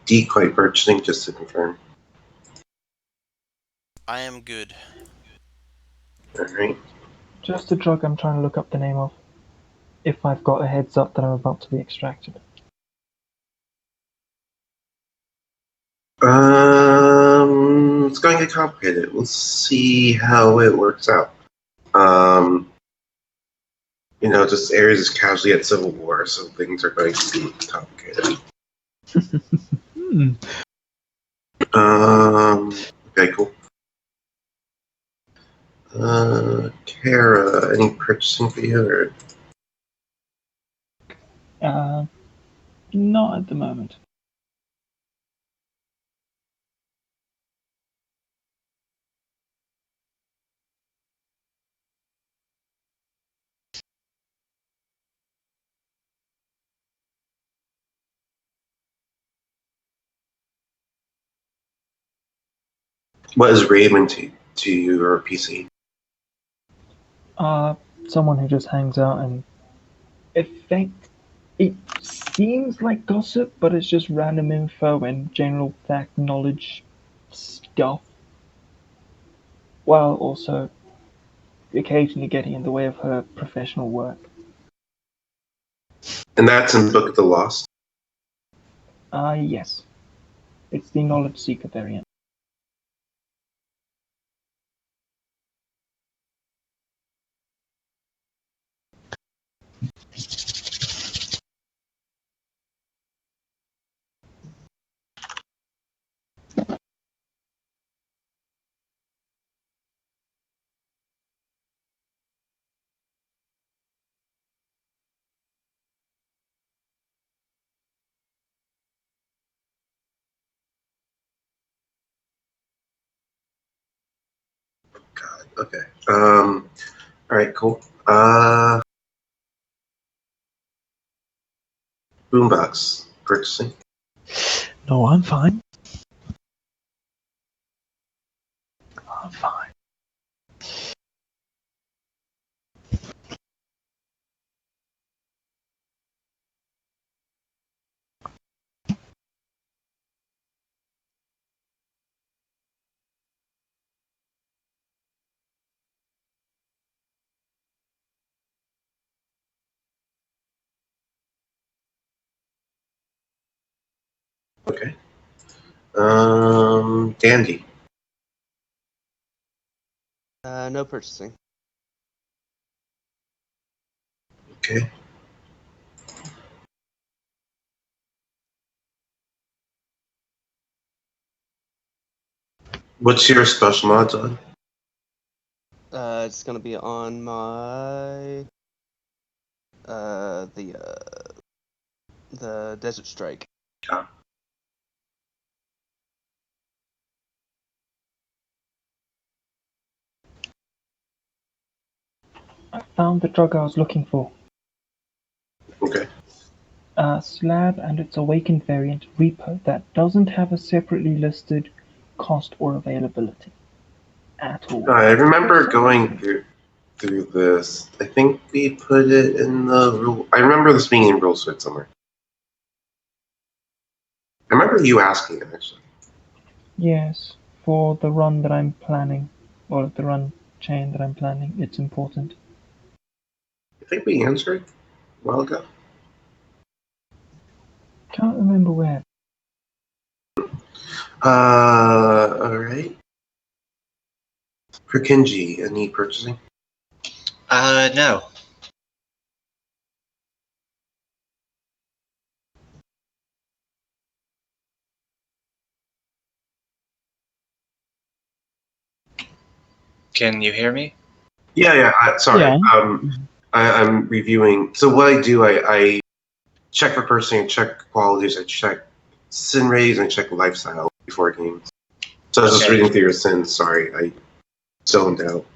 decoy purchasing, just to confirm. I am good. Alright. Just a drug I'm trying to look up the name of. If I've got a heads up that I'm about to be extracted. It's going to get complicated. We'll see how it works out. Just Ares is casually at Civil War, so things are going to be complicated. Okay, cool. Kera, any purchasing for you? Or? Not at the moment. What is Raymond to your PC? Someone who just hangs out and it seems like gossip, but it's just random info and general fact knowledge stuff, while also occasionally getting in the way of her professional work. And that's in Book of the Lost? Yes. It's the Knowledge Seeker variant. God, okay. Alright, cool. Boombox purchasing. No, I'm fine. I'm fine. Okay. Dandy. No purchasing. Okay. What's your special mods on? It's gonna be on my the Desert Strike. Yeah. I found the drug I was looking for. Okay. Slab and its Awakened variant repo that doesn't have a separately listed cost or availability at all. I remember going through this. I think we put it in the rule. I remember this being in Rule Suite somewhere. I remember you asking it, actually. Yes, for the run that I'm planning, or the run chain that I'm planning, it's important. I think we answered a while ago. Can't remember where. Alright. For Kenji, any purchasing? No. Can you hear me? Yeah. Sorry. Yeah. I'm reviewing. So what I do, I check for purchasing, I check qualities, I check sin rates, and I check lifestyle before games. So I was just Okay. reading through your sins. Sorry, I zoned out.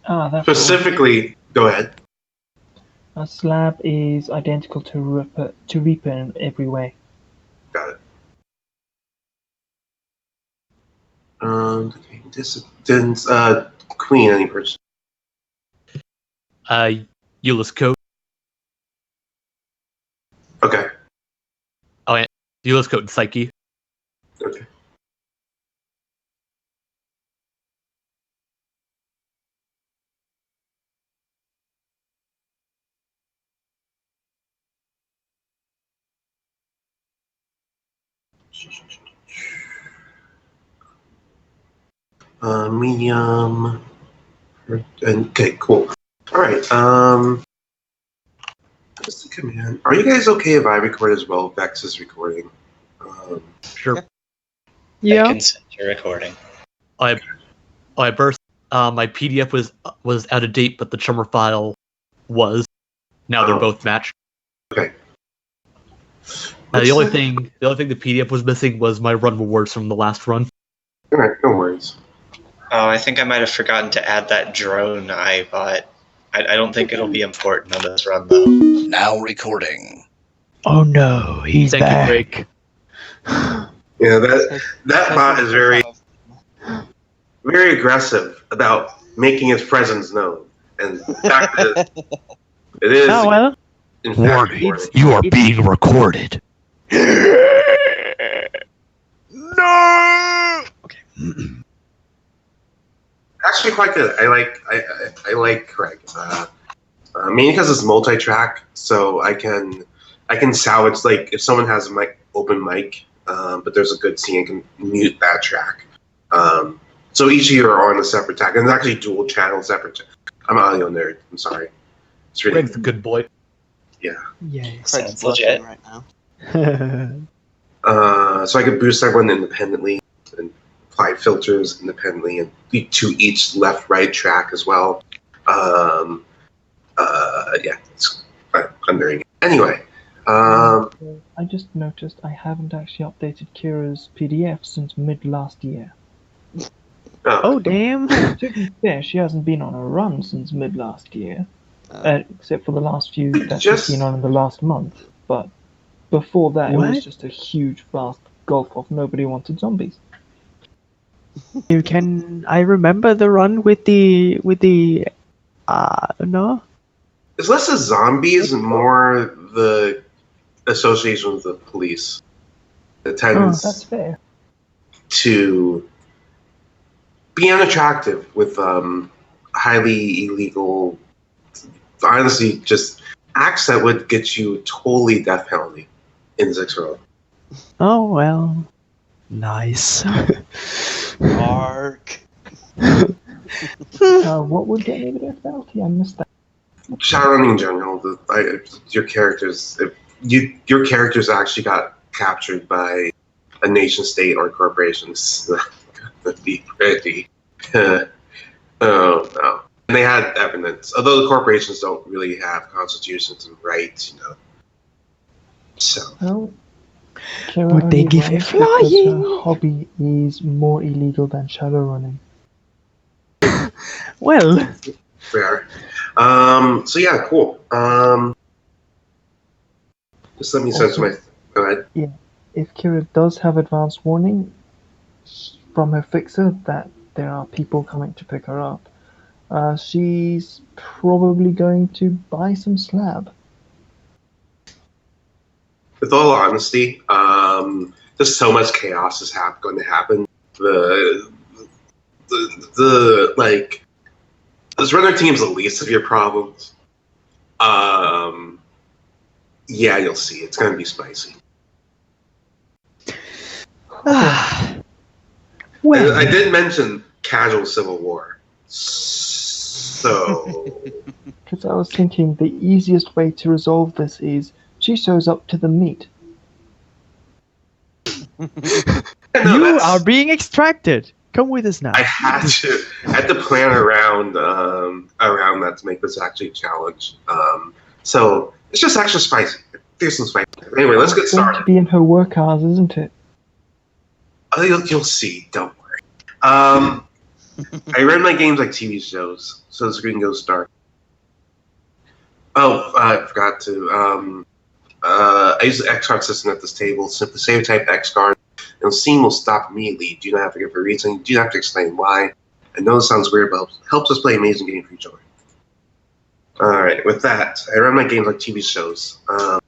That's Specifically, go ahead. a slab is identical to Reaper in every way. Got it. Okay, dissidents, Queen, any purchase? Euless Coat. Okay. Euless Coat and Psyche. Okay. Medium. Okay, cool. All right. Just a command. Are you guys okay if I record as well? Vex is recording. Sure. Yeah. I can send your recording. I burst. My PDF was out of date, but the Chummer file was. Now they're both matched. Okay. The only thing the PDF was missing was my run rewards from the last run. All right, no worries. Oh, I think I might have forgotten to add that drone I bought. I don't think it'll be important on this run, though. Now recording. Oh no, he's Thank back. you, Drake. Yeah, that bot is very aggressive about making its presence known, and the fact that it is. Oh well. In fact, recording. You are being recorded. No! Actually, quite good. I like Craig. Mainly because it's multi-track, so I can salvage, like, if someone has a open mic, but there's a good scene, I can mute that track. So each of you are on a separate track, and it's actually dual channel separate. I'm an audio nerd. I'm sorry. It's really Greg's a good boy. Yay. Craig's Sounds blushing legit. right now. so I can boost everyone independently and apply filters independently and to each left-right track as well. Yeah, it's thundering. Anyway, I just noticed I haven't actually updated Kira's PDF since mid last year. oh, damn. To be fair, she hasn't been on a run since mid last year, except for the last few that she's been on in the last month. But before that, it What? was just a huge, vast gulf of nobody wanted zombies. I remember the run with the no? it's less the zombies and more the association with the police. It tends That's fair. to be unattractive with highly illegal, honestly, just acts that would get you totally death penalty in 6th row. Oh well. Nice. Mark. What would get me the death penalty? I missed that. Shadowrun in general, your characters actually got captured by a nation state or corporation. This is gonna be pretty. Oh no. And they had evidence, although the corporations don't really have constitutions and rights, So Well, Kira Would they only give runs a because flying? her hobby is more illegal than shadowrunning. Well, fair. So yeah, cool. Just let me sense my. Go ahead. If Kira does have advance warning from her fixer that there are people coming to pick her up, she's probably going to buy some slab. With all honesty, there's so much chaos is going to happen. The this runner team's the least of your problems. Yeah, you'll see. It's going to be spicy. well. I did mention casual civil war. So Because I was thinking the easiest way to resolve this is she shows up to the meet. You are being extracted. Come with us now. I had to plan around that to make this actually a challenge. So it's just extra spicy. There's some spice. Anyway, let's get It's going to started. be in her work hours, isn't it? Oh, you'll see. Don't worry. I run my games like TV shows, so the screen goes dark. Oh, I forgot to. I use the X card system at this table. Simply save type X card, and the scene will stop immediately. You do not have to give a reason. You do not have to explain why. I know this sounds weird, but it helps us play amazing game for each other. Alright, with that, I run my games like TV shows. The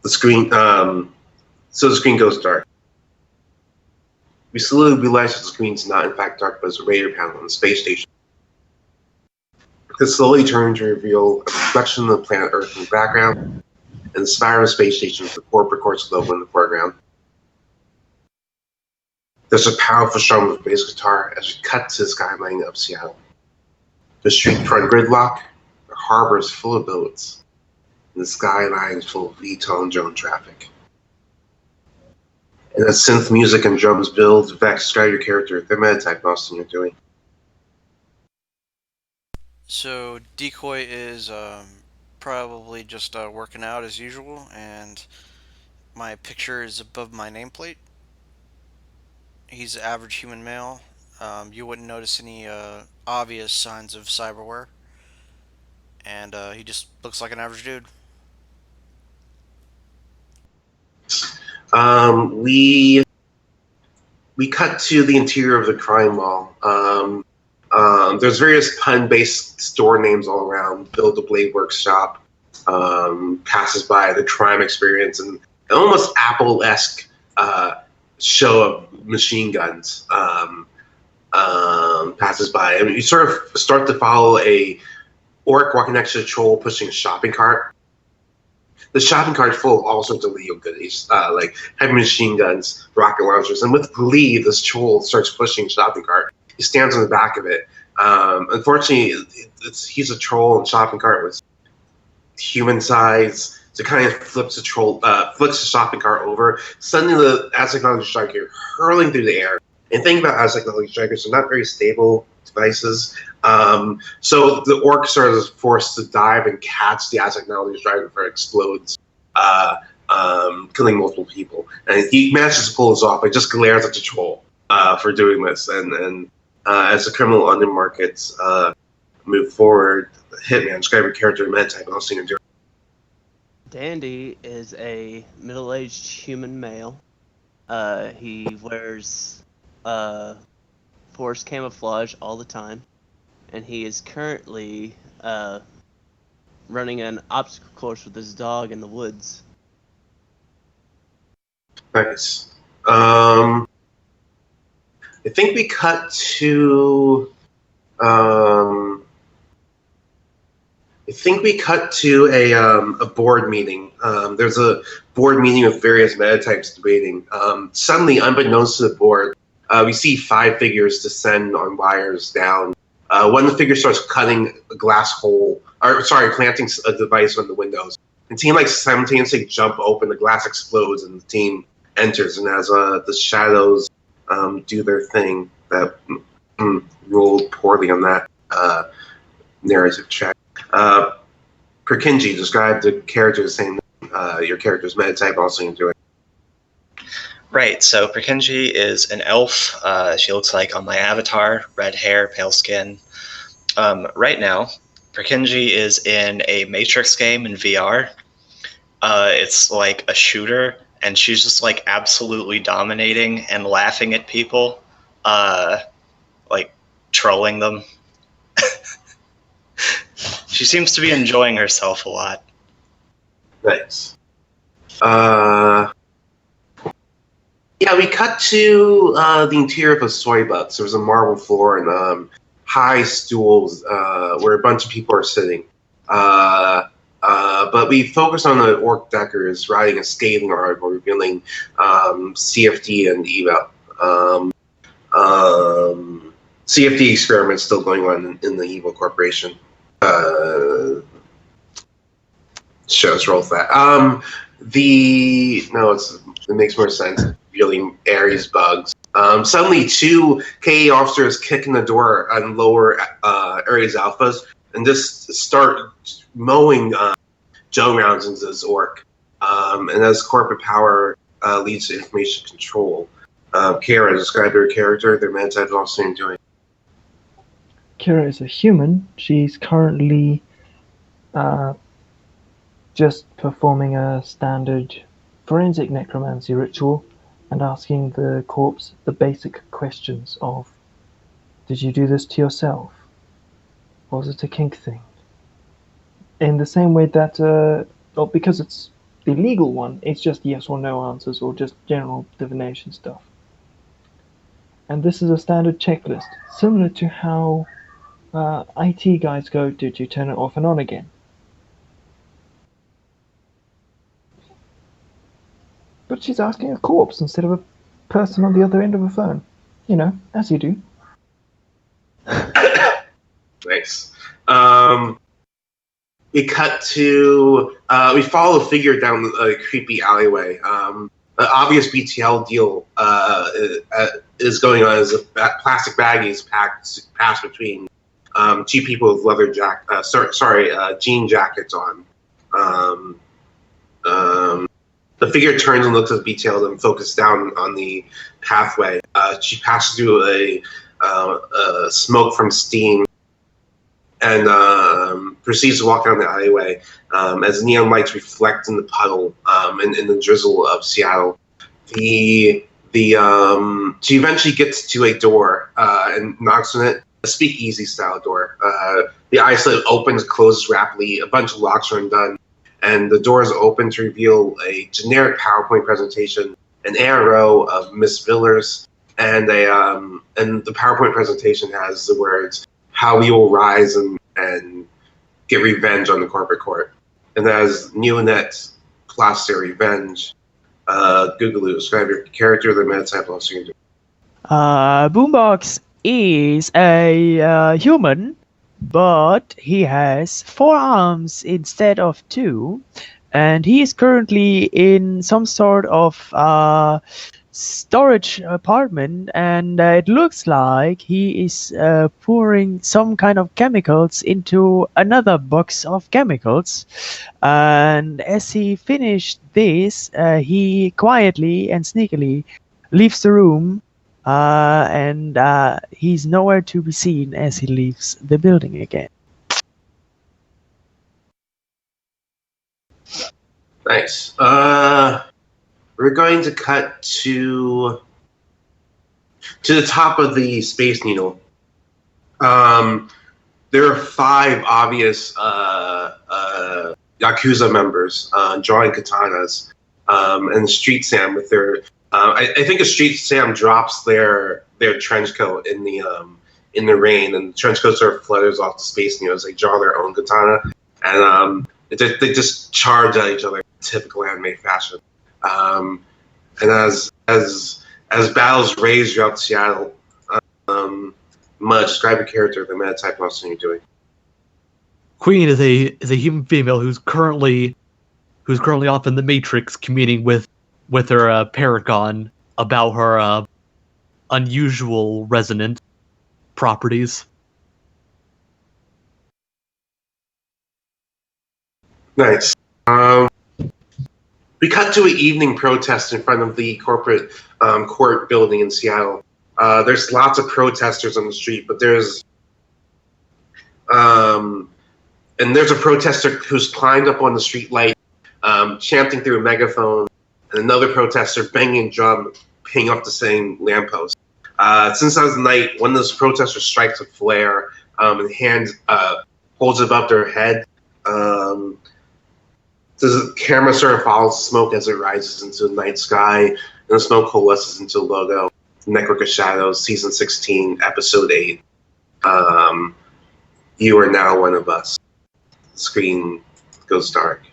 screen goes dark. We slowly realize that the screen's not in fact dark, but it's a radar panel on the space station. This slowly turns to reveal a reflection of the planet Earth in the background, and the spire of the space station with the corporate course logo in the foreground. There's a powerful strum of bass guitar as we cut to the skyline of Seattle. The streets run gridlock, the harbor is full of boats, and the skyline is full of VTOL and drone traffic. And as synth music and drums build, Vex, describe your character, their meta type, Austin, you're doing. So Decoy is probably just working out as usual, and my picture is above my nameplate. He's an average human male. You wouldn't notice any obvious signs of cyberware, and he just looks like an average dude. We cut to the interior of the crime mall. There's various pun-based store names all around. Build a Blade Workshop, passes by the crime experience, and an almost Apple-esque show of machine guns passes by. I mean, you sort of start to follow a orc walking next to a troll pushing a shopping cart. The shopping cart is full of all sorts of legal goodies, like heavy machine guns, rocket launchers, and with glee, this troll starts pushing the shopping cart. He stands on the back of it. Unfortunately, he's a troll, and shopping cart was human size, so it kind of flips the shopping cart over. Suddenly, the Aztec striker hurling through the air. And think about Aztec strikers; they're not very stable devices. So the orc sort of is forced to dive and catch the Aztec striker before it explodes, killing multiple people. And he manages to pull this off, but just glares at the troll for doing this. And as the criminal undermarkets move forward, Hitman, describe your character and meta type, and I'll see you do. Dandy is a middle-aged human male. He wears forest camouflage all the time, and he is currently running an obstacle course with his dog in the woods. Nice. I think we cut to. A board meeting. There's a board meeting with various meta types debating. Suddenly, unbeknownst to the board, we see 5 figures descend on wires down. One of the figures starts cutting a glass hole, planting a device on the windows. The team simultaneously jump open, the glass explodes, and the team enters. And as the shadows do their thing, that rolled poorly on that narrative check. Perkinji, describe the character saying your character's meta type, also into it. Right, so Perkinji is an elf. She looks like on my avatar, red hair, pale skin. Right now, Perkinji is in a Matrix game in VR. It's like a shooter, and she's just like absolutely dominating and laughing at people, like trolling them. She seems to be enjoying herself a lot. Nice. Yeah, we cut to the interior of a soy box. There's a marble floor and high stools where a bunch of people are sitting. But we focus on the orc deckers riding a scathing article revealing CFD and eval. CFD experiments still going on in the evil corporation. Shows rolls that. It makes more sense. Revealing Ares bugs. Suddenly, 2 KA officers kick in the door on lower Ares alphas and just start mowing Joe rounds into this orc. And as corporate power leads to information control. Kera, describe your character, their meta type, and also you're doing. Kera is a human. She's currently just performing a standard forensic necromancy ritual and asking the corpse the basic questions of, did you do this to yourself? Was it a kink thing? In the same way that, well, because it's the legal one, it's just yes or no answers or just general divination stuff. And this is a standard checklist, similar to how IT guys go to turn it off and on again. But she's asking a corpse instead of a person on the other end of a phone. You know, as you do. Nice. We cut to we follow a figure down a creepy alleyway. An obvious BTL deal is going on as plastic baggies passed between two people with leather jean jackets on. The figure turns and looks at BTL and focuses down on the pathway. She passes through a smoke from steam and proceeds to walk down the alleyway as neon lights reflect in the puddle and in the drizzle of Seattle. She eventually gets to a door and knocks on it, a speakeasy style door. The isolate opens, closes rapidly, a bunch of locks are undone, and the doors open to reveal a generic PowerPoint presentation, an ARO of Miss Villers, and the PowerPoint presentation has the words, "How we will rise and get revenge on the corporate court." And as Neonet plots their revenge, Google, describe your character, the metatype, also you do. Boombox is a human, but he has 4 arms instead of 2, and he is currently in some sort of storage apartment, and it looks like he is pouring some kind of chemicals into another box of chemicals, and as he finished this, he quietly and sneakily leaves the room, and he's nowhere to be seen as he leaves the building again. Nice. We're going to cut to the top of the Space Needle. There are 5 obvious Yakuza members drawing katanas, and Street Sam with their. I think a Street Sam drops their trench coat in the rain, and the trench coat sort of flutters off the Space Needle as they draw their own katana, and they just charge at each other in typical anime fashion. And as battles rage throughout Seattle, Mudge, describe your character, the metatype, and also you're doing. Queen is a human female who's currently off in the Matrix, communing with her Paragon about her unusual resonant properties. Nice. We cut to an evening protest in front of the corporate court building in Seattle. There's lots of protesters on the street, but there's a protester who's climbed up on the street light, chanting through a megaphone, and another protester banging a drum, pinging up the same lamppost. Since that was night, one of those protesters strikes a flare and holds it above their head. The camera sort of follows the smoke as it rises into the night sky, and the smoke coalesces into the logo. Network of Shadows, Season 16, Episode 8. You are now one of us. The screen goes dark.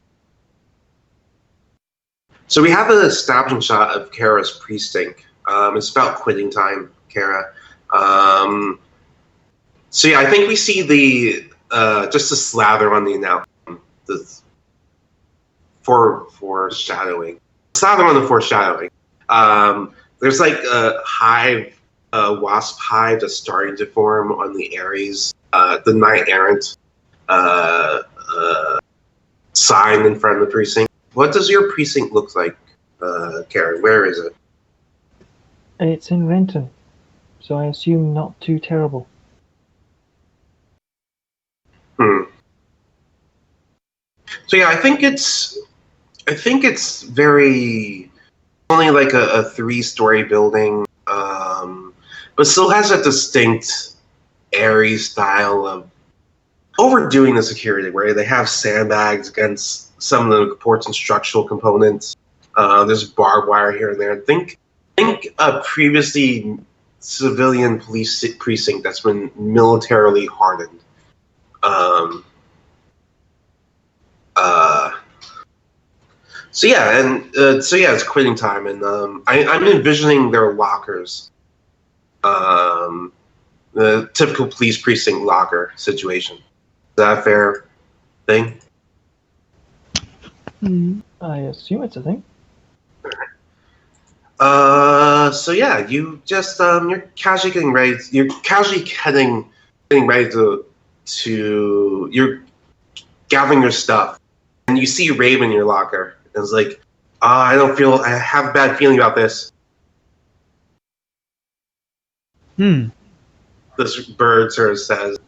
So we have an establishing shot of Kera's precinct. It's about quitting time, Kera. So yeah, I think we see the just a slather on the announcement. Foreshadowing. Slather on the foreshadowing. There's like a hive, wasp hive that's starting to form on the Ares, the Knight Errant sign in front of the precinct. What does your precinct look like, Karen? Where is it? It's in Renton, so I assume not too terrible. So yeah, I think it's very only like a 3-story building, but still has a distinct airy style of overdoing the security, where they have sandbags against some of the important structural components. There's barbed wire here and there. Think a previously civilian police precinct that's been militarily hardened. So it's quitting time, and I'm envisioning their lockers, the typical police precinct locker situation. Is that a fair thing? I assume it's a thing. You just you're casually getting ready. You're casually getting ready to you're gathering your stuff, and you see Raven in your locker. And it's like, I have a bad feeling about this. This bird sort of says.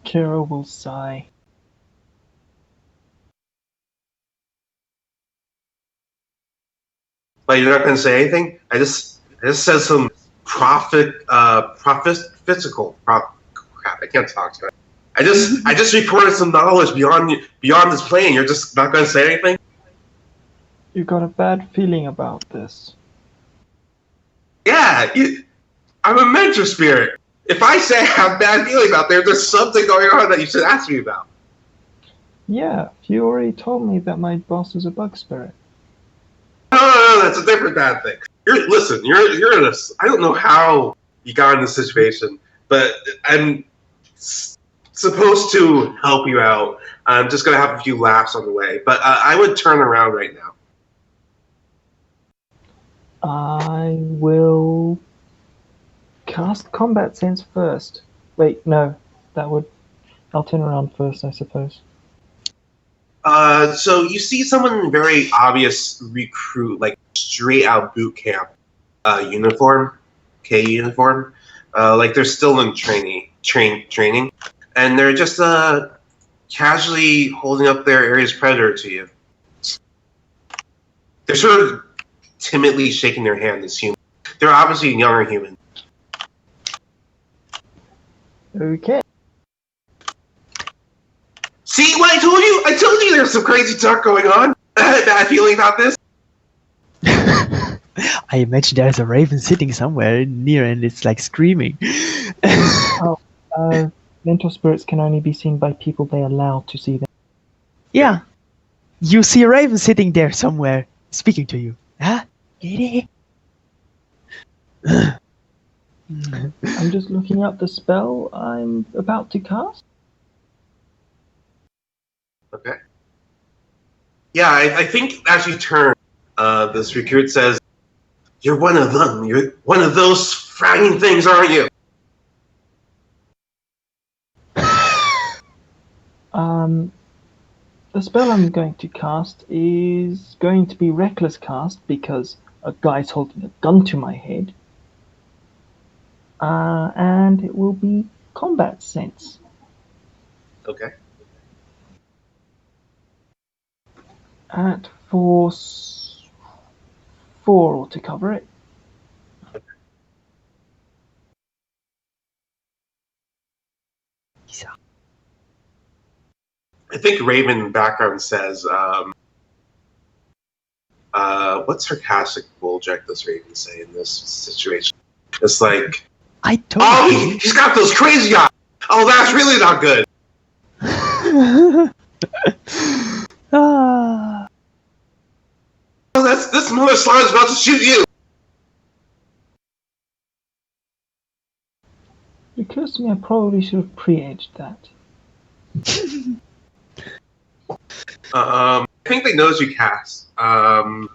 Kera will sigh. But you're not going to say anything? I just said some crap, I can't talk to it. I just reported some knowledge beyond this plane. You're just not going to say anything? You got a bad feeling about this. Yeah, I'm a mentor spirit. If I say I have a bad feeling about there's something going on that you should ask me about. Yeah, you already told me that my boss is a bug spirit. No, that's a different bad thing. You're in a. I don't know how you got in this situation, but I'm supposed to help you out. I'm just gonna have a few laughs on the way, but I would turn around right now. I will cast combat sense first. Wait, no, I'll turn around first, I suppose. So you see someone in very obvious recruit, like straight out boot camp uniform, K uniform. Like they're still in training, and they're just casually holding up their area's predator to you. They're sort of timidly shaking their hand as human. They're obviously younger human. Okay. See what I told you? I told you there's some crazy talk going on. I had a bad feeling about this. I imagine there's a raven sitting somewhere near and it's like screaming. Mental spirits can only be seen by people they allow to see them. Yeah. You see a raven sitting there somewhere speaking to you. Huh? Lady? I'm just looking up the spell I'm about to cast. Okay. Yeah, I think as you turn, this recruit says, "You're one of them. You're one of those frightening things, aren't you?" The spell I'm going to cast is going to be Reckless Cast because a guy's holding a gun to my head. And it will be Combat Sense. Okay. At Force 4 to cover it. I think Raven in the background says, what sarcastic bullshit does Raven say in this situation? It's like, I told you. he's got those crazy eyes. Oh, that's really not good. Ah. Oh, this mother slime is about to shoot you. It occurs to me I probably should have pre-edged that. I think they notice you cast. And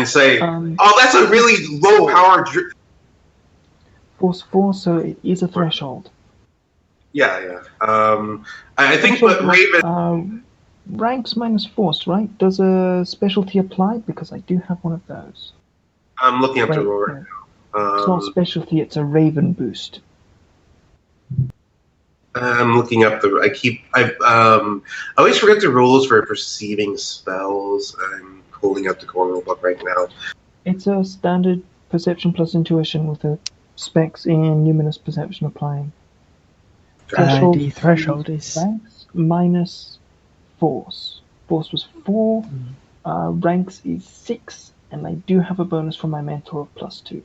say, oh, that's a really low power. Force 4, so it is a threshold. Yeah. I think what Raven. Ranks minus force, right? Does a specialty apply? Because I do have one of those. I'm looking up the rule right now. It's not a specialty, it's a Raven boost. I'm looking up I always forget the rules for perceiving spells. I'm pulling up the core rule book right now. It's a standard perception plus intuition with the specs in numinous perception applying. Threshold The threshold is ranks minus force. Force was 4. Ranks is 6, and I do have a bonus from my mentor of +2.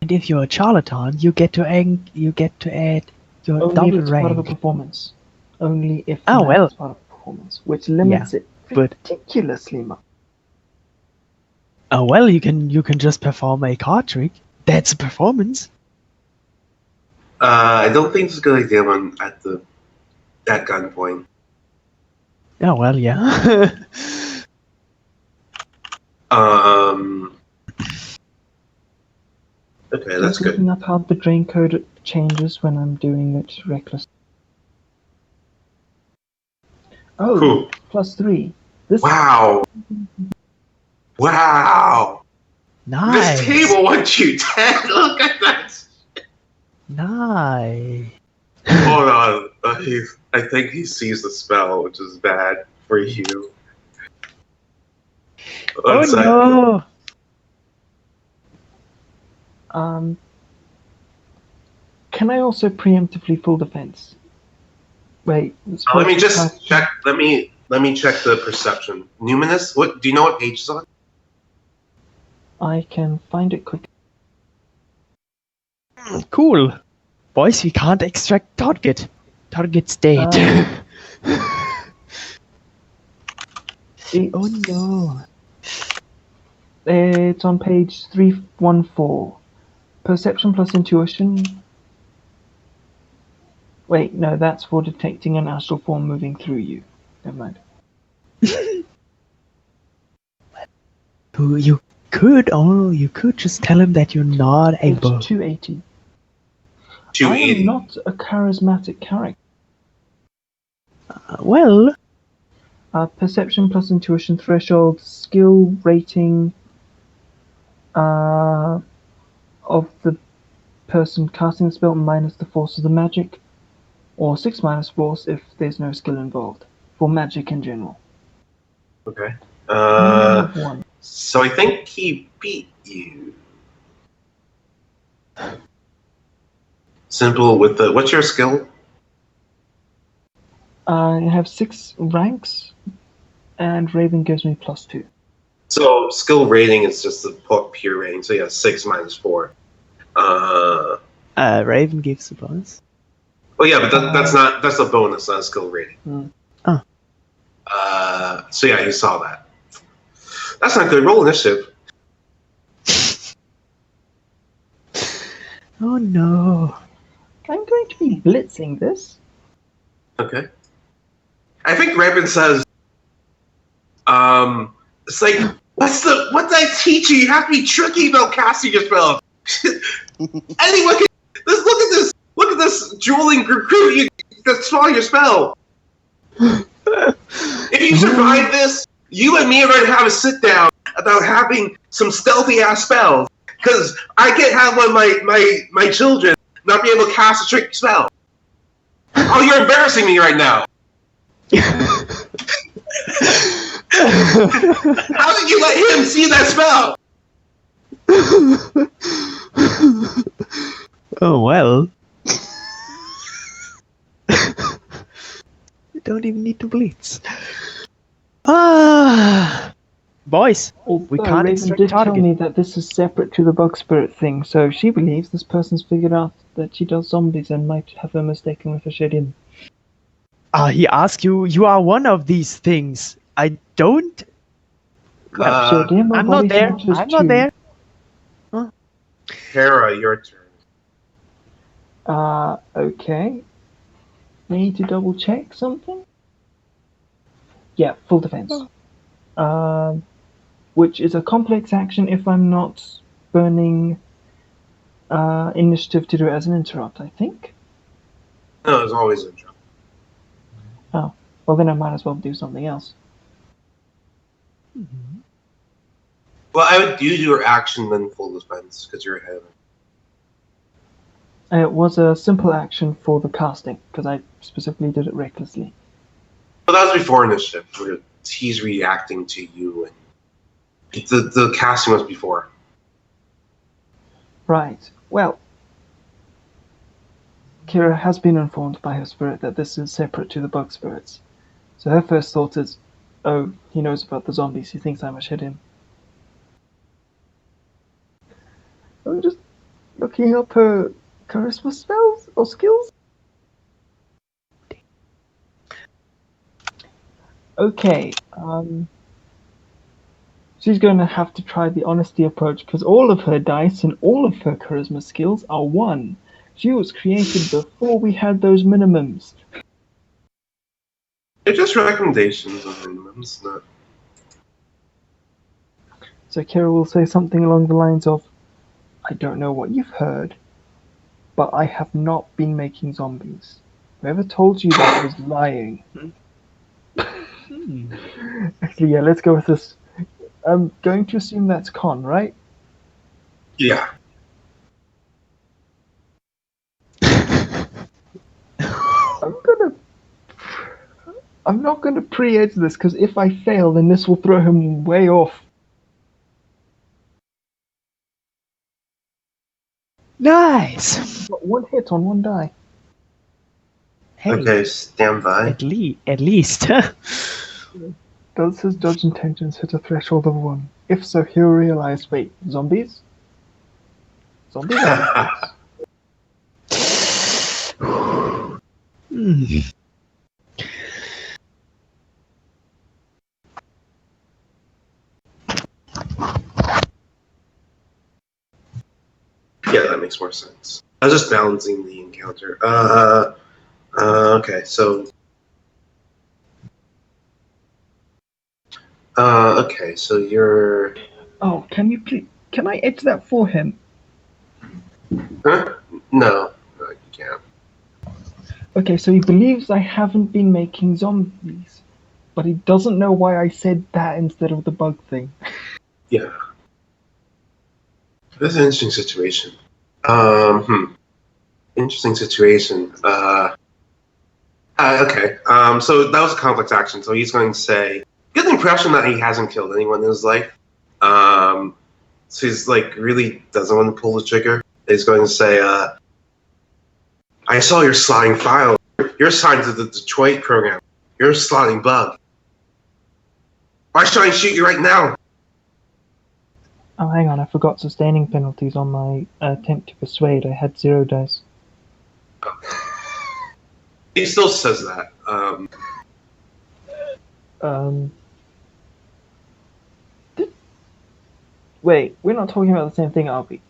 and if you're a charlatan, you get to add your Only if double it's part of a rank. performance. Only if Oh, well. it's part of a performance, which limits it but- ridiculously much. Oh well, you can just perform a card trick. That's a performance. I don't think it's a good idea when at gunpoint. Oh well, yeah. Okay, that's Just good. looking up how the drain code changes when I'm doing it reckless. Oh, Cool. +3. This Wow. Wow. Nice. This table wants you dead. Look at that. Nice. Hold on. I think he sees the spell, which is bad for you. Oh One sec. no. Can I also preemptively full defense? Wait. Let me just check. Let me check the perception. Numinous. What? Do you know what page it's on? I can find it quick. Cool. Boys, we can't extract target. Target's dead. Oh no. It's on page 314. Perception plus intuition. Wait, no, that's for detecting an astral form moving through you. Never mind. You could just tell him that you're not a Page bug. 280. I 280. am not a charismatic character. Well, Perception plus intuition threshold, skill rating of the person casting the spell minus the force of the magic, or 6 minus force if there's no skill involved, for magic in general. Okay. I have 1. So I think he beat you. Simple with the. What's your skill? I have 6 ranks, and Raven gives me +2. So skill rating is just the pure rating. So yeah, 6 minus 4. Raven gives a bonus. Oh yeah, but that's a bonus, not a skill rating. Oh. So yeah, you saw that. That's not good. Roll initiative. Oh no. I'm going to be blitzing this. Okay. I think Raven says, it's like, what did I teach you? You have to be tricky about casting your spell. Anyone can, look at this dueling recruit, that's swallow your spell. If you survive this, you and me are going to have a sit down about having some stealthy ass spells. Because I can't have one of my children not be able to cast a tricky spell. Oh, you're embarrassing me right now. How did you let him see that spell? Oh well. You don't even need to blitz. Boys, we can't Raven extract did tell target. me that this is separate to the bug spirit thing, so she believes this person's figured out that she does zombies and might have her mistaken with a Shadowrun. He asked you. You are one of these things. I don't. Shadowrun, I'm not there. I'm not there. Kara, your turn. Okay. Need to double check something? Yeah, full defense. Which is a complex action if I'm not burning initiative to do it as an interrupt, I think. No, there's always a jump. Oh, well then I might as well do something else. Well, I would do your action then full defense because you're ahead. It was a simple action for the casting, because I specifically did it recklessly. But that was before initiative, where he's reacting to you, and the casting was before. Right, well, Kera has been informed by her spirit that this is separate to the bug spirits. So her first thought is, oh, he knows about the zombies, he thinks I must hit him. I'm just looking up her charisma spells or skills. Okay, she's going to have to try the honesty approach because all of her dice and all of her charisma skills are 1. She was created before we had those minimums. They're just recommendations of minimums, not. So Kira will say something along the lines of, I don't know what you've heard, but I have not been making zombies. Whoever told you that was lying. Actually, yeah, let's go with this. I'm going to assume that's con, right? Yeah. I'm not gonna pre-edge this because if I fail, then this will throw him way off. Nice. Got 1 hit on 1 die. Hey, Okay, stand by. at least. Does his judge intentions hit a threshold of 1? If so, he'll realize, wait, zombies? Zombies are Hmm. Yeah, that makes more sense. I was just balancing the encounter. Okay, so. Okay, so you're. Oh, can I edge that for him? Huh? No, you can't. Okay, so he believes I haven't been making zombies, but he doesn't know why I said that instead of the bug thing. Yeah. This is an interesting situation. Interesting situation. Okay. So that was a complex action. So he's going to say, get the impression that he hasn't killed anyone in his life. So he's like really doesn't want to pull the trigger. He's going to say, I saw your slotting file. You're assigned to the Detroit program. You're a slotting bug. Why should I shoot you right now? Oh, hang on, I forgot sustaining penalties on my attempt to persuade. I had 0 dice. He still says that. Wait, we're not talking about the same thing, are we?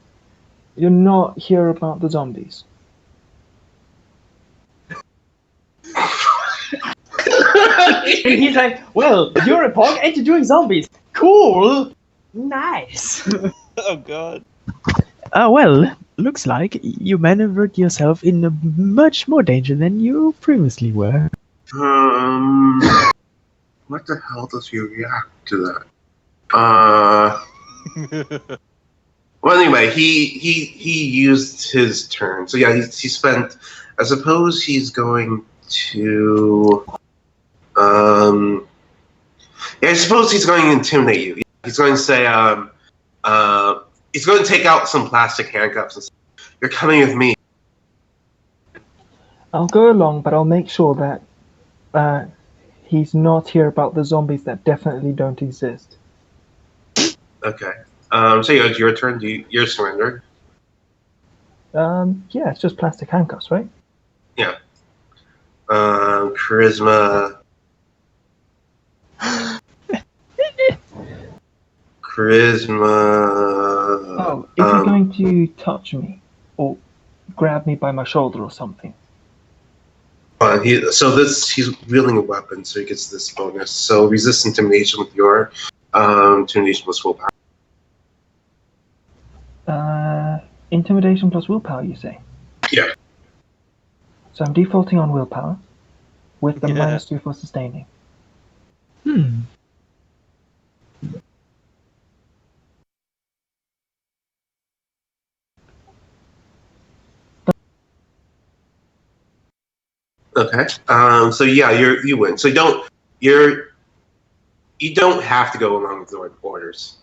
You're not here about the zombies. And he's like, well, you're a pog and you're doing zombies. Cool. Nice. Oh god. Well, looks like you maneuvered yourself in much more danger than you previously were. What the hell does he react to that? Well, anyway, he used his turn. So yeah, he spent. I suppose he's going to. Yeah, I suppose he's going to intimidate you. He's going to say, he's going to take out some plastic handcuffs and say, you're coming with me. I'll go along, but I'll make sure that he's not here about the zombies that definitely don't exist. Okay. So yeah, it's your turn. You're surrendered. Yeah, it's just plastic handcuffs, right? Yeah. Charisma. Oh, if you're going to touch me or grab me by my shoulder or something. He's wielding a weapon, so he gets this bonus. So resist intimidation with your intimidation plus willpower. Intimidation plus willpower, you say? Yeah. So I'm defaulting on willpower with the Yeah. -2 for sustaining. Okay. So yeah, you win. So you don't have to go along with the orders.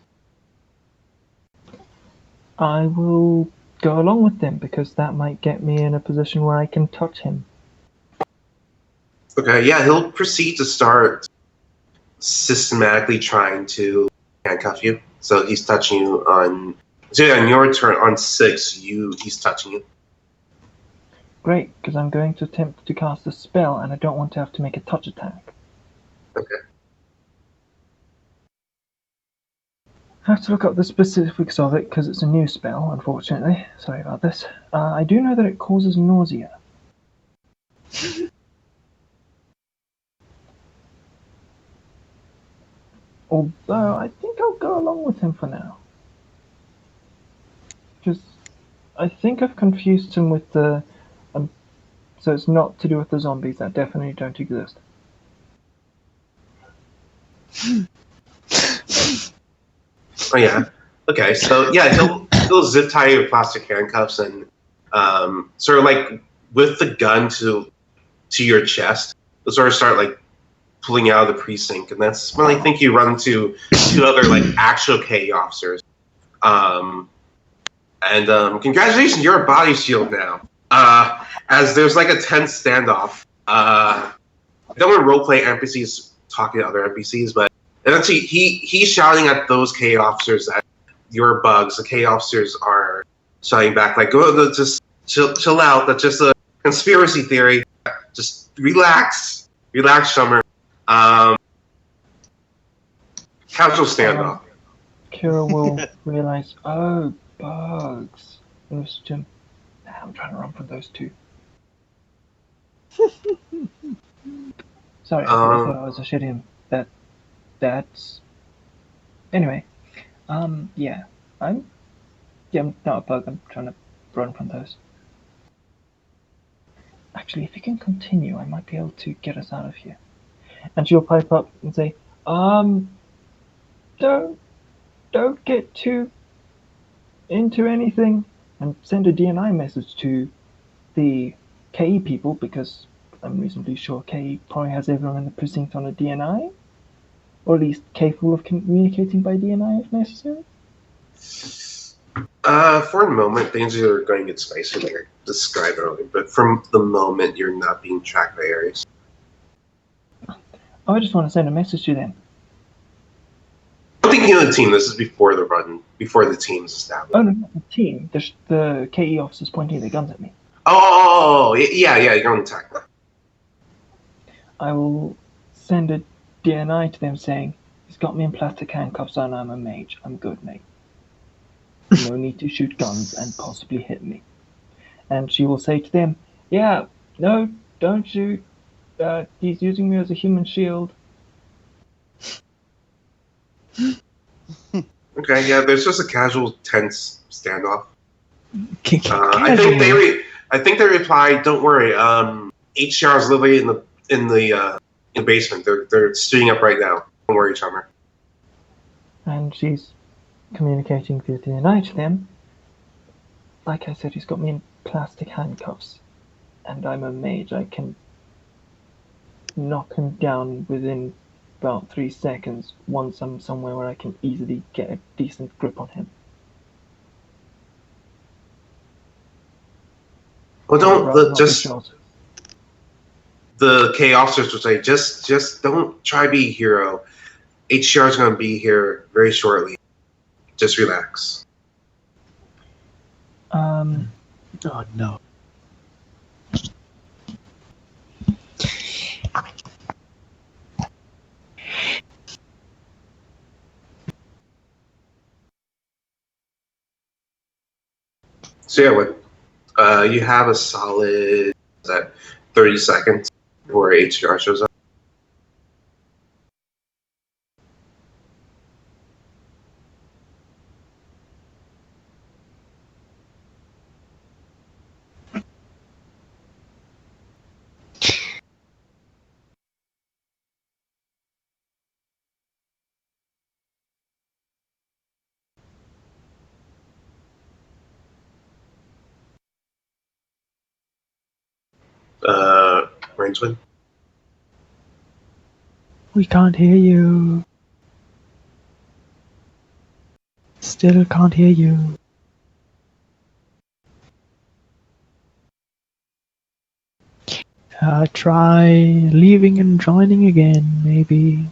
I will go along with them because that might get me in a position where I can touch him. Okay, yeah, he'll proceed to start systematically trying to handcuff you. So he's touching you on. So on your turn, on 6, he's touching you. Great, because I'm going to attempt to cast a spell, and I don't want to have to make a touch attack. Okay. I have to look up the specifics of it because it's a new spell, unfortunately. Sorry about this. I do know that it causes nausea. Although, I think I'll go along with him for now. Because I think I've confused him with the... so it's not to do with the zombies that definitely don't exist. Oh yeah. Okay, so yeah, he'll zip tie you with plastic handcuffs and sort of like with the gun to your chest. He'll sort of start like pulling out of the precinct, and that's when I think you run into 2 other like actual KE officers. Congratulations, you're a body shield now. As there's like a tense standoff. I don't want to roleplay NPCs talking to other NPCs, but eventually he's shouting at those KE officers that you're bugs. The KE officers are shouting back like, "Go, just chill out. That's just a conspiracy theory. Just relax, Summer." Casual standoff. Kera will realize, oh, bugs. And listen to him. Nah, I'm trying to run from those 2. Sorry, I thought I was a shit him. That's... Anyway, yeah. I'm not a bug, I'm trying to run from those. Actually, if you can continue, I might be able to get us out of here. And she'll pipe up and say, don't get too into anything, and send a DNI message to the KE people, because I'm reasonably sure KE probably has everyone in the precinct on a DNI, or at least capable of communicating by DNI if necessary. For a moment, things are going to get spicy like I described earlier, but from the moment you're not being tracked by Ares. I just want to send a message to them. I'm thinking of the team. This is before the run, before the team's established. Oh no, not the team. The KE officers pointing their guns at me. Oh, yeah, you're on attack now. I will send a DNI to them saying, he's got me in plastic handcuffs and I'm a mage. I'm good, mate. No need to shoot guns and possibly hit me. And she will say to them, yeah, no, don't shoot. He's using me as a human shield. Okay, yeah, there's just a casual, tense standoff. I I think they replied, "Don't worry. HCR's literally in the basement. They're stewing up right now. Don't worry, Chummer." And she's communicating through DNI to them. Like I said, he's got me in plastic handcuffs, and I'm a mage. I can knock him down within about 3 seconds once I'm somewhere where I can easily get a decent grip on him. Well, Rather just not be shot. the K officers would say, just don't try to be a hero. HCR's going to be here very shortly. Just relax. Oh no. So yeah, you have a solid 30 seconds before HCR shows up. Rainswind? We can't hear you. Still can't hear you. Try leaving and joining again, maybe.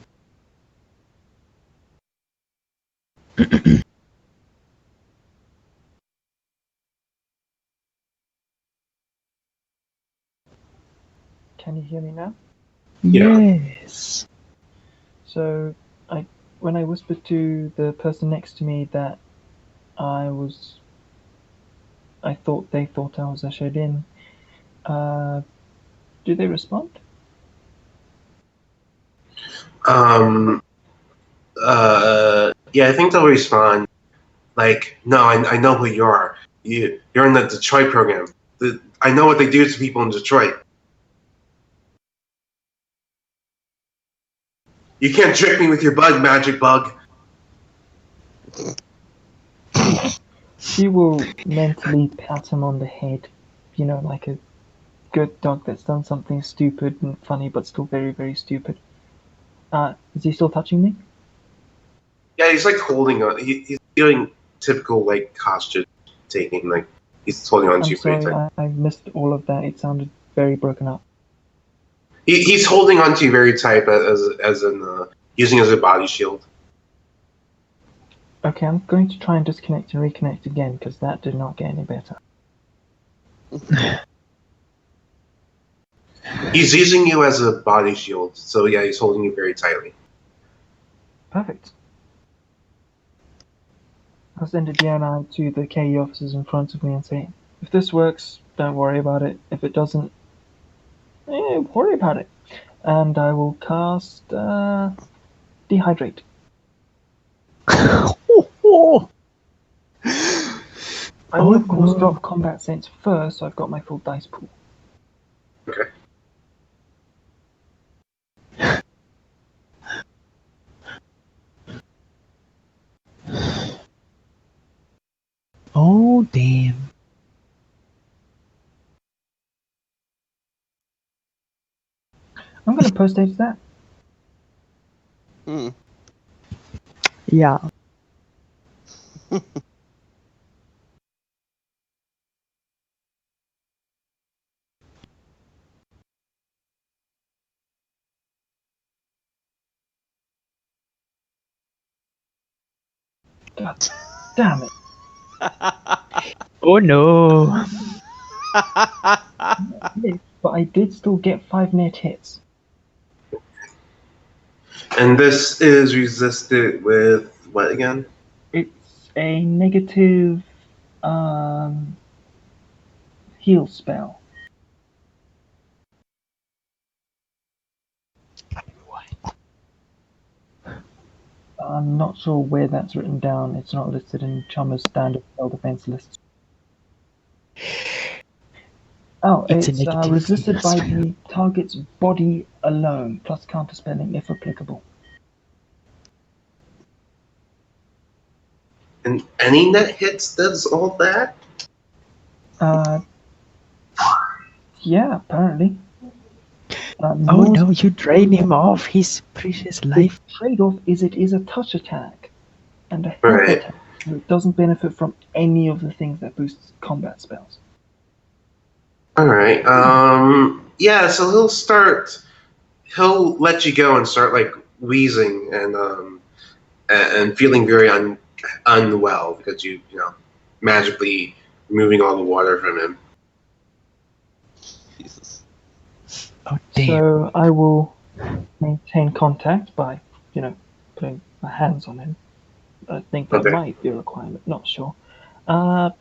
Can you hear me now? Yeah. Yes. So, when I whispered to the person next to me that I thought they thought I was a Shadin, did they respond? Yeah, I think they'll respond like, no, I know who you are. You're in the Detroit program. I know what they do to people in Detroit. You can't trick me with your bug, magic bug. She will mentally pat him on the head, like a good dog that's done something stupid and funny, but still very, very stupid. Is he still touching me? Yeah, he's like holding on. He's doing typical like hostage taking. Like he's holding on to I'm you pretty sorry, tight. I missed all of that. It sounded very broken up. He's holding on to you very tight, as in using as a body shield. Okay, I'm going to try and disconnect and reconnect again because that did not get any better. He's using you as a body shield. So yeah, he's holding you very tightly. Perfect. I'll send a DNI to the KE officers in front of me and say, if this works, don't worry about it. If it doesn't, worry about it. And I will cast Dehydrate. I will, of course, drop Combat Sense first, so I've got my full dice pool. Okay. Oh, damn. I'm going to post-stage that. Hmm. Yeah. God damn it. Oh no. But I did still get 5 net hits. And this is resisted with what again? It's a negative heal spell. I'm not sure where that's written down. It's not listed in Chalmers' standard spell defense list. Oh, It's a it's negative resisted heal by spell. the target's body alone, plus counterspelling if applicable. And any net hits does all that? Yeah, apparently. Oh Most- no, you drain him off his precious The life. trade-off is it is a touch attack and a health Right. attack, so it doesn't benefit from any of the things that boosts combat spells. All right. Yeah. So he'll let you go and start like wheezing and feeling very unwell because you magically removing all the water from him. Jesus. Oh damn. So I will maintain contact by, putting my hands on him. I think that Okay. might be a requirement, not sure. And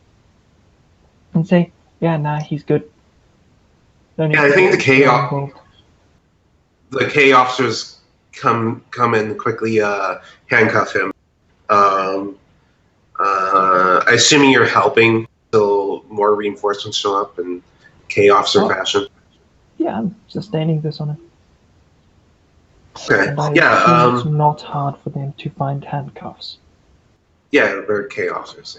say, yeah, nah, he's good. No need Yeah, I to think the get chaos involved. the K officers come and quickly handcuff him. Assuming you're helping, so more reinforcements show up in K officer Oh. fashion. Yeah, I'm sustaining this on him. Okay. And I Yeah. assume it's not hard for them to find handcuffs. Yeah, they're K officers.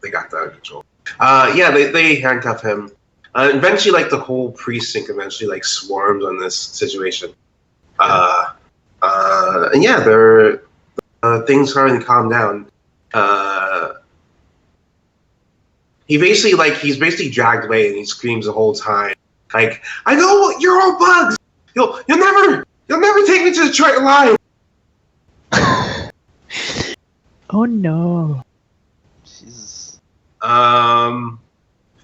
They got that under control. Yeah, they handcuff him. Eventually, like the whole precinct eventually like swarms on this situation. And yeah, they're things starting to calm down. He's basically dragged away and he screams the whole time. Like, I know you're all bugs. You'll never take me to Detroit alive. Oh no, Jesus.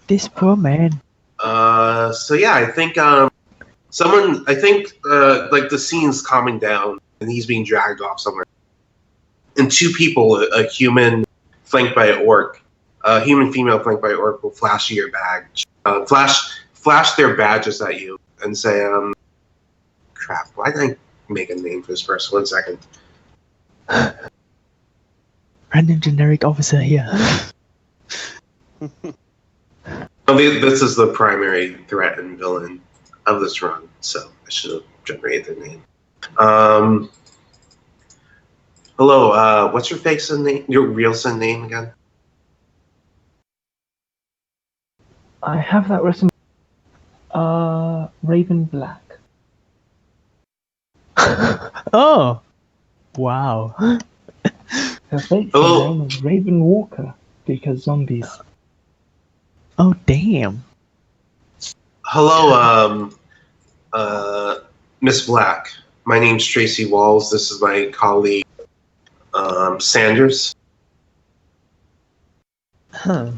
this poor man. So yeah, I think like the scene's calming down and he's being dragged off somewhere. And two people, a human flanked by an orc, a human female flanked by an orc will flash you your badge. Flash their badges at you and say, crap, why did I make a name for this person? 1 second. Random generic officer here. This is the primary threat and villain of this run, so I should have generated their name. Hello, what's your fake son name? Your real son name again? I have that written. Raven Black. Oh, wow. Her fake Hello. name is Raven Walker because zombies. Oh, damn. Hello, Miss Black. My name's Tracy Walls. This is my colleague, Sanders. Huh.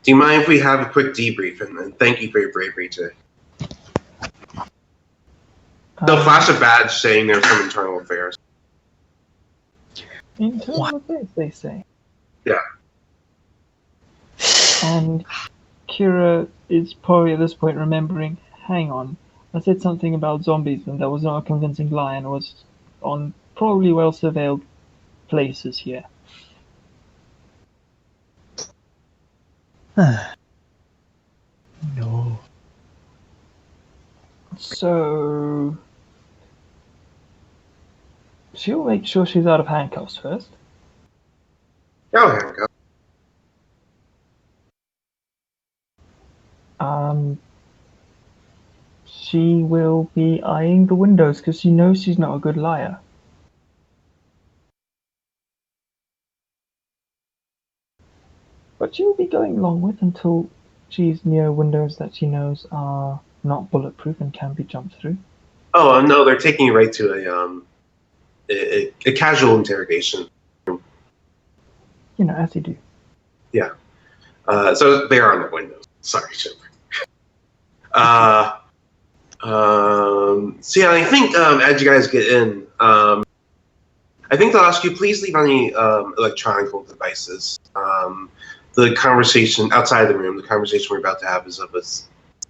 Do you mind if we have a quick debrief? And thank you for your bravery today. They'll flash a badge saying there's some internal affairs. Internal affairs, they say. Yeah. And Kira is probably at this point remembering, hang on, I said something about zombies and that was not a convincing lie and was on probably well surveilled places here. No. So she'll make sure she's out of handcuffs first. Oh, here we go. She will be eyeing the windows because she knows she's not a good liar. But she'll be going along with until she's near windows that she knows are not bulletproof and can be jumped through. Oh no, they're taking you right to a casual interrogation. You know, as you do. Yeah. So they are on the windows. Sorry, Chip. So yeah, I think as you guys get in, I think they'll ask you please leave any electronic devices. The conversation outside the room, the conversation we're about to have is of a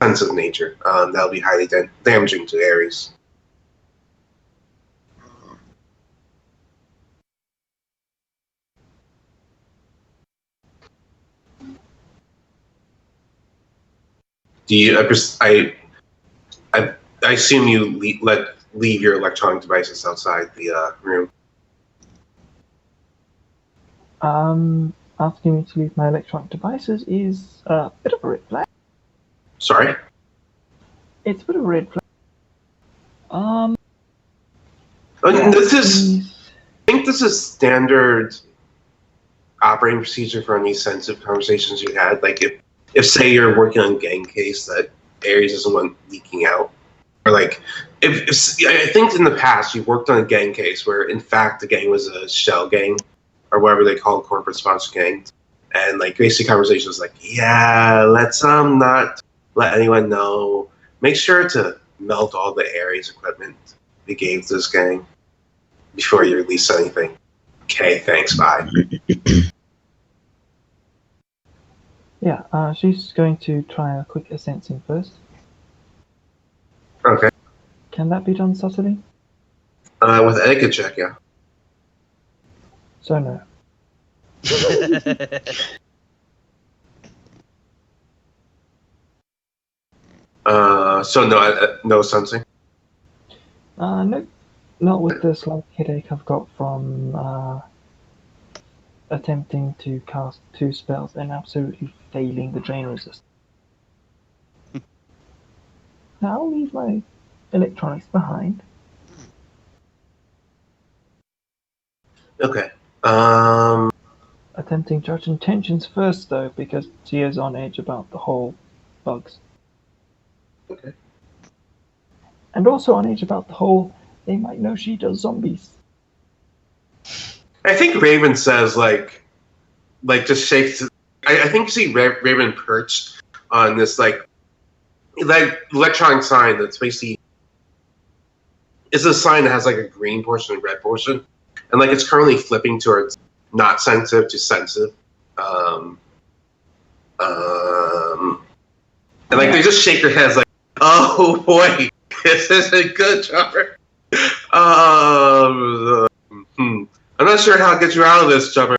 sensitive nature. That'll be highly damaging to Ares. Do you? I assume you leave your electronic devices outside the room. Asking me to leave my electronic devices is a bit of a red flag. Sorry. It's a bit of a red flag. This is. I think this is standard operating procedure for any sensitive conversations you had. Like if say you're working on a gang case that Ares doesn't want leaking out, or like if I think in the past you've worked on a gang case where in fact the gang was a shell gang or whatever they call corporate sponsored gangs, and like basic conversations like let's not let anyone know. Make sure to melt all the Ares equipment we gave this gang before you release anything. Okay, thanks, bye. Yeah, she's going to try a quick assensing first. Okay. Can that be done subtly? With etiquette check, yeah. So no. So no sensing? Nope. Not with the slight headache I've got from attempting to cast 2 spells and absolutely failing the drain resist. Now I'll leave my electronics behind. Okay. Attempting to judge intentions first though, because she is on edge about the whole bugs. Okay. And also on edge about the whole, they might know she does zombies. I think Raven says just shakes. I think you see Raven perched on this like electronic sign that's basically it's a sign that has like a green portion and red portion, and like it's currently flipping towards not sensitive to sensitive. And like they just shake their heads like, oh boy, this isn't good, Chopper. I'm not sure how to get you out of this, Chopper.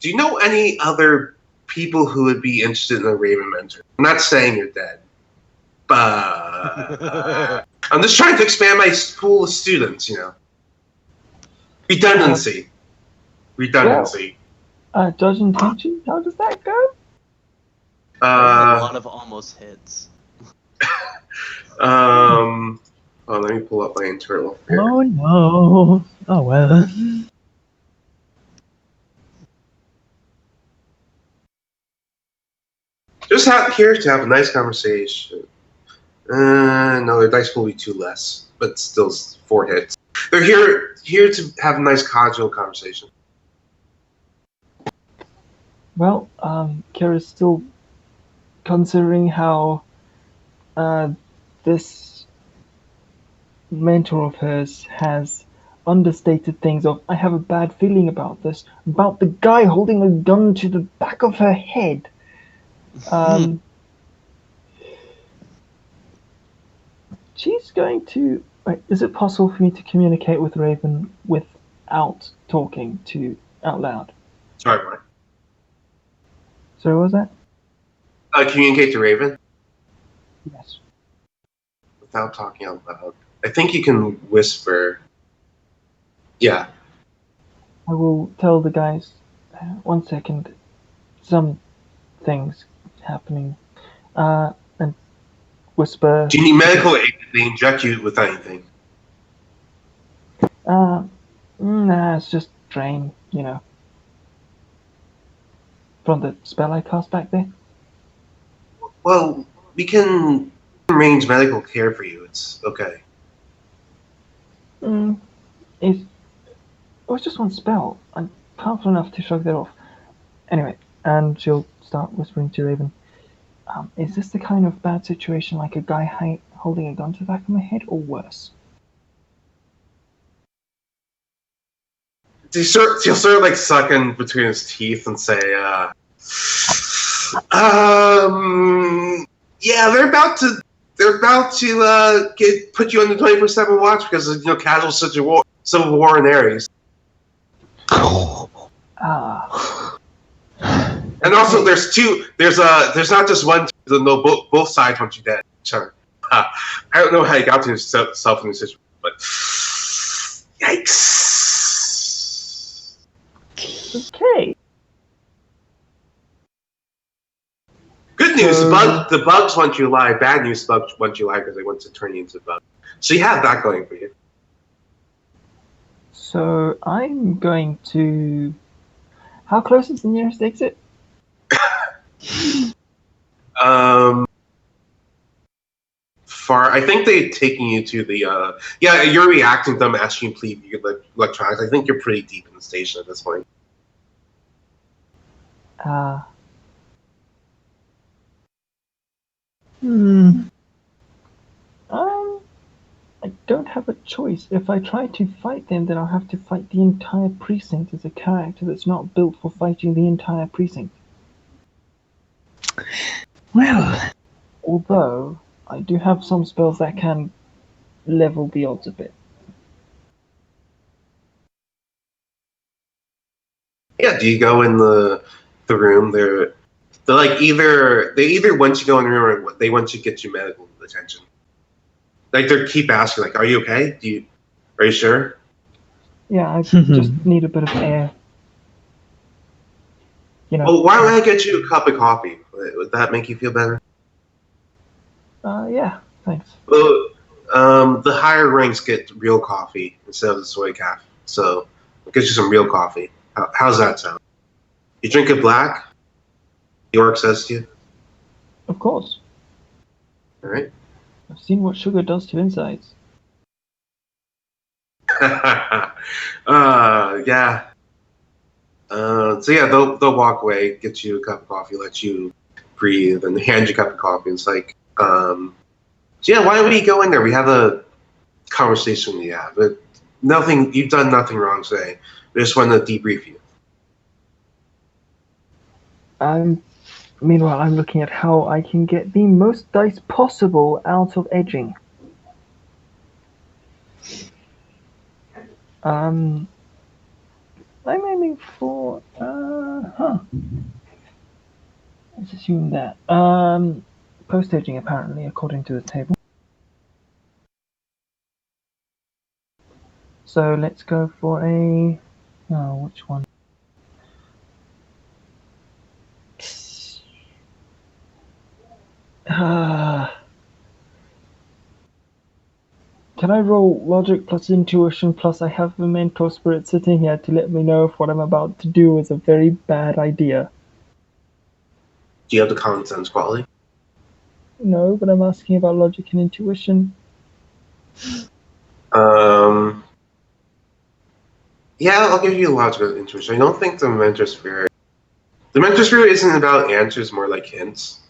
Do you know any other people who would be interested in a Raven mentor? I'm not saying you're dead, but I'm just trying to expand my pool of students, you know. Redundancy. Judge intention, how does that go? A lot of almost hits. Oh, let me pull up my internal. Here. Oh no. Oh well. Just here to have a nice conversation. No, their dice will be 2 less, but still 4 hits. They're here to have a nice casual conversation. Well, Kira's still considering how this mentor of hers has understated things of, I have a bad feeling about this, about the guy holding a gun to the back of her head. She's going to... Is it possible for me to communicate with Raven without talking out loud? Sorry, Mark. Sorry, what was that? Communicate to Raven? Yes. Without talking out loud. I think you can whisper. Yeah. I will tell the guys, 1 second, some things happening, and whisper. Do you need medical aid? Did they inject you with anything? Nah, it's just drain, you know. From the spell I cast back there. Well, we can arrange medical care for you. It's okay. It was just one spell. I'm powerful enough to shrug that off. Anyway, and she'll start whispering to Raven. Is this the kind of bad situation like a guy holding a gun to the back of my head, or worse? He'll sort of like suck in between his teeth and say, yeah, they're about to put you on the 24/7 watch because of casual civil war in Ares. And also, there's not just one. No, both sides want you dead. Sure. I don't know how you got to yourself in this situation, but yikes. Okay. Good news, the bugs want you alive. Bad news, the bugs want you alive because they want to turn you into a bug. So you have that going for you. So I'm going to... How close is the nearest exit? Far. I think they're taking you to the... yeah, you're reacting to them asking you to leave your electronics. I think you're pretty deep in the station at this point. I don't have a choice. If I try to fight them, then I'll have to fight the entire precinct as a character that's not built for fighting the entire precinct. Well, although I do have some spells that can level the odds a bit. Yeah, do you go in the room? They're like either once you go in the room or they want you to get you medical attention. Like they keep asking, like, "Are you okay? Are you sure?" Yeah, I just need a bit of air. Well, why don't I get you a cup of coffee? Would that make you feel better? Yeah, thanks. Well, the higher ranks get real coffee instead of the soy calf. So I'll get you some real coffee. How's that sound? You drink it black? The orc says to you. Of course. All right. I've seen what sugar does to insides. Yeah. So yeah, they'll walk away, get you a cup of coffee, let you breathe, and hand you a cup of coffee. It's like, so yeah, why don't we go in there? We have a conversation we have, but nothing. You've done nothing wrong today. We just want to debrief you. Meanwhile, I'm looking at how I can get the most dice possible out of edging. I'm aiming for. Let's assume that. Post edging, apparently, according to the table. So let's go for a. Oh, which one? Can I roll logic plus intuition plus I have a mentor spirit sitting here to let me know if what I'm about to do is a very bad idea? Do you have the common sense quality? No, but I'm asking about logic and intuition. Yeah, I'll give you a logical intuition. I don't think the mentor spirit. The mentor spirit isn't about answers, more like hints.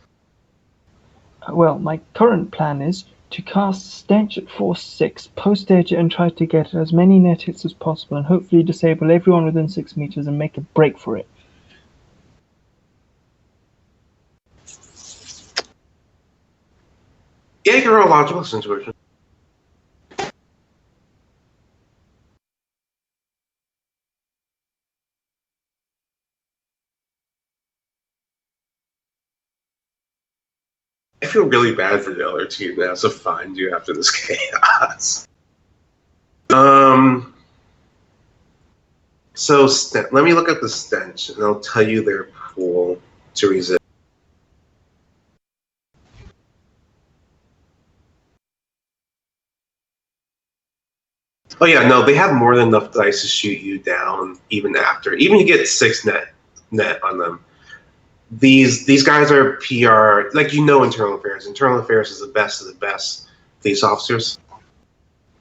Well, my current plan is to cast Stench at force 6, post edge it and try to get as many net hits as possible and hopefully disable everyone within 6 meters and make a break for it. Yeah, you can roll logical intuition. I feel really bad for the other team that has to find you after this chaos. So let me look at the stench, and I'll tell you their pool to resist. Oh yeah, no, they have more than enough dice to shoot you down even after. Even you get 6 net on them. These guys are PR, like internal affairs. Internal affairs is the best of the best police officers.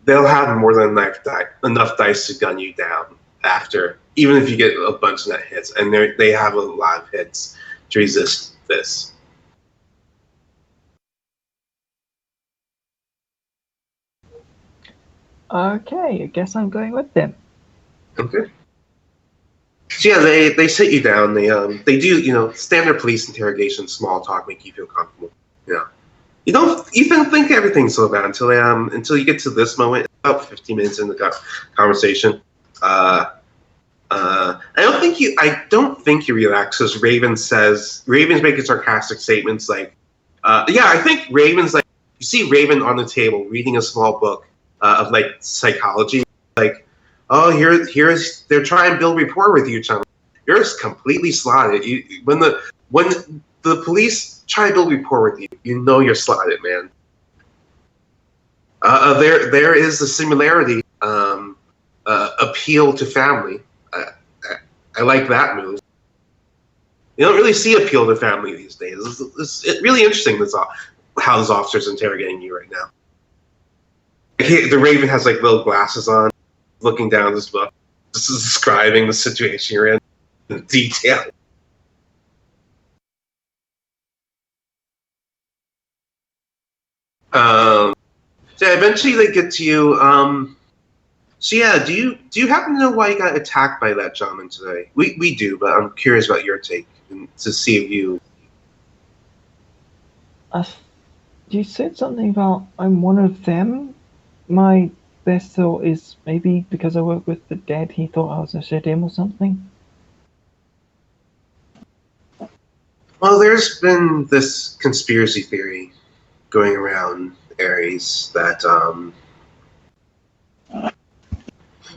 They'll have more than enough dice to gun you down after, even if you get a bunch of net hits, and they have a lot of hits to resist this. Okay, I guess I'm going with them. Okay. So yeah, they sit you down. They do standard police interrogation, small talk, make you feel comfortable. You don't even think everything's so bad until you get to this moment. About 15 minutes in the conversation. I don't think you relax because Raven's making sarcastic statements like, I think Raven's like, you see Raven on the table reading a small book of like psychology, like, oh, here's they're trying to build rapport with you, Chum. You're just completely slotted. When the police try to build rapport with you, you're slotted, man. There is a similarity, appeal to family. I like that move. You don't really see appeal to family these days. It's really interesting. How this officer's interrogating you right now. The Raven has like little glasses on, looking down this book. This is describing the situation you're in detail. So eventually they get to you. So yeah, do you happen to know why you got attacked by that gentleman today? We do, but I'm curious about your take to see if you. You said something about I'm one of them. My best thought is maybe because I work with the dead, he thought I was a Shedim or something. Well, there's been this conspiracy theory going around Ares that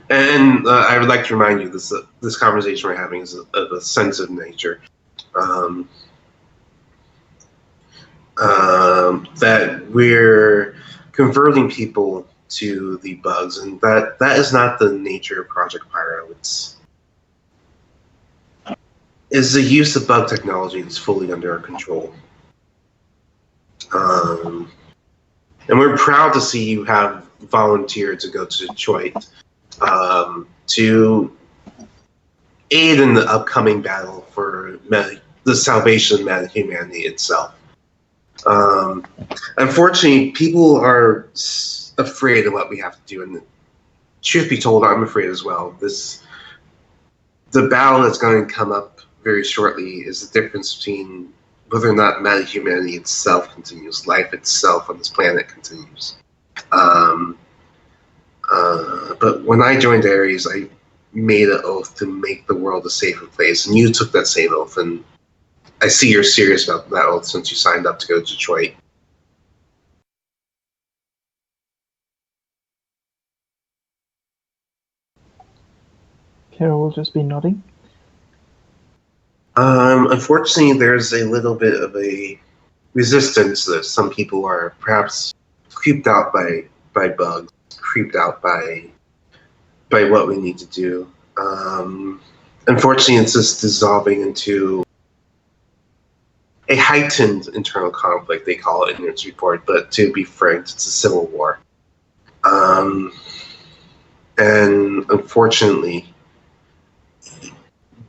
and I would like to remind you this conversation we're having is of a sensitive nature. That we're converting people to the bugs, and that is not the nature of Project Pyro. It's the use of bug technology that's fully under our control. And we're proud to see you have volunteered to go to Detroit to aid in the upcoming battle for the salvation of humanity itself. Unfortunately, people are afraid of what we have to do, and truth be told, I'm afraid as well. The battle that's going to come up very shortly is the difference between whether or not humanity itself continues, life itself on this planet continues. But when I joined Ares, I made an oath to make the world a safer place, and you took that same oath, and I see you're serious about that oath since you signed up to go to Detroit. Kara will just be nodding. Unfortunately, there's a little bit of a resistance to this. Some people are perhaps creeped out by bugs, creeped out by what we need to do. Unfortunately, it's just dissolving into a heightened internal conflict, they call it in its report, but to be frank, it's a civil war. And unfortunately,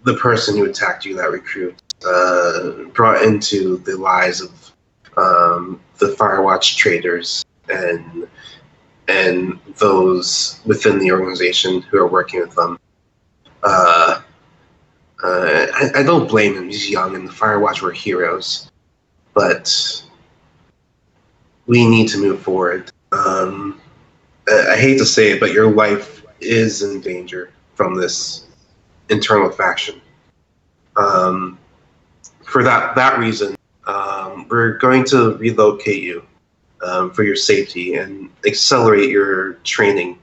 the person who attacked you, that recruit, brought into the lies of the Firewatch traders and those within the organization who are working with them. I don't blame him. He's young, and the Firewatch were heroes. But we need to move forward. I hate to say it, but your life is in danger from this internal faction. For that reason, we're going to relocate you for your safety and accelerate your training.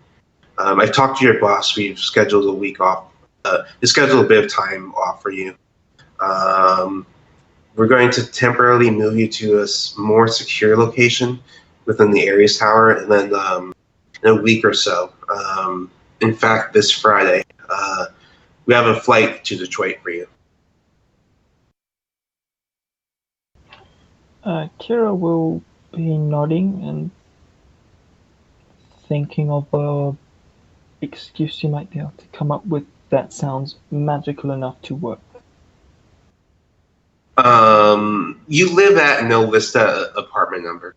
I've talked to your boss. We've scheduled a week off. We scheduled a bit of time off for you. We're going to temporarily move you to a more secure location within the Ares Tower, and then in a week or so, in fact, this Friday, we have a flight to Detroit for you. Kira will be nodding and thinking of a excuse you might be able to come up with that sounds magical enough to work. You live at No Vista apartment number.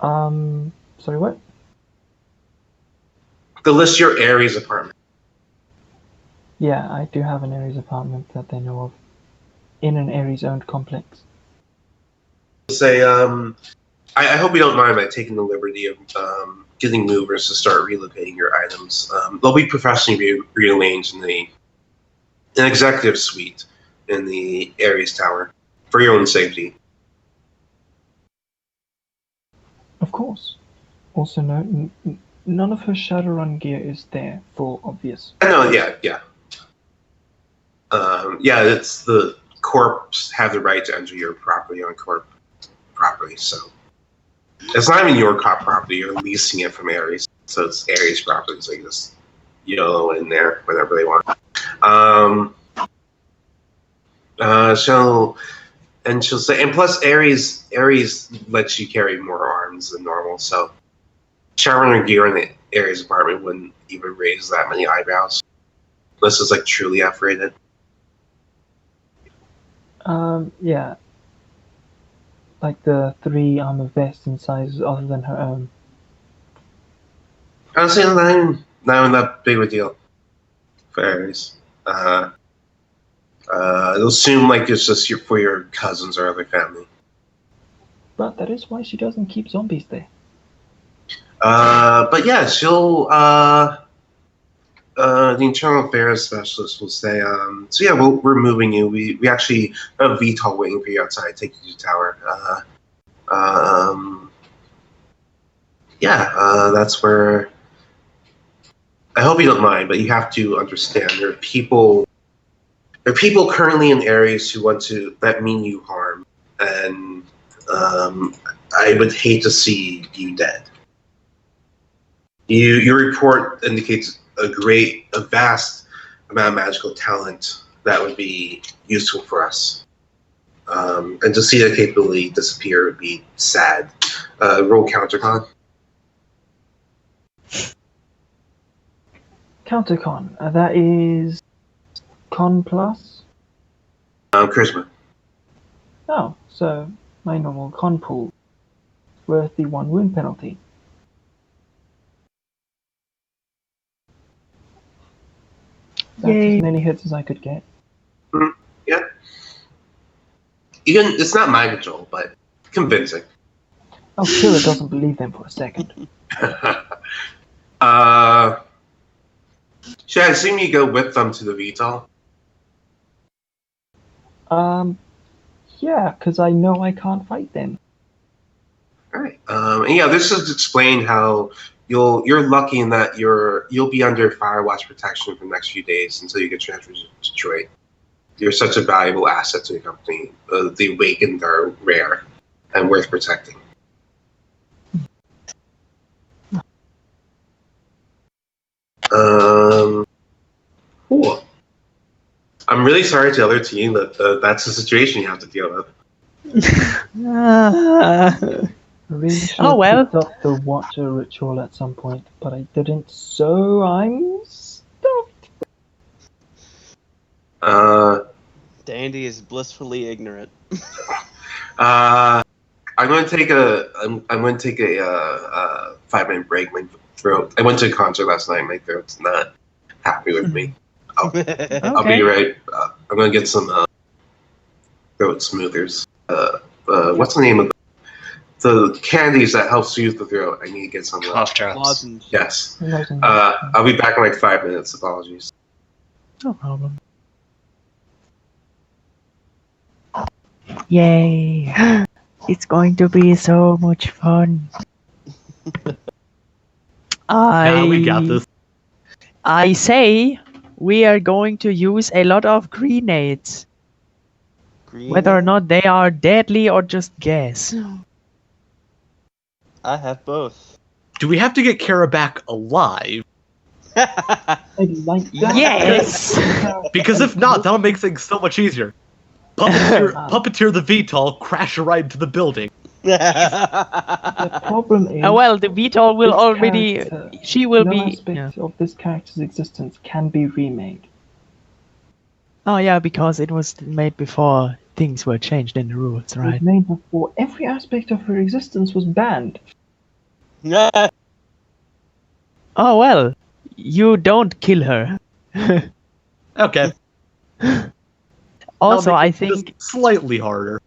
Sorry, what? The list your Ares apartment. Yeah, I do have an Ares apartment that they know of. In an Ares-owned complex. Say, I hope you don't mind my taking the liberty of getting movers to start relocating your items. They'll be professionally rearranged in an executive suite in the Ares Tower for your own safety. Of course. Also note, none of her Shadowrun gear is there for obvious. No, yeah. It's the corps have the right to enter your property on corp property, so it's not even your corp property. You're leasing it from Ares, so it's Ares property. So you just YOLO in there whenever they want. She'll say, and plus Ares lets you carry more arms than normal, so Shadowrunner gear in the Ares apartment wouldn't even raise that many eyebrows, unless it's like truly F-rated. Yeah. Like the 3 armor vests in sizes other than her own. Honestly, not even that big of a deal for Ares. It'll assume like it's just for your cousins or other family. But that is why she doesn't keep zombies there. But yeah, she'll the internal affairs specialist will say, so yeah, we're moving you. We actually have a VTOL waiting for you outside, take you to the tower. That's where, I hope you don't mind, but you have to understand there are people currently in Ares who that mean you harm, and I would hate to see you dead. Your report indicates a vast amount of magical talent that would be useful for us. And to see the capability disappear would be sad. Roll countercon. Countercon. That is con plus. Charisma. Oh, so my normal con pool worth the 1 wound penalty. That's Yay. as many hits as I could get. Yeah. It's not mind control, but convincing. Oh, Kera doesn't believe them for a second. Should I assume you go with them to the VTOL? Yeah, because I know I can't fight them. All right. And yeah, this is to explain how you're lucky in that you'll be under Firewatch protection for the next few days until you get transferred to Detroit. You're such a valuable asset to the company. The Awakened are rare and worth protecting. Cool. I'm really sorry to the other team that that's the situation you have to deal with. I really should Oh, have well. picked up the Watcher ritual at some point, but I didn't, so I'm stuffed. Dandy is blissfully ignorant. I'm going to take a 5-minute break. My throat. I went to a concert last night. My throat's not happy with me. I'll be Okay. right. I'm going to get some throat smoothers. What's the name of the candies that help soothe the throat? I need to get some. Cough drops. Lozenge. Yes. Lozenge. I'll be back in like 5 minutes. Apologies. No problem. Yay! It's going to be so much fun. We got this. I say we are going to use a lot of grenades. Green. Whether or not they are deadly or just gas. I have both. Do we have to get Kara back alive? I'd like that. Yes! Because if not, that'll make things so much easier. Puppeteer the VTOL, crash a ride to the building. The problem is. Well, the VTOL will this already. character- She will no be. aspect of this character's existence can be remade. Oh, yeah, because it was made before things were changed in the rules, It right? was made before every aspect of her existence was banned. Oh, well, you don't kill her. Okay. Also, That'll I make it just think. slightly harder.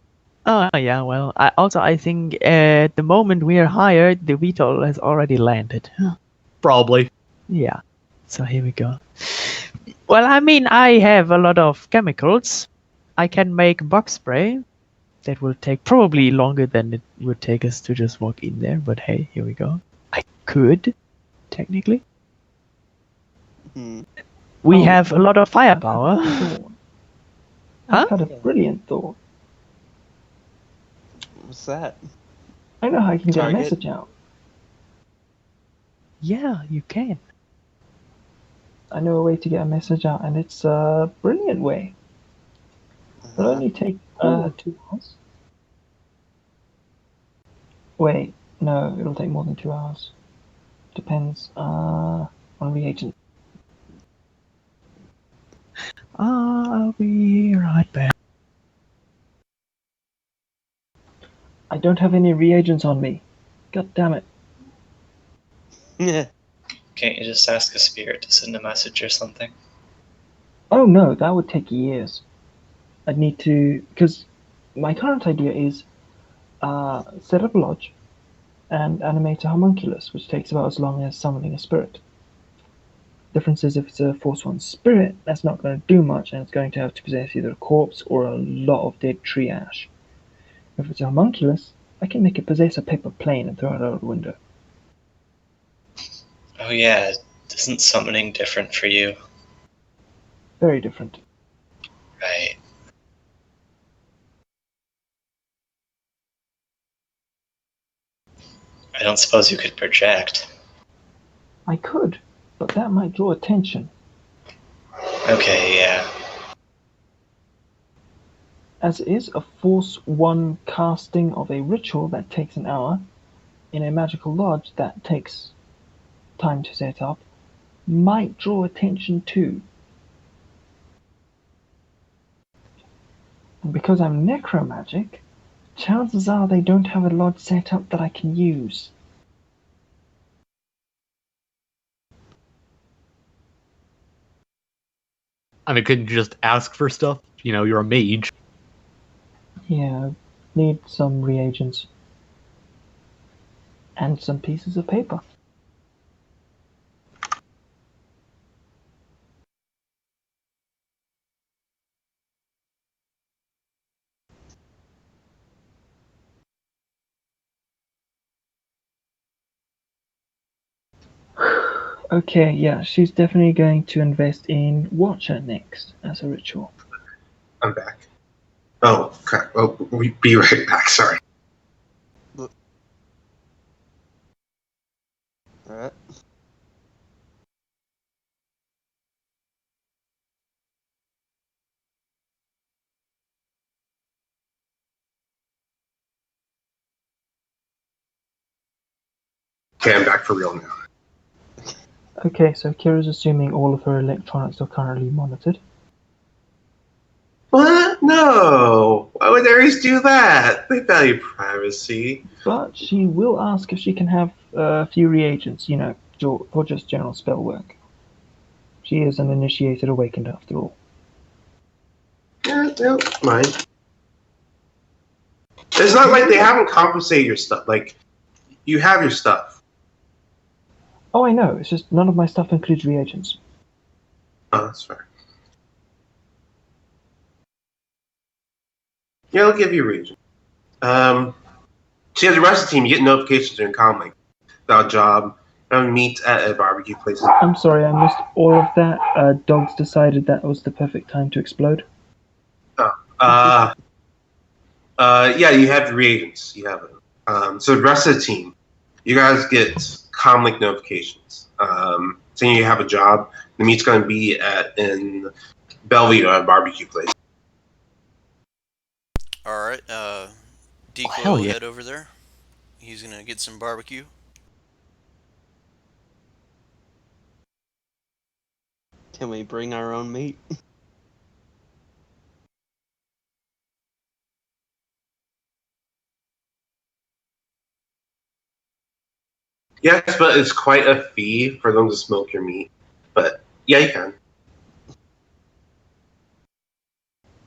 Oh, yeah, well, I think at the moment we are hired, the VTOL has already landed. Probably. Yeah, so here we go. Well, I mean, I have a lot of chemicals. I can make bug spray. That will take probably longer than it would take us to just walk in there, but hey, here we go. I could, technically. Hmm. We Oh. have a lot of firepower. I've Huh? had a brilliant thought. What's that? I know how I can get a Target. message out. Yeah, you can. I know a way to get a message out, and it's a brilliant way. It'll only take 2 hours. Wait, no, it'll take more than 2 hours. Depends on reagent. I'll be right back. I don't have any reagents on me. God damn it. Yeah. Can't you just ask a spirit to send a message or something? Oh no, that would take years. I'd need to, because my current idea is set up a lodge and animate a homunculus, which takes about as long as summoning a spirit. Difference is if it's a Force 1 spirit, that's not going to do much, and it's going to have to possess either a corpse or a lot of dead tree ash. If it's a homunculus, I can make it possess a paper plane and throw it out the window. Oh yeah, isn't summoning different for you? Very different. Right. I don't suppose you could project. I could, but that might draw attention. Okay, yeah. As it is a Force 1 casting of a ritual that takes an hour, in a magical lodge that takes time to set up, might draw attention too. And because I'm necromagic, chances are they don't have a lodge set up that I can use. I mean, couldn't you just ask for stuff? You know, you're a mage. Yeah, need some reagents. And some pieces of paper. Okay, yeah, she's definitely going to invest in Watcher next as a ritual. I'm back. Oh, crap. Oh, we'll be right back. Sorry. Alright. Okay, I'm back for real now. Okay, so Kira's assuming all of her electronics are currently monitored. What? No. Why would Ares do that? They value privacy. But she will ask if she can have a few reagents, for just general spell work. She is an initiated awakened after all. No, mine. It's not like they haven't compensated your stuff. Like, you have your stuff. Oh, I know, it's just none of my stuff includes reagents. Oh, that's fair. Yeah, I'll give you a region. See, as the rest of the team, you get notifications during comic. Got a job. Meet at a barbecue place. I'm sorry, I missed all of that. Dogs decided that was the perfect time to explode. Yeah, you have the reagents. You have it. So the rest of the team, you guys get comlink notifications. Saying you have a job. The meet's going to be in Bellevue at a barbecue place. Alright, Decoy hell will yeah. head over there. He's gonna get some barbecue. Can we bring our own meat? Yes, but it's quite a fee for them to smoke your meat. But yeah, you can.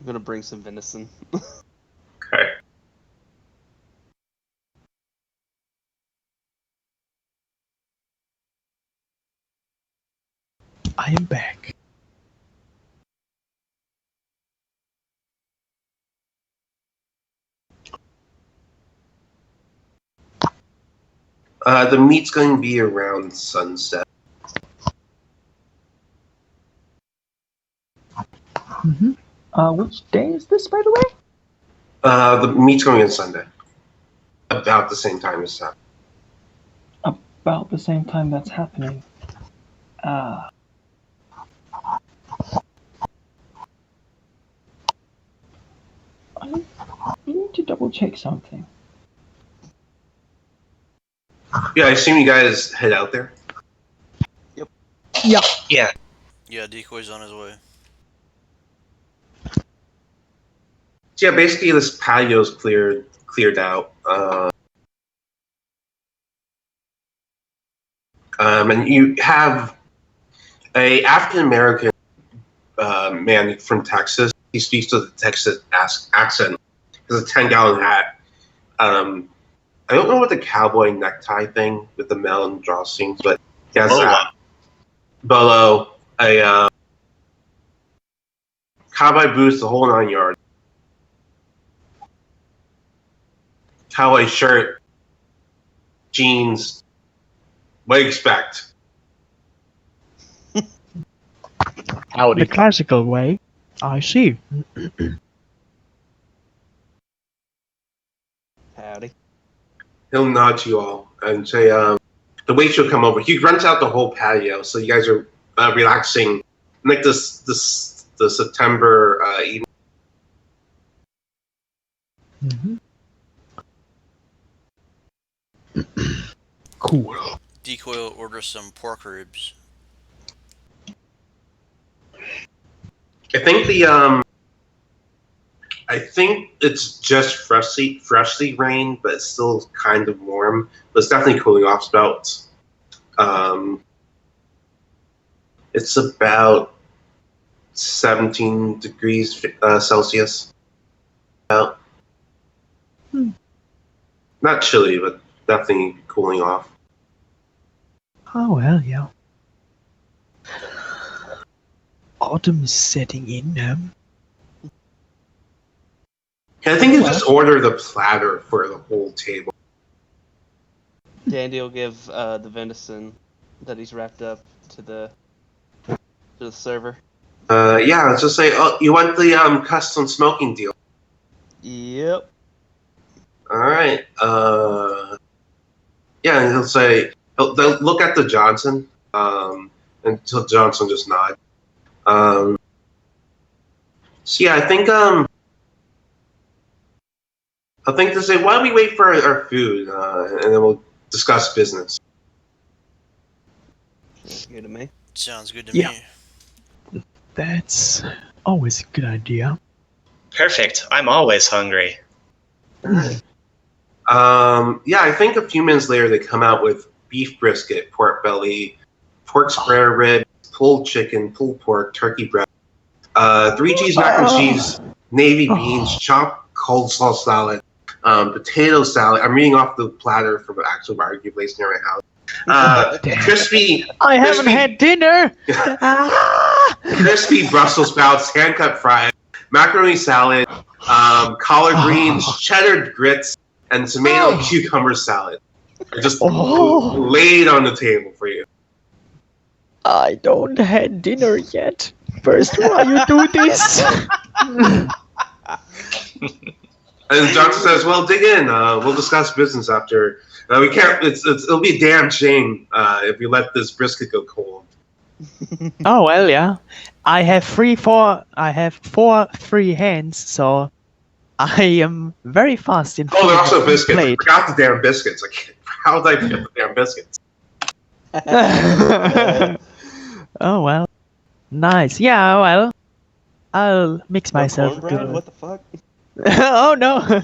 I'm gonna bring some venison. Okay. I am back. The meet's going to be around sunset. Which day is this, by the way? The meet's going on Sunday. About the same time as that. About the same time that's happening. I need to double check something. Yeah, I assume you guys head out there. Yeah. Yeah. Yeah, Decoy's on his way. So yeah, basically this patio's cleared out. And you have a African American man from Texas. He speaks with a Texas accent. He has a 10-gallon hat. I don't know what the cowboy necktie thing with the melon drawstrings, but he has that. Bolo, a cowboy boots, the whole 9 yards. Cowboy shirt, jeans. What do you expect? Howdy. The classical way. I see. Howdy. He'll nod to you all and say, the wait will come over. He rents out the whole patio, so you guys are relaxing like the September evening. Mhm. Cool. Decoy will order some pork ribs. I think it's just freshly rained, but it's still kind of warm. But it's definitely cooling off. It's about 17 degrees Celsius. About. Not chilly, but definitely cooling off. Oh well, yeah. Autumn is setting in. I think you just order the platter for the whole table. Dandy will give the venison that he's wrapped up to the server. Yeah, let's just say, oh, you want the custom smoking deal. Yep. All right. Yeah, and he'll say, they'll look at the Johnson, until Johnson just nod. So yeah, I think to say, why don't we wait for our food, and then we'll discuss business. Sounds good to me. Sounds good to Yeah. me. That's always a good idea. Perfect. I'm always hungry. Yeah, I think a few minutes later they come out with beef brisket, pork belly, pork spare rib, pulled chicken, pulled pork, turkey breast, 3 cheese mac and cheese, navy beans, chopped coleslaw salad, potato salad. I'm reading off the platter from an actual barbecue place near my house. Crispy. I haven't had dinner. Crispy Brussels sprouts, hand cut fries, macaroni salad, collard greens, cheddar grits, and tomato cucumber salad. They're just laid on the table for you. I don't had dinner yet. First, why you do this? And Johnson says, "Well, dig in. We'll discuss business after. We can't. It'll be a damn shame if we let this brisket go cold." Oh well, yeah. I have 4 free hands, so I am very fast in. Oh, they're also biscuits. Plate. I forgot the damn biscuits. How did I forget the damn biscuits? Oh well, nice. Yeah, well, I'll mix myself. Cornbread? What the fuck? Oh no.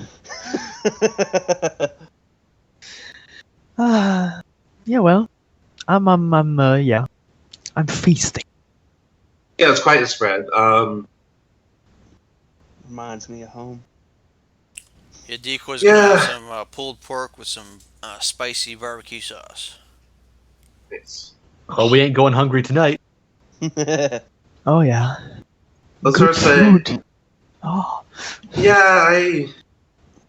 Yeah, well, I'm feasting. Yeah, it's quite a spread. Reminds me of home. Yeah, Decoy's gonna Yeah. have some pulled pork with some spicy barbecue sauce. Nice. Oh, we ain't going hungry tonight. Oh yeah. Let's Good sort of say, food. Oh. yeah,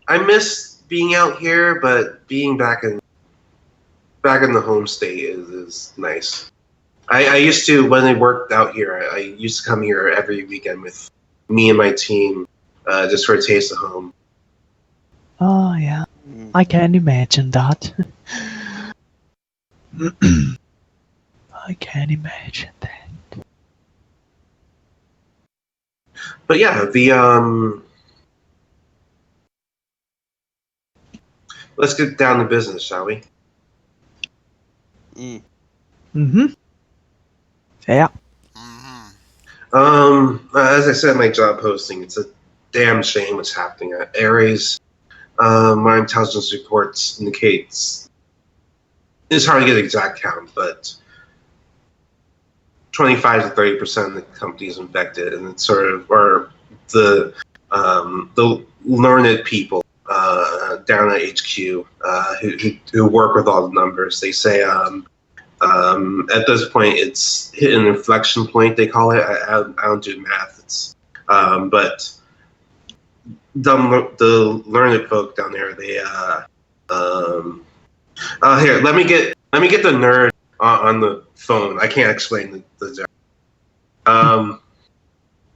I miss being out here, but being back in the home state is nice. I used to, when I worked out here, I used to come here every weekend with me and my team, just for a taste of home. Oh yeah. I can imagine that. I can imagine that. But yeah, let's get down to business, shall we? Mm-hmm. Yeah. As I said in my job posting, it's a damn shame what's happening at Ares. My intelligence reports indicates it's hard to get an exact count, but 25 to 30% of the company is infected, and it's sort of the learned people down at HQ who work with all the numbers. They say at this point it's hit an inflection point. They call it. I don't do math. It's but the learned folk down there. They here. Let me get the nerd on the phone. I can't explain the job.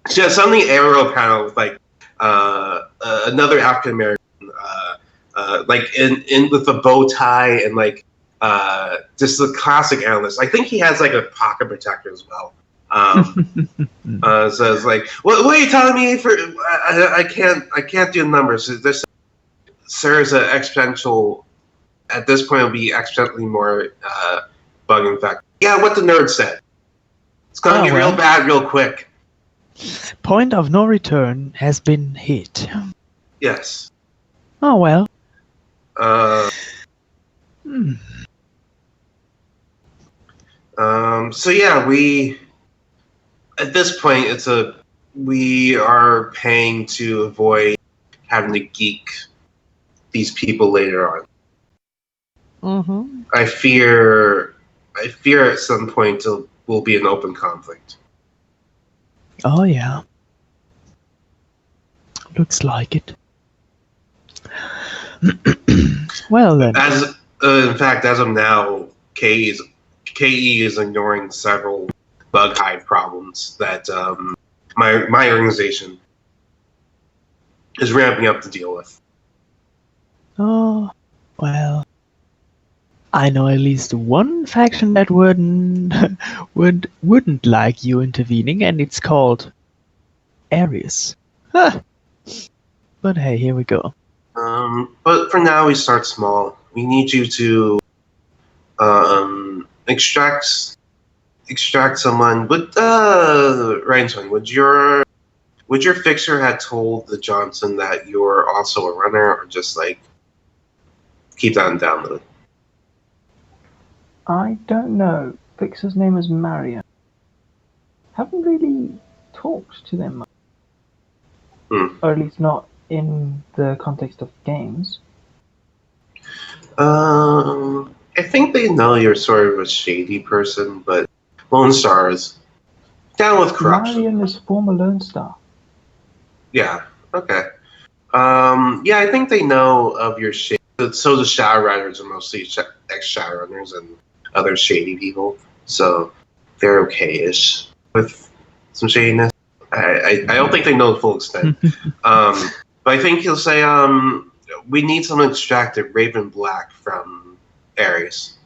She has on the aerial panel with like another African American, like in with a bow tie and like just the classic analyst. I think he has like a pocket protector as well. So it's like, what are you telling me? I can't do the numbers. serves an exponential. At this point, it'll be exponentially more bug infected. Yeah, what the nerd said. It's gonna get real bad real quick. Point of no return has been hit. Yes. Oh well. So yeah, we at this point we are paying to avoid having to geek these people later on. Mm-hmm. I fear at some point it will be an open conflict. Oh yeah. Looks like it. Well then. In fact, as of now, KE is ignoring several bug hide problems that my organization is ramping up to deal with. Oh well. I know at least one faction that wouldn't like you intervening, and it's called Aries. Huh. But hey, here we go. But for now, we start small. We need you to extract someone. But Rhinestone, would your fixer have told the Johnson that you're also a runner, or just like keep that on download? I don't know. Fixer's name is Marion. Haven't really talked to them much. Or at least not in the context of games. I think they know you're sort of a shady person, but Lone Star is down with corruption. Marion is former Lone Star. Yeah, okay. Yeah, I think they know of your shady. So the Shadowrunners are mostly ex-Shadowrunners and other shady people, so they're okay-ish with some shadiness. I don't think they know the full extent. But I think he'll say, we need someone extracted Raven Black from Ares.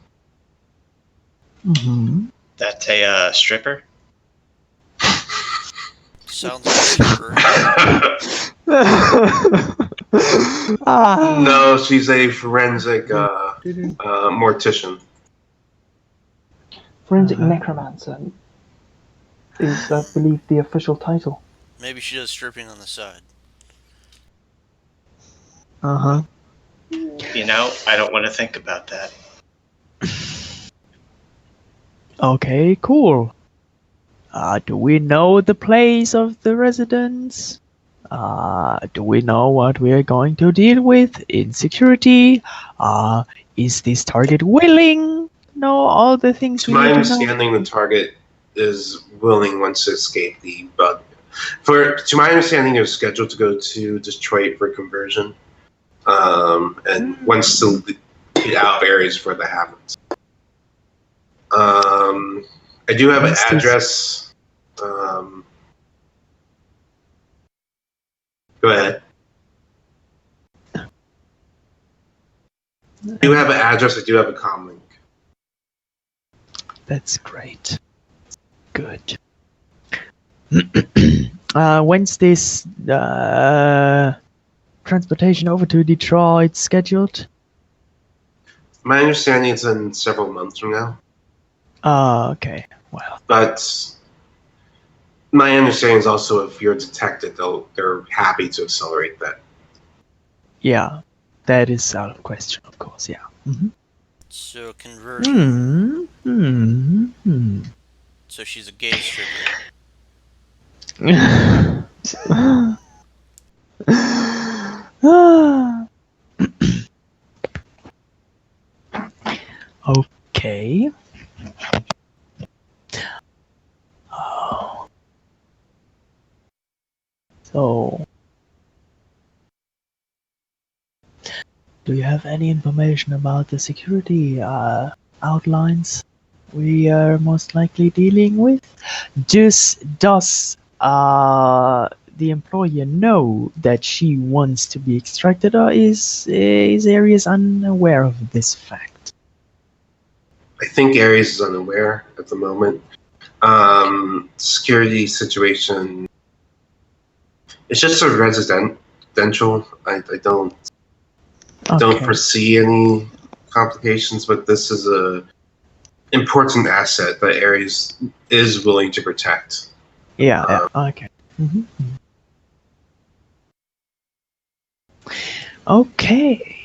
Mm-hmm. That's a stripper? Sounds like a stripper. No, she's a forensic mortician. Forensic necromancer is, I believe, the official title. Maybe she does stripping on the side. Uh-huh. You know, I don't want to think about that. Okay, cool. Do we know the place of the residents? Do we know what we are going to deal with in security? Is this target willing? Know all the things To we my need to know? understanding, the target is willing once to escape the bug. To my understanding, they're scheduled to go to Detroit for conversion, and once to get out of areas for that happens. I do have an address. Go ahead. I do have an address. I do have a comm link. That's great. Good. When's this transportation over to Detroit scheduled? My understanding is in several months from now. Okay. Well. But my understanding is also if you're detected, they're happy to accelerate that. Yeah, that is out of question, of course. Yeah. Mm-hmm. So conversion. Mm-hmm. So she's a gay stripper. Okay. Oh. So, do you have any information about the security outlines we are most likely dealing with? Does the employer know that she wants to be extracted, or is Aries unaware of this fact? I think Ares is unaware at the moment. Security situation. It's just a residential. I don't. I don't Okay. foresee any complications, but this is a important asset that Ares is willing to protect. Yeah, yeah. Okay. Mhm. Okay.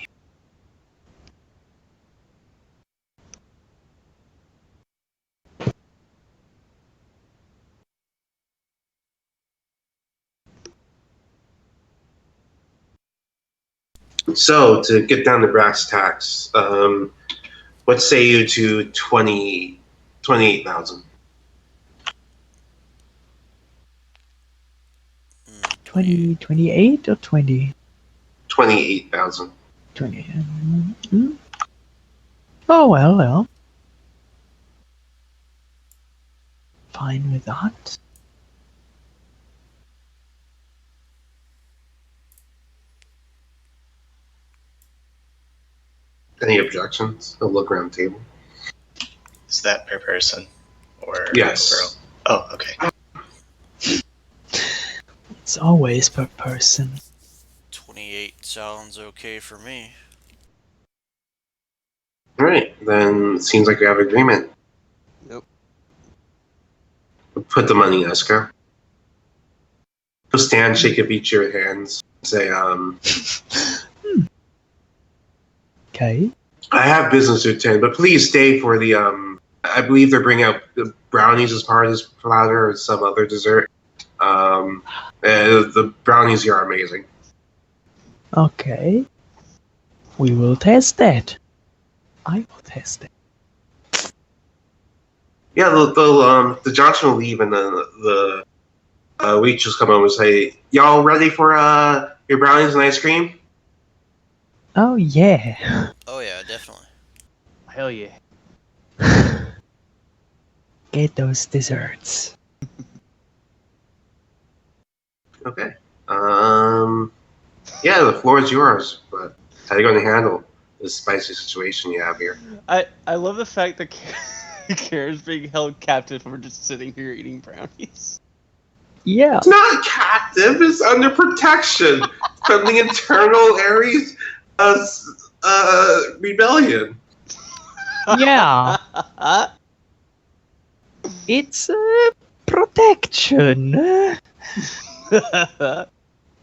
So, to get down to brass tacks, what say you to 28,000? 28 or 20? 28,000. 20. Oh, well. Fine with that. Any objections? A look around the table. Is that per person or Yes. overall? Oh, okay. It's always per person. 28 sounds okay for me. All right, then it seems like we have agreement. Nope. Put the money in escrow. Go stand, shake each of your hands, say, Okay. I have business to attend, but please stay for the, I believe they're bringing out the brownies as part of this platter or some other dessert. The brownies here are amazing. Okay. We will test that. I will test it. Yeah, the Johnson will leave, and then the waitress come over and say, "Y'all ready for your brownies and ice cream?" Oh, yeah. Oh yeah, definitely. Hell yeah. Get those desserts. Okay. Yeah, the floor is yours, but how are you going to handle this spicy situation you have here? I love the fact that Kara's being held captive for just sitting here eating brownies. Yeah. It's not captive; it's under protection from the internal Ares rebellion. Yeah. It's protection.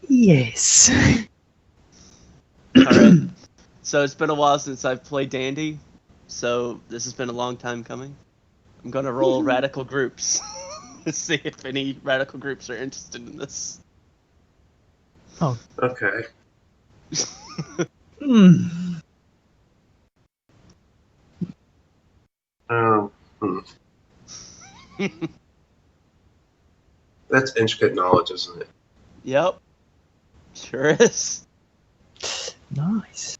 Yes. Alright. So it's been a while since I've played Dandy, so this has been a long time coming. I'm gonna roll radical groups to see if any radical groups are interested in this. Okay. Hmm. Hmm. That's intricate knowledge, isn't it? Yep. Sure is. Nice.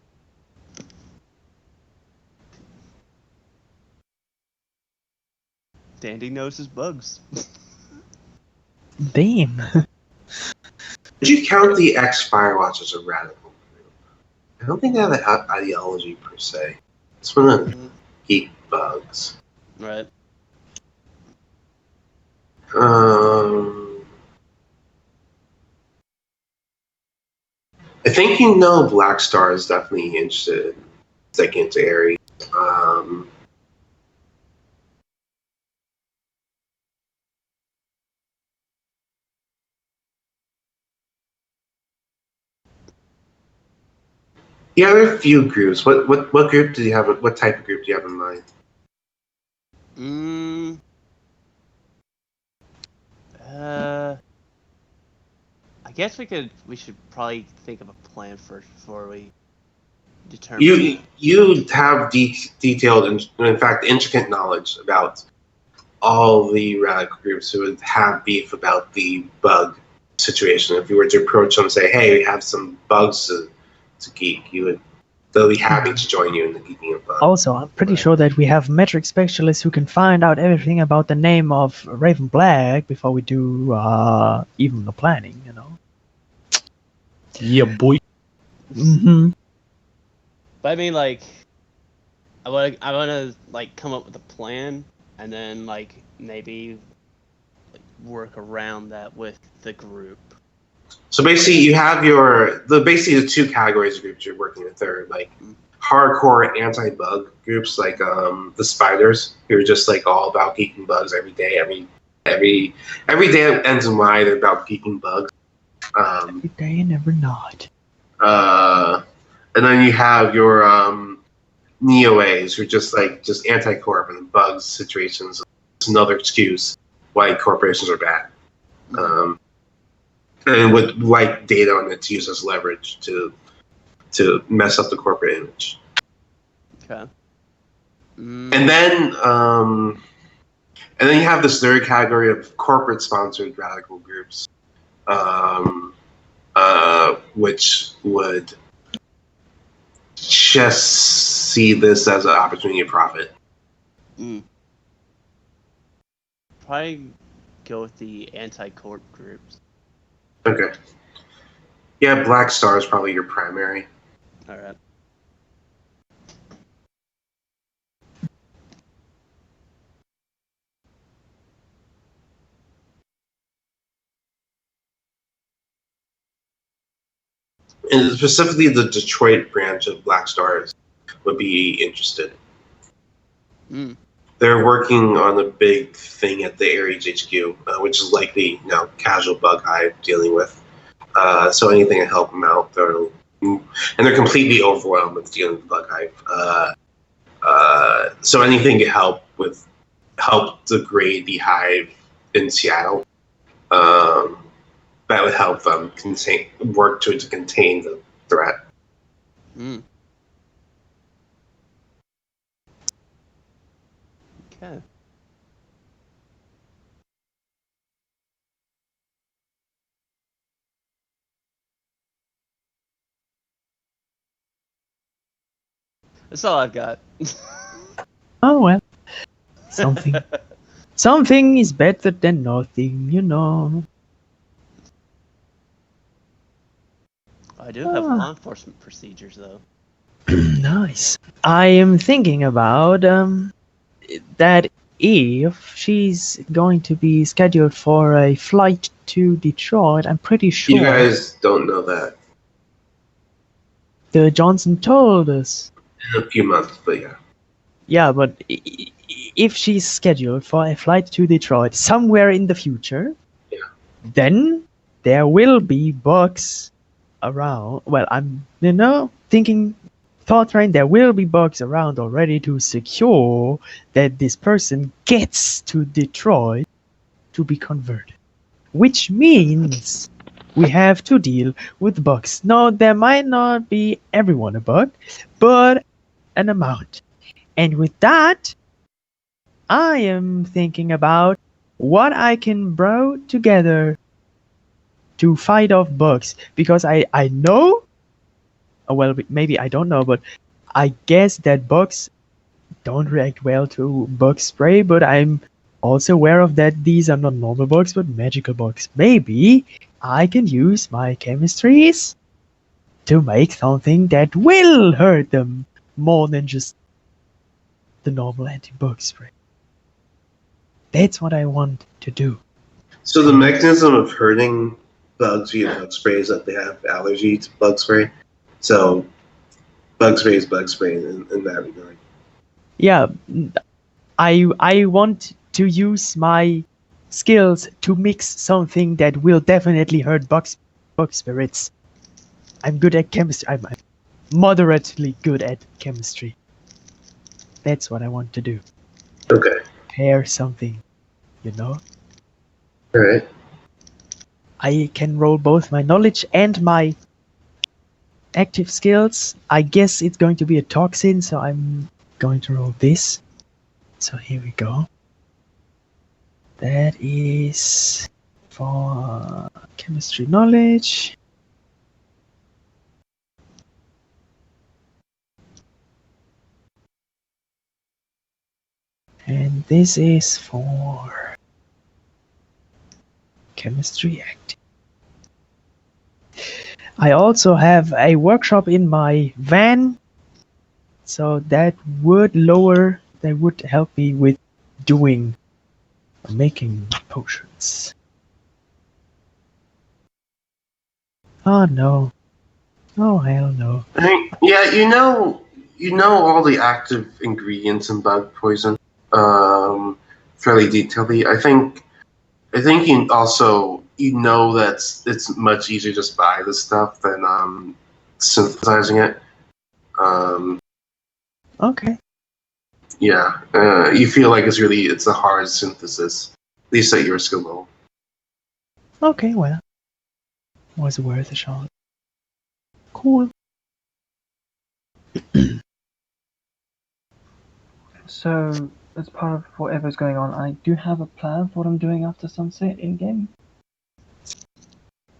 Dandy knows his bugs. Damn. Would you count the X Firewatch as a radical group? I don't think they have an ideology per se. It's one of geek bugs. Right. I think you know Black Star is definitely interested in sticking to Ares. Yeah, there are a few groups. What group do you have? What type of group do you have in mind? I guess we should probably think of a plan first before we determine. You have detailed and in fact intricate knowledge about all the radical groups who would have beef about the bug situation. If you were to approach them and say, "Hey, we have some bugs to geek," they'll be happy to join you in the geeking of bugs. Also, I'm pretty sure that we have metric specialists who can find out everything about the name of Raven Black before we do even the planning, you know. Yeah, boy. Mm-hmm. But I mean, like, I wanna like come up with a plan, and then maybe work around that with the group. So basically, you have basically the two categories of groups you're working with are like hardcore anti-bug groups, like the spiders, who are just like all about geeking bugs every day, every day that ends in Y, they're about geeking bugs. Every day and every night. And then you have your Neo-A's, who are just anti-corp and bugs situations. It's another excuse why corporations are bad. And would like data on it to use as leverage to mess up the corporate image. Okay. And then you have this third category of corporate-sponsored radical groups, which would just see this as an opportunity to profit. Probably go with the anti-corp groups. Okay. Yeah, Black Star is probably your primary. All right. And specifically the Detroit branch of Black Stars would be interested. They're working on a big thing at the Ares HQ, which is likely casual bug hive dealing with. So anything to help them out, and they're completely overwhelmed with dealing with bug hive. So anything to help degrade the hive in Seattle, that would help them work to contain the threat. Okay. That's all I've got. Oh well. Something is better than nothing, you know. I do have law enforcement procedures, though. Nice. I am thinking about that if she's going to be scheduled for a flight to Detroit, I'm pretty sure. You guys don't know that. The Johnson told us. In a few months, but yeah. Yeah, but if she's scheduled for a flight to Detroit somewhere in the future, then there will be bugs around. Well, I'm thought train. There will be bugs around already to secure that this person gets to Detroit to be converted, which means we have to deal with bugs. No, there might not be everyone a bug, but an amount. And with that, I am thinking about what I can bring together to fight off bugs. Because I know, well, maybe I don't know, but I guess that bugs don't react well to bug spray, but I'm also aware of that these are not normal bugs, but magical bugs. Maybe I can use my chemistries to make something that will hurt them more than just the normal anti-bug spray. That's what I want to do. So the mechanism of hurting bugs via bug spray is that they have allergy to bug spray. So bug spray is bug spray in that regard. Yeah, I want to use my skills to mix something that will definitely hurt bug spirits. I'm good at chemistry. I'm moderately good at chemistry. That's what I want to do. Okay. Pair something, you know? Alright. I can roll both my knowledge and my active skills. I guess it's going to be a toxin, so I'm going to roll this. So here we go. That is for chemistry knowledge. And this is for chemistry active. I also have a workshop in my van, so that would help me with making potions. Oh no. Oh hell no. I mean, yeah, you know all the active ingredients in bug poison, fairly detailedly. I think you also know that it's much easier to just buy this stuff than synthesizing it. Um, Okay. yeah, you feel like it's a hard synthesis, at least at your skill level. Okay, well. Was worth a shot. Cool. So, as part of whatever's going on, I do have a plan for what I'm doing after sunset in game.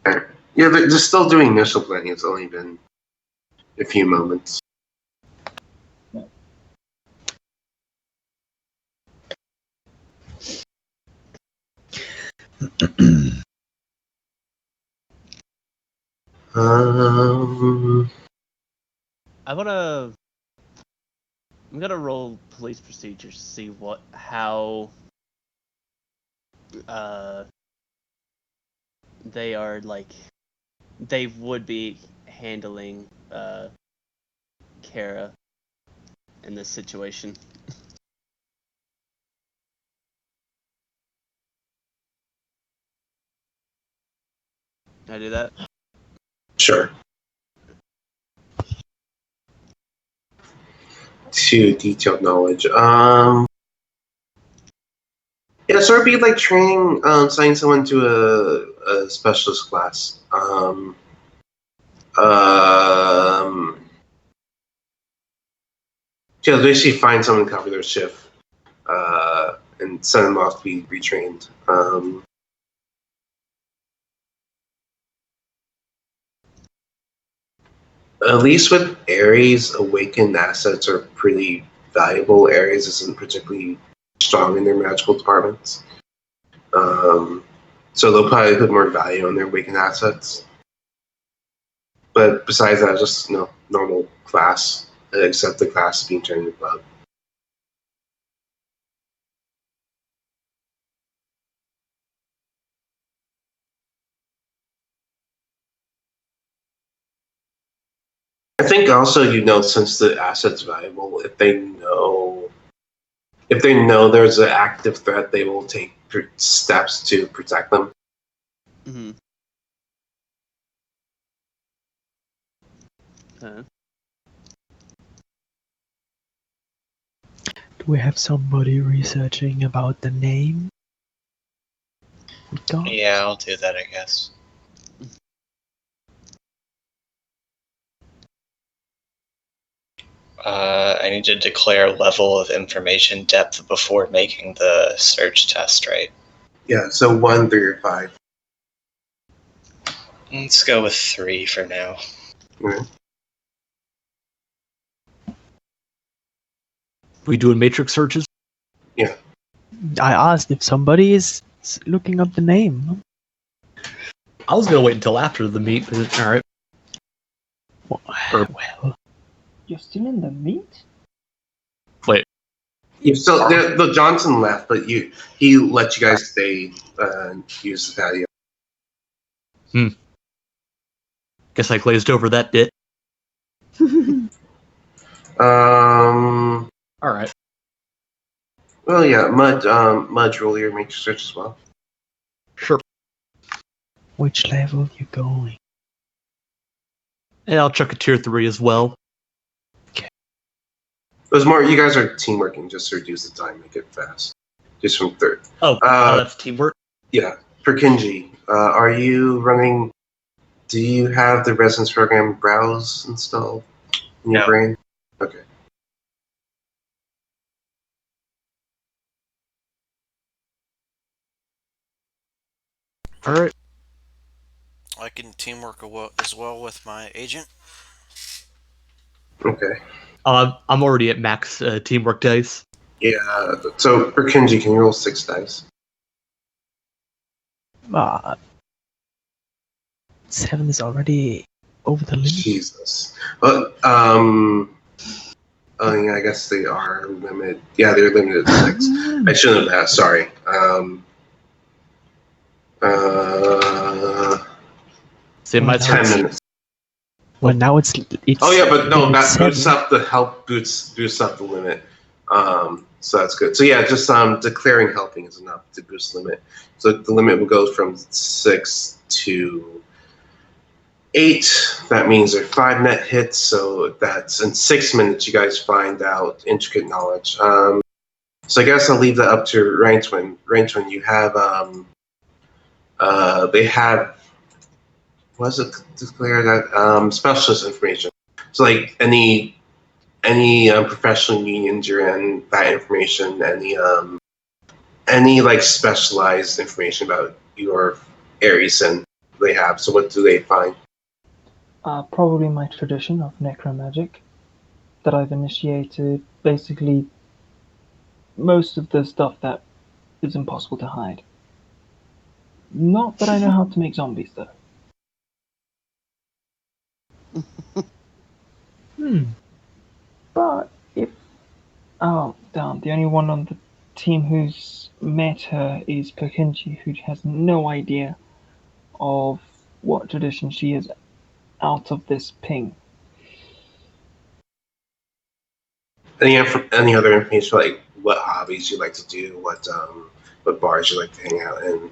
Yeah, they're still doing initial planning. It's only been a few moments. Um, I'm gonna roll police procedures to see how they are they would be handling Kara in this situation. Can I do that? sure. To detailed knowledge. Yeah, so it'd be like training, assigning someone to a specialist class. Yeah, basically find someone to cover their shift, and send them off to be retrained. At least with Ares, awakened assets are pretty valuable. Ares isn't particularly strong in their magical departments. So they'll probably put more value on their awakened assets. But besides that, just normal class, except the class is being turned into bug. I think also since the asset's valuable, if they know there's an active threat, they will take steps to protect them. Mm-hmm. Do we have somebody researching about the name? We got? Yeah, I'll do that, I guess. I need to declare level of information depth before making the search test, right? Yeah, so 1, 3, or 5. Let's go with 3 for now. Right. We doing matrix searches? I asked if somebody is looking up the name. I was gonna wait until after the meet, but all right. Well, You're still in the meet? Wait, You still the Johnson left, but he let you guys stay and use the patio. guess I glazed over that bit. All right. Well, yeah, Mudge, roll your matrix search as well. Sure. which level you going? And I'll chuck a tier 3 as well. It was more, you guys are teamworking just to reduce the time, make it fast. Just from third. Oh, that's teamwork. Yeah. For Kinji, are you running, do you have the Resonance Program browse installed in your No. brain? Okay. All right. I can teamwork as well with my agent. Okay. I'm already at max teamwork dice. Yeah, so for Kinji, can you roll 6 dice? 7 is already over the limit. Jesus. Well, oh yeah, I guess they are limited. Yeah, they're limited to 6. I shouldn't have asked, sorry. Same my Well, 10 turn. minutes. Well, now it's Oh yeah, but no, getting that 7. boosts up the help boosts up the limit. So that's good. So yeah, just declaring helping is enough to boost limit. So the limit will go from 6 to 8. That means there are 5 net hits. So that's in 6 minutes. You guys find out intricate knowledge. So I guess I'll leave that up to Raintwin. Raintwin, you have they have was it declare that specialist information. So like any professional unions you're in, that information, any like specialized information about your areas and they have. So what do they find? Probably my tradition of necromagic that I've initiated. Basically, most of the stuff that is impossible to hide. Not that I know how to make zombies, though. But if... Oh, damn. The only one on the team who's met her is Perkinji, who has no idea of what tradition she is out of this ping. Any other information like what hobbies you like to do, what bars you like to hang out in,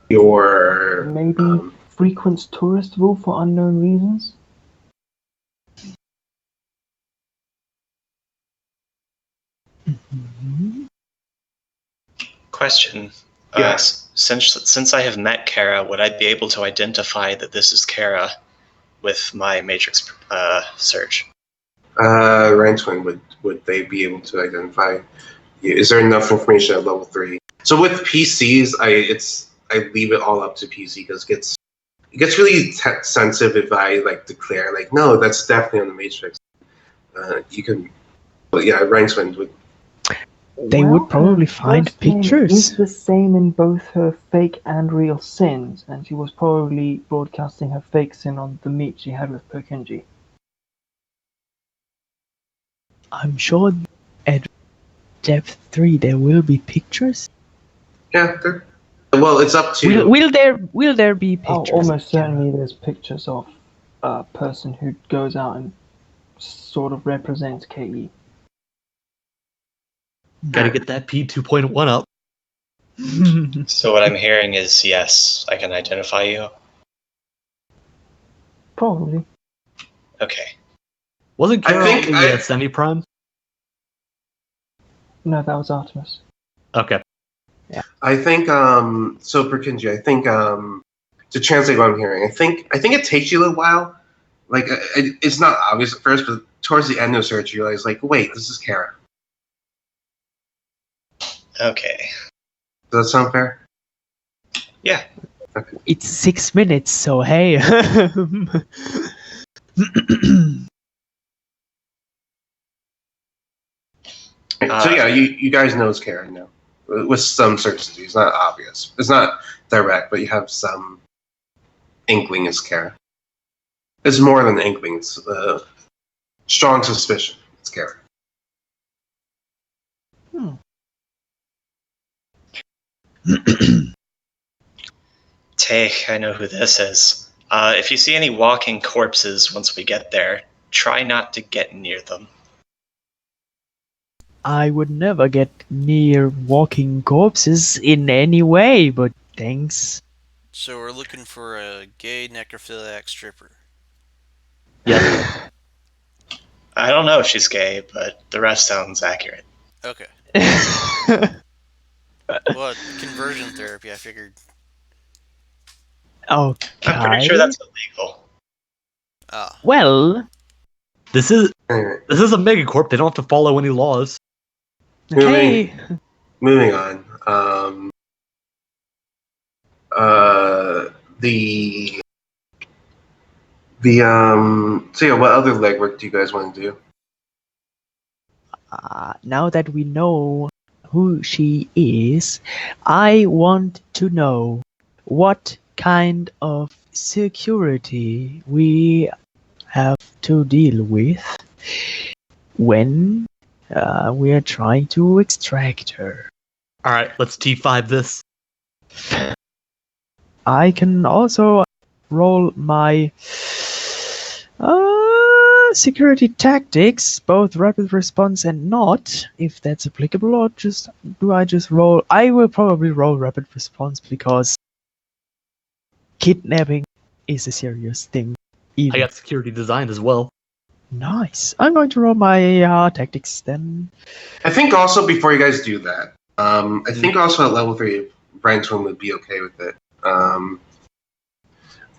your Maybe frequents Touristville for unknown reasons? Question. Yes. Since I have met Kera, would I be able to identify that this is Kera with my matrix search? Raintwin, would they be able to identify you? Is there enough information at level 3? So with PCs, I leave it all up to PC because it gets really sensitive if I like declare like no, that's definitely on the matrix. You can, but yeah, Raintwin would. They would probably find first name pictures. is the same in both her fake and real sins, and she was probably broadcasting her fake sin on the meet she had with Perkinji. I'm sure at depth 3 there will be pictures. Yeah, well, it's up to. Will there be pictures? Oh, almost certainly there's pictures of a person who goes out and sort of represents KE. Gotta get that P 2.1 up. So what I'm hearing is yes, I can identify you. Probably. Okay. Wasn't I Kara think on the semi-prime? No, that was Artemis. Okay. I think so Perkinji, I think to translate what I'm hearing, I think it takes you a little while. Like it's not obvious at first, but towards the end of the search, you realize like, wait, this is Kara. Okay. Does that sound fair? Yeah. Okay. It's 6 minutes, so hey. So yeah, you guys know it's Kara now. With some certainty. It's not obvious. It's not direct, but you have some inkling it's Kara. It's more than inkling. It's strong suspicion. It's Kara. Tay, I know who this is. If you see any walking corpses once we get there, try not to get near them. I would never get near walking corpses in any way, but thanks. So we're looking for a gay necrophiliac stripper. Yes. I don't know if she's gay, but the rest sounds accurate. Okay. Well, conversion therapy, I figured. Okay. I'm pretty sure that's illegal. Ah. Well, This is Anyway, a megacorp. They don't have to follow any laws. hey. moving on. So yeah, what other legwork do you guys want to do? Now that we know who she is, I want to know what kind of security we have to deal with when we are trying to extract her. All right, let's T5 this. I can also roll my security tactics, both rapid response and not, if that's applicable, or do I just roll? I will probably roll rapid response because kidnapping is a serious thing. I got security design as well. Nice. I'm going to roll my tactics then. I think also before you guys do that, I think also at level 3, Brian Twin would be okay with it.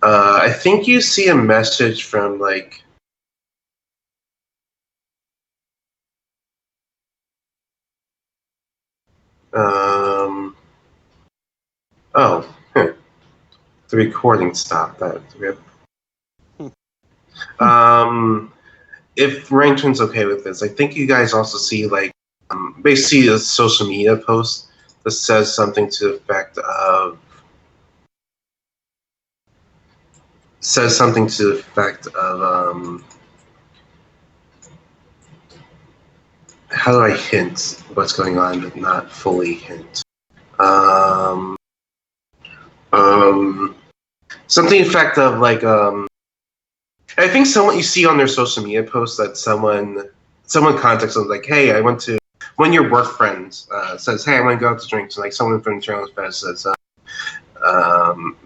I think you see a message from like. Oh, the recording stopped. That rip. If Rankin's okay with this, I think you guys also see like basically a social media post that says something to the effect of how do I hint what's going on but not fully hint. Something effect of like I think someone you see on their social media posts that someone contacts them like, hey, I want to. When your work friend says, hey, I want to go out to drinks, and like someone from the journalist press says,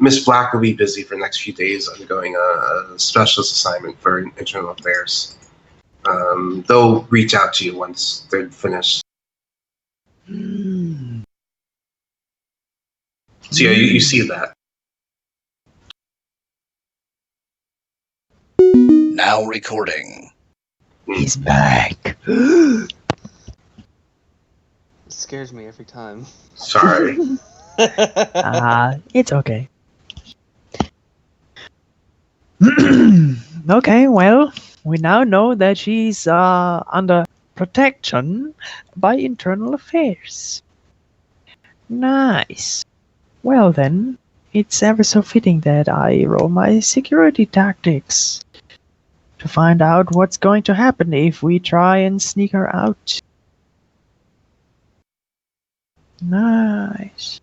Miss Black will be busy for the next few days undergoing a specialist assignment for internal affairs. They'll reach out to you once they're finished. So yeah, you see that. Now recording. He's back. It scares me every time. Sorry. It's okay. Okay, well, we now know that she's under protection by internal affairs. Nice. Well then, it's ever so fitting that I roll my security tactics to find out what's going to happen if we try and sneak her out. Nice.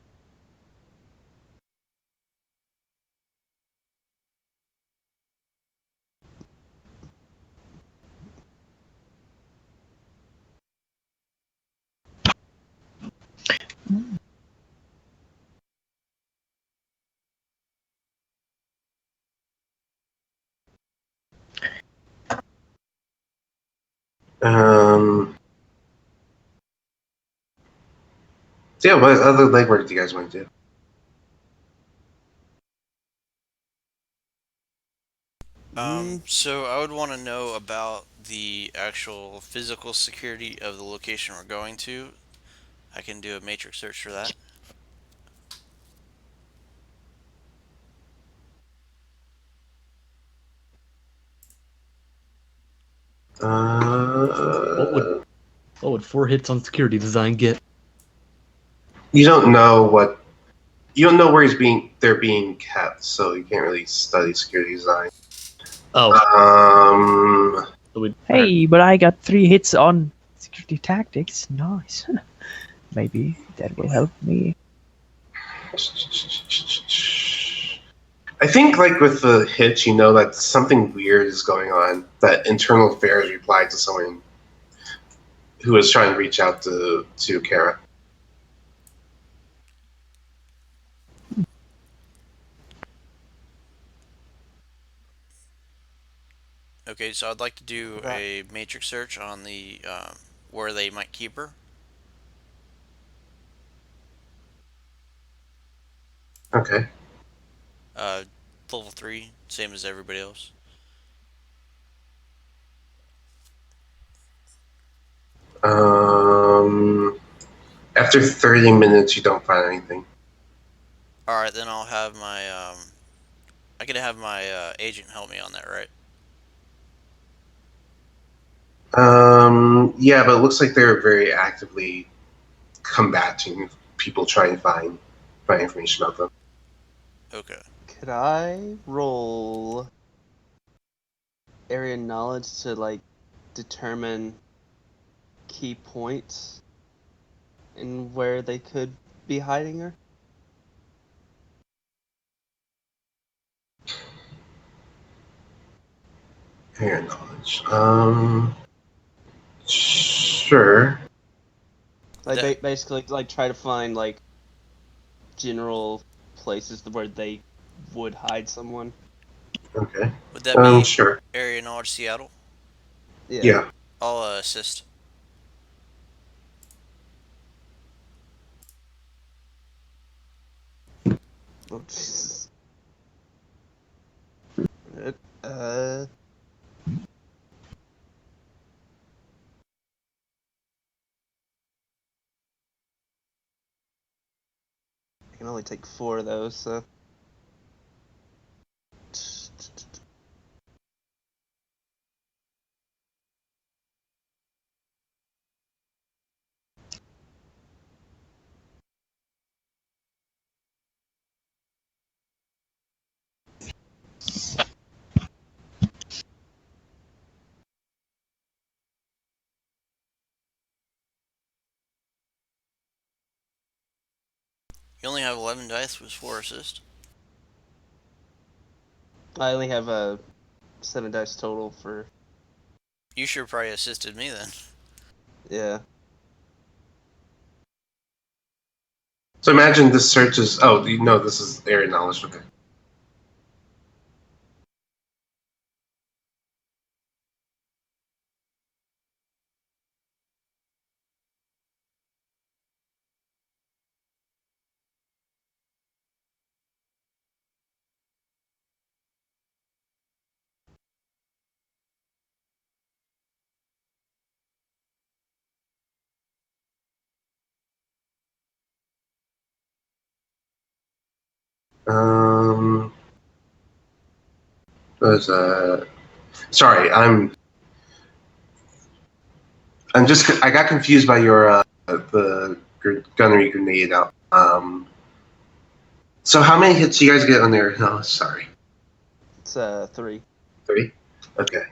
So yeah, what other legwork do you guys want to do? So I would want to know about the actual physical security of the location we're going to. I can do a matrix search for that. What would 4 hits on security design get? You don't know what. You don't know where they're being kept, so you can't really study security design. Oh, Hey, but I got 3 hits on security tactics. Nice. Maybe that will help me. I think, like with the hitch, you know that something weird is going on. That internal affairs replied to someone who was trying to reach out to Kera. Okay, so I'd like to do a matrix search on the where they might keep her. Okay. Level 3, same as everybody else. After 30 minutes, you don't find anything. All right, then I'll have my I can have my agent help me on that, right? Yeah, but it looks like they're very actively combating people trying to find information about them. Okay. Could I roll area knowledge to like determine key points and where they could be hiding her? Area knowledge. Sure. Like basically, like try to find like general places where they would hide someone. Okay. Would that be Sure. area knowledge Seattle? Yeah. I'll assist. Oh Jesus. I can only take 4 of those, so. You only have 11 dice with 4 assist. I only have 7 dice total for. You should have probably assisted me then. Yeah. So imagine this search is. Oh, you know this is area knowledge. Okay. Was sorry, I'm just I got confused by your the gunnery grenade out. So how many hits do you guys get on there? No, sorry, It's 3. 3. Okay.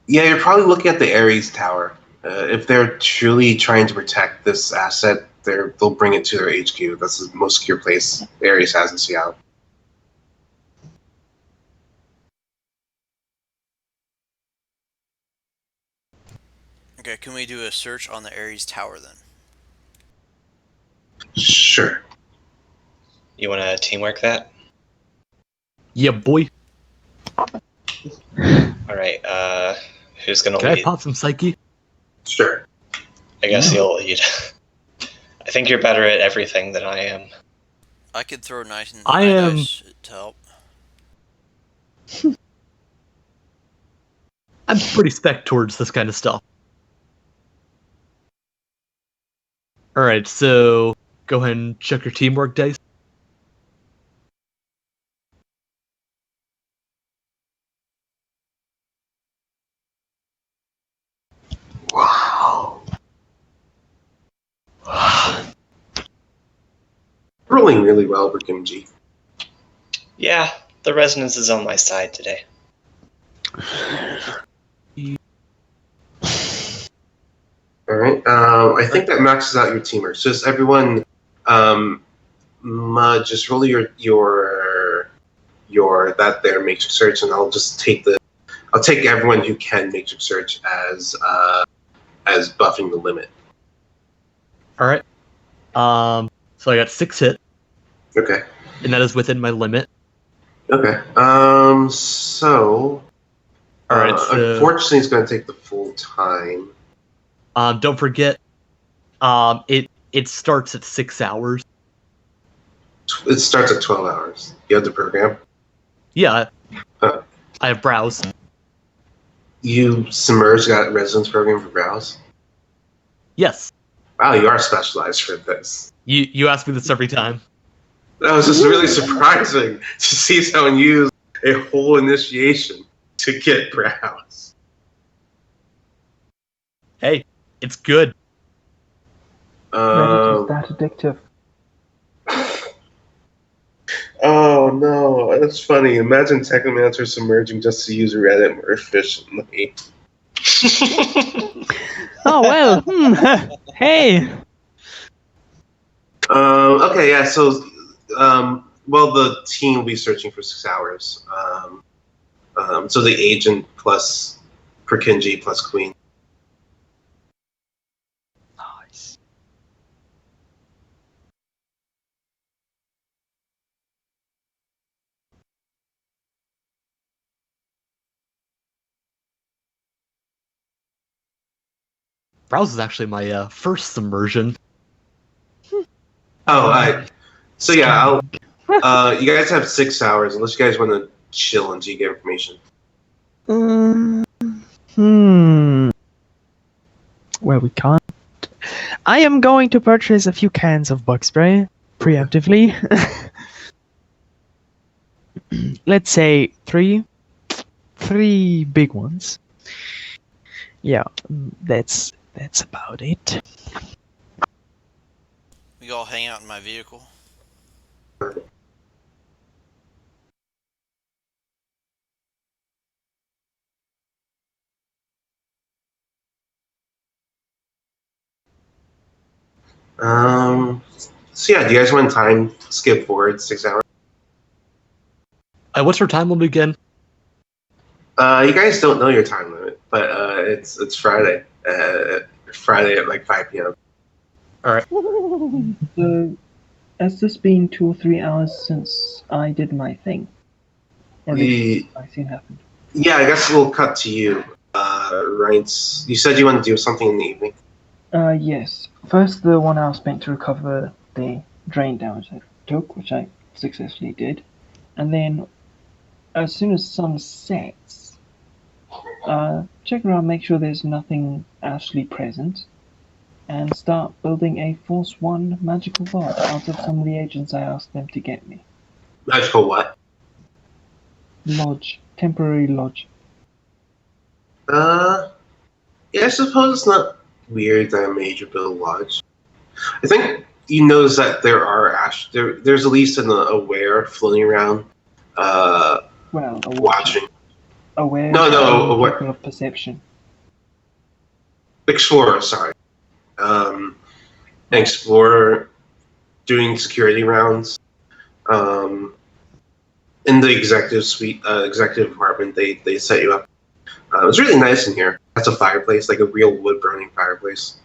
Yeah, you're probably looking at the Ares Tower. If they're truly trying to protect this asset, they'll bring it to their HQ. That's the most secure place Ares has in Seattle. Okay, can we do a search on the Ares Tower then? Sure. You want to teamwork that? Yeah, boy. All right. Who's gonna Can I lead? pop some psyche? Sure. I guess you'll lead. I think you're better at everything than I am. I could throw nice and I high am- dice to help. I'm pretty spec towards this kind of stuff. Alright, so go ahead and check your teamwork dice. Wow. Rolling really well for Kimji. Yeah, the resonance is on my side today. All right. I think that maxes out your teamers. Just everyone, just roll your that there matrix search, and I'll just take everyone who can matrix search as buffing the limit. Alright. So I got 6 hits, Okay. and that is within my limit. Okay. So. Alright, so Unfortunately, it's going to take the full time. don't forget, it starts at 6 hours. It starts at 12 hours. You have the program. Yeah, Huh. I have browse. You submerged that residence program for browse. Yes, Wow, you are specialized for this. you ask me this every time. That was just really surprising to see someone use a whole initiation to get browse. Hey, it's good. Reddit is that addictive. Oh no, that's funny. Imagine Technomancer submerging just to use Reddit more efficiently. Oh well. Hey. Okay, yeah. So, well, the team will be searching for 6 hours. So the agent plus Perkinji plus Queen. Nice. Browse is actually my first submersion. So yeah, you guys have 6 hours unless you guys want to chill until you get information. Well, we can't. I am going to purchase a few cans of bug spray preemptively. Let's say three big ones. Yeah, that's about it. We all hang out in my vehicle. So yeah, do you guys want time skip forward 6 hours? What's our time limit again? You guys don't know your time limit, but it's Friday. Friday at like 5 p.m. So, has this been 2 or 3 hours since I did my thing? Or did I see it happen? Yeah, I guess we'll cut to you. Right. You said you want to do something in the evening. Yes. First, the 1 hour spent to recover the drain damage I took, which I successfully did. And then, as soon as sun sets, check around, make sure there's nothing actually present, and start building a Force 1 magical rod out of some of the agents I asked them to get me. Magical what? Lodge. Temporary lodge. Yeah, I suppose it's not weird that I made you build a lodge. I think you notice that there's at least an aware floating around, Well, watching. aware. No, aware. People of perception. Explorer, sorry. An explorer doing security rounds. In the executive suite, executive apartment, they set you up. It's really nice in here. That's a fireplace, like a real wood burning fireplace.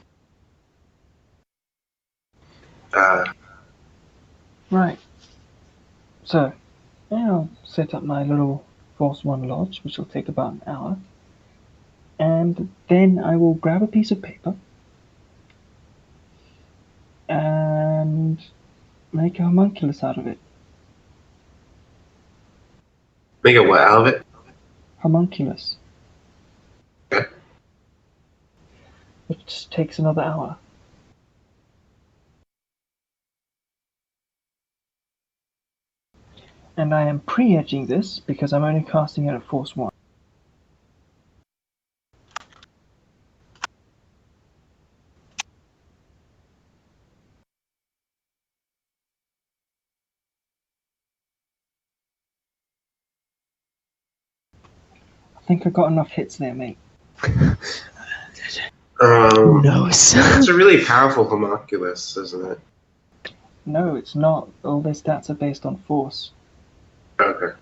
Right. So, I'll set up my little Force 1 lodge, which will take about an hour. And then I will grab a piece of paper and make a homunculus out of it. Make a what out of it? Homunculus. Okay. Which takes another hour. And I am pre-edging this because I'm only casting it at Force 1. I think I got enough hits there, mate. Who knows? It's a really powerful homunculus, isn't it? No, it's not. All their stats are based on Force. Okay.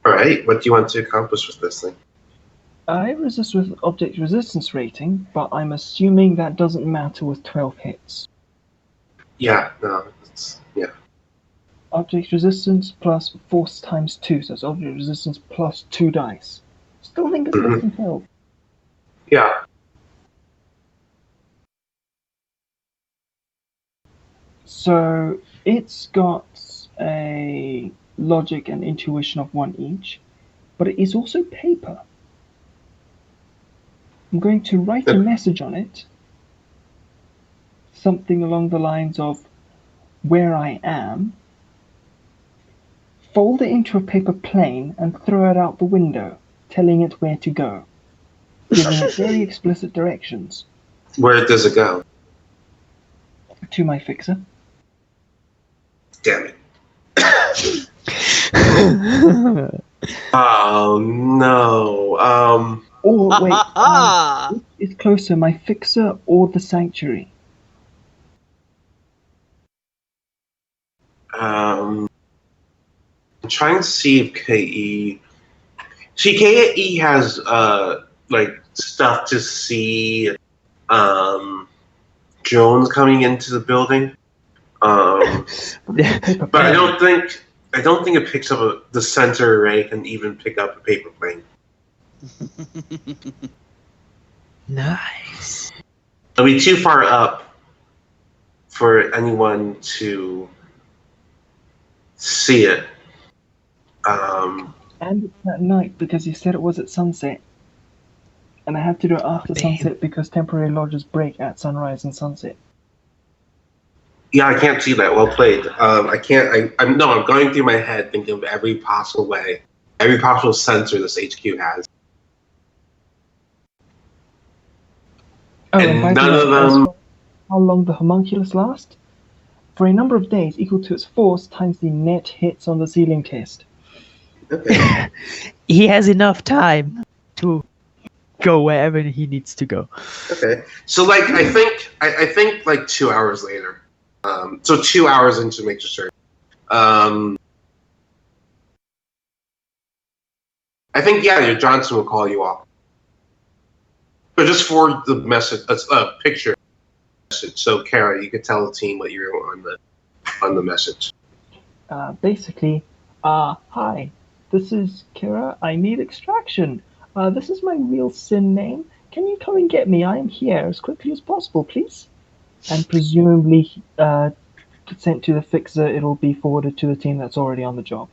Alright, what do you want to accomplish with this thing? I resist with object resistance rating, but I'm assuming that doesn't matter with 12 hits. Yeah. Object resistance plus force times 2, so it's object resistance plus 2 dice. Still think it's less than 12. Yeah. So it's got a logic and intuition of 1 each, but it is also paper. I'm going to write a message on it, something along the lines of where I am, fold it into a paper plane and throw it out the window, telling it where to go, giving it very explicit directions. Where does it go? To my fixer. Damn it. Oh no. Oh wait, it's closer, my fixer or the sanctuary? I'm trying to see if KE. See, KE has like stuff to see. Drones coming into the building. Paper But I plane. don't think it picks up the sensor array can even pick up a paper plane. Nice. It'll be too far up for anyone to see it. And it's at night because you said it was at sunset. And I have to do it after sunset because temporary lodges break at sunrise and sunset. Yeah, I can't see that. Well played. I can't. I'm going through my head thinking of every possible way, every possible sensor this HQ has, Oh, and by the none way, of as them. for how long the homunculus lasts? For a number of days equal to its force times the net hits on the ceiling test. Okay. He has enough time to go wherever he needs to go. Okay. So like I think like 2 hours later. So 2 hours into make sure. I think your Johnson will call you off. But just forward the message, picture message, so Kara, you can tell the team what you're on the message. Basically, hi, this is Kera. I need extraction. This is my real sin name. Can you come and get me? I am here as quickly as possible, please. And presumably, sent to the fixer, it'll be forwarded to the team that's already on the job.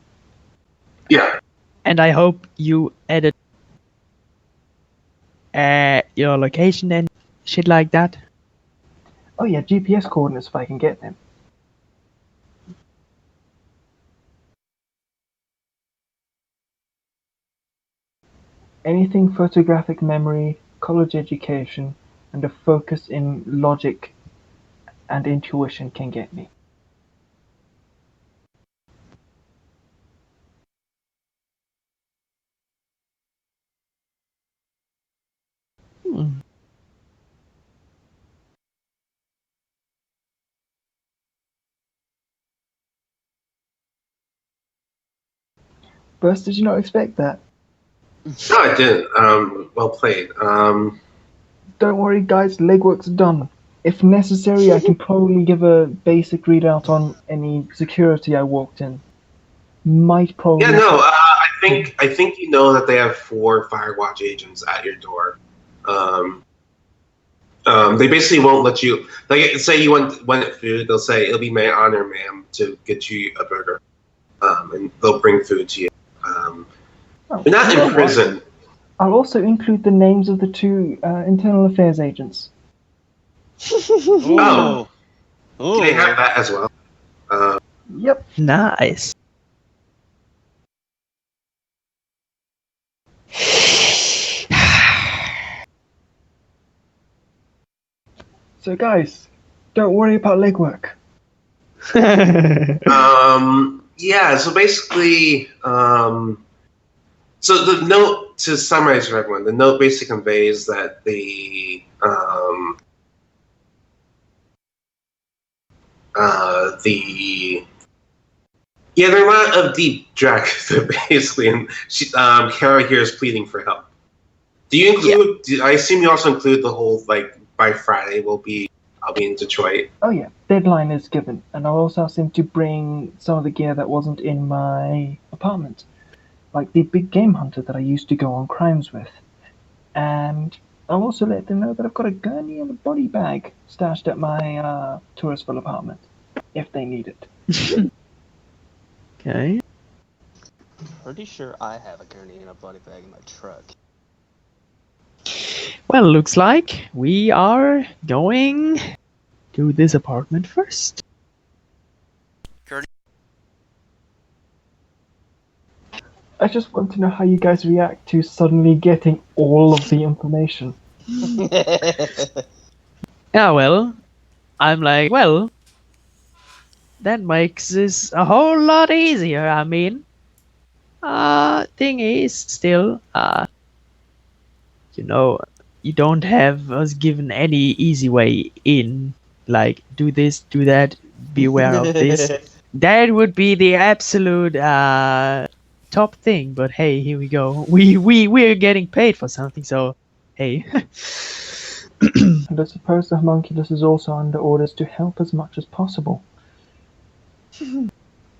Yeah. And I hope you edit your location and shit like that. Oh yeah, GPS coordinates if I can get them. Anything photographic memory, college education, and a focus in logic and intuition can get me. Burst, did you not expect that? No, I didn't. Well played. Don't worry, guys, legwork's done. If necessary, I can probably give a basic readout on any security I walked in. Might probably. Yeah, no. I think you know that they have 4 Firewatch agents at your door. They basically won't let you. Like, say you want food, they'll say it'll be my honor, ma'am, to get you a burger. And they'll bring food to you. Oh, They're not you know in what? prison. I'll also include the names of the 2 internal affairs agents. Oh, Ooh. they have that as well. Yep. Nice. So, guys, don't worry about legwork. Yeah. So basically, so the note, to summarize for everyone, the note basically conveys that they're not of deep drag, basically, and Kara here is pleading for help. Do you include? I assume you also include the whole like by Friday I'll be in Detroit. Oh yeah, deadline is given, and I'll also ask him to bring some of the gear that wasn't in my apartment, like the big game hunter that I used to go on crimes with. And I'll also let them know that I've got a gurney and a body bag stashed at my Touristville apartment, if they need it. Okay. Pretty sure I have a gurney and a body bag in my truck. Well, looks like we are going to this apartment first. I just want to know how you guys react to suddenly getting all of the information. Yeah, well, I'm like, well, that makes this a whole lot easier. I mean, thing is, still, you don't have us given any easy way in. Like, do this, do that, be aware of this. That would be the absolute top thing. But hey, here we go. We're getting paid for something, so hey. And I suppose the homunculus is also under orders to help as much as possible.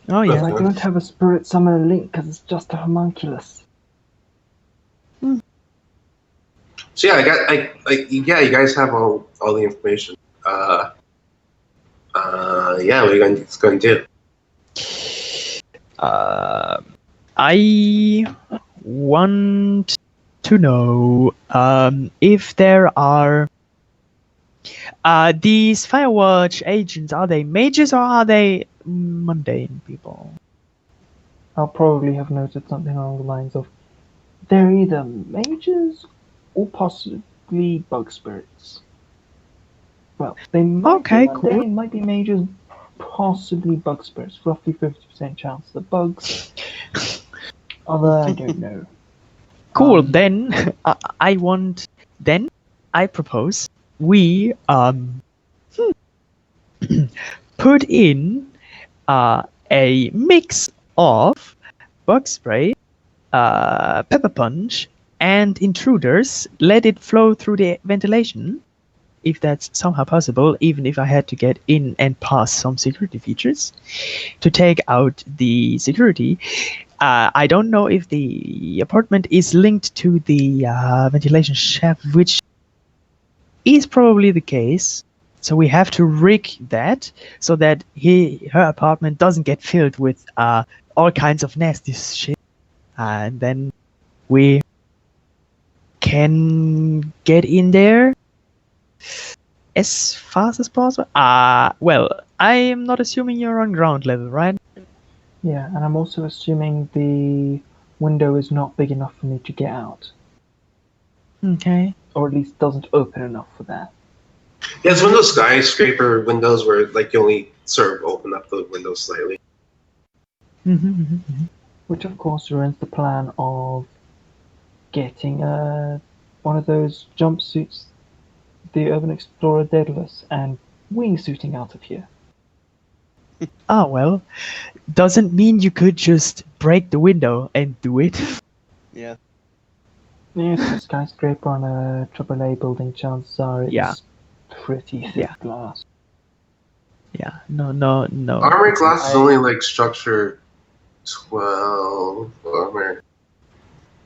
Oh yeah. I don't have a spirit summoner link because it's just a homunculus. So yeah, yeah, you guys have all the information. Yeah, what are you going to do? I want to know if there are these Firewatch agents. Are they mages or are they mundane people? I'll probably have noted something along the lines of they're either mages or possibly bug spirits. Well, they might Okay, be cool. mundane, might be mages, possibly bug spirits. Roughly 50% chance the bugs. Other, I don't know. Cool. Then I propose we put in a mix of bug spray, pepper punch, and intruders. Let it flow through the ventilation, if that's somehow possible, even if I had to get in and pass some security features to take out the security. I don't know if the apartment is linked to the ventilation shaft, which is probably the case. So we have to rig that so that her apartment doesn't get filled with all kinds of nasty shit. And then we can get in there as fast as possible. Well, I am not assuming you're on ground level, right? Yeah, and I'm also assuming the window is not big enough for me to get out. Okay. Or at least doesn't open enough for that. Yeah, it's one of those skyscraper windows where like you only sort of open up the window slightly. Which of course ruins the plan of getting one of those jumpsuits, the Urban Explorer Daedalus, and wingsuiting out of here. Ah, well, doesn't mean you could just break the window and do it. Yeah. Yeah, it's a skyscraper on a AAA building, chances are it's pretty thick glass. Yeah, no. Armored glass is only like structure 12 armor.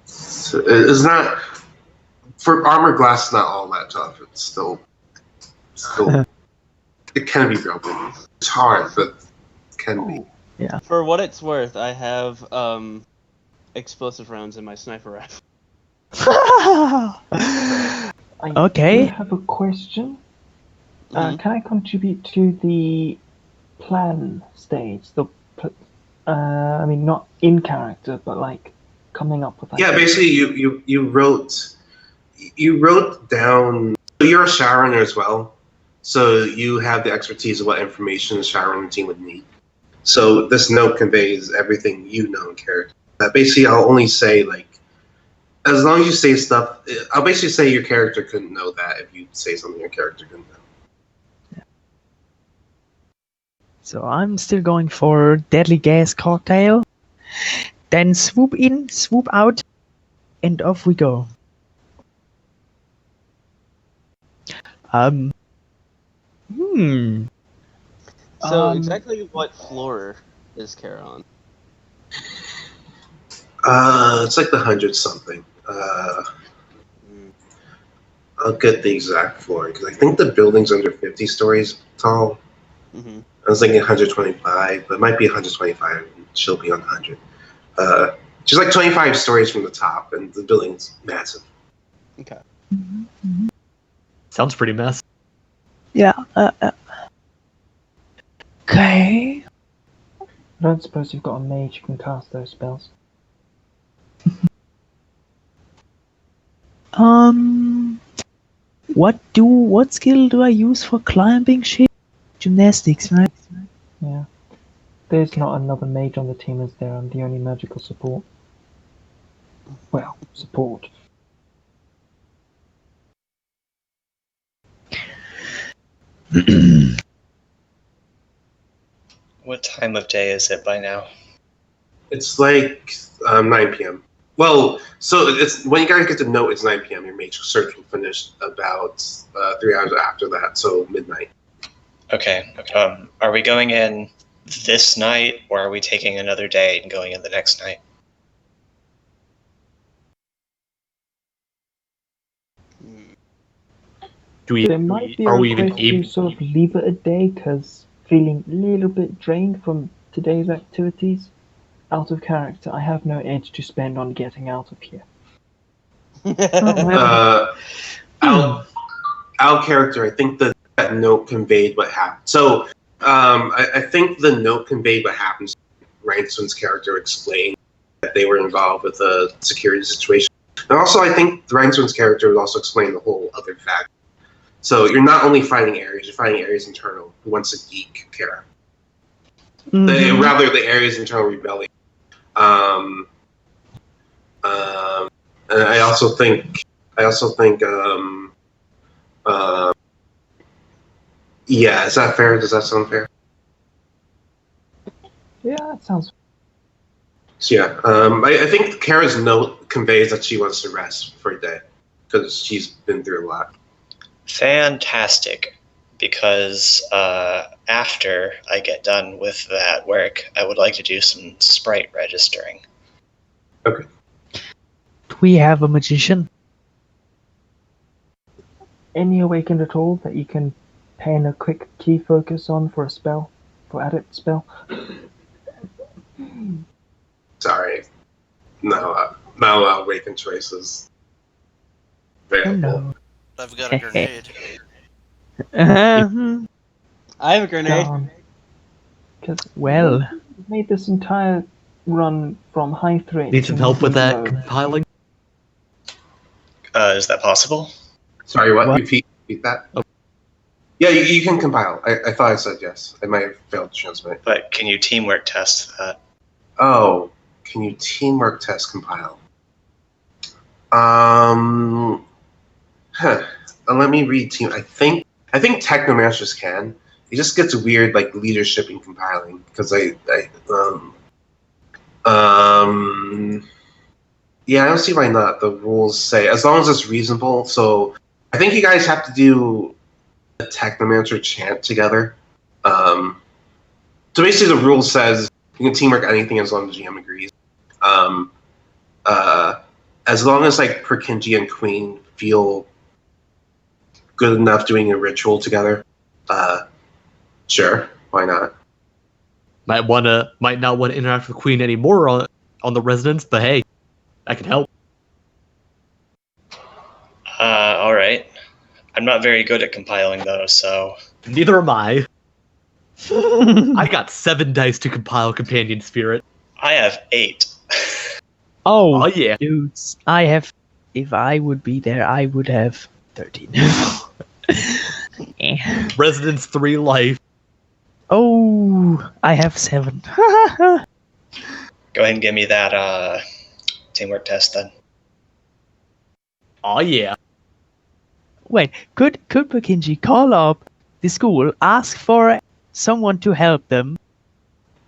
So it's not for armored glass. It's not all that tough. It's still it can be broken. It's hard, but it can be. Yeah. For what it's worth, I have explosive rounds in my sniper rifle. I Okay. do have a question. Can I contribute to the plan stage? I mean, not in character, but like coming up with. Yeah, basically, you wrote down. You're a Shadowrunner as well, so you have the expertise of what information the Shadowrunner team would need. So this note conveys everything you know in character. Basically, I'll only say like, as long as you say stuff, I'll basically say your character couldn't know that if you say something your character couldn't know. So I'm still going for deadly gas cocktail. Then swoop in, swoop out, and off we go. So exactly what floor is Kera on? It's like the 100 something. I'll get the exact floor because I think the building's under 50 stories tall. I was thinking 125, but it might be 125. And she'll be on 100. She's like 25 stories from the top, and the building's massive. Okay. Sounds pretty messy. Yeah. Okay. I don't suppose you've got a mage who can cast those spells. What skill do I use for climbing shit? Gymnastics, right? Yeah. There's not another mage on the team, is there? I'm the only magical support. Well, support. What time of day is it by now? It's like 9 p.m. Well, so it's when you guys get to know it's 9 p.m. Your matrix search will finish about 3 hours after that, so midnight. Okay. Are we going in this night, or are we taking another day and going in the next night? There might be a are we even request to able? sort of leave it a day because feeling a little bit drained from today's activities. Out of character, I have no edge to spend on getting out of here. Out character, I think that note conveyed what happened. So I think the note conveyed what happened. Rhineston's character explained that they were involved with a security situation. And also, I think Rhineston's character would also explain the whole other fact. So you're not only fighting Ares, you're fighting Ares internal, who wants to geek Kera. Rather, the Ares internal rebellion. And I also think, yeah, is that fair? Does that sound fair? Yeah, that sounds. So yeah, I think Kara's note conveys that she wants to rest for a day because she's been through a lot. Fantastic. Because after I get done with that work, I would like to do some sprite registering. Okay. Do we have a magician? Any awakened at all that you can pen a quick key focus on for a spell, for adept spell? Sorry, no awakened choices. Oh no. I've got a grenade. Uh-huh. I have a grenade. Because Well, we've made this entire run from high threat. Need some to help with that low. compiling? Is that possible? Sorry, what? What? Repeat that. Oh. Yeah, you can compile. I thought I said yes. I might have failed to transmit. But can you teamwork test that? Oh, can you teamwork test compile? Let me read team. I think Technomasters can. It just gets weird, like leadership in compiling, because yeah, I don't see why not. The rules say as long as it's reasonable. So I think you guys have to do a Technomancer chant together. So basically, the rule says you can teamwork anything as long as GM agrees. As long as like Perkinji and Queen feel good enough doing a ritual together, sure, why not? Might not want to interact with Queen anymore on the residence, but hey, I can help. All right. I'm not very good at compiling though, so Neither am I. I got 7 dice to compile Companion Spirit. I have 8. Oh yeah. dudes, if I would be there, I would have 13. Residence 3 life. Oh, I have 7. Go ahead and give me that teamwork test then. Oh yeah. Wait, could Perkinji call up the school, ask for someone to help them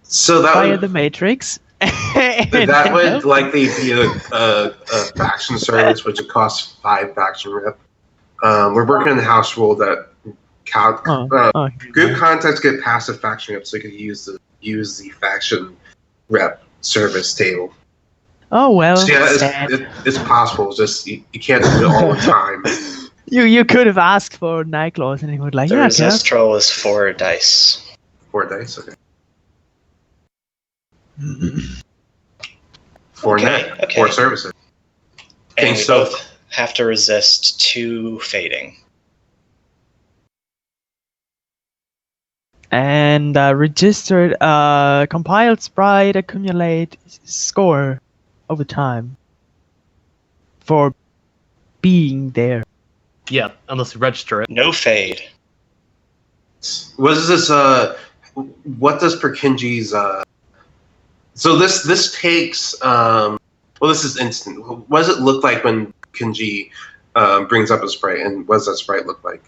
So that via would, the Matrix? that would likely be a faction service, which would cost 5 faction rep. We're working on the house rule that group contacts get passive faction rep, so you could use the faction rep service table. Oh well. So yeah, sad. it's possible. Just you can't do it all the time. You could have asked for Nightclaws and he would like, The yeah, resist roll is 4 dice. 4 dice, okay. 4 Okay, net, okay. 4 services. And Okay, we so- both have to resist 2 fading. And registered compiled sprite accumulate score over time for being there. Yeah, unless you register it. No fade. What is this? What does Perkinji's? So this takes. Well, this is instant. What does it look like when Perkinji brings up a sprite, and what does that sprite look like?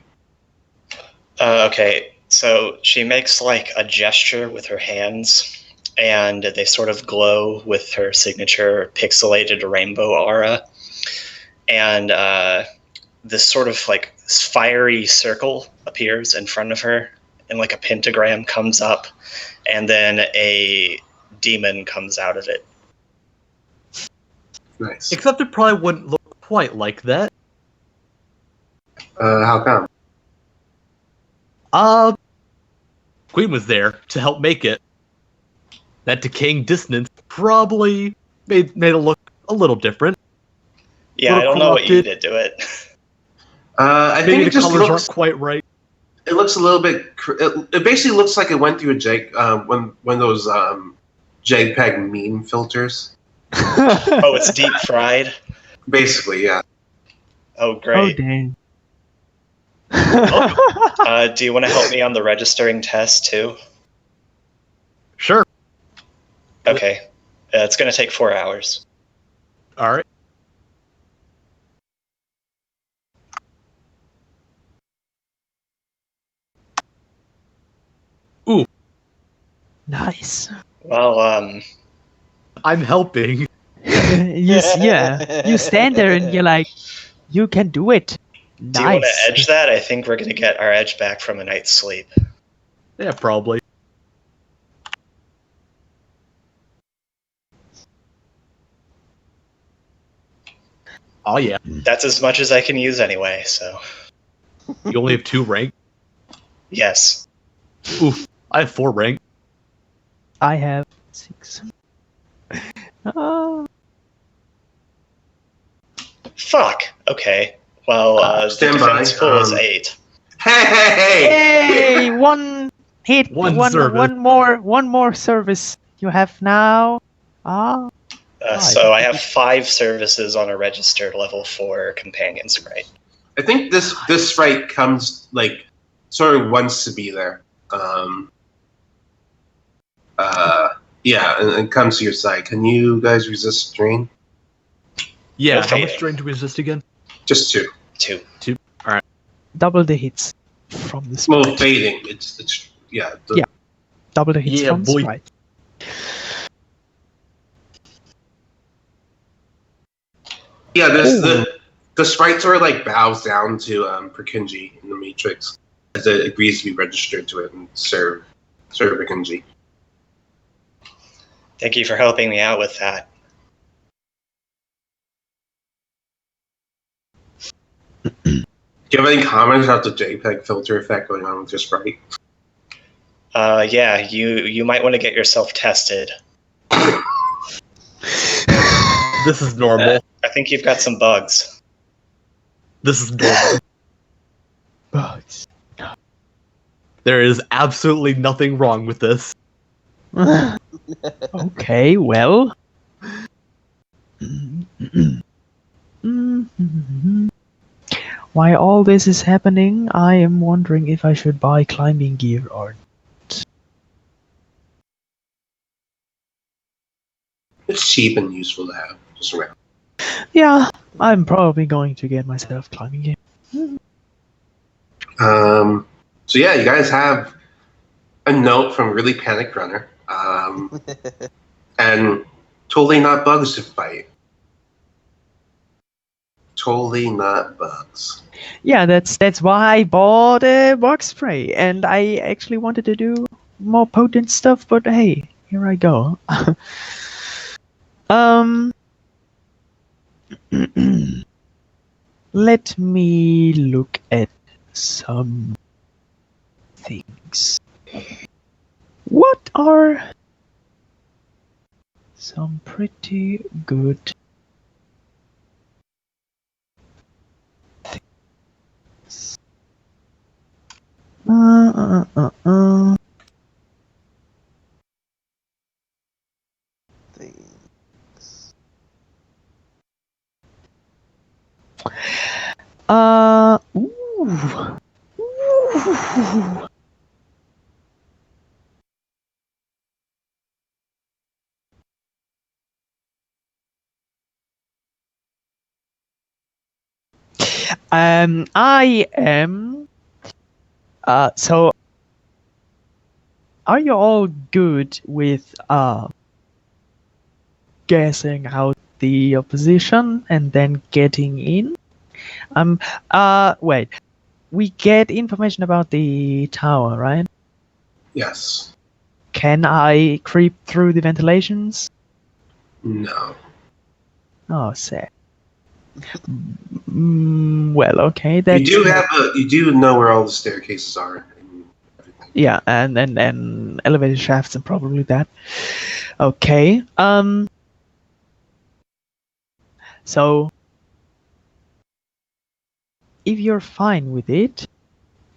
Okay. So she makes like a gesture with her hands, and they sort of glow with her signature pixelated rainbow aura. And this sort of like fiery circle appears in front of her, and like a pentagram comes up, and then a demon comes out of it. Nice. Except it probably wouldn't look quite like that. How come? Queen was there to help make it. That decaying dissonance probably made it look a little different. Yeah, I don't know what you did to it. I Maybe think the it just colors looks. aren't quite right. It looks a little bit. It basically looks like it went through a when those JPEG meme filters. Oh, it's deep fried. Basically, yeah. Oh, Oh great. dang. Do you want to help me on the registering test too? Sure. Okay. It's going to take 4 hours. All right. Ooh, Nice. Well, I'm helping. You stand there and you're like, you can do it. do you want Nice. to edge that? I think we're going to get our edge back from a night's sleep. Yeah, probably. Oh yeah. That's as much as I can use anyway, so. You only have 2 rank. Yes. Oof. I have 4 rank. I have 6. Oh. Fuck. Okay. Well, the stand by, defense pool is 8. Hey! Hey, one hit, One one service. one more service you have now. Ah, So I have 5 services on a registered level 4 companion sprite. I think this sprite comes like sort of wants to be there. Yeah, and comes to your side. Can you guys resist drain? Yeah, No how fading. much drain to resist again? Just 2. 2. double the hits from the Well, sprite. fading. It's yeah. Yeah. Double the hits Yeah, from the boy. sprite. Yeah, Ooh. the sprite sort of like bows down to Perkinji in the Matrix as it agrees to be registered to it and serve Perkinji. Thank you for helping me out with that. Do you have any comments about the JPEG filter effect going on with your sprite? Yeah, you might want to get yourself tested. This is normal. I think you've got some bugs. This is normal. Bugs. There is absolutely nothing wrong with this. Okay, well. While all this is happening, I am wondering if I should buy climbing gear or It's cheap and useful to have just around. yeah, I'm probably going to get myself climbing gear. So yeah, you guys have a note from Really Panic Runner, and totally not bugs to fight. Totally not bugs. Yeah, that's why I bought a bug spray, and I actually wanted to do more potent stuff, but hey, here I go. Let me look at some things. What are some pretty good things? Things. Ooh. Ooh. I am. So are you all good with guessing out the opposition and then getting in? Wait. We get information about the tower, right? Yes. Can I creep through the ventilations? No. Oh, sad. Well, okay. That's You do know where all the staircases are and everything. yeah, and elevator shafts and probably that. Okay. So if you're fine with it,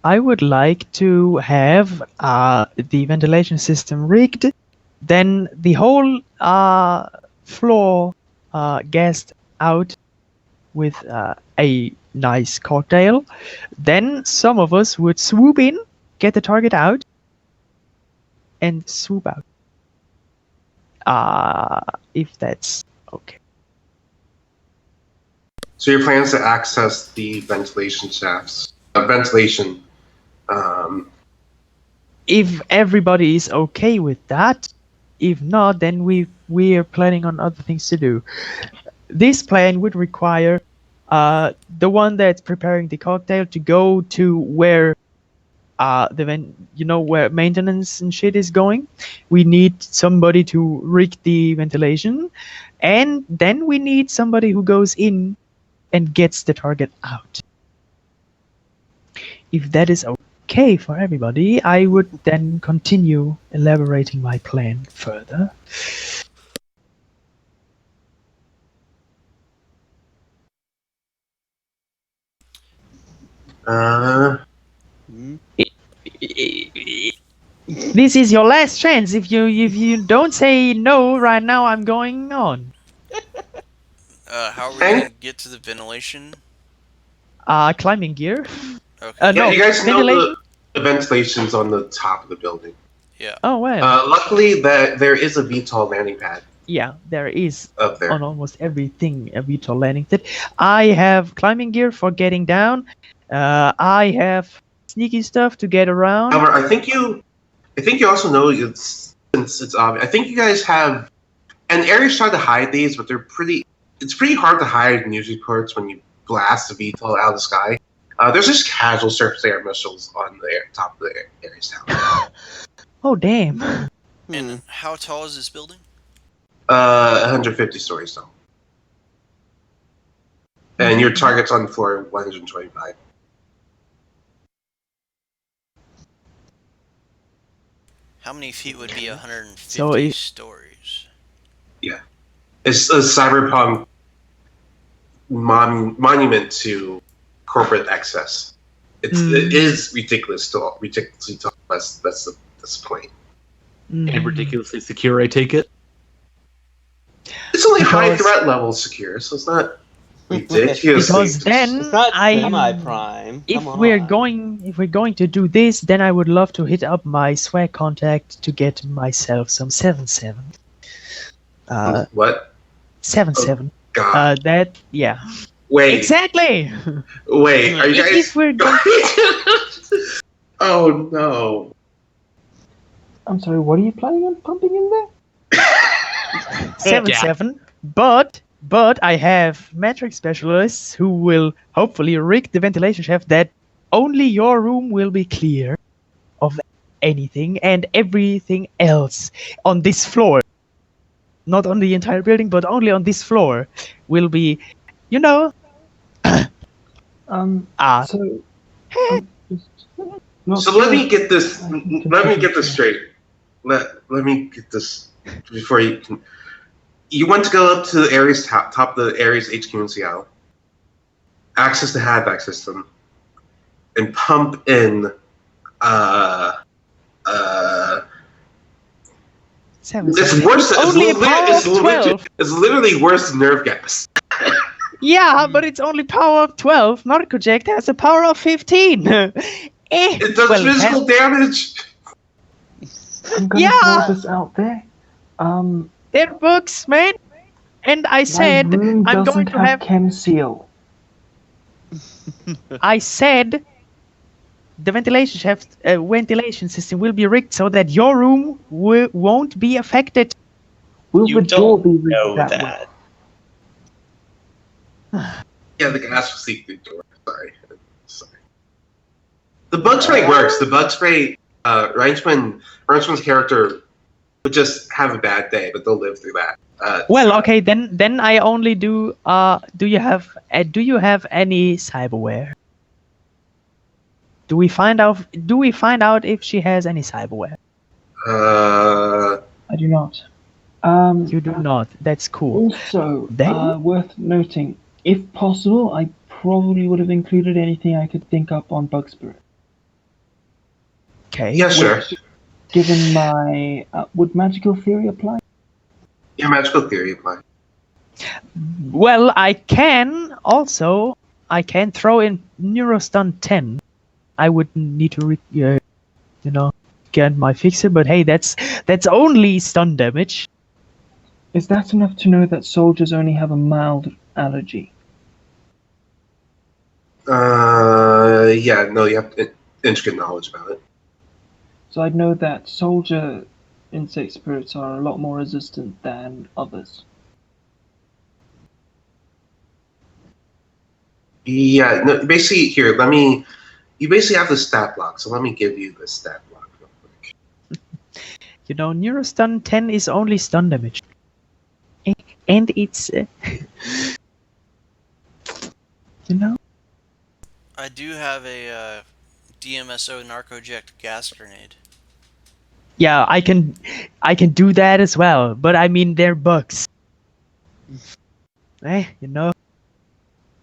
I would like to have the ventilation system rigged, then the whole floor gassed out with a nice cocktail. Then some of us would swoop in, get the target out, and swoop out. If that's okay. So your plan is to access the ventilation shafts. Ventilation. If everybody is okay with that, if not, then we're planning on other things to do. This plan would require the one that's preparing the cocktail to go to where where maintenance and shit is going. We need somebody to rig the ventilation, and then we need somebody who goes in and gets the target out. If that is okay for everybody, I would then continue elaborating my plan further. This is your last chance. If you don't say no right now, I'm going on. How are we gonna get to the ventilation? Climbing gear. Okay. No, you guys know ventilation. the ventilation's on the top of the building. Yeah. Oh wow. Luckily, there is a VTOL landing pad Yeah, there is up there. on almost everything a VTOL landing pad. I have climbing gear for getting down. I have sneaky stuff to get around. However, I think you also know since it's obvious. I think you guys have, and Ares tried to hide these, but it's pretty hard to hide news reports when you blast the VTOL out of the sky. There's just casual surface air missiles on the top of the Ares tower. Oh damn. And how tall is this building? 150 stories tall. And your target's on floor 125. How many feet would be 150 So stories? Yeah. It's a cyberpunk monument to corporate excess. It is ridiculously tall. That's the point. And ridiculously secure, I take it. It's only high Because- threat level secure, so it's not ridiculous. Because then It's not semi-prime. if Come on. we're going to do this, then I would love to hit up my swag contact to get myself some 7.7. What? 7.7. God. Yeah. Wait. Exactly. Wait. Are you guys? If we're going Oh no. I'm sorry, what are you planning on pumping in there? 7.7, but I have metric specialists who will hopefully rig the ventilation shaft that only your room will be clear of anything, and everything else on this floor, not on the entire building, but only on this floor, will be, So, So let me get this. Let me get this straight. Let me get this before you can. You want to go up to the Ares top of the Ares HQ in Seattle, access the HVAC system, and pump in. 7.7. It's worse. Only a power of 12. It's literally worse than nerve gas. Yeah, but it's only power of 12. Narcoject has a power of 15. It does physical damage. I'm gonna throw this out there. They're books, man. And I said my room I'm doesn't going to have. chem seal. I said the ventilation system will be rigged so that your room won't be affected. Will You the door be don't rigged know that way? that. Yeah, the gas will seek through the door. Sorry. The bug spray works. The bug spray, Reinschman's character would just have a bad day, but they'll live through that. Well, okay, then I only do. Do you have any cyberware? Do we find out if she has any cyberware? I do not. You do not. That's cool. Also, Then- worth noting, if possible, I probably would have included anything I could think up on Bug Spirit. Okay. Yeah, sure. Given my... would Magical Theory apply? Yeah, magical theory apply. Well, I can throw in Neurostun 10. I would need to, get my fixer, but hey, that's only stun damage. Is that enough to know that soldiers only have a mild allergy? Yeah, no, you have intricate knowledge about it. So I'd know that soldier insect spirits are a lot more resistant than others. Yeah, no, basically, here, you basically have the stat block, so let me give you the stat block real quick. Neurostun 10 is only stun damage. And it's, I do have a DMSO Narcoject gas grenade. Yeah, I can do that as well, but I mean they're bugs. I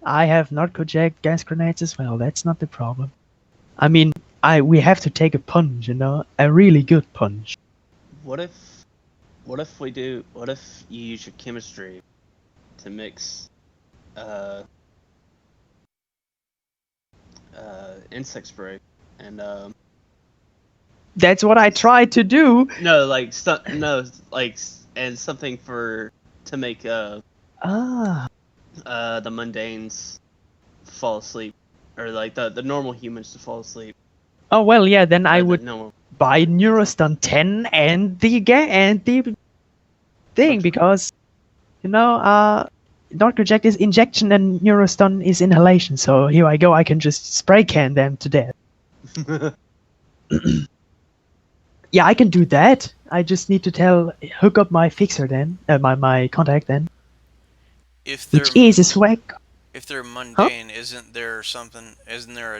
have Narcoject gas grenades as well. That's not the problem. I mean, we have to take a punch, a really good punch. What if you use your chemistry to mix insect spray and That's what I tried to do. and something to make the mundanes fall asleep, or like the normal humans to fall asleep. Oh well, yeah. Then I would No. buy Neurostun 10 and the thing because Narcoject is injection and Neurostun is inhalation. So here I go. I can just spray can them to death. Yeah, I can do that. I just need to hook up my fixer then, my contact then, If they're which is a swag. if they're mundane, isn't there a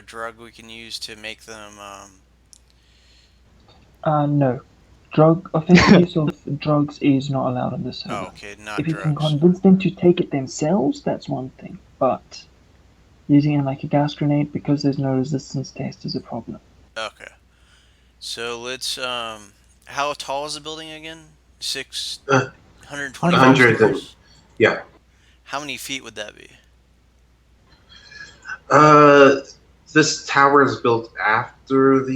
drug we can use to make them No. Offensive use of drugs is not allowed on this server. Oh, okay, not If you can drugs. convince them to take it themselves, that's one thing. But using it like a gas grenade because there's no resistance test is a problem. Okay. So let's how tall is the building again? 120 100 yeah. How many feet would that be? This tower is built after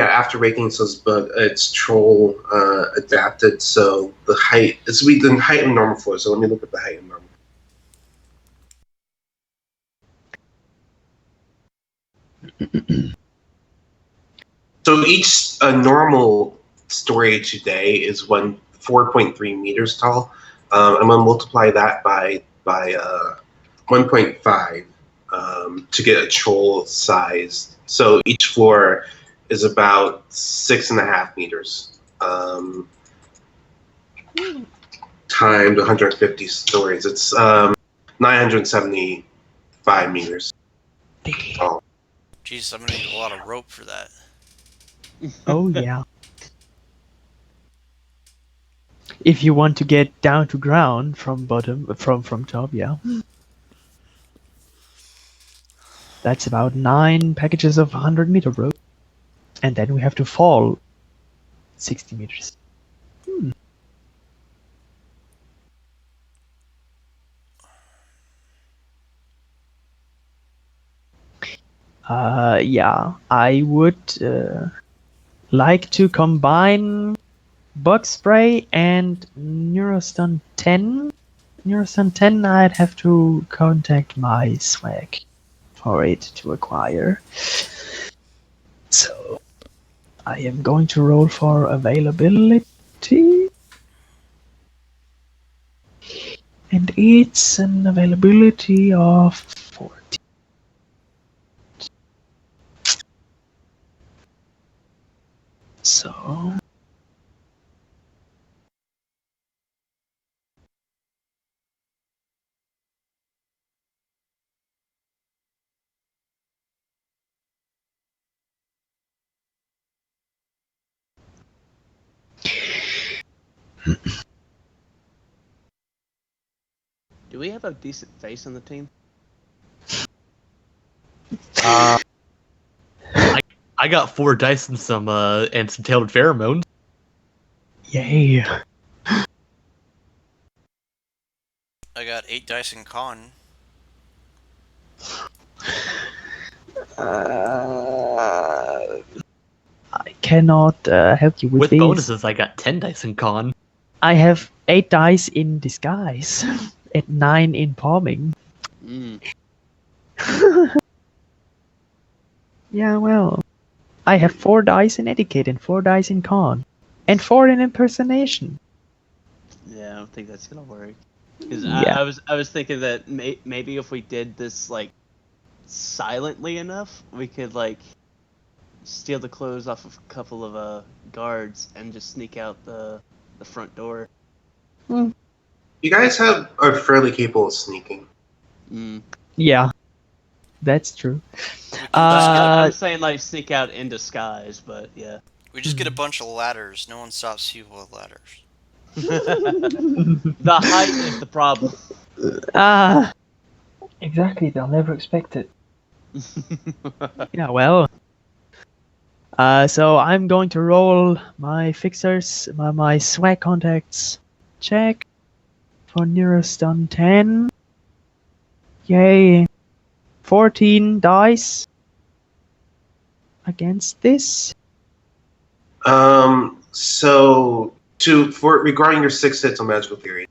after Waking, so it's troll adapted, so the height is the height of normal floor. So let me look at the height of normal. So each normal story today is 4.3 meters tall. I'm gonna multiply that by 1.5 to get a troll size. So each floor is about 6.5 meters times 150 stories. It's 975 meters tall. Jeez, I'm gonna need a lot of rope for that. Oh yeah. If you want to get down to ground from top, yeah. That's about 9 packages of 100-meter rope. And then we have to fall 60 meters. Yeah, I would like to combine Bug Spray and Neurostun 10. Neurostun 10, I'd have to contact my swag for it to acquire. I am going to roll for availability. And it's an availability of 40. So. Do we have a decent face on the team? I got 4 dice and some tailored pheromones. Yay. I got 8 dice in con. I cannot help you with With these. bonuses, I got 10 dice in con. I have 8 dice in disguise and 9 in palming. Mm. Yeah, well, I have 4 dice in etiquette and 4 dice in con, and 4 in impersonation. Yeah, I don't think that's gonna work. Because Yeah. I was thinking that maybe if we did this like silently enough, we could like steal the clothes off of a couple of guards and just sneak out the front door. You guys are fairly capable of sneaking. Mm. Yeah, that's true. We can I'm saying like sneak out in disguise, but yeah. we just get a bunch of ladders. No one stops people with ladders. The height is the problem. Exactly, they'll never expect it. Yeah, well. So I'm going to roll my fixers, my swag contacts check for nearest on 10. Yay. 14 dice against this. So regarding your 6 hits on magical theory,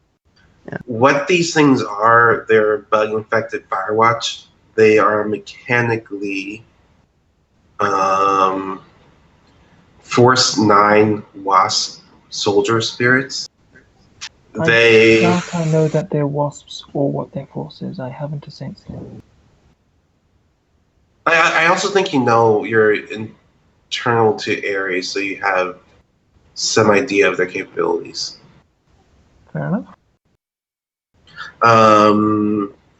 what these things are, they're bug infected firewatch. They are mechanically Force 9 wasp soldier spirits. I doubt I know that they're wasps or what their force is. I haven't a sense yet. I also think you know you're internal to Ares, so you have some idea of their capabilities. Fair enough.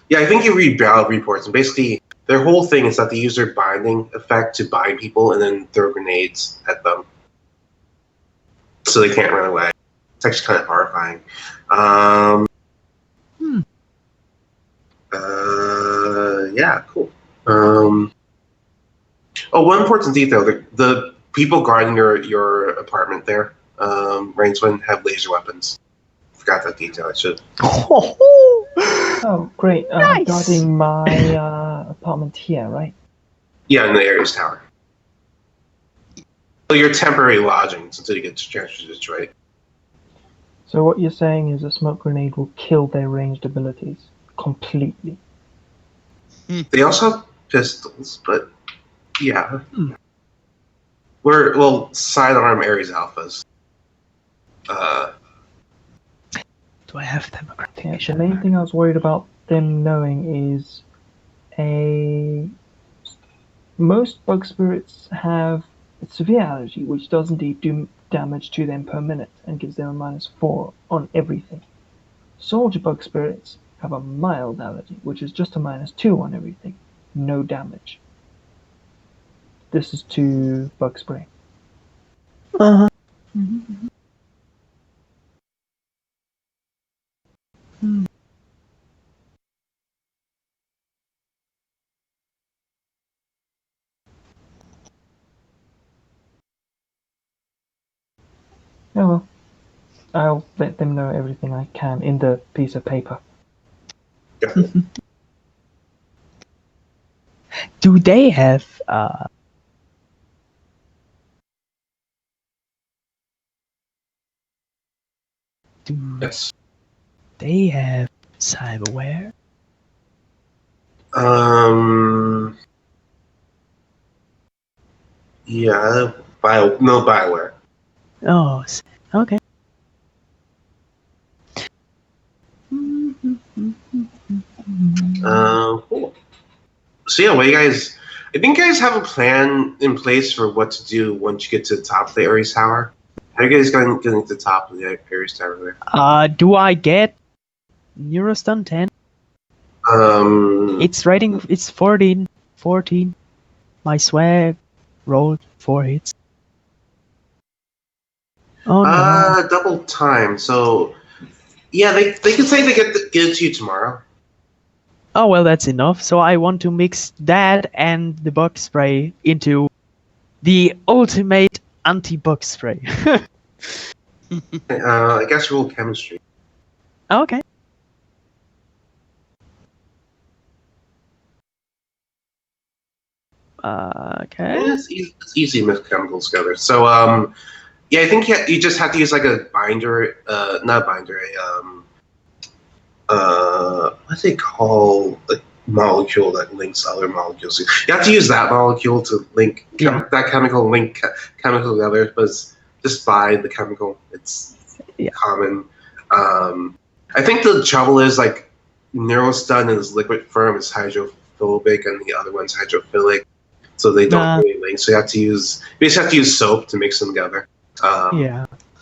Yeah, I think you read battle reports, and basically their whole thing is that they use their binding effect to bind people and then throw grenades at them, so they can't run away. It's actually kind of horrifying. Yeah, cool. One important detail: the people guarding your apartment there, Rainswind, have laser weapons. Forgot that detail. I should. Oh, great. Nice. Guarding my apartment here, right? Yeah, in the Ares Tower. So you're temporary lodgings until you get transferred to Detroit. So what you're saying is a smoke grenade will kill their ranged abilities completely. They also have pistols, but yeah. Sidearm Ares Alphas. Do I have them? Yeah, the main thing I was worried about them knowing is most bug spirits have a severe allergy, which does indeed do damage to them per minute and gives them a -4 on everything. Soldier bug spirits have a mild allergy, which is just a -2 on everything, no damage. This is to bug spray. Uh-huh. Oh well. I'll let them know everything I can in the piece of paper. Do they have do Yes. they have cyberware? Yeah. No Bioware. Oh, okay. Cool. So yeah, what you guys? I think you guys have a plan in place for what to do once you get to the top of the Ares Tower. How are you guys getting to the top of the Ares Tower there? Do I get Neurostun 10? It's rating. It's 14. 14. My swag rolled 4 hits. Oh no. Double time. So yeah, they can say they get it to you tomorrow. Oh well, that's enough. So I want to mix that and the bug spray into the ultimate anti-bug spray. I guess rule chemistry. Okay. Okay. Yeah, it's easy to mix chemicals together. So yeah, I think you just have to use like a binder, not a binder, what's it called? A molecule that links other molecules. You have to use that molecule to link that chemical chemical together, but it's just by the chemical. It's common. I think the trouble is like Neurostun is liquid form is hydrophobic and the other one's hydrophilic, so they don't really link. So you just have to use soap to mix them together.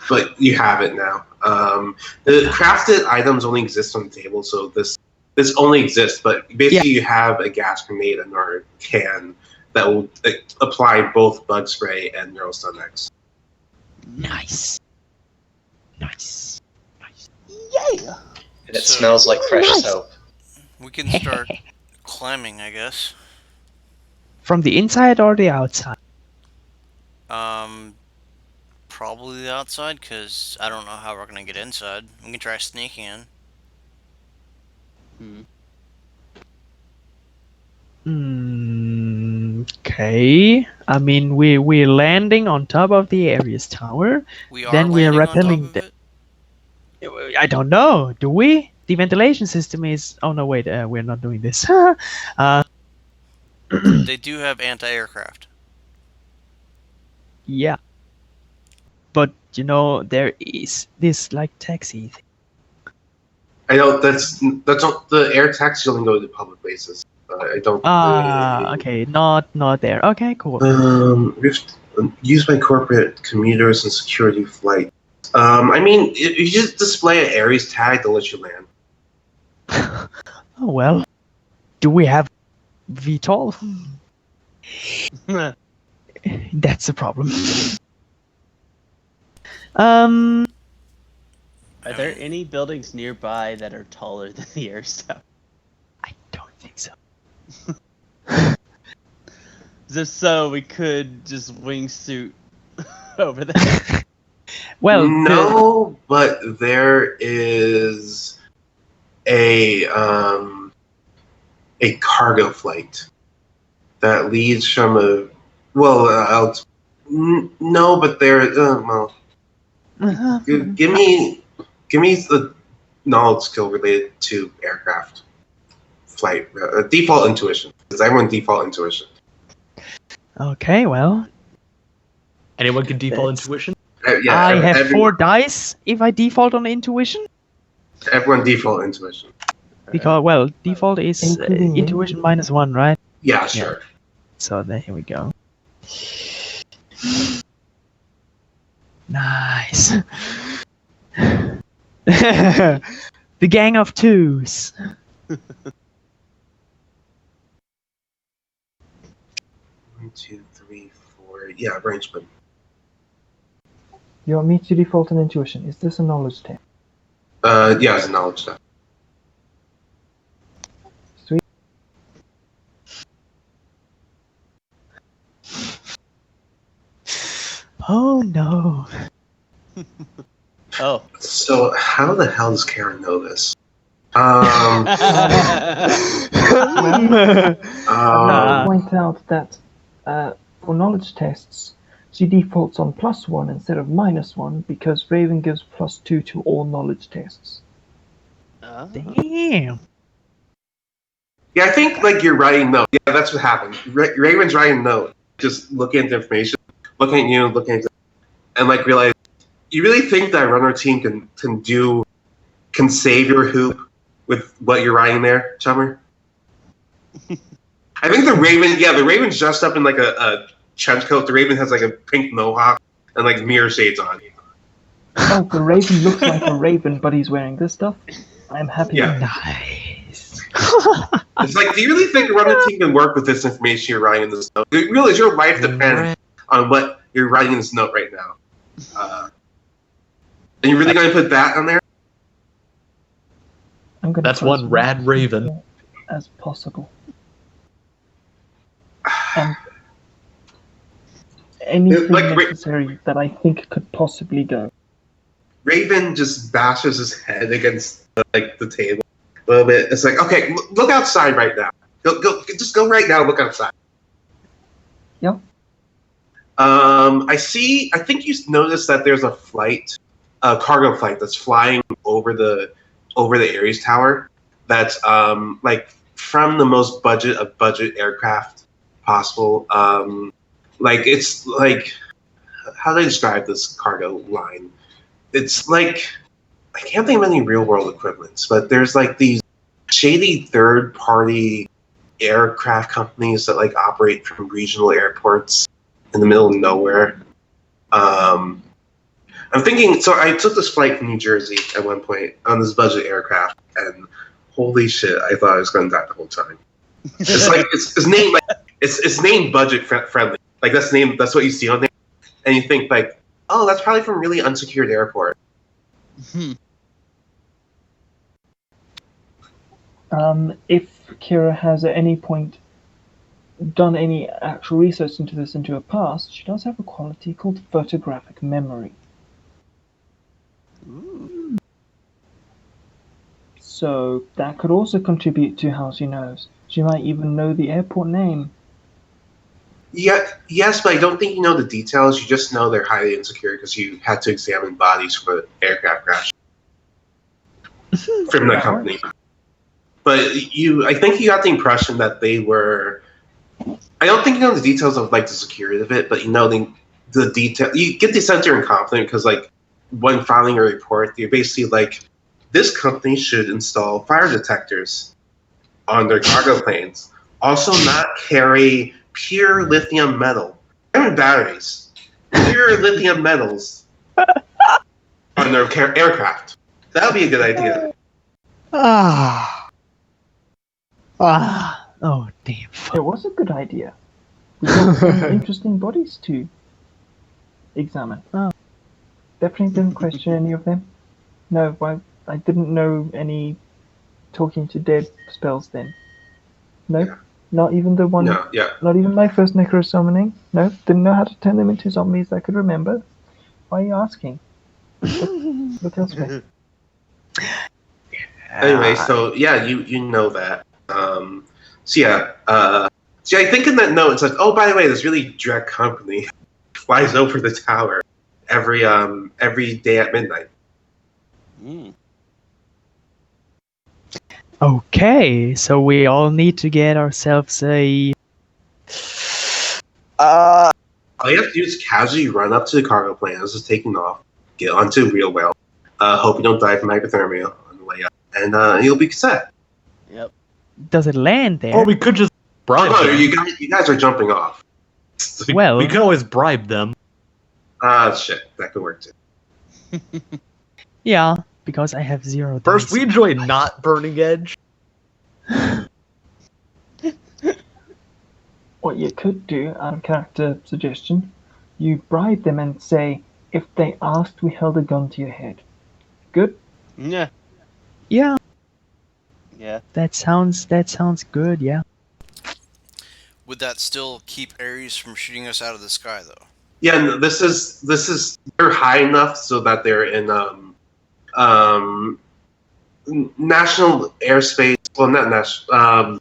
But you have it now. The crafted items only exist on the table, so this only exists. But basically, you have a gas grenade in our can that will apply both bug spray and Neurostun X. Nice. Yeah. And it smells like fresh soap. We can start climbing, I guess. From the inside or the outside? Probably the outside, because I don't know how we're going to get inside. We can try sneaking in. Okay. I mean, we're landing on top of the Ares Tower. We are then we're landing on top of it? I don't know. Do we? The ventilation system is... Oh, no, wait. We're not doing this. They do have anti-aircraft. Yeah. But, there is this, like, taxi thing. I know that's not, the air taxi only go to public places. I don't. Okay, not there. Okay, cool. Used by corporate commuters and security flight. I mean, you just display an Ares tag to let you land. Oh well. Do we have VTOL? That's a problem. Are there any buildings nearby that are taller than the air tower? I don't think so. Just so we could just wingsuit over there. Well, no, but there is a cargo flight that leads from a no, but there give me the knowledge skill related to aircraft flight default intuition, because everyone default intuition. Okay, well, anyone can default intuition. I have 4 dice if I default on intuition. Everyone default intuition. Because default is intuition -1, right? Yeah, sure. Yeah. So here we go. Nice. The gang of 2s. 1, 2, 3, 4. Yeah, arrangement. You want me to default on intuition? Is this a knowledge test? Yeah, it's a knowledge test. Sweet. Oh no. Oh. So how the hell does Kera know this? Point out that for knowledge tests, she defaults on +1 instead of -1 because Raven gives +2 to all knowledge tests. Damn. Yeah, I think like you're writing notes. Yeah, that's what happened. Raven's writing notes, just looking at the information. looking at you, and like realize you really think that runner team can save your hoop with what you're riding there, Chummer? I think the Raven's dressed up in like a trench coat. The Raven has like a pink mohawk and like mirror shades on. Oh, the Raven looks like a Raven, but he's wearing this stuff. I'm happy. Yeah. Nice. It's like, do you really think the runner team can work with this information you're writing in this note? You realize your life depends on what you're writing in this note right now. And you're really going to put that on there? I'm gonna That's put one as rad much Raven. as possible. And anything Like, necessary that I think could possibly go. Raven just bashes his head against the table a little bit. It's like, okay, look outside right now. Just go right now. Look outside. Yep. I think you noticed that there's a cargo flight that's flying over the Ares Tower. That's like from the most budget aircraft possible. Like it's like, how do I describe this cargo line? It's like, I can't think of any real world equivalents, but there's like these shady third party aircraft companies that like operate from regional airports in the middle of nowhere. I'm thinking, so I took this flight from New Jersey at one point on this budget aircraft, and holy shit, I thought I was going to die the whole time. It's like it's named budget friendly. Like that's what you see on there, and you think like, oh, that's probably from a really unsecured airport. If Kira has at any point done any actual research into her past, she does have a quality called photographic memory. Ooh. So that could also contribute to how she knows. She might even know the airport name. Yeah, yes, but I don't think you know the details. You just know they're highly insecure because you had to examine bodies for the aircraft crash from the company. But I think you got the impression that they were. I don't think you know the details of like the security of it, but you know the detail. You get the sense you're incompetent because like when filing a report, you're basically like, this company should install fire detectors on their cargo planes. Also, not carry pure lithium metal. And batteries. Pure lithium metals on their aircraft. That would be a good idea. Oh, damn. It was a good idea. We got some interesting bodies to examine. Definitely didn't question any of them. No, I didn't know any talking to dead spells then. Nope. Yeah. Not even the one. No, yeah. Not even my first necro summoning. Nope. Didn't know how to turn them into zombies I could remember. Why are you asking? Look elsewhere. Anyway, so yeah, you know that. I think in that note it's like, oh, by the way, this really direct company flies over the tower every day at midnight. Okay, so we all need to get ourselves a. All you have to do is casually run up to the cargo plane as it's taking off, get onto a real well, hope you don't die from hypothermia on the way up, and you'll be set. Yep. Does it land there? Or we could just bribe Oh, them. you guys are jumping off. Well, we could always bribe them. Shit, that could work too. yeah, because I have 0 First, dice. we enjoy not burning edge. What you could do, out of character suggestion, you bribe them and say, if they asked, we held a gun to your head. Good? Yeah. Yeah, Yeah. that sounds good. Yeah. Would that still keep Ares from shooting us out of the sky, though? Yeah, no, this is they're high enough so that they're in national airspace. Well, not national.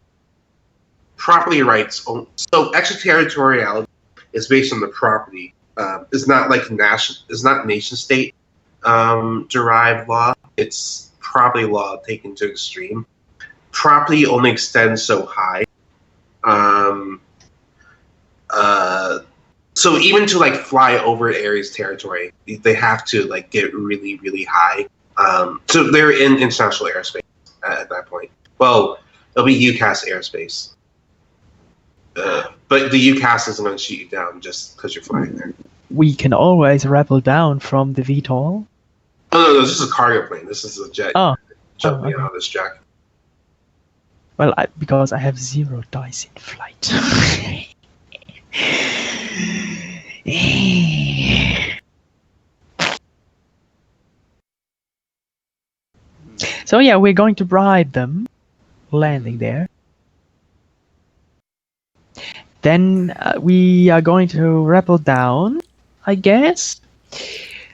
Property rights. So extraterritoriality is based on the property. It's not like it's not nation state derived law. It's property law taken to extreme. Property only extends so high. So even to like fly over Ares territory, they have to like get really, really high. So they're in international airspace at that point. Well, it'll be UCAS airspace. But the UCAS isn't going to shoot you down just because you're flying there. We can always rappel down from the VTOL. Oh, no, this is a cargo plane. This is a jet. Jumping okay. out of this jack. Well, because I have 0 dice in flight. So yeah, we're going to bribe them, landing there. Then we are going to rappel down, I guess.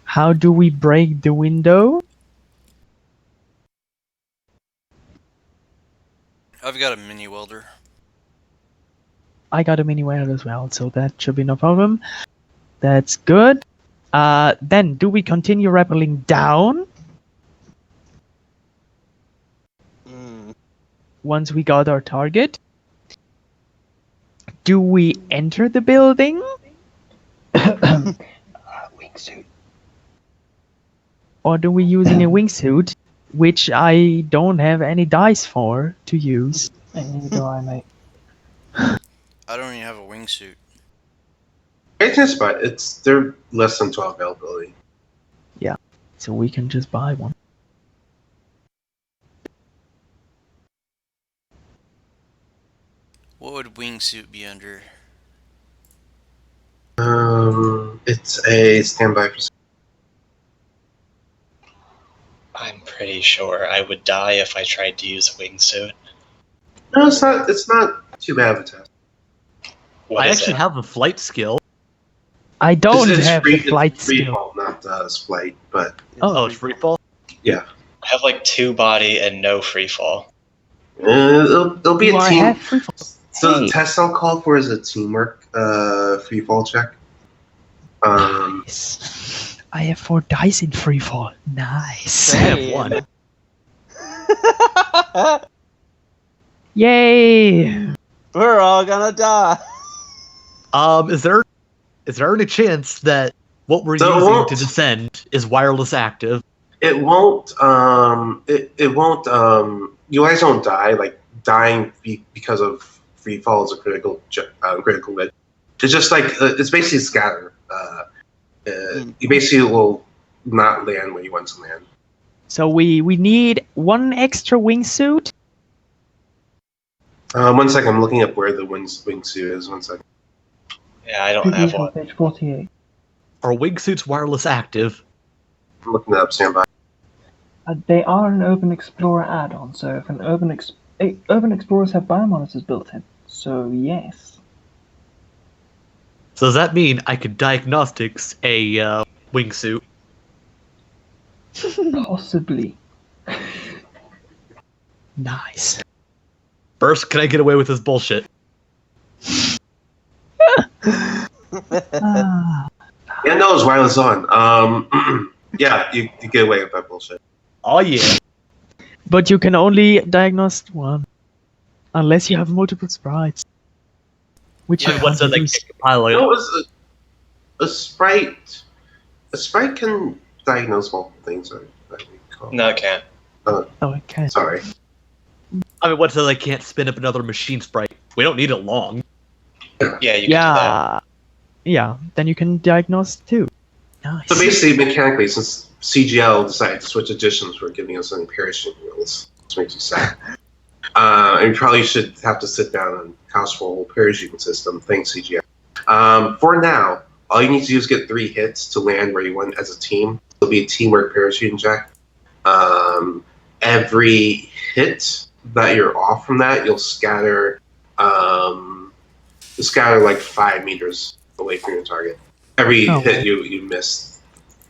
How do we break the window? I've got a mini welder. I got a mini welder as well, so that should be no problem. That's good. Then, do we continue rappelling down? Once we got our target? Do we enter the building? Wingsuit. Or do we using a wingsuit, which I don't have any dice for to use? And neither do I, mate. I don't even have a wingsuit. It's just, but they're less than 12 availability. So we can just buy one. What would wingsuit be under? It's a standby procedure. I'm pretty sure I would die if I tried to use a wingsuit. No, it's not. It's not too bad of a test. What I is actually it? have a flight skill. I don't It's have free, the flight it's free skill. fall, not flight, but Oh, it's free fall? I have like 2 body and no free fall. it'll be Do a I team. have free fall? So the Hey. test I'll call for is a teamwork free fall check. Nice. I have 4 dice in free fall. Nice. I have one. Yay! We're all gonna die. Is there any chance that what we're So it using won't- to descend is wireless active? It won't. It won't. You guys don't die. Like dying because of free fall is a critical hit. It's just like it's basically scatter. You basically will not land where you want to land. So we need 1 extra wingsuit. 1 second, I'm looking up where the wingsuit is. 1 second. Yeah, I don't have PDF on one. page 48. Are wingsuits wireless active? I'm looking that up. Stand by. They are an Urban Explorer add-on, so if Urban Explorers have biomonitors built in, so yes. So does that mean I could diagnostics a wingsuit? Possibly. Nice. First, can I get away with this bullshit? Ah, Yeah, no, it's wireless on. Yeah, you get away with that bullshit. Oh yeah. but you can only diagnose 1. Unless you have multiple sprites. Which I mean, what's can't that like use. pilot? No, a sprite. A sprite can diagnose multiple things. I recall. No, it can't. Oh, it can. Sorry. I mean, what says I can't spin up another machine sprite? We don't need it long. Yeah, you can do that. Yeah, then you can diagnose 2. Nice. So basically, mechanically, since CGL decided to switch editions for giving us any parachute wheels, which makes you sad. And you probably should have to sit down and house for a whole parachuting system. Thanks, CGL. For now, all you need to do is get 3 hits to land where you want as a team. It'll be a teamwork parachuting check. Every hit that you're off from that, you'll scatter. Like 5 meters away from your target. Every hit you miss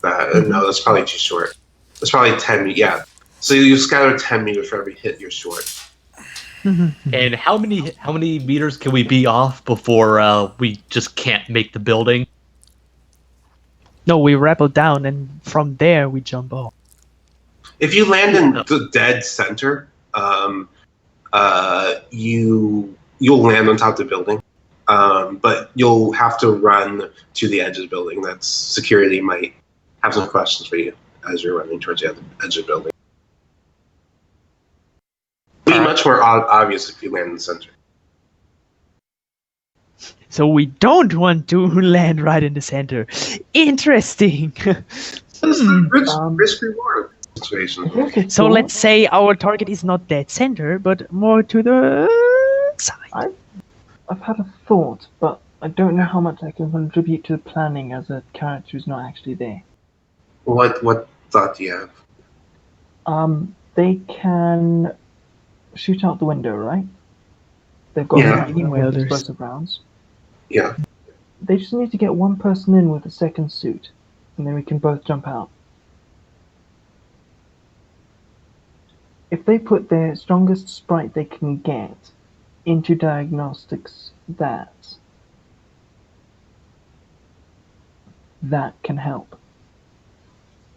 that. No, that's probably too short. That's probably 10. Yeah. So you scatter 10 meters for every hit you're short. And how many meters can we be off before we just can't make the building? No, we rappel down and from there we jump off. If you land in the dead center, you'll land on top of the building. but you'll have to run to the edge of the building. That's security might have some questions for you as you're running towards the edge of the building. It'll be much more obvious if you land in the center. So we don't want to land right in the center. Interesting. Risk reward situation. So let's say our target is not dead center, but more to the side. I've had a thought, but I don't know how much I can contribute to the planning as a character who's not actually there. What thought do you have? They can shoot out the window, right? They've got explosive rounds. Yeah. They just need to get one person in with a second suit, and then we can both jump out. If they put their strongest sprite they can get into diagnostics, that can help.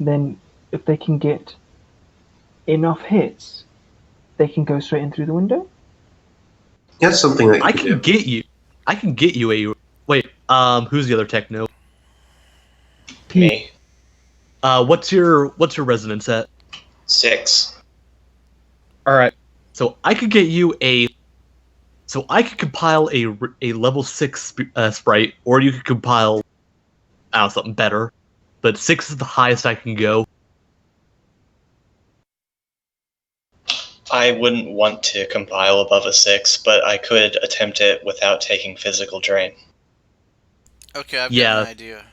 Then if they can get enough hits, they can go straight in through the window. That's something that I can get you a wait. Who's the other techno? Me. What's your resonance at? 6. All right. So I could get you So I could compile a level 6 sprite, or you could compile, I don't know, something better. But 6 is the highest I can go. I wouldn't want to compile above a 6, but I could attempt it without taking physical drain. Okay, I've got an idea.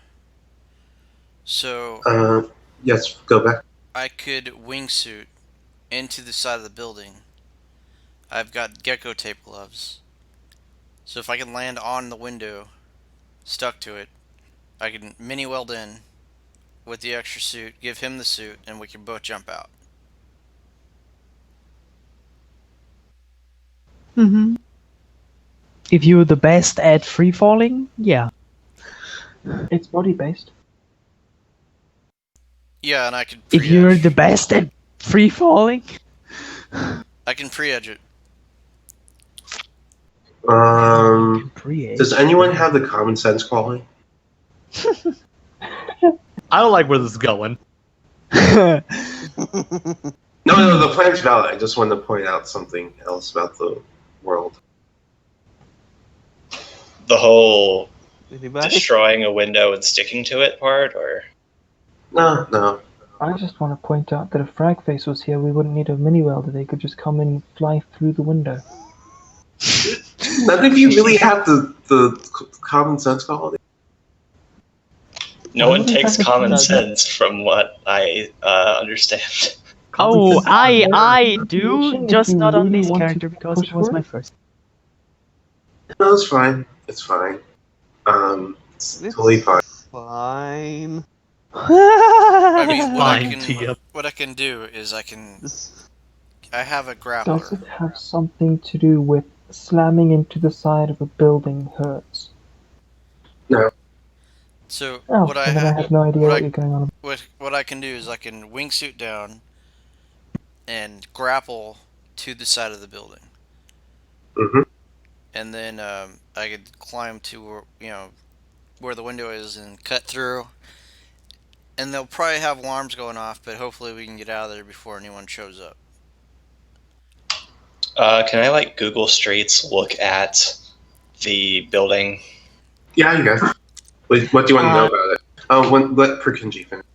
So yes, go back. I could wingsuit into the side of the building. I've got gecko tape gloves. So if I can land on the window, stuck to it, I can mini weld in with the extra suit, give him the suit, and we can both jump out. Mm-hmm. If you're the best at free falling, yeah. It's body based. Yeah, and I can If you're the best at free falling, I can pre-edge it. Does anyone have the common sense quality? I don't like where this is going. No, the plan's valid. I just wanted to point out something else about the world. The whole Anybody? destroying a window and sticking to it part, or? No. I just want to point out that if Fragface was here, we wouldn't need a mini welder. They could just come in and fly through the window. None of you really have the common sense quality. No one takes common sense from what I understand. oh, I do, just not on this character because it was my first. No, it's fine. It's fine. It's totally fine. Fine. I mean, what I can do is I have a grappler. Does it have something to do with slamming into the side of a building hurts? No. So I have no idea what you're going on about. What I can do is I can wingsuit down and grapple to the side of the building. Mm-hmm. And then I could climb to where the window is and cut through. And they'll probably have alarms going off, but hopefully we can get out of there before anyone shows up. Can I Google Streets look at the building? Yeah, you guys. What do you want to know about it? Let Perkinji finish.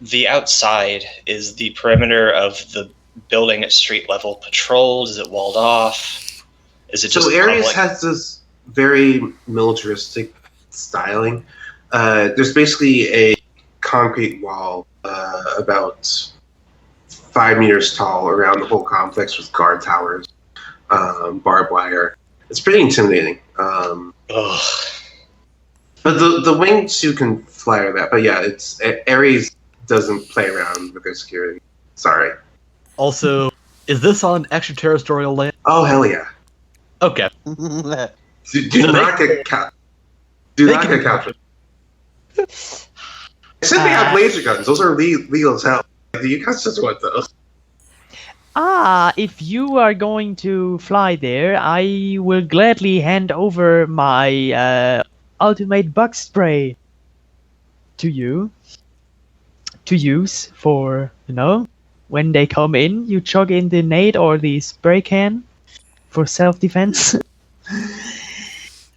The outside, is the perimeter of the building at street level patrolled? Is it walled off? Is it just Ares public? has this very militaristic styling. There's basically a concrete wall about 5 meters tall around the whole complex with guard towers, barbed wire. It's pretty intimidating. But the wingsuit can fly over that. But yeah, Ares doesn't play around with their security. Sorry. Also, is this on extraterrestrial land? Oh hell yeah. Okay. Do not get captured. Do not get captured. Except they have laser guns. Those are legal as hell. You guys just want those. If you are going to fly there, I will gladly hand over my ultimate bug spray to you to use for, when they come in, you chug in the nade or the spray can for self-defense.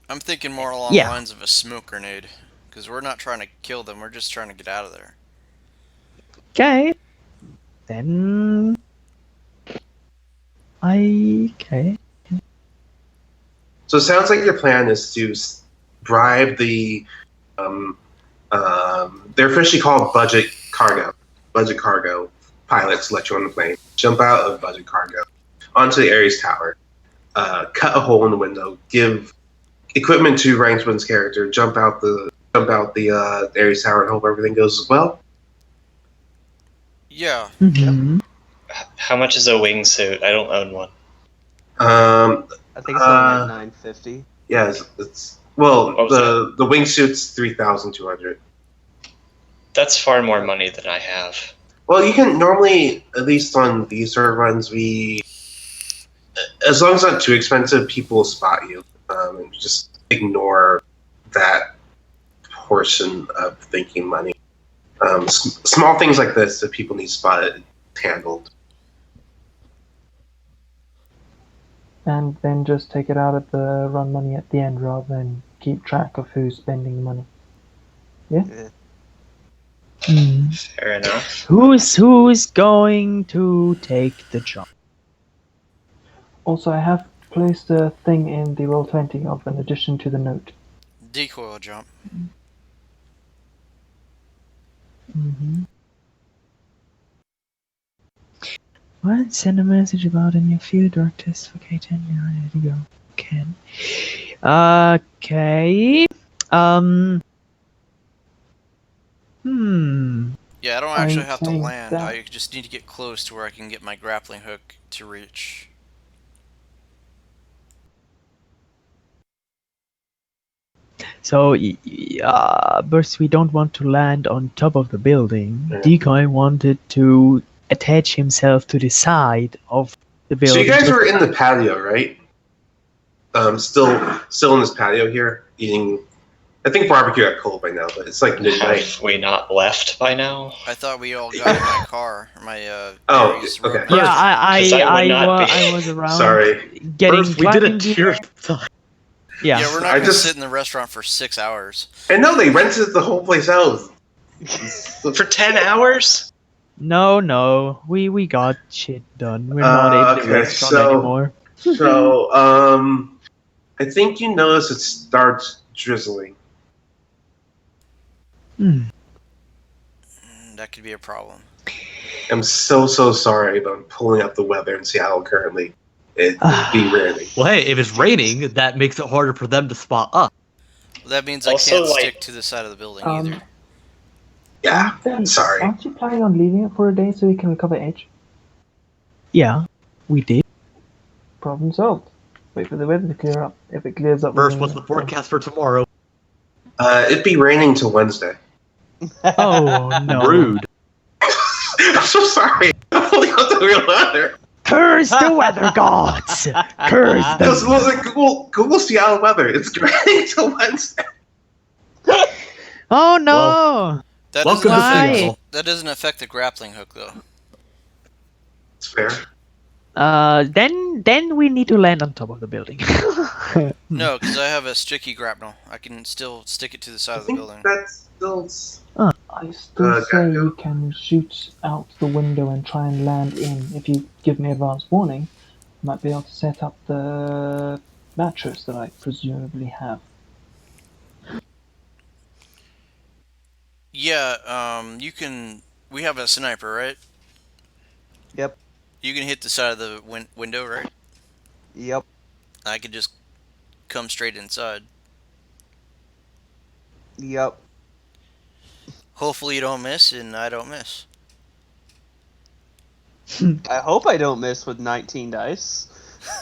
I'm thinking more along the Yeah. lines of a smoke grenade, because we're not trying to kill them. We're just trying to get out of there. Okay. Then okay. So it sounds like your plan is to bribe the they're officially called budget cargo pilots. Let you on the plane, jump out of budget cargo onto the Ares Tower, cut a hole in the window, give equipment to Rainsman's character, jump out the Ares Tower, and hope everything goes well. Yeah. Mhm. How much is a wingsuit? I don't own one. I think it's only like 950. Yeah, it's well, What was the wingsuit's 3,200. That's far more money than I have. Well, you can normally, at least on these sort of runs, as long as it's not too expensive, people will spot you. And just ignore that portion of thinking money. Small things like this that people need spotted, handled. And then just take it out of the run money at the end rather than keep track of who's spending the money. Fair enough. Who's going to take the job? Also, I have placed a thing in the Roll20 of an addition to the note. Decoy jump. What? Send a message about a new field work test for K10. Yeah, there you go. Can. Okay. Yeah, I don't actually I'm have to saying land. that- I just need to get close to where I can get my grappling hook to reach. So, Burst, we don't want to land on top of the building. Yeah. Decoy wanted to attach himself to the side of the So building. you guys were in the patio, right? Still in this patio here, eating. I think barbecue got cold by now, but it's like midnight. Have we not left by now? I thought we all got in my car. My Oh, Ares okay. road. Yeah, I 'Cause I would not be. I was around. Sorry. Getting First, we did a climbing tier. gear. Yeah. Yeah, we're not I gonna just- sit in the restaurant for 6 hours. And no, they rented the whole place out. For 10 hours? No, we got shit done. We're not in the Okay, restaurant so- anymore. So, I think you notice it starts drizzling. That could be a problem. I'm so sorry, but I'm pulling up the weather in Seattle currently. It'd be raining. Well, hey, if it's raining, that makes it harder for them to spot us. Well, that means Also, I can't like- stick to the side of the building either. Yeah, Then, sorry. Aren't you planning on leaving it for a day so we can recover Edge? Yeah, we did. Problem solved. Wait for the weather to clear up. If it clears up... First, within- what's the forecast for tomorrow? It'd be raining till Wednesday. Oh no! Rude. I'm so sorry. I'm holding out the real weather. Curse the weather gods! Curse Because them! like Google Seattle weather. It's raining till Wednesday. Oh no! That Welcome doesn't to Why? affect, Seattle. that doesn't affect the grappling hook though. It's fair. Then we need to land on top of the building. No, because I have a sticky grapnel. I can still stick it to the side I of the think building. that's still. I still say gotcha. you can shoot out the window and try and land in. If you give me advance warning, I might be able to set up the mattress that I presumably have. Yeah, you can. We have a sniper, right? Yep. You can hit the side of the window, right? Yep. I could just come straight inside. Yep. Hopefully you don't miss, and I don't miss. I hope I don't miss with 19 dice.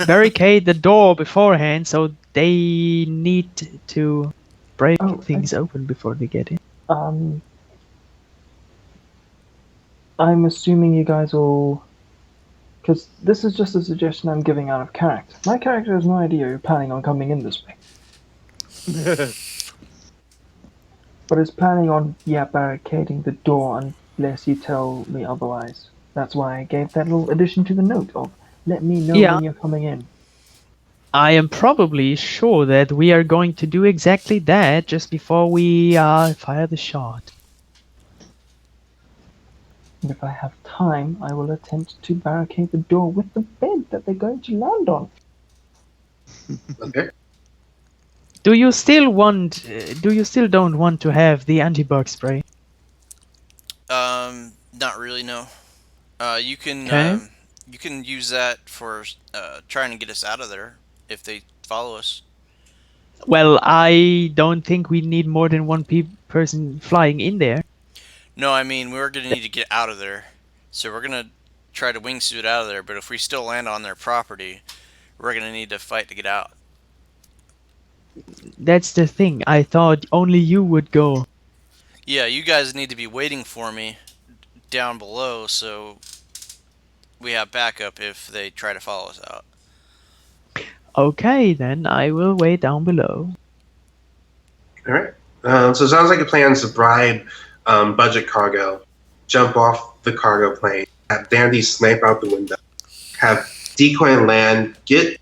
Barricade the door beforehand, so they need to break Oh, things open before they get in. I'm assuming you guys will Because this is just a suggestion I'm giving out of character. My character has no idea you're planning on coming in this way. But is planning on, barricading the door unless you tell me otherwise. That's why I gave that little addition to the note of, let me know Yeah. when you're coming in. I am probably sure that we are going to do exactly that just before we fire the shot. And if I have time, I will attempt to barricade the door with the bed that they're going to land on. Okay. Do you still don't want to have the anti-bug spray? Not really. No. You can Okay. you can use that for trying to get us out of there if they follow us. Well, I don't think we need more than one person flying in there. No, I mean we're gonna need to get out of there, so we're gonna try to wingsuit out of there. But if we still land on their property, we're gonna need to fight to get out. That's the thing. I thought only you would go. Yeah, you guys need to be waiting for me down below, so we have backup if they try to follow us out. Okay, then I will wait down below. All right. So it sounds like your plan is to bribe Budget Cargo, jump off the cargo plane, have Dandy snipe out the window, have Decoy land, get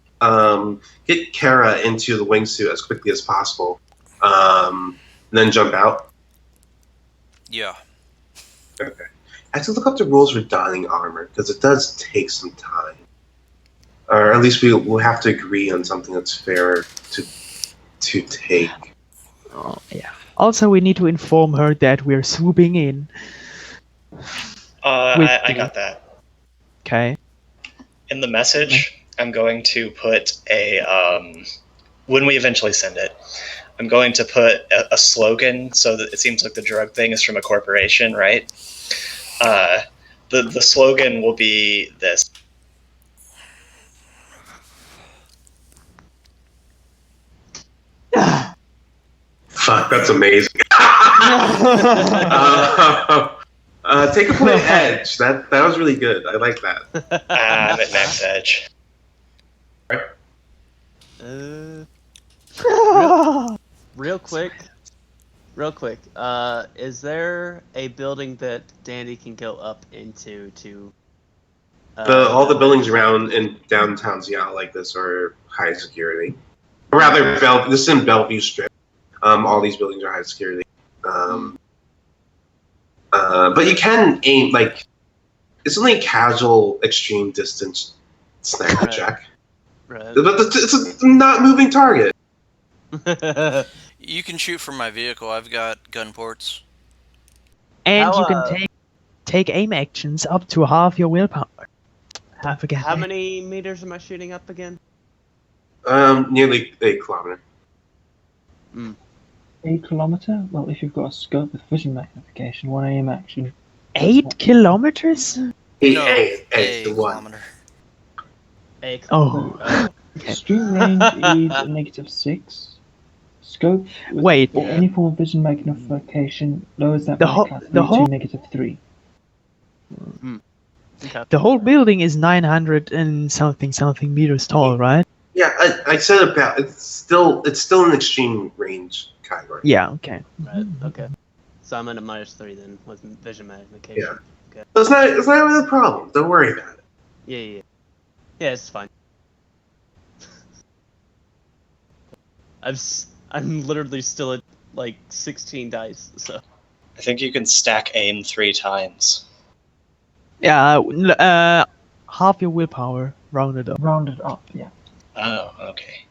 Kara into the wingsuit as quickly as possible, and then jump out. Yeah. Okay. I have to look up the rules for donning armor because it does take some time, or at least we'll have to agree on something that's fair to take. Oh, yeah. Also, we need to inform her that we're swooping in. I got that. Okay. In the message, I'm going to put when we eventually send it, I'm going to put a slogan so that it seems like the drug thing is from a corporation, right? The slogan will be this. Fuck, that's amazing. Take a point edge. That was really good. I like that. I'm at max edge. Real quick. Is there a building that Dandy can go up into to? All the buildings around in downtown Seattle like this are high security. Or rather, this is in Bellevue Strip. All these buildings are high security. But you can aim, like, it's only a casual extreme distance sniper check. Right. But it's a not moving target. You can shoot from my vehicle. I've got gun ports. And you can take aim actions up to half your willpower. I forget. How many meters am I shooting up again? Nearly a kilometer. 8 kilometer? Well, if you've got a scope with vision magnification, one aim action. 8 kilometers? Eight to one. Kilometer. Oh. Extreme range is a -6. Scope with Wait. or any form of vision magnification lowers that The by whole- class the whole- to -3. Okay. The whole building is 900 and something meters tall, right? Yeah, I said about it's still an extreme range category. Yeah, okay. Right. Okay. So I'm at a -3 then with vision magnification. Yeah. Okay. So it's not really a problem. Don't worry about it. Yeah. Yeah, it's fine. I'm literally still at like 16 dice, so. I think you can stack aim 3 times. Yeah, half your willpower rounded up. Rounded up, yeah. Oh, okay.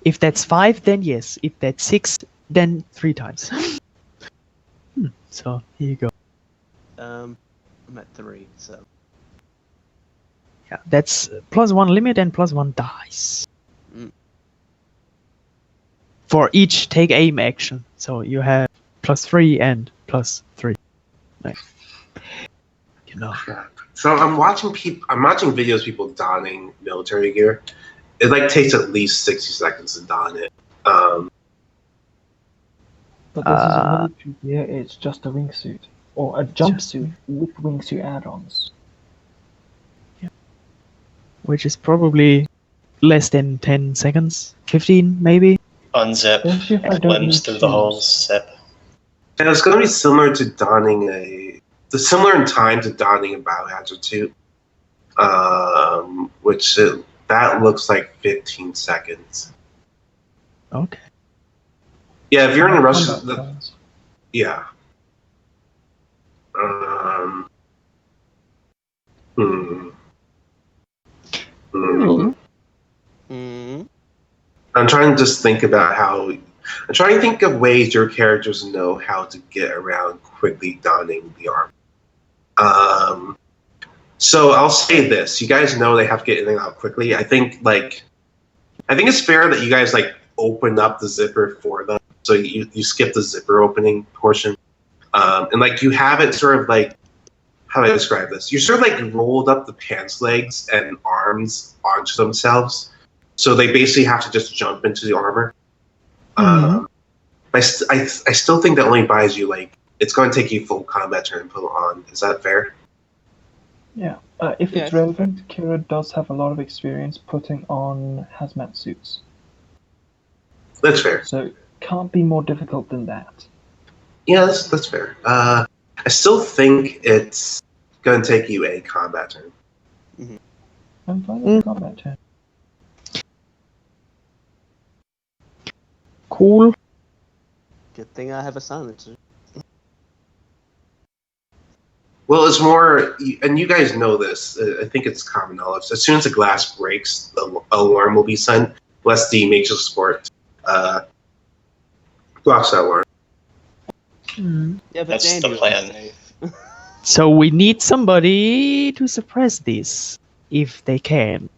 If that's 5, then yes. If that's 6, then 3 times. So here you go. I'm at 3, so. Yeah, that's +1 limit and +1 dice. For each take aim action. So you have +3 and +3. Nice. You know. So I'm watching videos of people donning military gear. It like takes at least 60 seconds to don it. But this isn't military gear, it's just a wingsuit. Or a jumpsuit with wingsuit add-ons. which is probably less than 10 seconds, 15 maybe. Unzip, Especially if I don't limbs need through the shoes. holes, zip. And it's going to be similar to similar in time to donning a biohazard suit, that looks like 15 seconds. Okay. Yeah, if you're in a rush, Combat plans. yeah. Hmm. Hmm. Hmm. I'm trying to just think about I'm trying to think of ways your characters know how to get around quickly donning the armor. So I'll say this: you guys know they have to get in and out quickly. I think it's fair that you guys open up the zipper for them, so you skip the zipper opening portion, and you have it sort of how do I describe this? You sort of rolled up the pants legs and arms onto themselves, so they basically have to just jump into the armor. I still think that only buys you it's going to take you full combat turn to put it on. Is that fair? Yeah. If it's relevant, Kira does have a lot of experience putting on hazmat suits. That's fair. So it can't be more difficult than that. Yeah, that's fair. I still think it's going to take you a combat turn. I'm fine with the combat turn. Cool. Good thing I have a silencer. Well, it's more, and you guys know this. I think it's common knowledge. As soon as the glass breaks, the alarm will be sent. Lest the matrix support blocks that alarm. Yeah, but That's Dandy the will be plan. safe. So we need somebody to suppress this, if they can.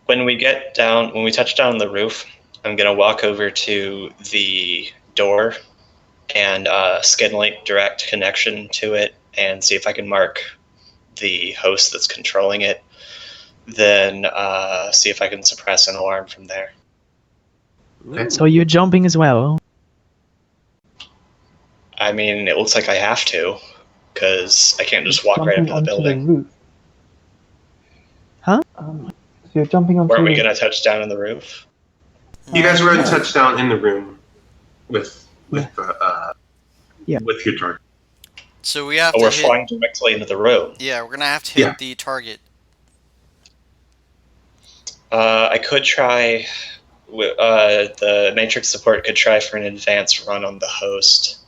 When we touch down on the roof, I'm gonna walk over to the door and skin link direct connection to it and see if I can mark the host that's controlling it. Then see if I can suppress an alarm from there. Okay. So you're jumping as well. I mean, it looks like I have to, because I can't just walk right up Jumping to the onto building. the roof. Huh? So you're jumping onto Were we the gonna touch down on the roof? You guys were in Yeah. touchdown in the room with Yeah. your target. So we have Oh, to we're hit. flying directly into the room. Yeah, we're gonna have to hit Yeah. the target. I could try. The Matrix support could try for an advanced run on the host.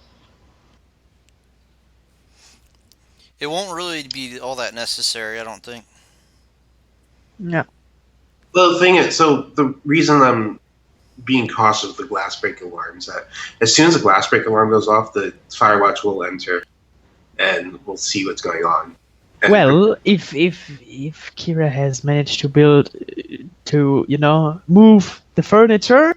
It won't really be all that necessary, I don't think. Yeah. Well, the thing is, so the reason I'm being cautious with the glass break alarm is that as soon as the glass break alarm goes off, the Firewatch will enter, and we'll see what's going on. And Well, if Kira has managed to build move the furniture.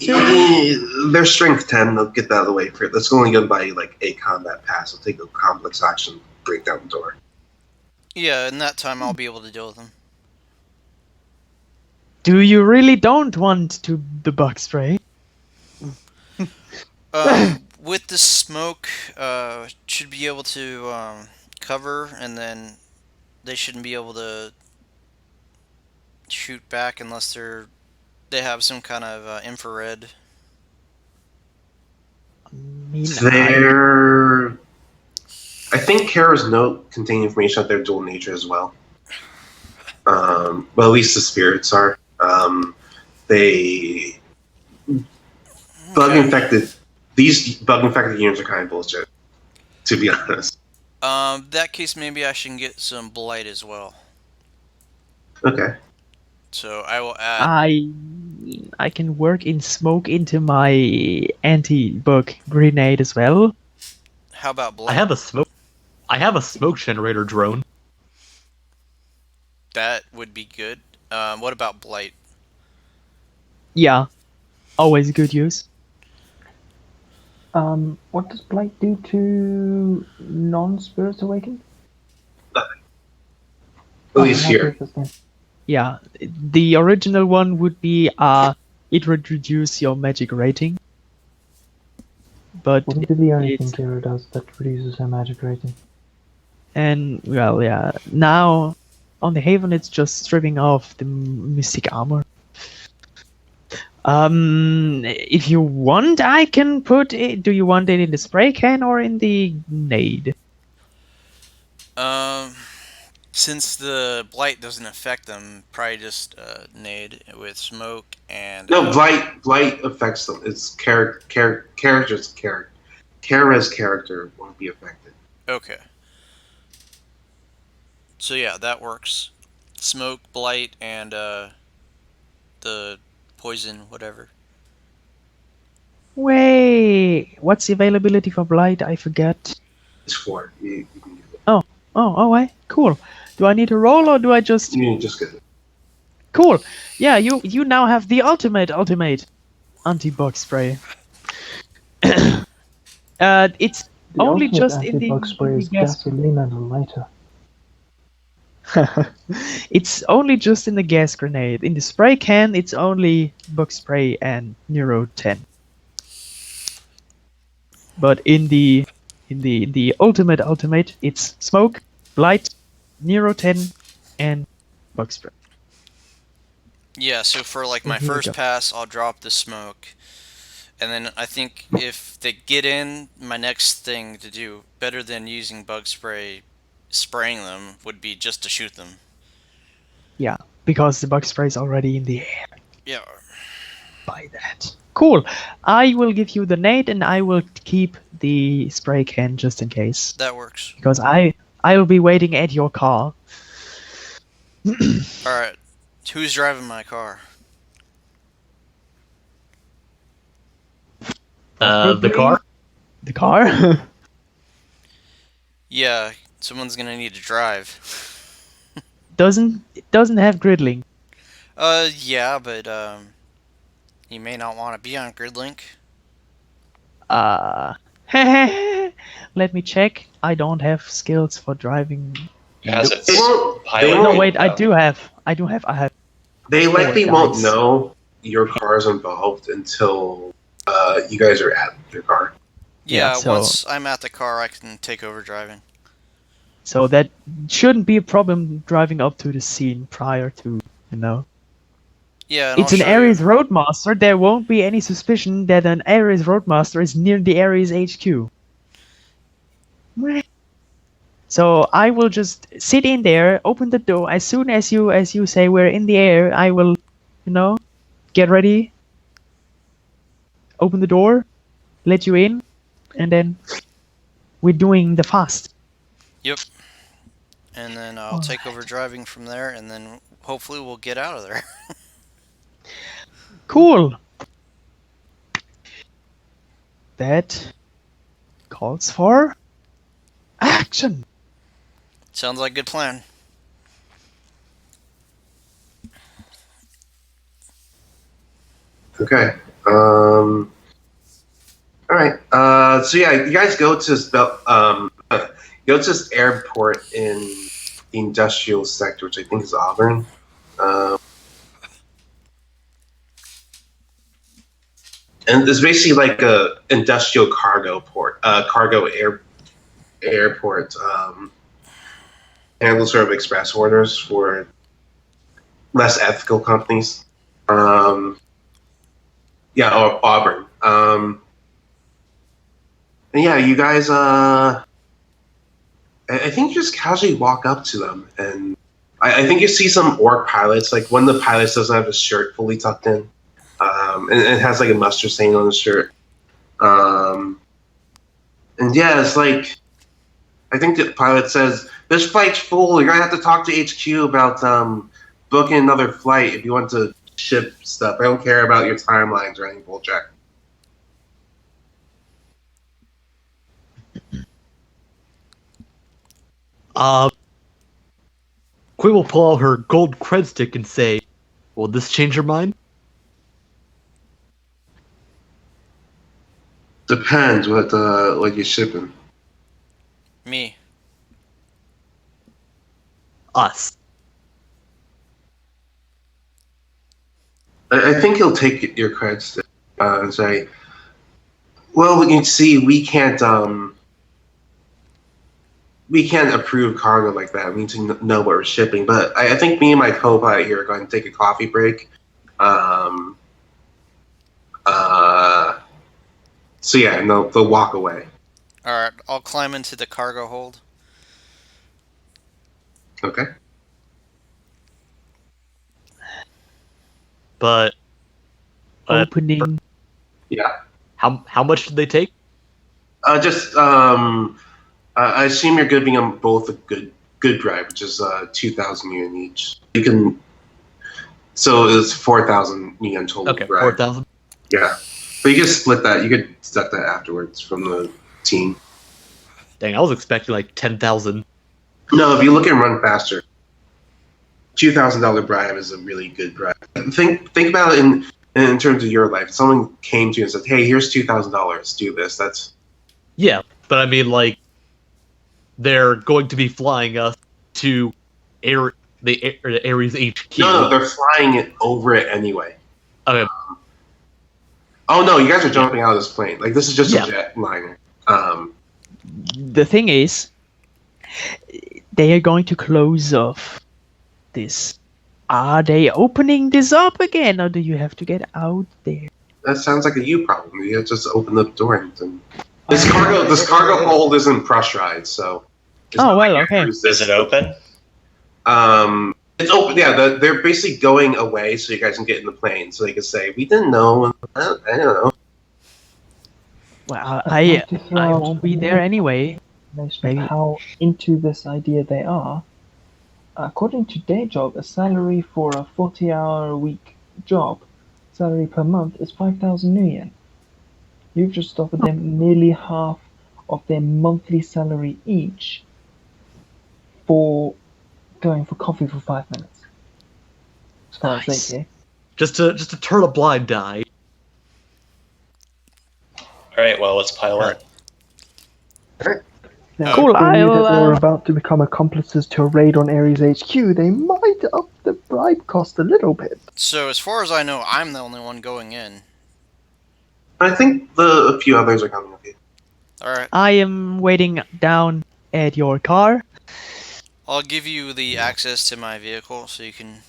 their strength 10, they'll get that out of the way for it. That's only going to buy a combat pass. They'll take a complex action, break down the door. Yeah, in that time I'll be able to deal with them. Do you really don't want to the bug spray? With the smoke, should be able to cover, and then they shouldn't be able to shoot back unless they have some kind of infrared. I think Kara's note contains information about their dual nature as well. Well, at least the spirits are. They bug infected. These bug infected units are kind of bullshit, to be honest. That case, maybe I should get some blight as well. Okay. So I will add. I can work in smoke into my anti-bug grenade as well. How about blight? I have a smoke generator drone. That would be good. What about blight? Yeah, always good use. What does Blight do to non-spirits awakened? Nothing. At least here. Yeah, the original one would be it would reduce your magic rating. But Wouldn't be the only thing it's- Kira does that reduces her magic rating. And well, yeah. Now, on the Haven, it's just stripping off the mystic armor. If you want, I can put it. Do you want it in the spray can or in the nade? Since the blight doesn't affect them, probably just nade with smoke and. No, blight affects them. It's character's character. Kera's character won't be affected. Okay. So yeah, that works. Smoke, blight, and the poison, whatever. Wait, what's the availability for blight? I forget. It's 4. You can get it. Oh, wait, cool. Do I need to roll or do I just? You can just get it. Cool. Yeah, you now have the ultimate anti-bug spray. It's The only ultimate just in the, anti-bug spray is gas. gasoline and a lighter. It's only just in the gas grenade. In the spray can, it's only bug spray and Neuro 10. But in the ultimate, it's smoke, blight, Neuro 10, and bug spray. Yeah, so for like my Here we first go. pass, I'll drop the smoke. And then I think if they get in, my next thing to do, better than using bug spray, spraying them, would be just to shoot them. Yeah, because the bug spray is already in the air. Yeah. By that. Cool. I will give you the nade and I will keep the spray can just in case. That works. Because I will be waiting at your car. Alright. Who's driving my car? The car? The car? Yeah, someone's gonna need to drive. It doesn't have gridlink. Yeah, but, you may not want to be on GridLink. Let me check. I don't have skills for driving. As it's They won't. pilot. No, wait, I have. They likely won't guys. know your car's involved until you guys are at your car. Yeah, Yeah, so- once I'm at the car, I can take over driving. So that shouldn't be a problem driving up to the scene prior to, Yeah, and It's I'll an show you- Ares Roadmaster. There won't be any suspicion that an Ares Roadmaster is near the Ares HQ. So I will just sit in there, open the door as soon as you say we're in the air. I will, get ready, open the door, let you in, and then we're doing the fast. Yep. And then I'll take over driving from there, and then hopefully we'll get out of there. Cool. That calls for action. Sounds like a good plan. Okay. All right. So yeah, you guys go to this airport in the industrial sector, which I think is Auburn. And it's basically like a industrial cargo port, airport. Handles sort of express orders for less ethical companies. Auburn. And yeah, you guys, I think you just casually walk up to them, and I think you see some orc pilots. Like one of the pilots doesn't have his shirt fully tucked in, and it has like a mustard stain on his shirt. And yeah, it's like, I think the pilot says, "This flight's full. You're gonna have to talk to HQ about booking another flight if you want to ship stuff. I don't care about your timelines or any bullshit." Quinn will pull out her gold cred stick and say, "Will this change your mind?" Depends what you're shipping. Me. Us. I think he'll take your credits and say, "Well, you see, we can't we can't approve cargo like that. We need to know what we're shipping. But I think me and my co-pilot here are going to take a coffee break. So yeah, and they'll walk away. All right, I'll climb into the cargo hold. Okay. But Opening. Yeah. how much did they take? I assume you're giving them both a good bribe, which is 2,000 yen each. You can. So it's 4,000 yen total. Okay, bribe. 4,000. Yeah, but you can split that. You could set that afterwards from the team. Dang, I was expecting like 10,000. No, if you look and run faster, $2,000 bribe is a really good bribe. Think about it in terms of your life. If someone came to you and said, "Hey, here's $2,000. Do this." That's Yeah, but I mean, like, they're going to be flying us to the Ares HQ. no, they're flying it over it anyway. Okay. Oh no, you guys are jumping out of this plane. Like this is just Yeah. a jetliner. The thing is, they are going to close off this. Are they opening this up again, or do you have to get out there? That sounds like a you problem. You just open the door and this cargo hold isn't pressurized, so. it's Oh, not well, you okay. use Is this. it open? It's open. Yeah, they're basically going away, so you guys can get in the plane, so they can say, "We didn't know." I don't know. Well, I'd like to throw I out won't be there anyway. explanation Maybe. of how into this idea they are. According to their job, a salary for a 40-hour-a-week job, salary per month is 5,000 new yen. You've just offered them nearly half of their monthly salary each for going for coffee for 5 minutes. As far as Nice. they care. Just to turn a blind eye. All right, well, let's pile in. Now, Cool, if they knew I'll, that they were about to become accomplices to a raid on Ares HQ, they might up the bribe cost a little bit. So as far as I know, I'm the only one going in. I think a few others are coming with you. All right, I am waiting down at your car. I'll give you the access to my vehicle so you can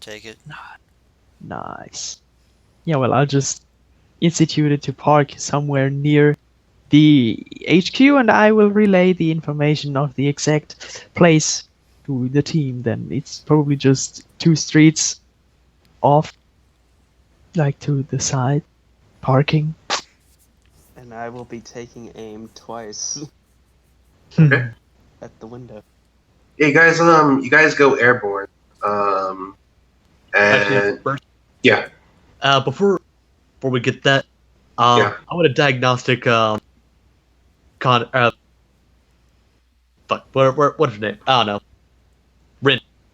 take it. Nice. Yeah, well, I'll just institute it to park somewhere near the HQ, and I will relay the information of the exact place to the team. Then it's probably just 2 streets off, like to the side, parking. And I will be taking aim twice Okay. at the window. Yeah, you guys go airborne. Actually, And first, yeah, before we get that, Yeah. I want a diagnostic fuck, what's her name? I don't know.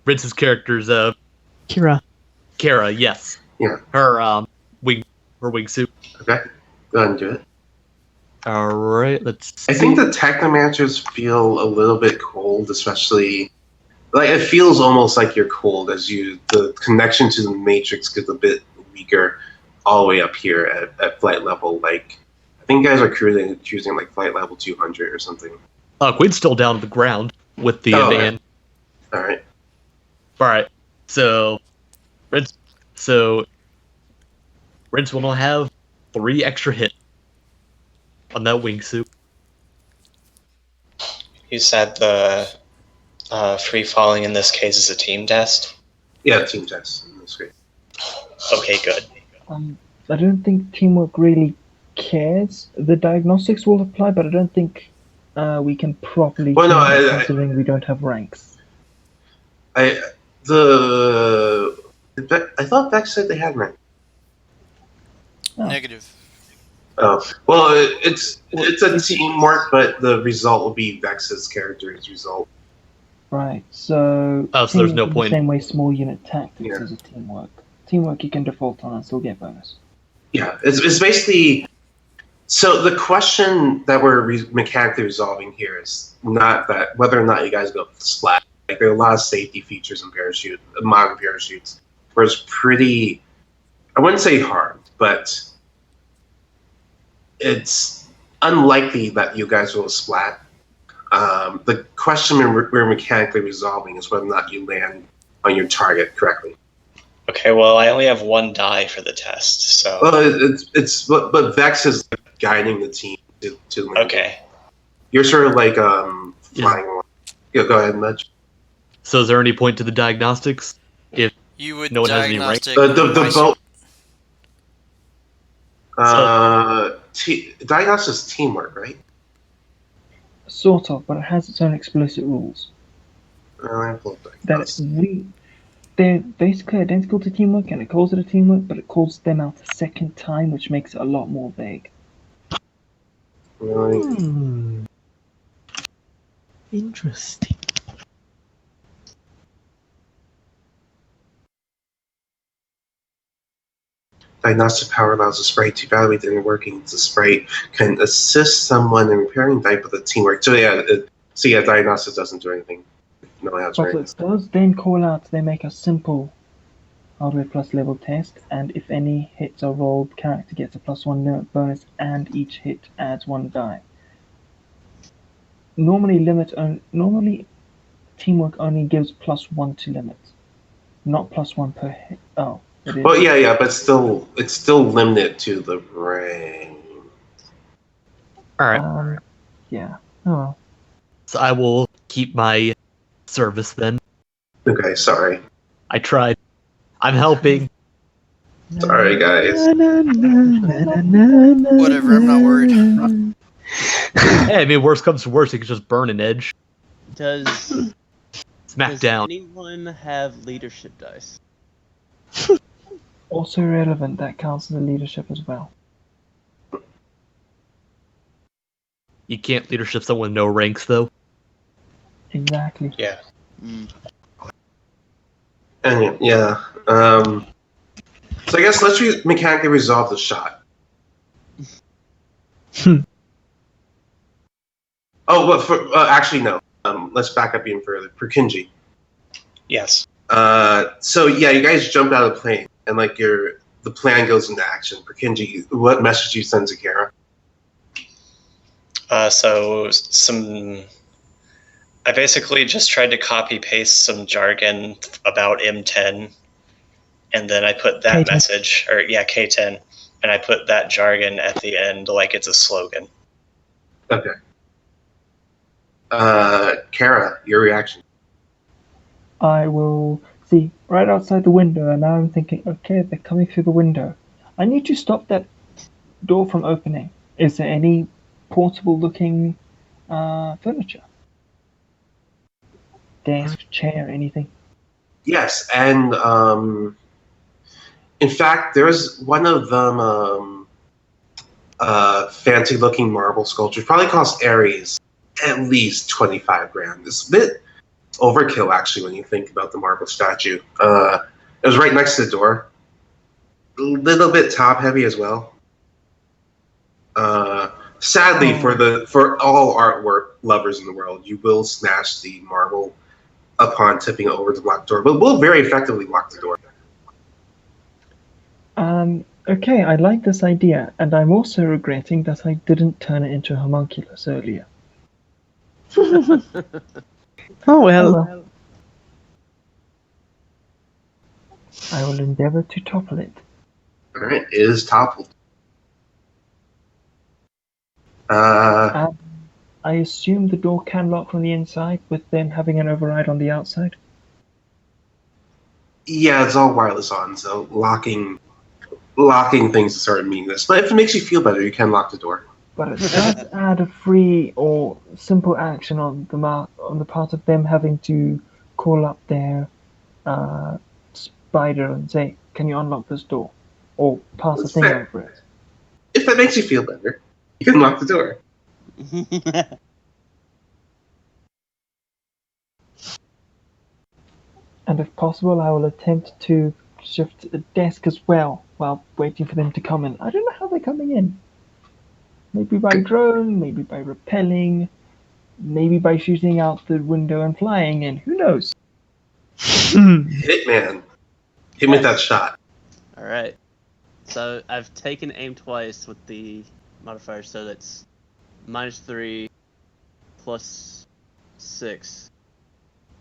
Rince's character's Kira. Kera, yes. Yeah. Her wingsuit. okay, go ahead and do it. All right, let's. I think the Technomancers feel a little bit cold, especially like it feels almost like you're cold as the connection to the Matrix gets a bit weaker all the way up here at flight level. Like I think you guys are cruising like flight level 200 or something. Quinn's still down to the ground with the Oh, van. All right. All right, so Rince will now have 3 extra hits on that wingsuit. You said the free falling in this case is a team test? Yeah, team test. That's great. Okay, good. I don't think teamwork really cares. The diagnostics will apply, but I don't think we can properly Well, no, change it I- considering we don't have ranks. I thought Vex said they had rank. Oh. Negative. Oh well, it's a teamwork, but the result will be Vex's character's result. Right, so Oh, so there's teamwork no in point. the same way small unit tactics Yeah. is a teamwork. Teamwork you can default on and still get bonus. Yeah, it's basically. So the question that we're mechanically resolving here is not that whether or not you guys go splat. Like there are a lot of safety features in modern parachutes, where it's pretty. I wouldn't say hard, but it's unlikely that you guys will splat. The question we're mechanically resolving is whether or not you land on your target correctly. Okay, well, I only have one die for the test, so. But Vex is guiding the team to land. Okay. You're sort of like flying along. Yeah, go ahead, Nudge. So is there any point to the diagnostics? If You would no one has any rank? diagnostic. The boat. So- Diagnosis is teamwork, right? Sort of, but it has its own explicit rules. I pulled That they're basically identical to teamwork, and it calls it a teamwork, but it calls them out a second time, which makes it a lot more vague. Really? Interesting. Diagnostic power allows the sprite to evaluate the inner workings. The sprite can assist someone in repairing type of the teamwork. So yeah, diagnosis doesn't do anything. No one has But ranks. it does then call out, they make a simple hardware plus level test, and if any hits are rolled, character gets a +1 bonus, and each hit adds 1 die. Normally teamwork only gives +1 to limits, not +1 per hit. Oh, it is. Well, yeah, but it's still limited to the range. Alright, Yeah. Oh well. so I will keep my service then. Okay, sorry. I tried. I'm helping. Sorry, guys. Whatever, I'm not worried. Hey, I mean, worst comes to worst, you can just burn an edge. Does Smack down. anyone have leadership dice? Also relevant, that counts as a leadership as well. You can't leadership someone with no ranks, though. Exactly. Yeah. And yeah, so I guess let's mechanically resolve the shot. Oh, but actually no. Let's back up even further. For Kinji. Yes. So yeah, you guys jump out of the plane, and like the plan goes into action. For Kinji, what message do you send to Kera? I basically just tried to copy paste some jargon about M10, and then I put that K10. message, K10, and I put that jargon at the end like it's a slogan. Okay. Kara, your reaction. I will see right outside the window, and now I'm thinking, okay, they're coming through the window. I need to stop that door from opening. Is there any portable-looking furniture? Desk, chair, anything? Yes, and in fact, there's one of them fancy-looking marble sculptures. Probably cost Ares at least 25 grand. It's a bit overkill, actually, when you think about the marble statue. It was right next to the door. A little bit top-heavy as well. Sadly, for all artwork lovers in the world, you will smash the marble upon tipping it over the locked door, but will very effectively lock the door. Okay, I like this idea, and I'm also regretting that I didn't turn it into a homunculus earlier. Oh Oh well. well. I will endeavor to topple it. Alright, it is toppled. I assume the door can lock from the inside, with them having an override on the outside. Yeah, it's all wireless on, so locking things is sort of meaningless. But if it makes you feel better, you can lock the door. But it does add a free or simple action on the part of them having to call up their spider and say, "Can you unlock this door?" Or pass a That's thing fair. over it. If that makes you feel better, you can lock the door. And if possible, I will attempt to shift a desk as well while waiting for them to come in. I don't know how they're coming in. Maybe by drone, maybe by rappelling, maybe by shooting out the window and flying in. Who knows? Hitman. Hit me with that shot. Alright. So I've taken aim twice with the modifier, so that's -3 plus 6,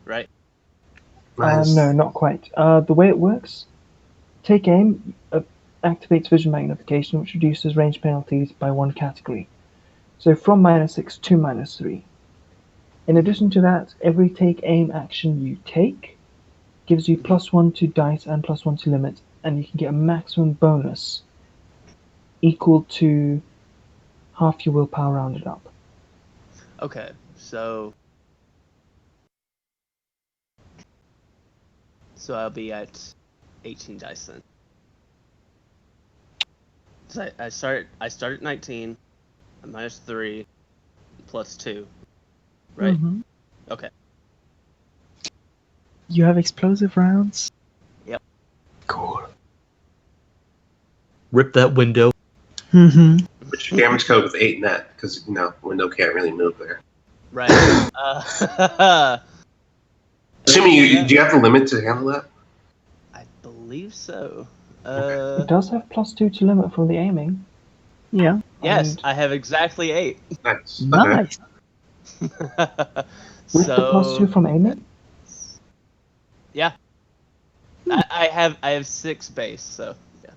right? Nice. No, not quite. The way it works, take aim activates vision magnification, which reduces range penalties by 1 category. So from -6 to -3. In addition to that, every take aim action you take gives you +1 to dice and +1 to limit, and you can get a maximum bonus equal to half your willpower rounded up. Okay, so I'll be at 18 dice then. So I start at 19, -3, +2, right? Mhm. Okay. You have explosive rounds? Yep. Cool. Rip that window. Mm-hmm. What's your damage code with 8 net? Because, window can't really move there. Right. Assuming do you have the limit to handle that? I believe so. It does have +2 to limit from the aiming. Yeah. Yes, And I have exactly 8. Nice. Okay. Nice. with the +2 from aiming, yeah, I have 6 base, so yeah.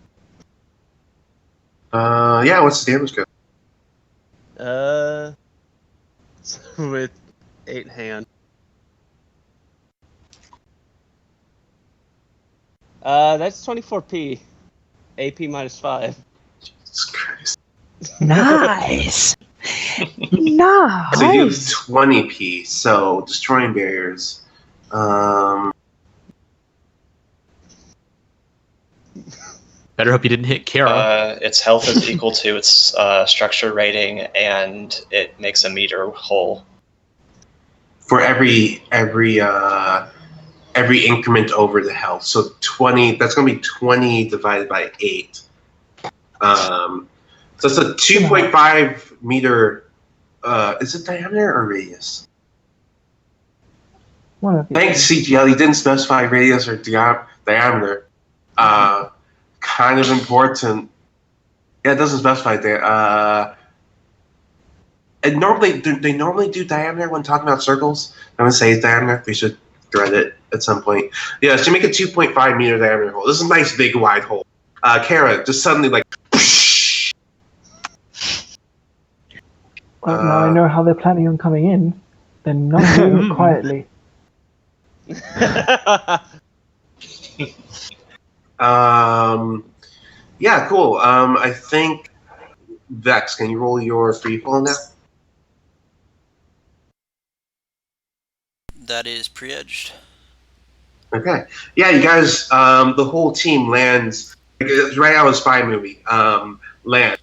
Yeah, what's the damage code? With 8 hand. That's 24p. AP -5. Jesus Christ. Nice. So you do Nice. 20p, so destroying barriers. Better hope you didn't hit Kara. Its health is equal to its structure rating, and it makes a meter whole. For every increment over the health. So 20, that's going to be 20 divided by 8. So it's a 2.5 meter, is it diameter or radius? one of the Thanks, CGL. You didn't specify radius or diameter. Kind of important. Yeah, it doesn't specify there. And they normally do diameter when talking about circles. I'm going to say diameter. We should thread it at some point. Yeah, so you make a 2.5 meter diameter hole. This is a nice, big, wide hole. Kara, just suddenly like... Well, now I know how they're planning on coming in. They're not doing it quietly. Yeah, cool. I think... Vex, can you roll your free fall now? That is pre-edged. Okay. Yeah, you guys, the whole team lands. It's right out of a spy movie. Lands.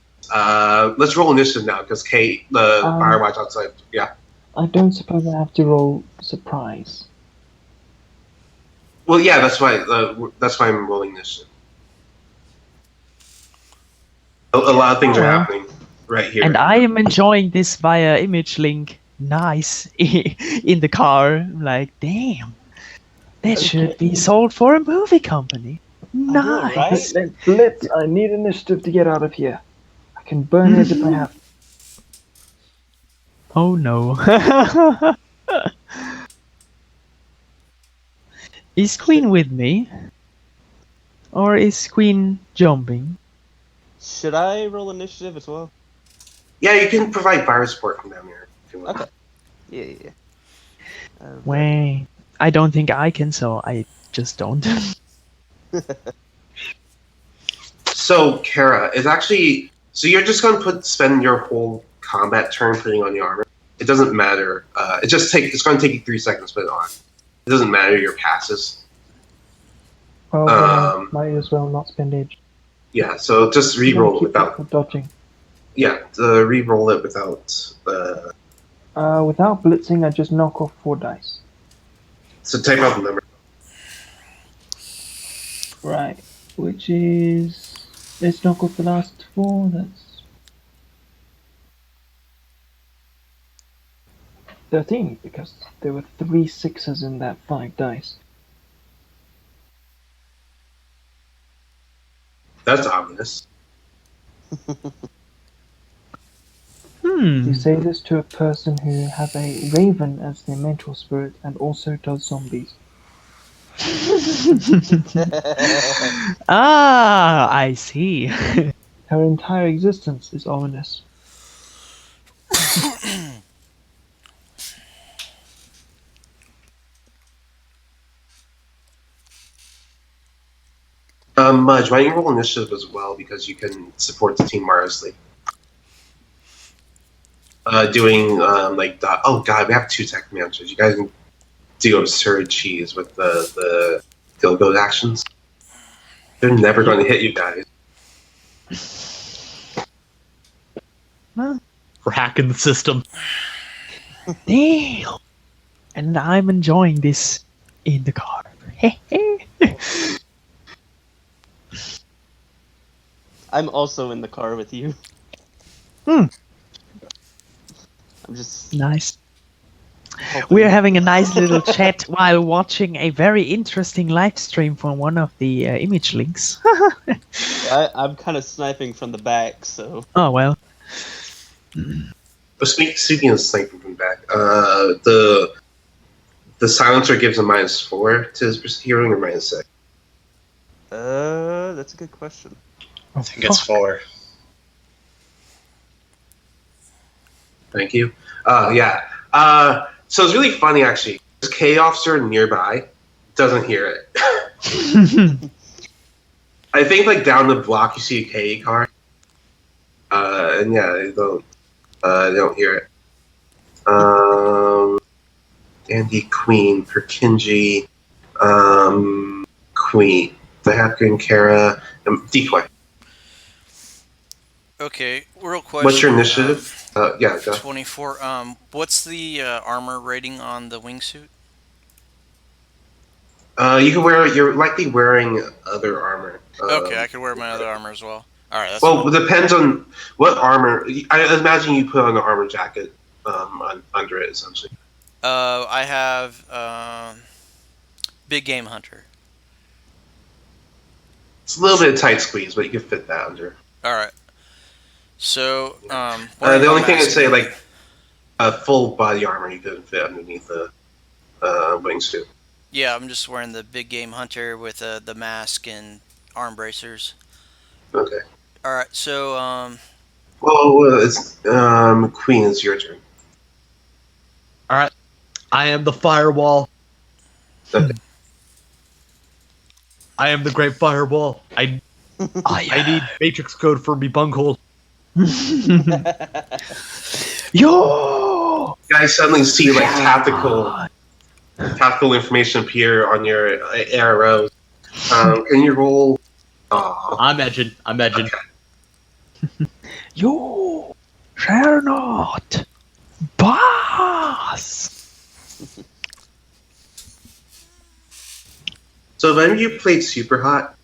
Let's roll initiative now because Kate, the Firewatch outside. Yeah. I don't suppose I have to roll surprise. Well, yeah, that's why I'm rolling initiative. A lot of things are happening right here. And I am enjoying this via image link. Nice. In the car. I'm like, damn. That should be sold for a movie company. know, right? Nice. Blitz, I need initiative to get out of here. I can burn it if I have to. Oh no. Is Queen with me? Or is Queen jumping? Should I roll initiative as well? Yeah, you can provide virus support from down here if you want. Okay. Yeah. Wait. I don't think I can, so I just don't. So, Kara, it's actually... So you're just going to spend your whole combat turn putting on the armor. It doesn't matter. It's going to take you 3 seconds to put it on. It doesn't matter your passes. Well, might as well not spend age. Yeah, so just re-roll it without... dodging. Yeah, re-roll it without... Without blitzing, I just knock off 4 dice. So type out the number. Right, which is... Let's knock off the last 4, that's... 13, because there were 3 6s in that 5 dice. That's ominous. You say this to a person who has a raven as their mentor spirit and also does zombies. Ah, I see. Her entire existence is ominous. Mudge, why don't you roll initiative as well because you can support the team wirelessly. Doing oh god, we have 2 tech managers. You guys can do absurd cheese with the go actions. They're never going to hit you guys. We're hacking the system. Damn. And I'm enjoying this in the car. I'm also in the car with you. Hmm. I'm just Nice. hoping. We're having a nice little chat while watching a very interesting live stream from one of the image links. I'm kind of sniping from the back, so. Oh well. Speaking of sniping from back, the silencer gives a -4 to his hearing or -6. That's a good question. I think it's 4. Thank you. Yeah. So it's really funny actually. This K officer nearby doesn't hear it. I think like down the block you see a K car. And yeah, they don't hear it. Andy, Queen, Perkinji, Queen, the Hacker, Kera, and Decoy. Okay, real question. What's your initiative? Yeah, go. 24. What's the armor rating on the wingsuit? You can wear. You're likely wearing other armor. Okay, I could wear my other armor as well. All right. That's Well, fine. it depends on what armor. I imagine you put on an armor jacket under it, essentially. I have Big Game Hunter. It's a little bit of tight squeeze, but you can fit that under. All right. So, the only thing I'd say, like, full body armor you couldn't fit underneath the wingsuit. Yeah, I'm just wearing the Big Game Hunter with the mask and arm bracers. Okay. All right. So, Well, it's Queen. It's your turn. All right. I am the firewall. Okay. I am the great firewall. I need matrix code for me bunghole. Yo! You guys suddenly see like tactical information appear on your arrows. Can you roll? I'm edging. Okay. Yo! Share not! Boss! So have any of you played Super Hot?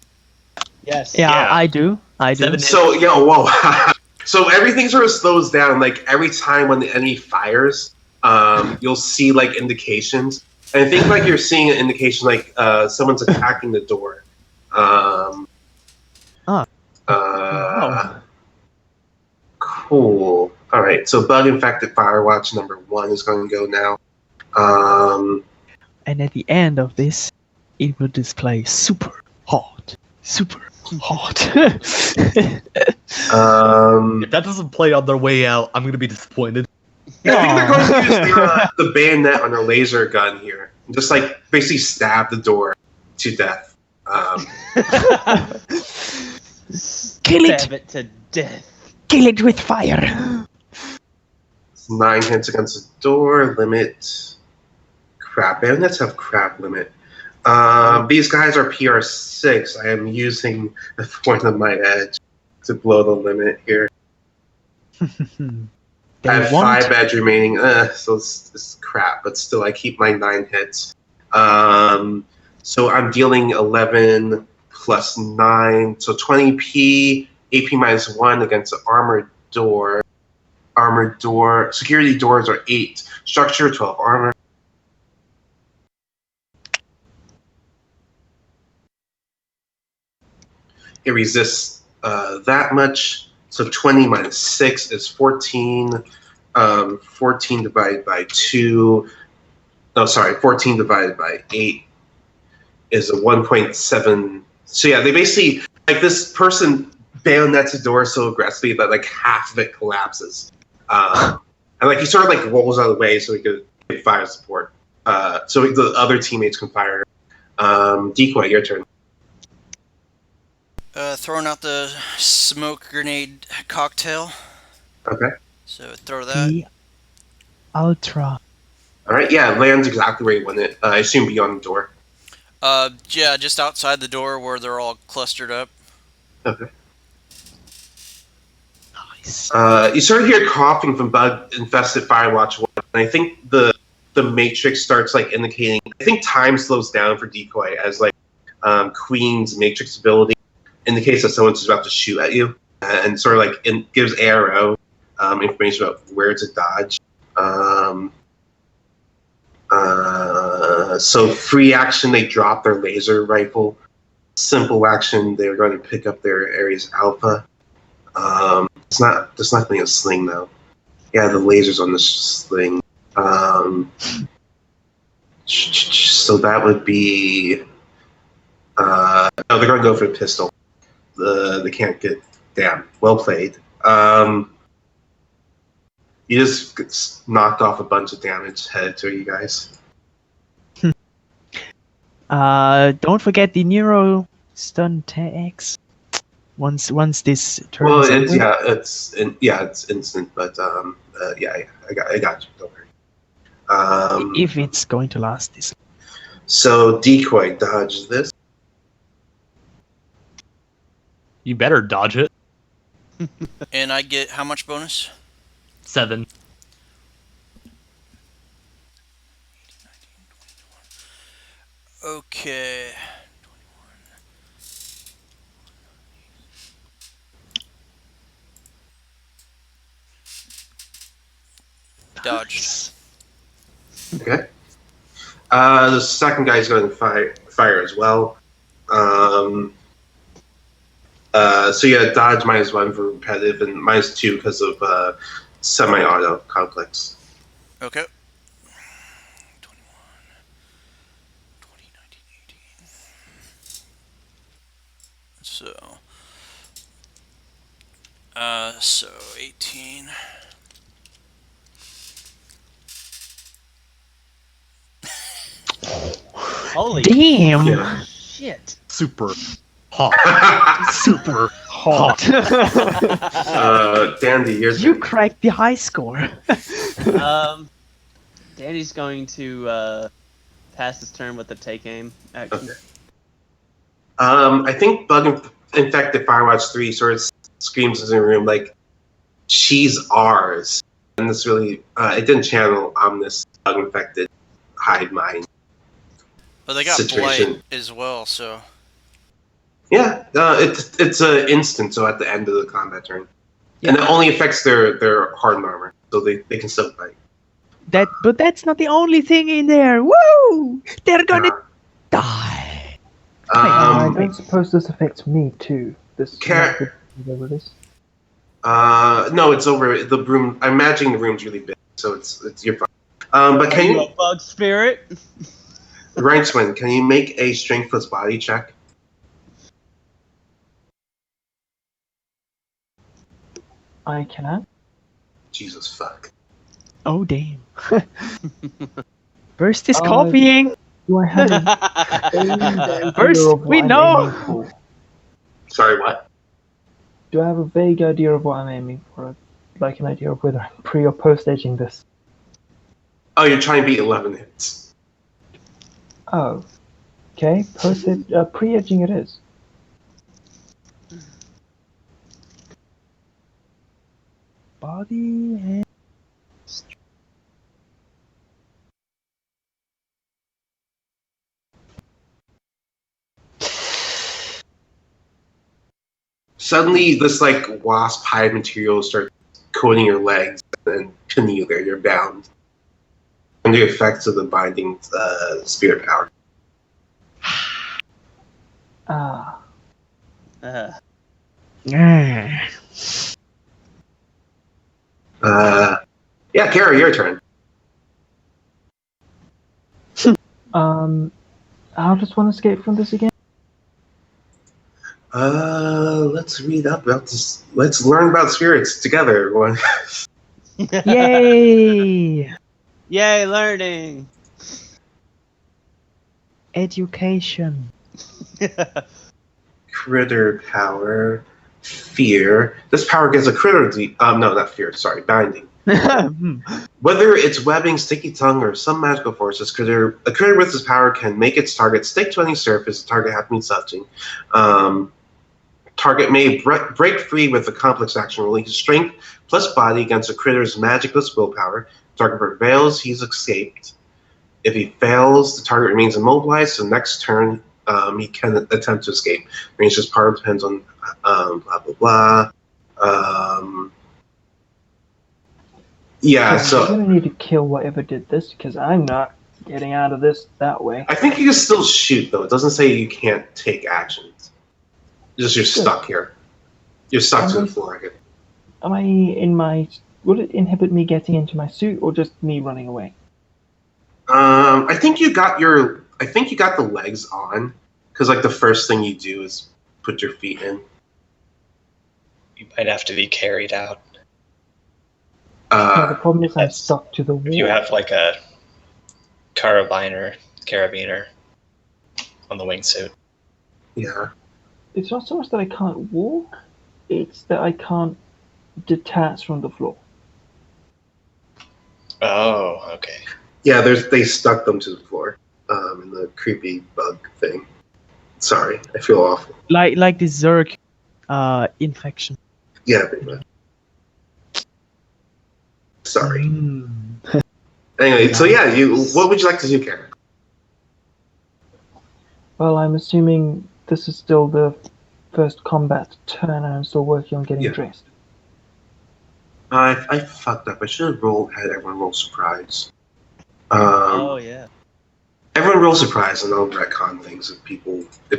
Yes. Yeah, Yeah. I do. 7 hits. So yeah, whoa. So everything sort of slows down. Like every time when the enemy fires, you'll see like indications. And I think like you're seeing an indication like someone's attacking the door. Cool. All right. So bug infected Firewatch number 1 is going to go now. And at the end of this, it will display super hot. Super hot. If that doesn't play on their way out, I'm gonna be disappointed. Yeah, I think they're going to use the bayonet on their laser gun here. Just like basically stab the door to death. Kill it! Stab it to death. Kill it with fire! 9 hits against the door. Limit. Crap. Bayonets have crap limit. These guys are PR6. I am using the point of my edge to blow the limit here. I have 5 edge remaining. So it's crap, but still I keep my 9 hits. So I'm dealing 11 plus 9, so 20p, AP -1 against the armored door. Armored door. Security doors are 8. Structure 12. Armor. It resists that much. So 20 minus 6 is 14. 14 divided by 2. No, sorry, 14 divided by 8 is a 1.7. So yeah, they basically, like, this person bayonets the door so aggressively that like half of it collapses. And like he sort of like rolls out of the way so he could get fire support. So the other teammates can fire. Decoy, your turn. Throwing out the smoke grenade cocktail. Okay. So throw that. The Ultra. All right. Yeah, it lands exactly where you want it. I assume beyond the door. Yeah, just outside the door where they're all clustered up. Okay. Nice. You sort of hear coughing from bug-infested Firewatch 1, and I think the matrix starts like indicating. I think time slows down for Decoy as like Queen's matrix ability indicates that someone's about to shoot at you, and sort of like gives ARO information about where to dodge. So free action, they drop their laser rifle. Simple action, they're going to pick up their Ares Alpha. There's nothing a sling though. Yeah, the laser's on the sling. So that would be. No, they're going to go for the pistol. They can't get. Damn, well played. You just knocked off a bunch of damage headed to you guys. Don't forget the Neuro Stun X. Once this turns Well, over. it's instant, but yeah, I got you. Don't worry. If it's going to last this. So Decoy, dodge this. You better dodge it. And I get how much bonus? 7. Okay. Dodged. Okay. The second guy's going to fire as well. So yeah, dodge -1 for repetitive and -2 because of semi-auto complex. Okay. 21, 20, 19, 18. So 18. Holy Damn! Yeah. shit! Super hot. Super hot. Dandy, You turn. cracked the high score. Danny's going to pass his turn with the take aim action. Okay. I think bug-infected Firewatch 3 sort of screams in the room like, she's ours. And this really, it didn't channel Omnis bug-infected hide mind. But they got Situation. blight as well, so. Yeah, it's an instant, so at the end of the combat turn. Yeah. And it only affects their hardened armor, so they can still fight. But that's not the only thing in there. Woo! They're gonna die. I don't suppose this affects me too. This Kera- whatever it is. No, it's over the room. I'm imagining the room's really big, so it's you're fine. But can Are you you, a bug spirit? Reinschman, can you make a strength plus body check? I cannot. Jesus fuck. Oh damn. First is Oh, copying. Do I have a First, idea of what we I'm know. aiming for? Sorry, what? Do I have a vague idea of what I'm aiming for? Like an idea of whether I'm pre or post edging this? Oh, you're trying to beat 11 hits. Oh. Okay, pre edging it is. Body and Suddenly, this like wasp hide material starts coating your legs and pinning you there. You're bound. And the effects of the binding spirit power. Ah. Yeah, Kara, your turn. How does one escape from this again? Let's read up about this. Let's learn about spirits together, everyone. Yay! Yay, learning! Education. Critter power, fear. This power gives a critter no, not fear. Sorry, binding. Whether it's webbing, sticky tongue, or some magical force, a critter with this power can make its target stick to any surface the target happens touching. Target may break free with a complex action rolling his strength plus body against a critter's magic plus willpower. Target prevails, he's escaped. If he fails, the target remains immobilized, so next turn he can attempt to escape. Range's power depends on blah, blah, blah. Yeah, So so you're gonna need to kill whatever did this because I'm not getting out of this that way. I think you can still shoot, though. It doesn't say you can't take actions. Just you're stuck here. You're stuck to the floor. Am I in my? Would it inhibit me getting into my suit or just me running away? I think you got the legs on, because like the first thing you do is put your feet in. You might have to be carried out. No, the problem is I'm stuck to the wall. If you have like a carabiner on the wingsuit. Yeah. It's not so much that I can't walk; it's that I can't detach from the floor. Oh, okay. Yeah, they stuck them to the floor. In the creepy bug thing. Sorry, I feel awful. Like the Zerg infection. Yeah, pretty much. Sorry. Mm. Anyway, so yeah, what would you like to do, Karen? Well, I'm assuming this is still the first combat turn, and I'm still working on getting dressed. I fucked up. I should have had everyone roll surprise. Oh yeah. Everyone roll surprise, and I'll retcon things if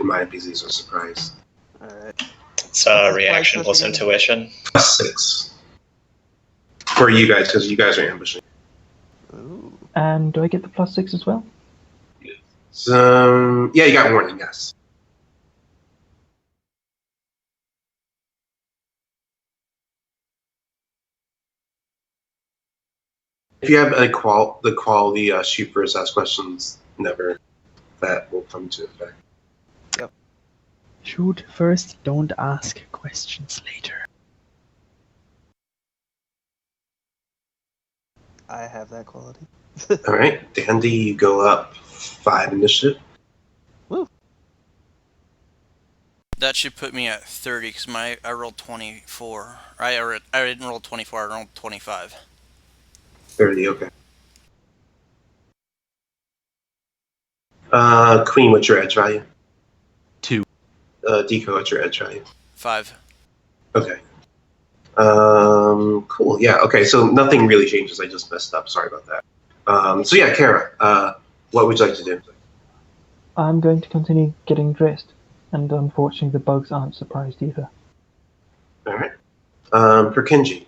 my NPCs are surprised. Alright. It's reaction plus intuition. +6 for you guys, because you guys are ambushing. Ooh. And do I get the +6 as well? So yeah, you got warning. Yes. If you have the quality shoot first, ask questions. Never. That will come to effect. Shoot first, don't ask questions later. I have that quality. All right, Dandy, you go up 5 initiative. Woo. That should put me at 30 because I rolled 24. I didn't roll 24. I rolled 25. 30. Okay. Queen, what's your edge value? 2. Deco, what's your edge value? 5. Okay. Cool. Yeah. Okay. So nothing really changes. I just messed up. Sorry about that. So yeah, Kara, what would you like to do? I'm going to continue getting dressed, and unfortunately the bugs aren't surprised either. All right. Perkinji.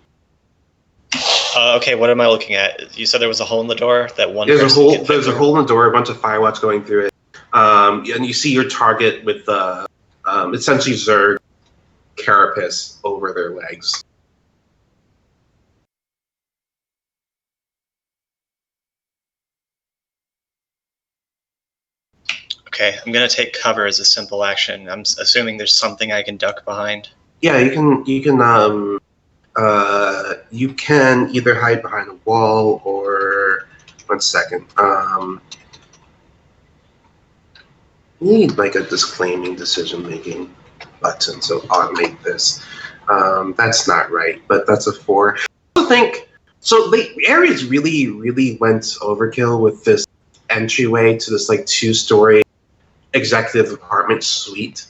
Okay, what am I looking at? You said there was a hole in the door that one. There's a hole. There's a hole in the door. A bunch of firewatch going through it. And you see your target with essentially Zerg carapace over their legs. Okay, I'm gonna take cover as a simple action. I'm assuming there's something I can duck behind. Yeah, you can either hide behind a wall or 1 second. You need like a disclaiming decision-making button, so automate this. That's not right, but that's a 4. I also think so. The areas really went overkill with this entryway to this like 2-story executive apartment suite.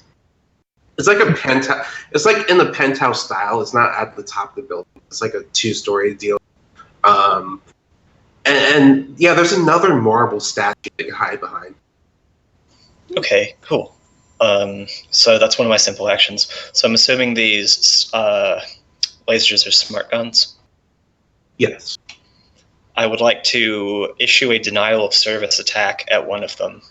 It's like a penthouse. It's like in the penthouse style. It's not at the top of the building. It's like a 2-story deal. And yeah, there's another marble statue that you hide behind. Okay, cool. So that's one of my simple actions. So I'm assuming these lasers are smart guns. Yes. I would like to issue a denial of service attack at one of them.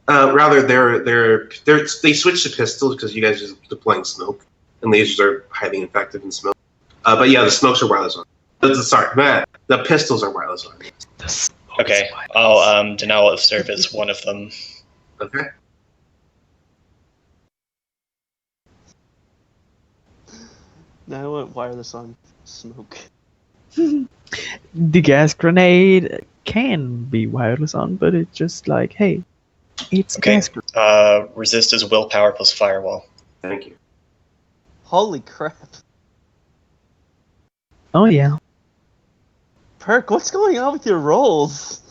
Rather, they switched to pistols because you guys are deploying smoke, and lasers are highly effective in smoke. But yeah, the smokes are wireless on. Sorry, man, the pistols are wireless on. Okay, I'll denial of service one of them. Okay. Now I want wireless on smoke. The gas grenade can be wireless on, but it's just like, hey, it's Okay. gas grenade. Resist is willpower plus firewall. Thank you. Holy crap. Oh yeah. Perk, what's going on with your rolls?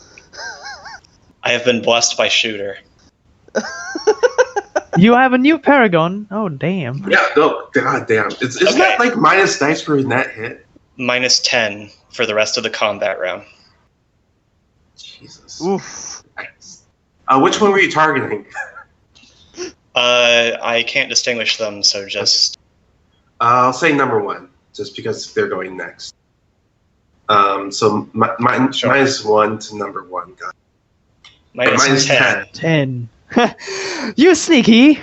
I have been blessed by shooter. You have a new Paragon. Oh damn. Yeah. No. God damn. Isn't Okay. that like minus dice for a net hit? Minus 10 for the rest of the combat round. Jesus. Oof. Which one were you targeting? I can't distinguish them, so just... I'll say number 1, just because they're going next. So Sure. minus 1 to number 1. God. minus 10. 10. You sneaky.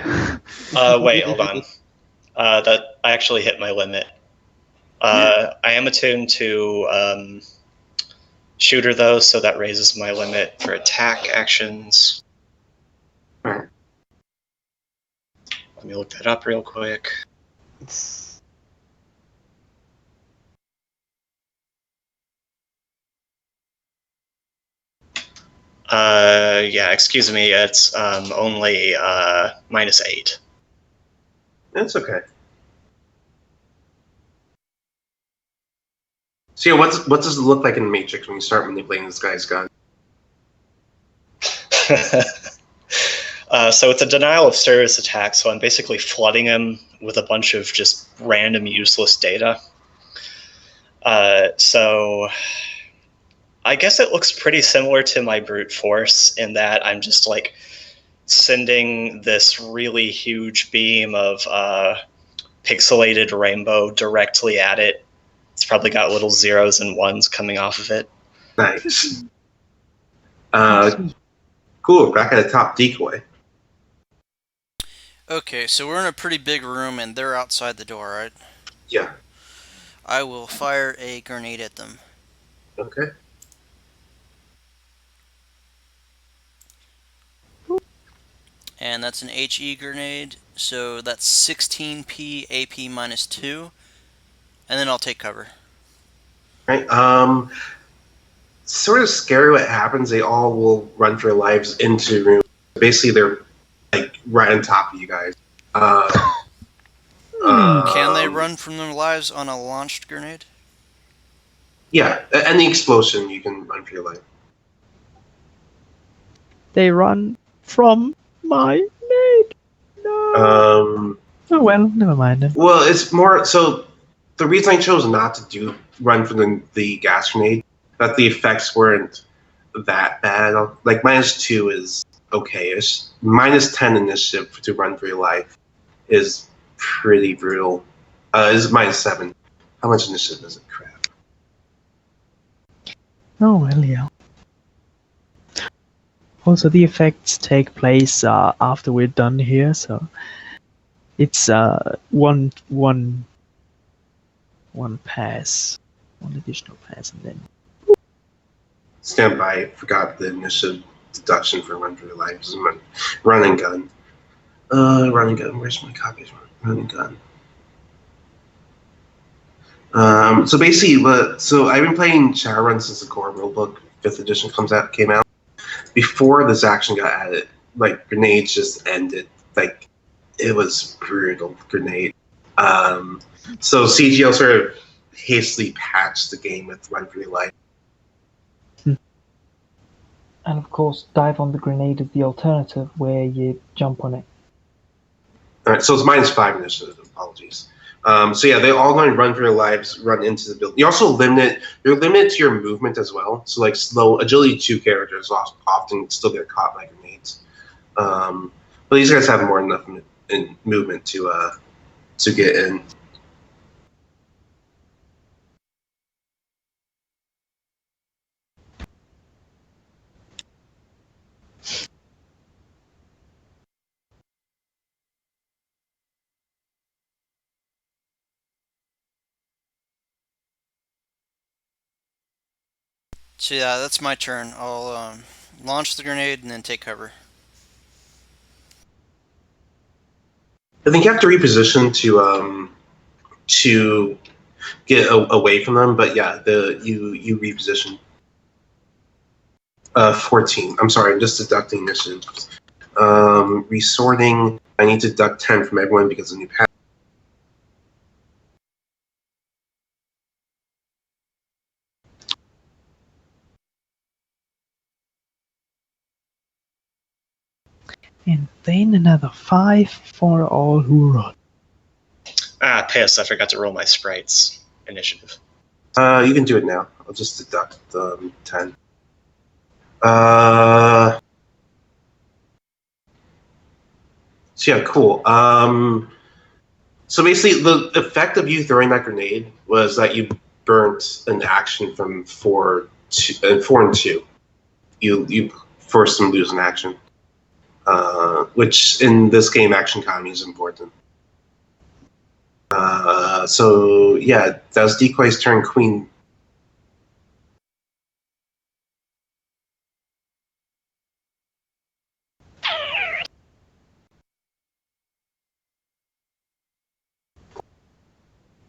Wait, hold on. That I actually hit my limit. I am attuned to shooter, though, so that raises my limit for attack actions. Alright. Let me look that up real quick. Yeah, excuse me, it's only minus 8. That's okay. So yeah, what does it look like in Matrix when you start manipulating this guy's gun? So it's a denial of service attack, so I'm basically flooding him with a bunch of just random useless data. So I guess it looks pretty similar to my brute force in that I'm just like sending this really huge beam of pixelated rainbow directly at it. It's probably got little zeros and ones coming off of it. Nice. Cool. Back at the top, decoy. Okay, so we're in a pretty big room and they're outside the door, right? Yeah. I will fire a grenade at them. Okay. And that's an HE grenade, so that's 16p AP minus 2. And then I'll take cover. Right. Sort of scary what happens. They all will run for their lives into the room. Basically, they're like right on top of you guys. Can they run from their lives on a launched grenade? Yeah, any explosion, you can run for your life. They run from my nade. No. Oh well, never mind then. Well, it's more so. The reason I chose not to run from the gas grenade, that the effects weren't that bad. Like -2 is okay-ish. -10 initiative to run for your life is pretty brutal. Is -7. How much initiative is it? Crap. Oh well, yeah. Also, the effects take place after we're done here, so it's one pass, one additional pass, and then Stand by. Forgot the initiative deduction for run for your life. This is my running gun. Running gun. Where's my copies? Running gun. So basically, so I've been playing Shadowrun since the core rulebook 5th edition came out. Before this action got added, like grenades just ended. Like it was brutal grenade. So CGL sort of hastily patched the game with run for your life. And of course, dive on the grenade is the alternative where you jump on it. All right, so it's -5 initiative. Apologies. So yeah, they all going to run for their lives, run into the building. You also you're limited to your movement as well. So like slow agility 2 characters often still get caught by grenades. But these guys have more than enough in movement to get in. So yeah, that's my turn. I'll launch the grenade and then take cover. I think you have to reposition to get away from them. But yeah, you reposition. 14. I'm sorry, I'm just deducting initiatives. Resorting. I need to deduct 10 from everyone because of new path. And then another 5 for all who run. Piss, I forgot to roll my sprites initiative. You can do it now. I'll just deduct 10. So yeah, cool. So basically, the effect of you throwing that grenade was that you burnt an action from 4 and 2. You forced them to lose an action, which in this game, action economy is important. So yeah, that was Decoy's turn. Queen.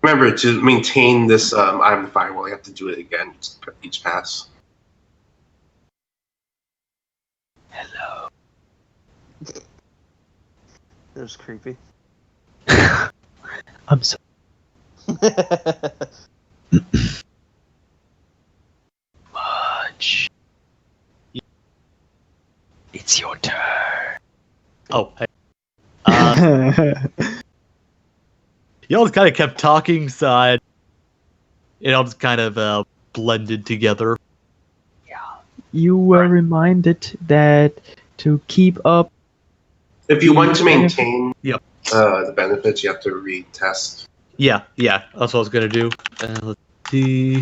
Remember, to maintain this item firewall, you have to do it again each pass. Hello. That was creepy. I'm sorry. Much. It's your turn. Oh, hey. Y'all just kind of kept talking, so it all just kind of blended together. You were reminded that to keep up. If you want to maintain Yep. the benefits, you have to retest. Yeah, that's what I was gonna do. Let's see.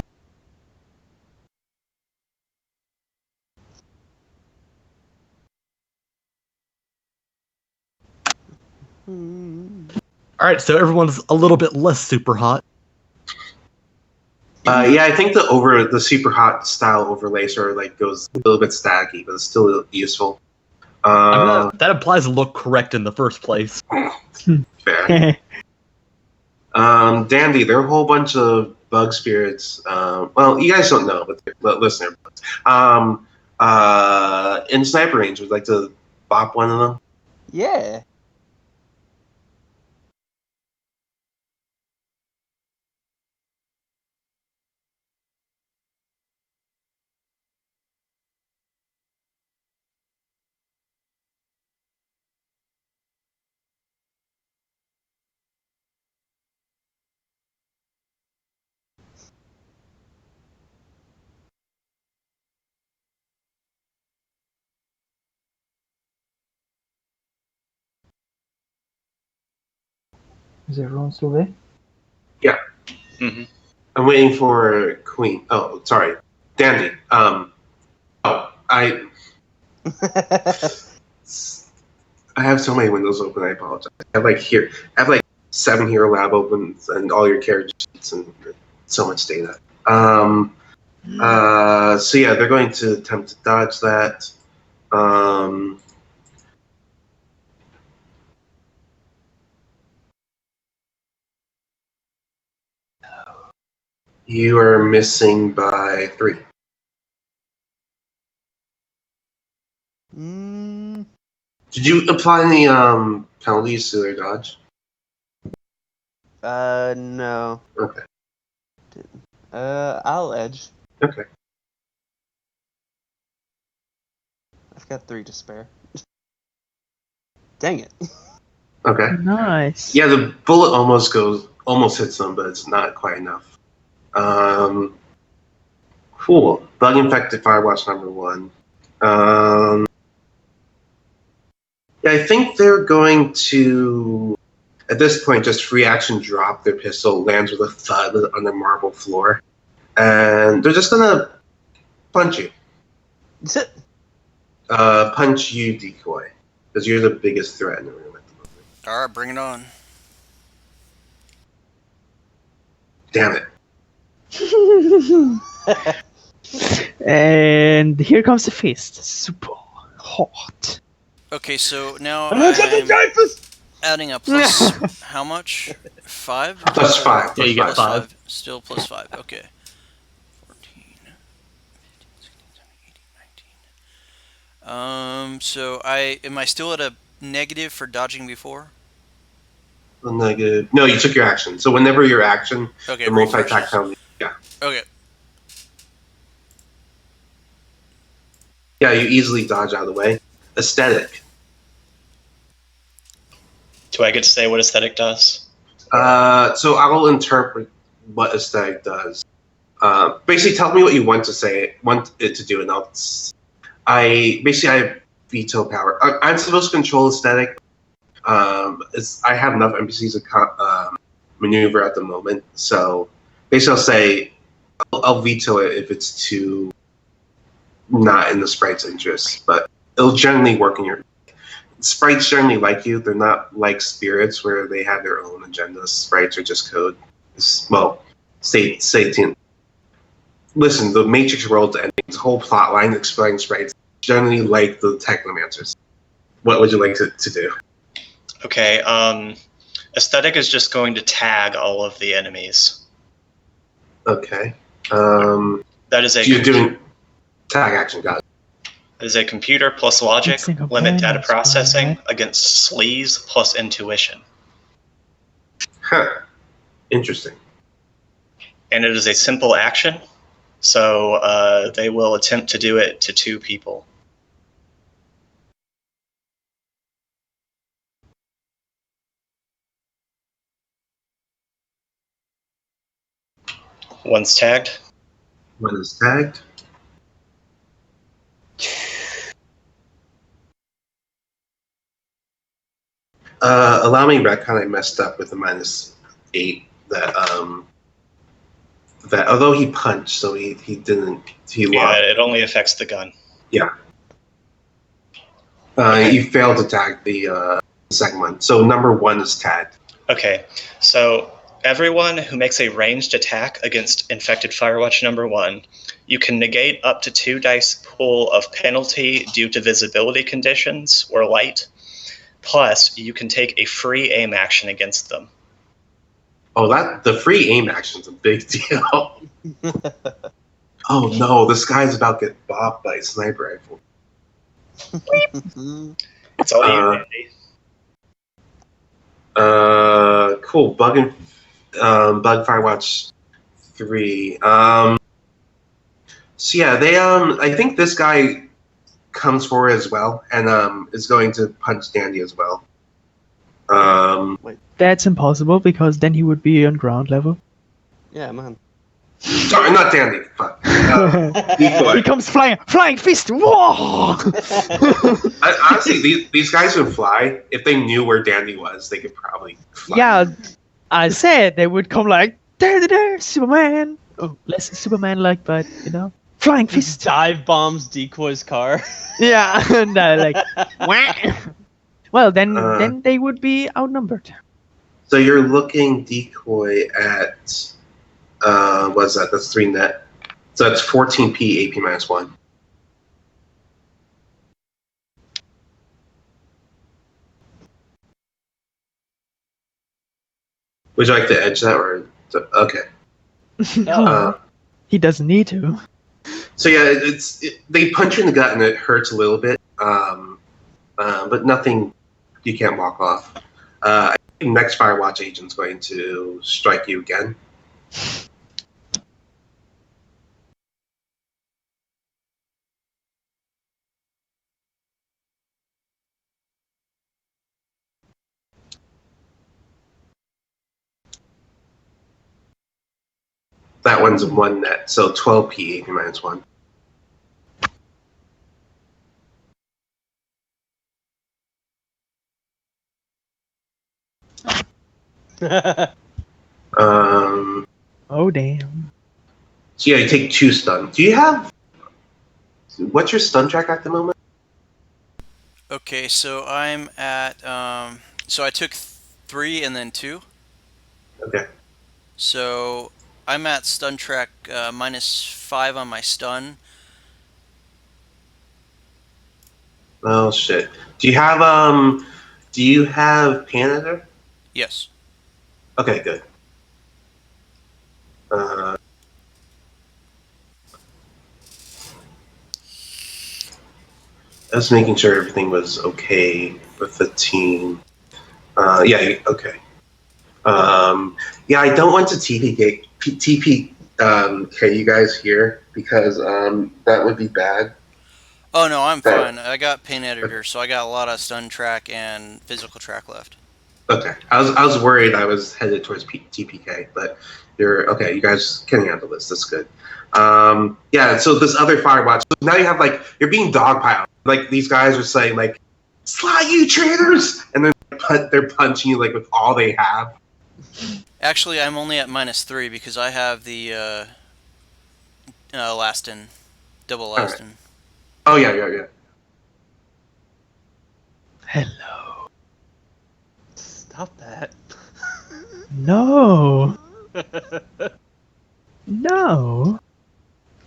All right, so everyone's a little bit less super hot. Yeah, I think the super hot style overlays are goes a little bit staggy, but it's still useful. I mean, that implies a look correct in the first place. Fair. Dandy, there are a whole bunch of bug spirits. Well, you guys don't know, but listen, in sniper range, would you like to bop one of them? Yeah. Is everyone still there? Yeah. Mm-hmm. I'm waiting for Queen. Oh, sorry, Dandy. I have so many windows open. I apologize. I have 7 Hero Lab open and all your character sheets and so much data. So yeah, they're going to attempt to dodge that. You are missing by 3. Did you apply any penalties to their dodge? No. Okay. I'll edge. Okay. I've got 3 to spare. Dang it. Okay. Nice. Yeah, the bullet almost hits them, but it's not quite enough. Cool. Bug infected Firewatch number 1. Yeah, I think they're going to, at this point, just free action drop their pistol, lands with a thud on the marble floor, and they're just gonna punch you. Punch you, Decoy, because you're the biggest threat in the room at the moment. All right, bring it on. Damn it. And here comes the fist. Super hot. Okay, so now I'm gonna get the I'm diapers! adding a plus how much? 5? Plus 5. Yeah, you get Plus 5. 5. Still plus 5. Okay. 14, 15, 16, 17, 18, 19. So am I still at a negative for dodging before? A negative. No, you took your action. So whenever your action, Okay, the multi-attack refreshes. penalty. Yeah. Okay. Yeah, you easily dodge out of the way. Aesthetic. Do I get to say what aesthetic does? So I will interpret what aesthetic does. Basically, tell me what you want it to do, and I have veto power. I'm supposed to control aesthetic. I have enough NPCs to maneuver at the moment, so basically I'll say I'll veto it if it's too not in the sprite's interest, but it'll generally work in your. Sprites generally like you. They're not like spirits where they have their own agendas. Sprites are just code. Well, stay tuned. Listen, the Matrix world and its whole plot line exploring sprites generally like the technomancers. What would you like to do? Okay, aesthetic is just going to tag all of the enemies. Okay. That is You're doing tag action, got it. That is a computer plus logic, It's like a limit data balance, processing right? against sleaze plus intuition. Huh. Interesting. And it is a simple action, so they will attempt to do it to 2 people. One's tagged. One is tagged. Allow me retcon. I messed up with the -8. That although he punched, so he didn't. He Yeah, lost. it only affects the gun. You failed to tag the second one. So number 1 is tagged. Okay, so everyone who makes a ranged attack against infected Firewatch number 1, you can negate up to 2 dice pool of penalty due to visibility conditions or light. Plus, you can take a free aim action against them. Oh, the free aim action's a big deal. Oh no, this guy's about to get bopped by a sniper rifle. It's all you, Andy. Cool. Bug Firewatch 3. So yeah, they I think this guy comes forward as well and is going to punch Dandy as well. That's impossible because then he would be on ground level. Yeah, man. Sorry, not Dandy. Fuck. Decoy. He comes flying fist. Whoa! Honestly, these guys would fly. If they knew where Dandy was, they could probably fly. Yeah, I said they would come like there, Superman. Oh, less Superman like, but flying fist. Dive bombs Decoy's car. Yeah, and like, wah. Well, then they would be outnumbered. So you're looking Decoy at what's that? That's 3 net. So that's 14p AP -1. Would you like to edge that or okay? He doesnthink need to. So yeah, they punch you in the gut and it hurts a little bit, but nothing you can't walk off. I think next Firewatch agent's going to strike you again. That one's 1 net, so 12p AP -1. Oh damn. So yeah, you take 2 stun. Do you have what's your stun track at the moment? Okay, so I'm at so I took 3 and then 2. Okay. So I'm at stun track -5 on my stun, Oh shit. Do you have pan editor? Yes. Okay, good. I was making sure everything was okay with the team. Yeah, okay. Yeah, I don't want to TPK you guys here because that would be bad. Oh no, I'm fine. I got paint editor, so I got a lot of stun track and physical track left. Okay, I was worried I was headed towards TPK, but you're okay. You guys can handle this. That's good. Yeah. So this other Firewatch. So now you have you're being dogpiled. Like these guys are saying "Sly you traitors," and they're punching you with all they have. Actually, I'm only at -3 because I have the Lastin, double Lastin. Right. Oh yeah. Hello. Stop that. No. No.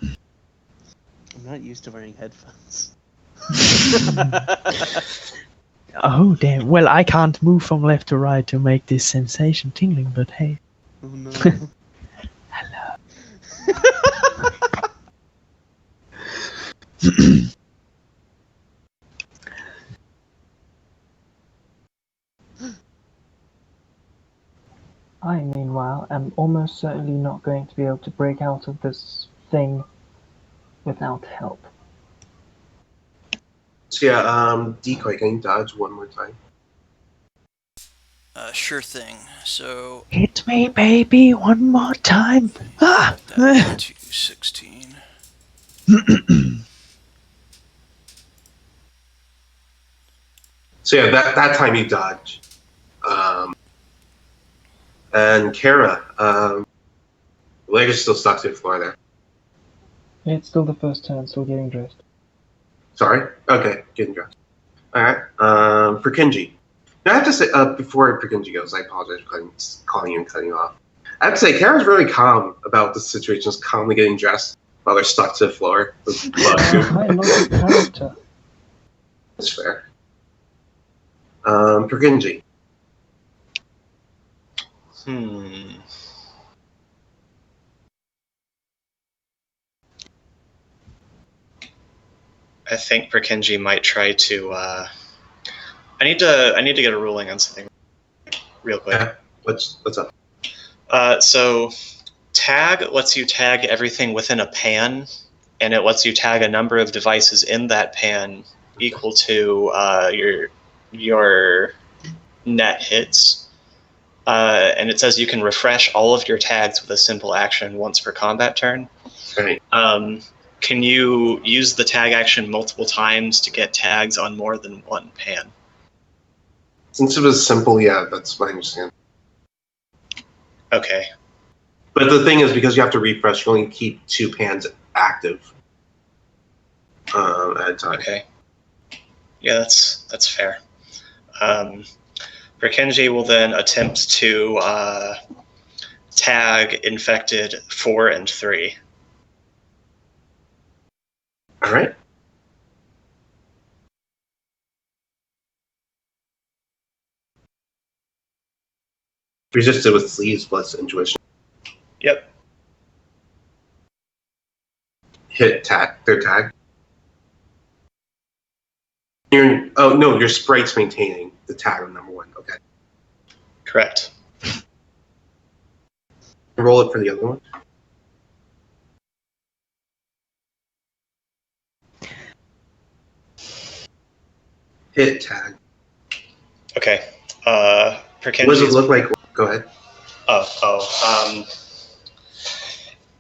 I'm not used to wearing headphones. Oh damn. Well, I can't move from left to right to make this sensation tingling, but hey. Oh no. Hello. I, meanwhile, am almost certainly not going to be able to break out of this thing without help. So yeah, decoy. Can you dodge one more time? Sure thing. So Hit me, baby, one more time. Ah! that to 16. So yeah, that time you dodge. And Kara, the leg is still stuck to the floor there. It's still the first turn, still getting dressed. Sorry? Okay, getting dressed. Alright, for Kenji. Now I have to say, before Kenji goes, I apologize for calling you and cutting you off. I have to say, Kara's really calm about the situation, just calmly getting dressed while they're stuck to the floor with blood. I love the character. That's fair. For Kenji. I think Perkinji might try to. I need to get a ruling on something real quick. Yeah. What's up? So tag lets you tag everything within a pan, and it lets you tag a number of devices in that pan equal to your net hits. And it says you can refresh all of your tags with a simple action once per combat turn. Right. Can you use the tag action multiple times to get tags on more than one pan? Since it was simple, yeah, that's my understanding. Okay. But the thing is, because you have to refresh, you only keep 2 pans active at a time. Okay. Yeah, that's fair. Perkinji will then attempt to tag infected 4 and 3. All right. Resisted with sleeves plus intuition. Yep. Hit tag. Their tag. Your sprite's maintaining the tag on number 1. Okay. Correct. Roll it for the other one. Hit tag. Okay. Perkinji. What does it look like? Go ahead.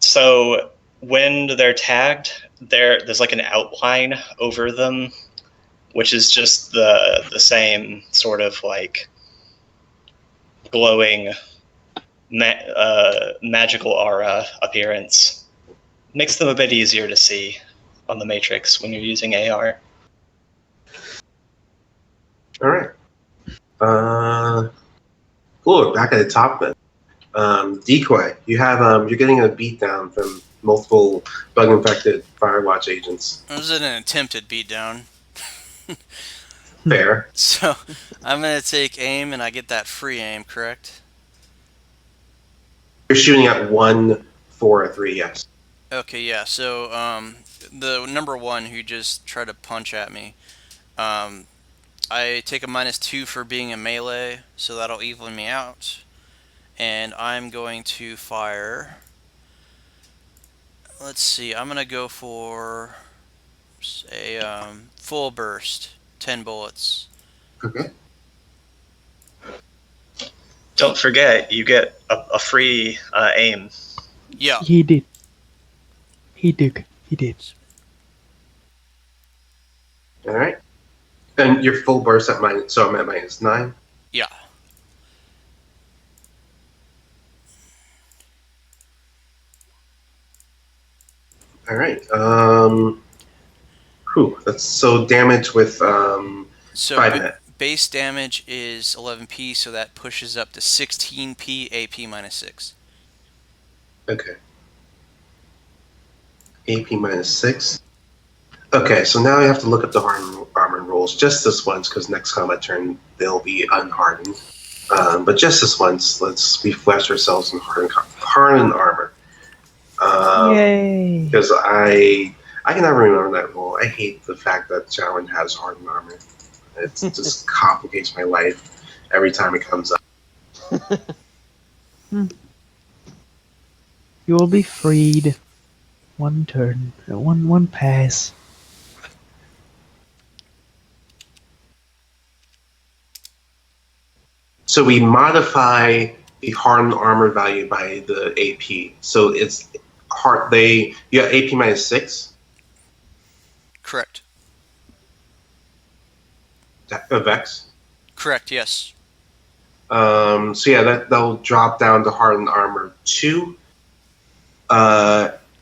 So when they're tagged, there's like an outline over them, which is just the same sort of like glowing magical aura appearance. Makes them a bit easier to see on the Matrix when you're using AR. All right. Cool. Back at the top then. Decoy. You have you're getting a beatdown from multiple bug-infected Firewatch agents. Was it an attempted beatdown? Fair. So I'm gonna take aim, and I get that free aim, correct? You're shooting at 1, 4, or 3. Yes. Okay, yeah. So the number one who just tried to punch at me, um, I take a -2 for being a melee, so that'll even me out. And I'm going to fire. Let's see. I'm gonna go for a full burst, 10 bullets. Okay. Don't forget, you get a free aim. Yeah. He did. He did. He did. All right. And your full burst at minus. So I'm at -9. Yeah. All right. That's so damage with So 5 net. base damage is 11p, so that pushes up to 16p AP -6. Okay. AP -6. Okay, so now I have to look up the hardened armor rules just this once, because next combat turn they'll be unhardened. But just this once, let's refresh ourselves in hardened armor. Yay! Because I can never remember that rule. I hate the fact that Shadowrun has hardened armor. It just complicates my life every time it comes up. You will be freed. One turn. One pass. So we modify the hardened armor value by the AP. So it's hard. You got AP -6 Correct. of X. Correct, yes. So yeah, that'll drop down to hardened armor 2.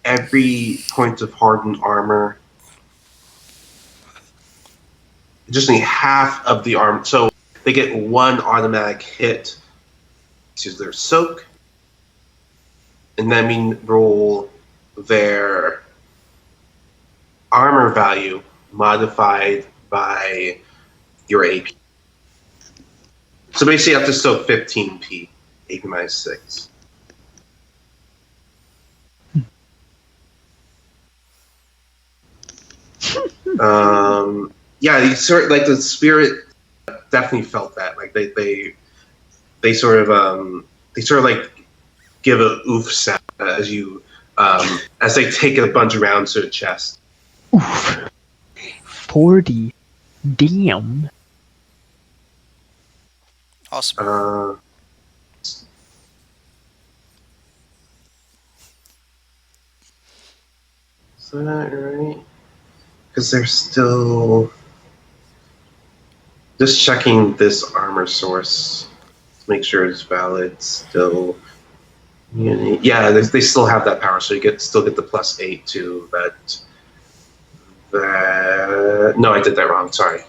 Every point of hardened armor, just need half of the armor. So they get 1 automatic hit to their soak, and then we roll their armor value modified by your AP. So basically, you have to soak 15p, AP -6. Yeah, you sort of, like the spirit definitely felt that. Like they sort of like give a oof sound as you as they take a bunch of rounds to the chest. Oof. 40. Damn. Awesome. Is that right? Because they're still just checking this armor source to make sure it's valid. Still, yeah, they still have that power, so you still get the +8 to that. No, I did that wrong. Sorry.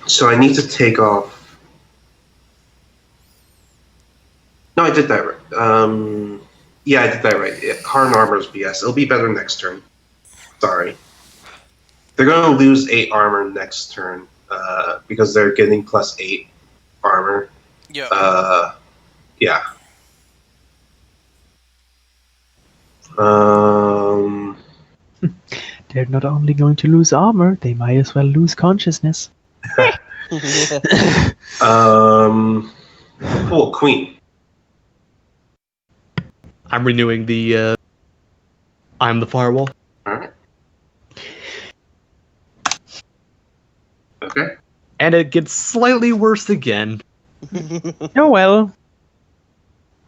So I need to take off. No, I did that right. Yeah, I did that right. Hardened armor is BS. It'll be better next turn. Sorry. They're going to lose 8 armor next turn because they're getting +8 armor. Yeah. Yeah. They're not only going to lose armor, they might as well lose consciousness. Cool, Queen. I'm renewing the I'm the firewall. Alright. Okay. And it gets slightly worse again. Oh well.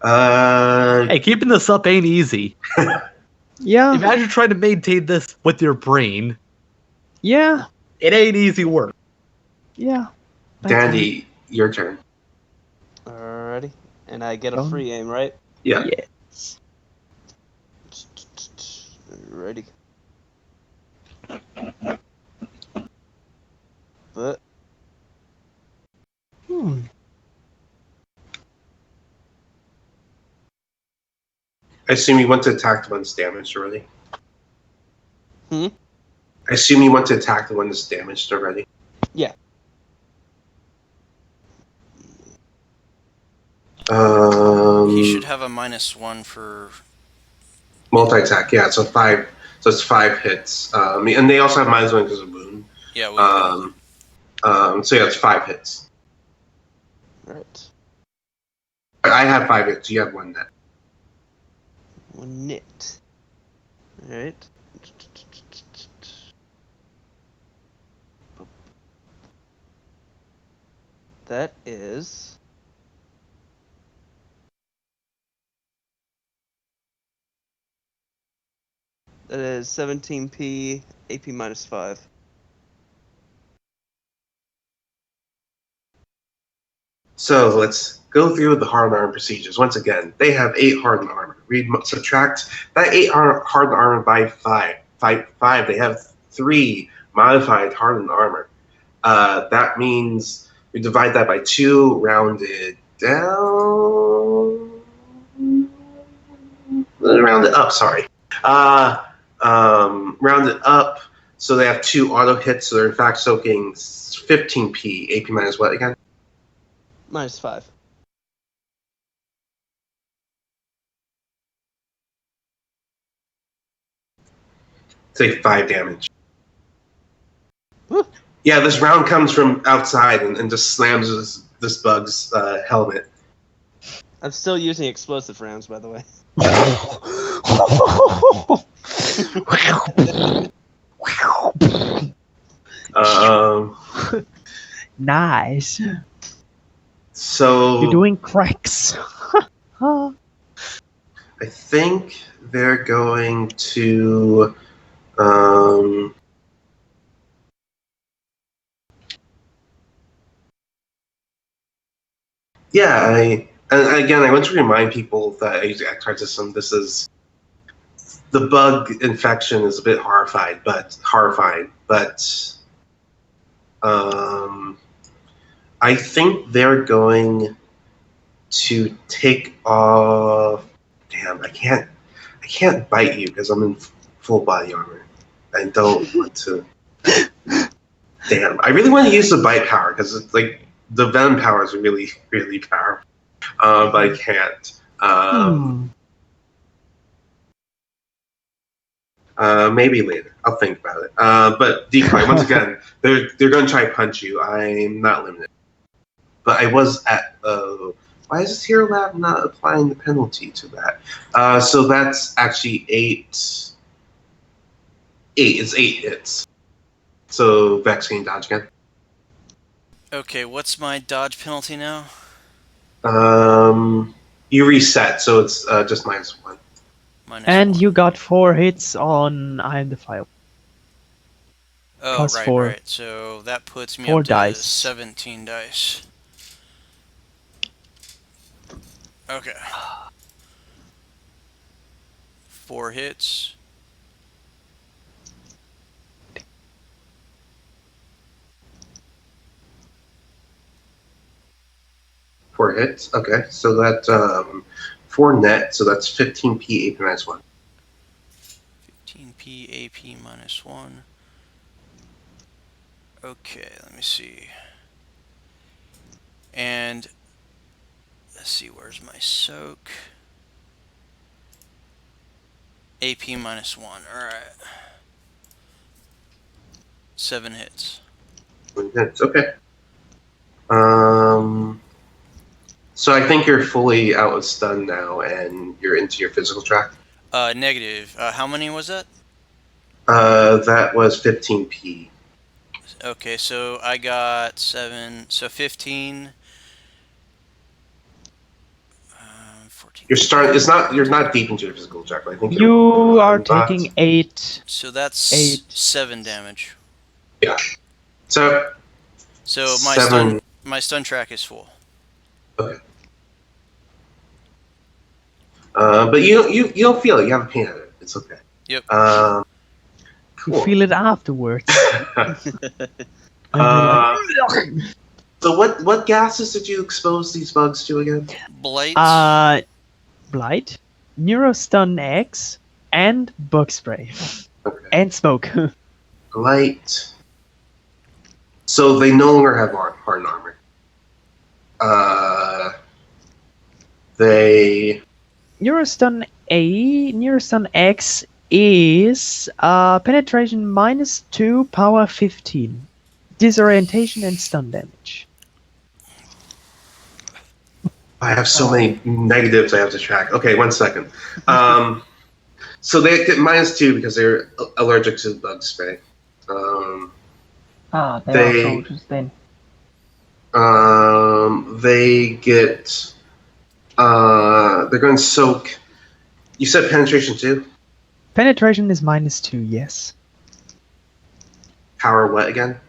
Hey, keeping this up ain't easy. Yeah. Imagine trying to maintain this with your brain. Yeah. It ain't easy work. Yeah. Dandy, your turn. Alrighty. And I get a free aim, right? Yeah. Yes. Ready. But I assume you want to attack once damaged already. I assume you want to attack the one that's damaged already. Yeah. He should have a -1 for multi-attack. Yeah, so 5. So it's 5 hits. And they also have -1 because of wound. yeah. So yeah, it's 5 hits. Right. I have 5 hits. You have 1 net. 1 nit. Alright. That is... That is 17p, AP -5. So let's go through the hardened armor procedures. Once again, they have 8 hardened armor. Subtract that 8 hardened armor by 5. 5. They have 3 modified hardened armor. That means we divide that by 2, rounded down. Rounded up, sorry. Rounded up, so they have 2 auto hits, so they're in fact soaking 15p. AP minus what again? -5. Say 5 damage. Woo. Yeah, this round comes from outside and just slams this bug's helmet. I'm still using explosive rounds, by the way. Nice. So You're doing cracks. I think they're going to. And again, I want to remind people that I use the X-Card system. This is the bug infection is a bit horrifying, but I think they're going to take off. Damn, I can't bite you because I'm in full body armor. I don't want to. Damn, I really want to use the bite power because it's like the venom power is really, really powerful. But I can't. Maybe later. I'll think about it. But decoy, once again, they're going to try to punch you. I'm not limited. But I was at. Why is this Hero Lab not applying the penalty to that? So that's actually 8. 8. It's 8 hits. So Vex, can you dodge again? Okay, what's my dodge penalty now? You reset, so it's just -1. And -1. you got 4 hits on I Am the Fire. Oh, plus right, 4. right. So that puts me 4 up to dice. 17 dice. Okay. 4 hits. Four hits. Okay, so that 4 net, so that's 15p AP -1. 15p AP -1. Okay, let me see. And let's see, where's my soak? AP -1. Alright. 7 hits. 7 hits. Okay. So I think you're fully out of stun now, and you're into your physical track. Negative. How many was that? That was 15p. Okay, so I got 7, so 15. 14. You're not deep into your physical track, but I think You are about- taking 8. So that's 8. 7 damage. Yeah. So my 7. stun track is full. Okay. But you don't feel it. You haven't pain at it. It's okay. Yep. Cool. You feel it afterwards. So what gases did you expose these bugs to again? Blight. Blight, Neurostun X, and Bug Spray. Okay. And Smoke. light. So they no longer have hardened armor. They Neurostun A, Neurostun X is penetration -2, power 15. Disorientation and stun damage. I have so many negatives I have to track. Okay, 1 second. So they get -2 because they're allergic to bug spray. They are They- soldiers then. They get. They're going to soak. You said penetration too. Penetration is -2, yes. Power what again?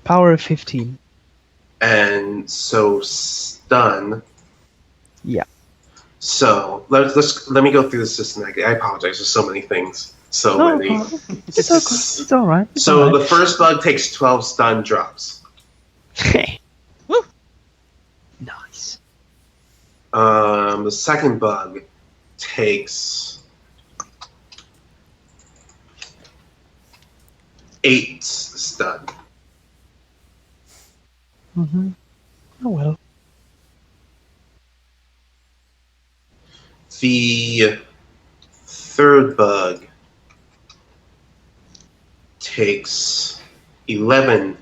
Power 15. And so stun. Yeah. So let me go through the systematic. I apologize. There's so many things. So No many. problem. It's okay. It's alright. So the first bug takes 12 stun drops. Woo! Nice. The second bug takes 8 stun. Mm-hmm. Oh well. The third bug takes 11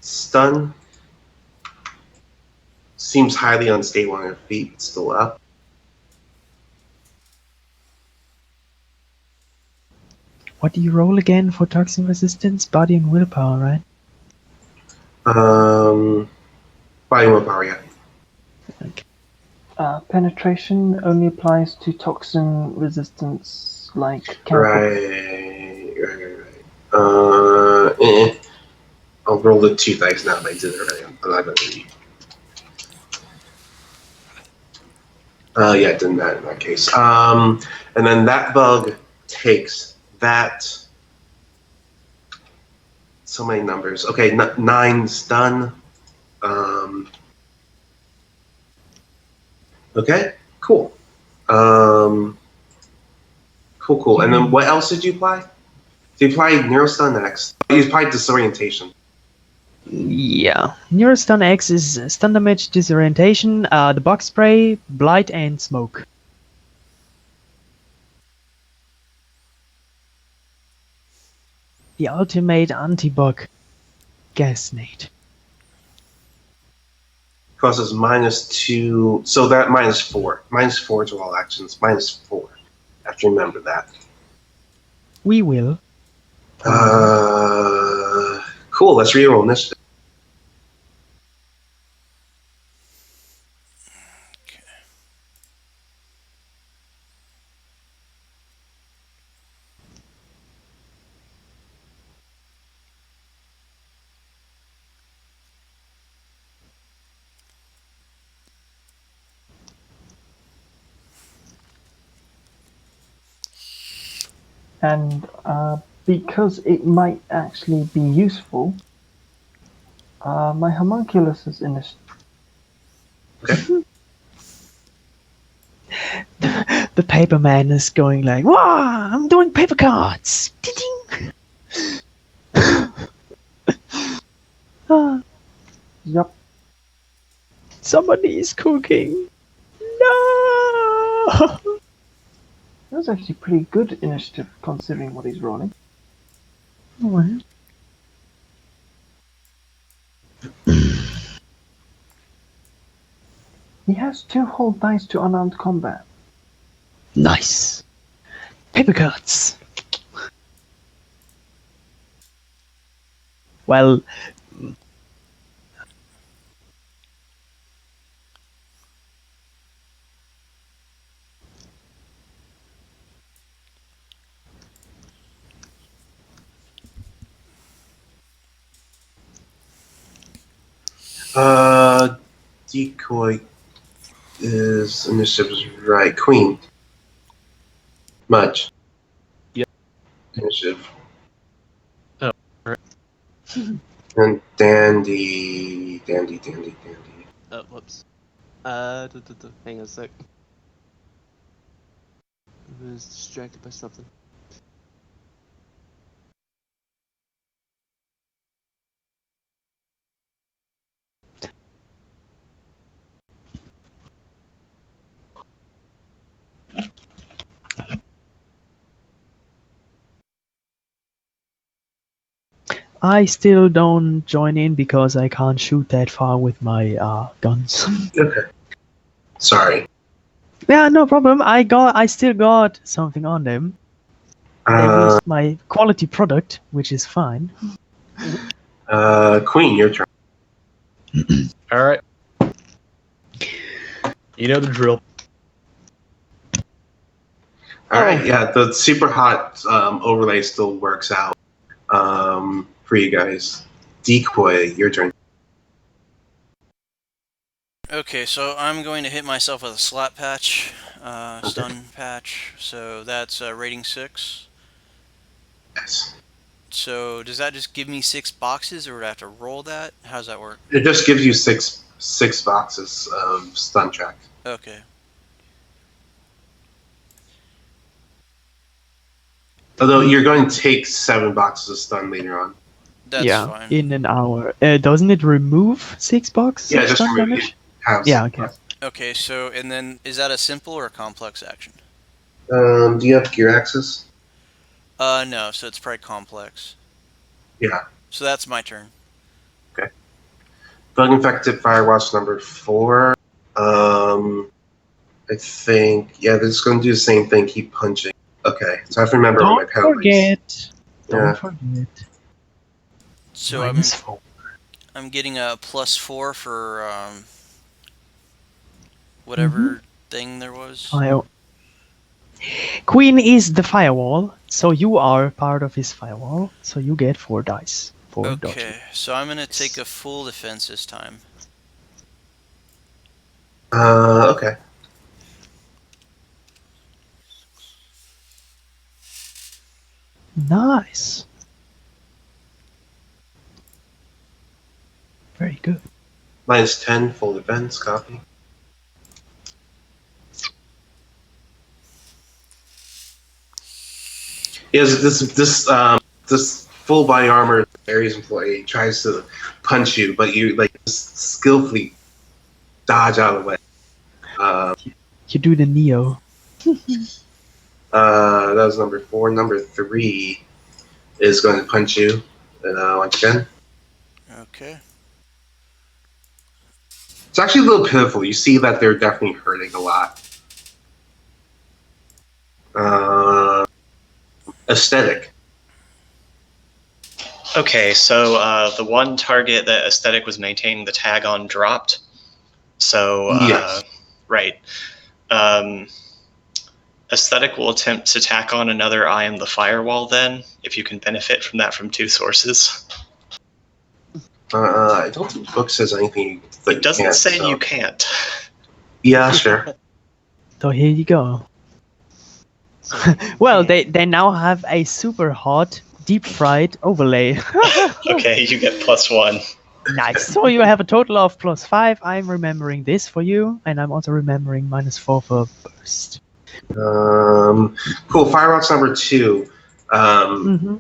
stun. Seems highly unstable on her feet, but still up. What do you roll again for toxin resistance? Body and willpower, right? Body willpower, yeah. Okay. Penetration only applies to toxin resistance, like chemical. Right. I'll roll the 2 dice now if I did it right. I'm not going to read. Yeah, it didn't matter in that case. And then that bug takes that. So many numbers. Okay, 9 stun. Okay, cool. Cool. And then what else did you apply? So you applied Neurostun X. You applied Disorientation. Yeah. Neurostun X is stun damage, disorientation, the bug spray, blight, and smoke. The ultimate anti-bug. Gasnade. Causes -2. So that -4. -4 to all actions. -4. I have to remember that. We will. Cool. Let's reroll initiative. And because it might actually be useful, my homunculus is in this. The paper man is going like, "Wow, I'm doing paper cards." Ah, Yup. somebody is cooking. No. That's actually pretty good initiative considering what he's rolling. Well, He has 2 whole dice to unarmed combat. nice. Paper cuts. Well, Decoy is initiative is right. Queen. Much. Yep. Initiative. Oh, right. And Dandy. Oh, whoops. Hang on a sec. I was distracted by something. I still don't join in because I can't shoot that far with my guns. Okay. Sorry. Yeah, no problem. I still got something on them. They Uh, used my quality product, which is fine. Queen, your turn. All right. You know the drill. All right. Yeah, the super hot overlay still works out for you guys. Decoy, your turn. Okay, so I'm going to hit myself with a slap patch, stun patch. So that's rating 6. Yes. So does that just give me 6 boxes, or would I have to roll that? How does that work? It just gives you six boxes of stun track. Okay. Although you're going to take 7 boxes of stun later on. That's yeah, fine. in an hour. Doesn't it remove 6 boxes Yeah, of just stun remove damage? it. Have Yeah, 6 okay. boxes. Okay, so and then is that a simple or a complex action? Do you have gear access? No, so it's probably complex. Yeah. So that's my turn. Bug infected Firewatch number 4. I think they're just going to do the same thing. Keep punching. Okay, so I have to remember what my Don't penalties. forget. Don't Yeah. forget. So -4. I'm getting a +4 for whatever thing there was. Fire. Queen is the firewall, so you are part of his firewall, so you get 4 dice for dodging. Okay, so I'm gonna take a full defense this time. Okay. Nice. Very good. -10, full defense, copy. Yes, this full body armor Ares employee tries to punch you, but you just skillfully dodge out of the way. You do the Neo. That was number 4. Number 3 is going to punch you, and once again, Okay. it's actually a little pitiful. You see that they're definitely hurting a lot. Aesthetic. Okay, so the one target that Aesthetic was maintaining the tag on dropped. So, Yes. right. Aesthetic will attempt to tack on another I am the firewall then, if you can benefit from that from 2 sources. I don't think the book says anything. It doesn't can't, say so. you can't. Yeah, sure. So here you go. Well, they now have a super hot, deep fried overlay. Okay, you get +1. Nice. So you have a total of +5. I'm remembering this for you, and I'm also remembering -4 for burst. Cool. Firewatch number 2. Mm-hmm.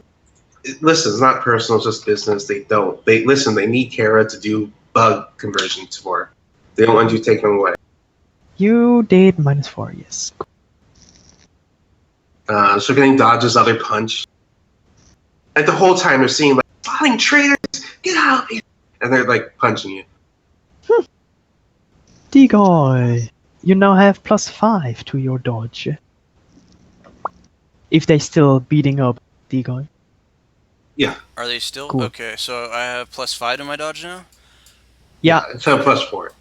Listen, it's not personal, it's just business. They need Kera to do bug conversion tomorrow. They don't want you taking them away. You did -4, yes. So getting dodges other punch. And the whole time they're seeing spotting traitors, get out of here, and they're punching you. Decoy, you now have +5 to your dodge. If they still beating up Decoy. Yeah. Are they still? Cool. Okay, so I have +5 to my dodge now? Yeah, It's a +4.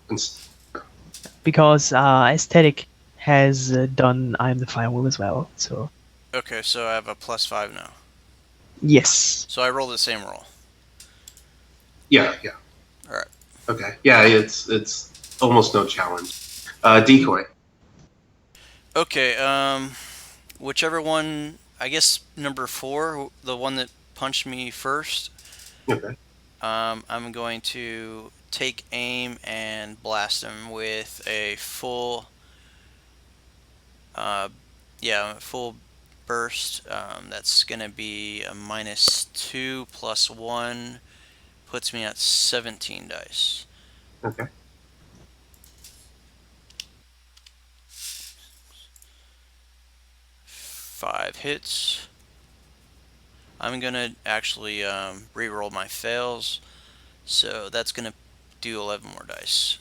because Aesthetic has done I'm the Firewall as well, so... Okay, so I have a +5 now. Yes. So I roll the same roll. Yeah. Alright. Okay. Yeah, it's almost no challenge. Decoy. Okay, whichever one, I guess number 4, the one that punched me first, Okay. I'm going to take aim and blast him with a full, full burst. That's going to be a -2 + 1, puts me at 17 dice. Okay. 5 hits. I'm gonna actually re-roll my fails, so that's gonna do 11 more dice.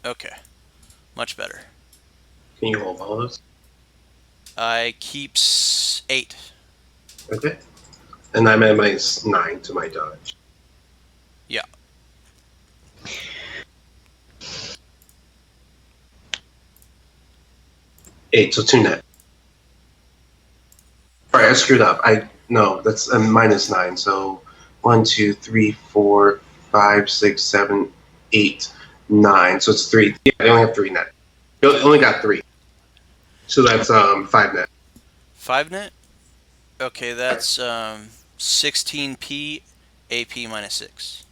Okay, much better. Can you hold all of those? I keeps 8. Okay. And I'm at -9 to my dodge. Yeah. 8, so 2 net. Alright, I screwed up. No, that's a -9. So 1, 2, 3, 4, 5, 6, 7, 8, 9. So it's 3. Yeah, I only have 3 net. You only got 3. So that's 5 net. 5 net. Okay, that's 16p, AP -6.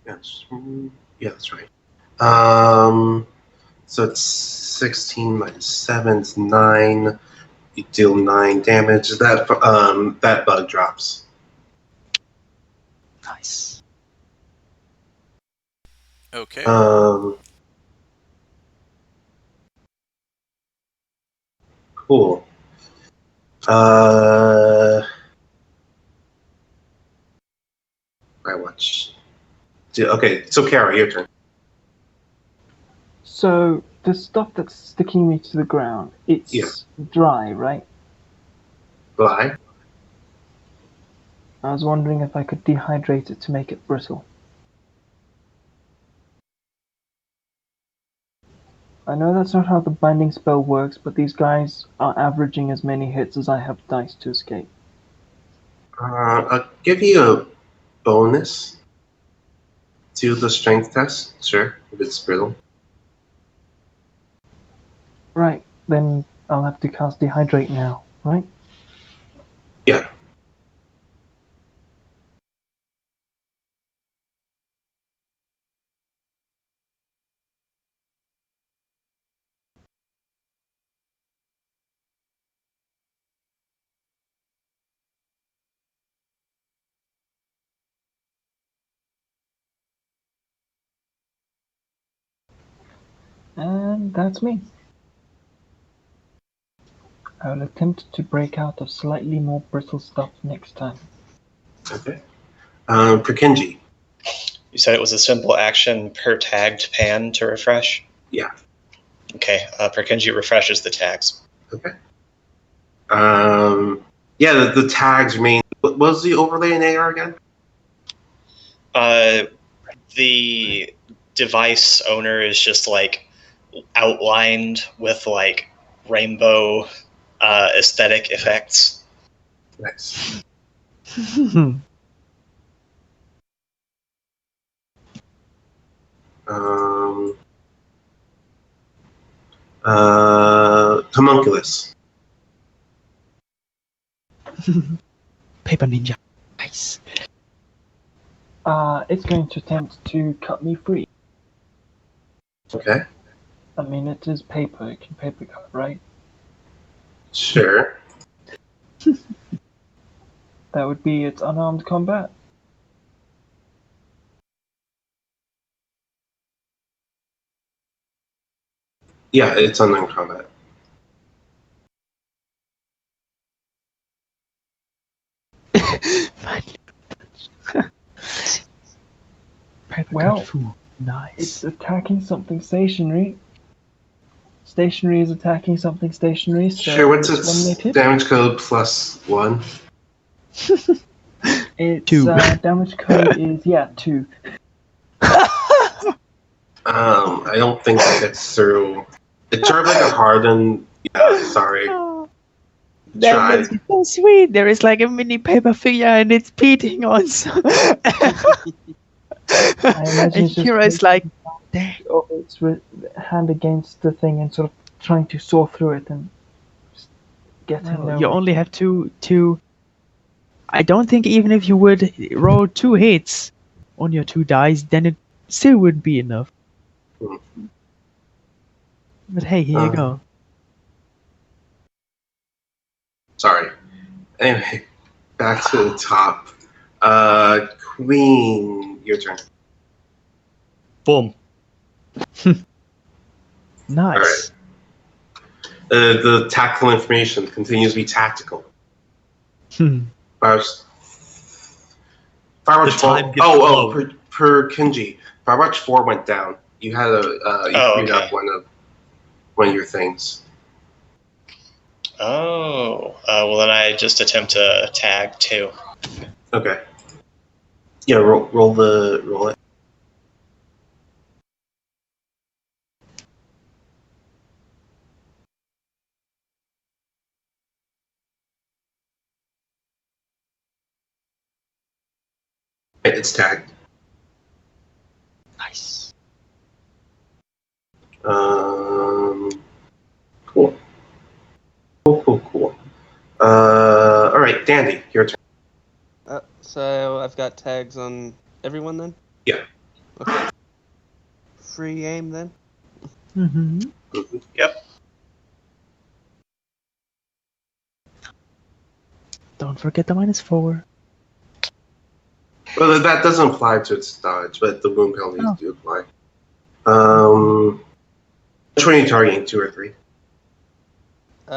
Yes. Yeah, that's right. So it's 16 -7 is 9. You deal 9 damage. That bug drops. Nice. Okay. Cool. I watch. Okay, so Kara, your turn. So the stuff that's sticking me to the ground, it's Yeah. dry, right? Bly. I was wondering if I could dehydrate it to make it brittle. I know that's not how the binding spell works, but these guys are averaging as many hits as I have dice to escape. I'll give you a bonus to the strength test. Sure, if it's brittle. Right, then I'll have to cast dehydrate now, right? Yeah. And that's me. I will attempt to break out of slightly more brittle stuff next time. Okay. Perkinji. You said it was a simple action per tagged pan to refresh? Yeah. Okay, Perkinji refreshes the tags. Okay. Yeah, the tags remain. What was the overlay in AR again? The device owner is just like outlined with like rainbow aesthetic effects. Nice. Homunculus. Paper ninja. Nice. It's going to attempt to cut me free. Okay. I mean, it is paper, it can paper cut, right? Sure. That would be its unarmed combat. Yeah, it's unarmed combat. Paper Well, cut food. It's Nice. attacking something stationary. Stationary is attacking something stationary, so Sure, what's it's its 1 minute. damage code +1? Its 2. damage code is, 2. I don't think that gets through. It's sort of like a hardened. Yeah, sorry. That Tried. makes it so sweet. There is like a mini paper figure and it's beating on. imagine And it's just Kira is like, dang. its hand against the thing and sort of trying to saw through it and just get in there. You only have to. I don't think even if you would roll 2 hits, on your 2 dice, then it still wouldn't be enough. But hey, here you go. Sorry. Anyway, back to the top. Queen, your turn. Boom. Nice. The tactical information continues to be tactical. Firewatch The 4. time gets low. Per Kinji. Firewatch 4 went down. You had you freed up one of your things. Oh, well then I just attempt to tag 2. Okay. Yeah, roll it. It's tagged. Nice. Cool. Cool. All right, Dandy, your turn. So I've got tags on everyone then? Yeah. Okay. Free aim then? Mm-hmm. Yep. Don't forget the -4. Well, that doesn't apply to its dodge, but the wound penalties do apply. Which one are you targeting, 2 or 3? 2.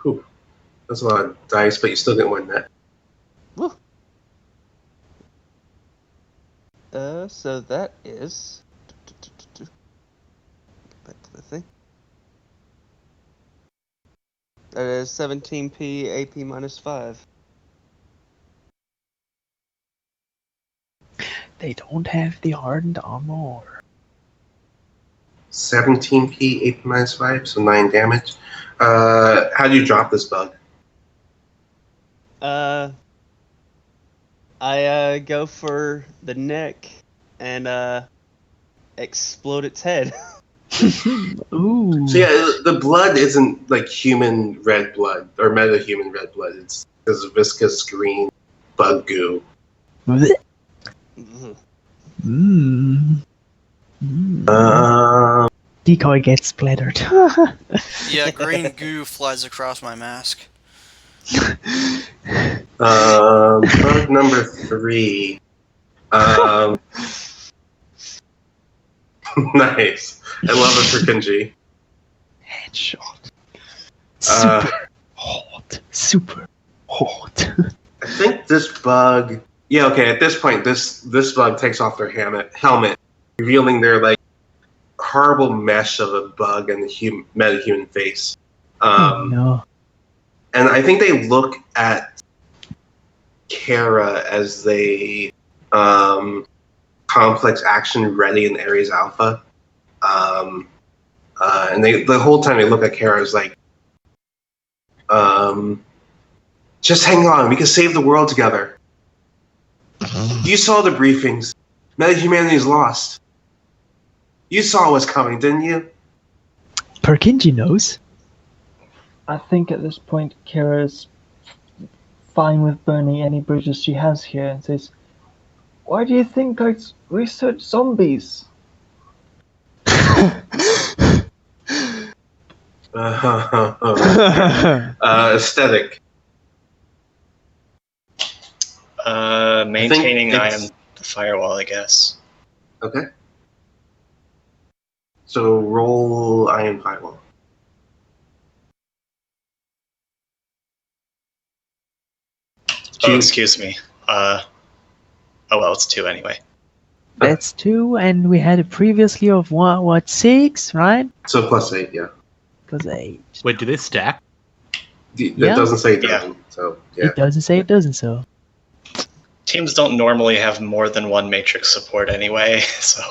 Whew. That's a lot of dice, but you still get 1 net. Woo! So that is... Get back to the thing. That is 17p AP -5. They don't have the hardened armor. 17p, 8 -5, so 9 damage. How do you drop this bug? I go for the neck and explode its head. Ooh. So yeah, the blood isn't like human red blood or meta-human red blood. It's this viscous green bug goo. Blech. Mhm. Decoy gets splattered. Yeah, green goo flies across my mask. Bug number 3. Nice. I love it for Kenji. Headshot. Super hot. Super hot. I think this bug. Yeah, okay. At this point, this bug takes off their helmet, revealing their like horrible mesh of a bug and a meta-human face. Oh no. And I think they look at Kera as they complex action ready in Ares Alpha. And they the whole time they look at Kera as like, just hang on, we can save the world together. You saw the briefings. Meta-humanity's lost. You saw what's coming, didn't you? Perkinji knows. I think at this point, Kira's fine with burning any bridges she has here and says, "Why do you think I research zombies?" Aesthetic. Maintaining I am the firewall, I guess. Okay. So roll Iron Firewall. Oh, excuse me. Oh well, it's 2 anyway. That's 2, and we had it previously of what 6, right? So +8, yeah. +8. Wait, do they stack? That Yeah. doesn't say it doesn't. So yeah. It doesn't say it doesn't, so. Teams don't normally have more than 1 matrix support anyway, so.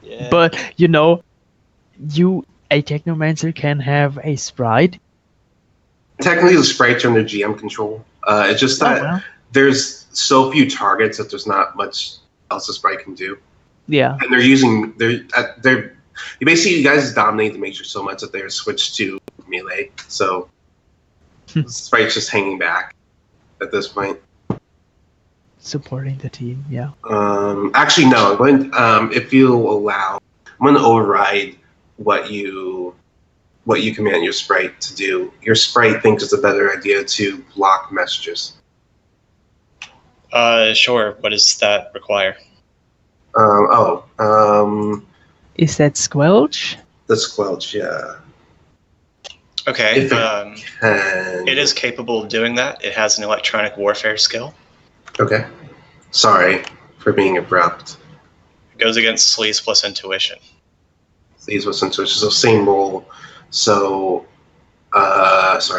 Yeah. But, you know, a Technomancer can have a sprite. Technically, the sprites are under GM control. It's just that there's so few targets that there's not much else the sprite can do. Yeah. And you guys dominate the Matrix so much that they're switched to melee. So Sprite's just hanging back at this point. Supporting the team, yeah. Actually, no. I'm going. If you'll allow, I'm going to override what you command your sprite to do. Your sprite thinks it's a better idea to block messages. Sure. What does that require? Is that Squelch? The squelch, yeah. Okay. If it can. It is capable of doing that. It has an electronic warfare skill. Okay. Sorry for being abrupt. It goes against sleaze plus intuition. These was intuition, so same roll. So, sorry.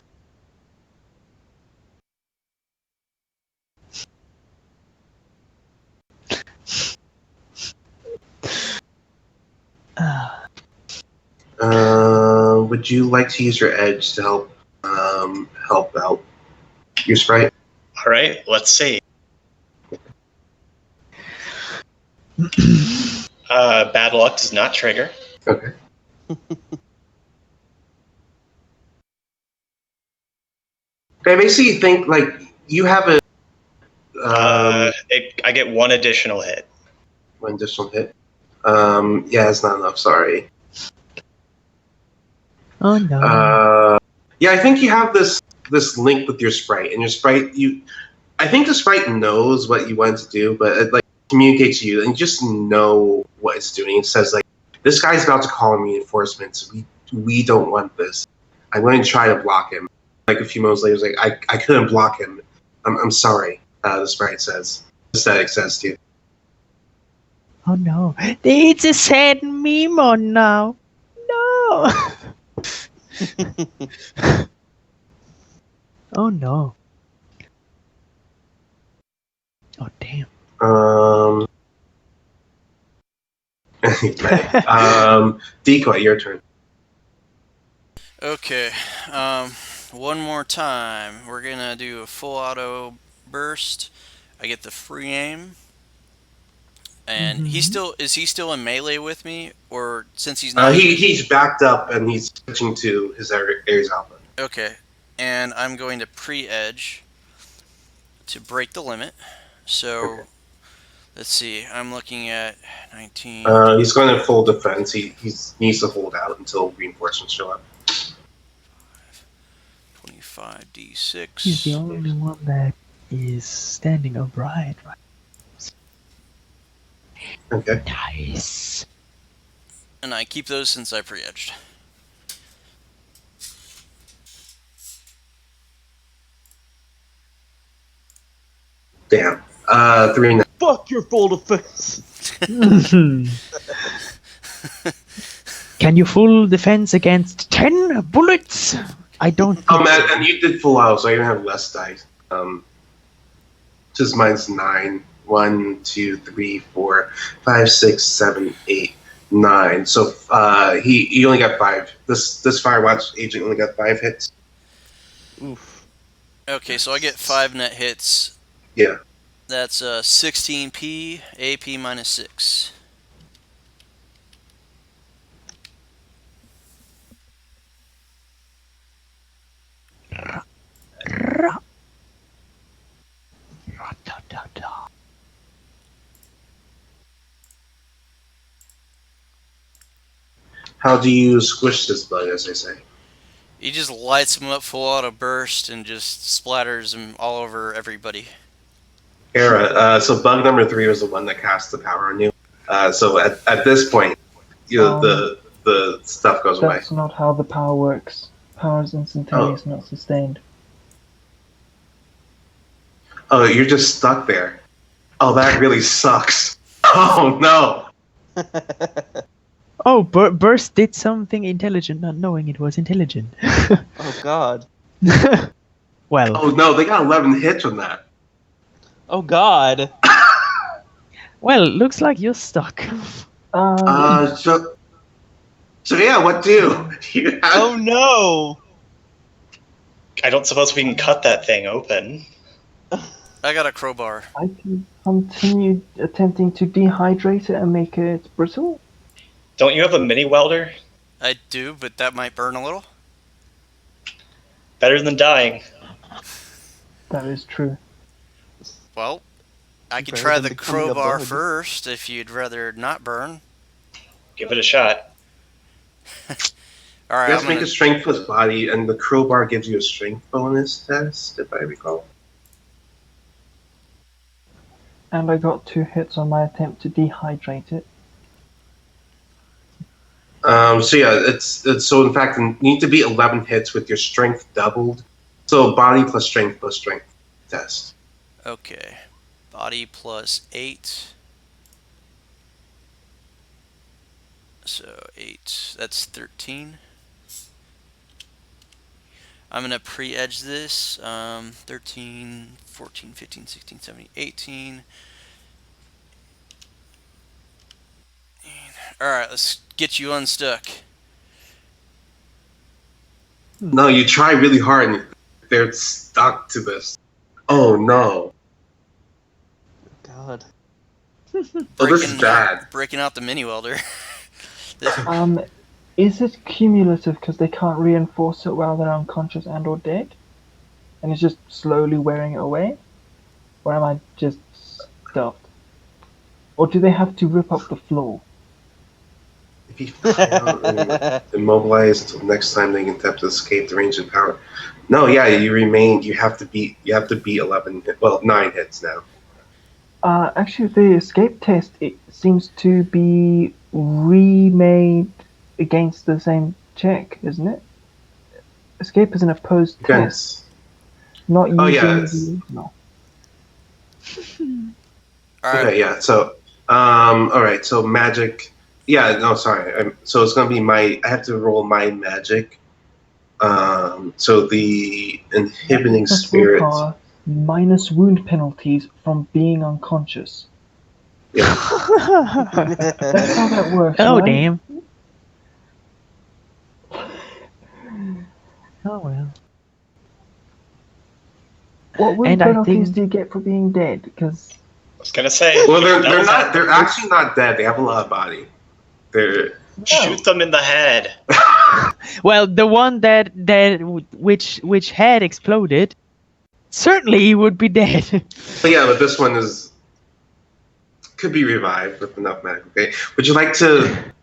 Would you like to use your edge to help out your sprite? All right. Let's see. Bad luck does not trigger. Okay. Okay, basically you think like you have a I get one additional hit. one additional hit. Yeah, it's not enough, sorry. Oh no. Yeah, I think you have this link with your sprite, and your sprite I think the sprite knows what you want to do, but it like communicates to you, and you just know what it's doing. It says like, this guy's about to call in reinforcements. We don't want this. I'm going to try to block him. Like a few moments later, it's like I couldn't block him. I'm sorry. The sprite says. The static says to you. Oh no. It's a sad meme on now. No. Oh no. Oh damn. Decoy, your turn. Okay. One more time. We're gonna do a full auto burst. I get the free aim. And is he still in melee with me, or since he's not? He's backed up and he's switching to his Ares Alpha. Okay, and I'm going to pre-edge to break the limit. So Okay. let's see. I'm looking at 19. He's going to full defense. He needs to hold out until reinforcements show up. 25d6. He's the only one that is standing upright, right? Okay. Nice. And I keep those since I pre-edged. Damn. 3 9. Fuck your full defense. Can you full defense against 10 bullets? I don't think And you did full out, so you're gonna have less dice. Just mine's 9. 1, 2, 3, 4, 5, 6, 7, 8, 9. So he only got 5. This Firewatch agent only got 5 hits. Oof. Okay, so I get 5 net hits. Yeah. That's 16p, AP minus 6. How do you squish this bug, as they say? He just lights him up full auto burst and just splatters him all over everybody. Kera, so bug number 3 was the one that cast the power on you. So at this point, the stuff goes away. That's not how the power works. Power is instantaneous, not sustained. Oh, you're just stuck there. Oh, that really sucks. Oh no. Oh, Burst did something intelligent, not knowing it was intelligent. Oh god. Well. Oh no, they got 11 hits from that. Oh god. Well, looks like you're stuck. So yeah, what do? You have... Oh no. I don't suppose we can cut that thing open. I got a crowbar. I can continue attempting to dehydrate it and make it brittle. Don't you have a mini welder? I do, but that might burn a little. Better than dying. That is true. Well, I could Better try than the becoming a crowbar bug. first if you'd rather not burn. Give it a shot. All right, You I'm guys make gonna. a strength plus body, and the crowbar gives you a strength bonus test, if I recall. And I got 2 hits on my attempt to dehydrate it. So yeah, it's so in fact you need to be 11 hits with your strength doubled. So body plus strength test. Okay, body plus 8. So 8. That's 13. I'm gonna pre-edge this. 13, 14, 15, 16, 17, 18. Alright, let's get you unstuck. No, you try really hard and they're stuck to this. Oh no. God. Oh, this is bad. Breaking out the mini welder. Is it cumulative because they can't reinforce it while they're unconscious and or dead? And it's just slowly wearing it away? Or am I just stuffed? Or do they have to rip up the floor? If you fail and immobilize until next time they can attempt to escape the range of power. No, yeah, you remain. You have to beat 11. Well, 9 hits now. Actually, the escape test, it seems to be remade against the same check, isn't it? Escape is an opposed test, Yes. not using yeah, the it's- original. Alright, Okay, yeah. So, all right. So magic. Yeah. No, sorry. So it's gonna be my. I have to roll my magic. So the inhibiting Plus spirit. willpower minus wound penalties from being unconscious. That's how that works. Oh, right? damn. Oh, well. What wound And I penalties think- do you get for being dead? Because I was gonna say. Well, they're that was not. on They're purpose. actually not dead. They have a lot of body. They're. Shoot them in the head. Well, the one which had exploded, certainly he would be dead. But yeah, but this one is could be revived with enough magic. Okay, would you like to?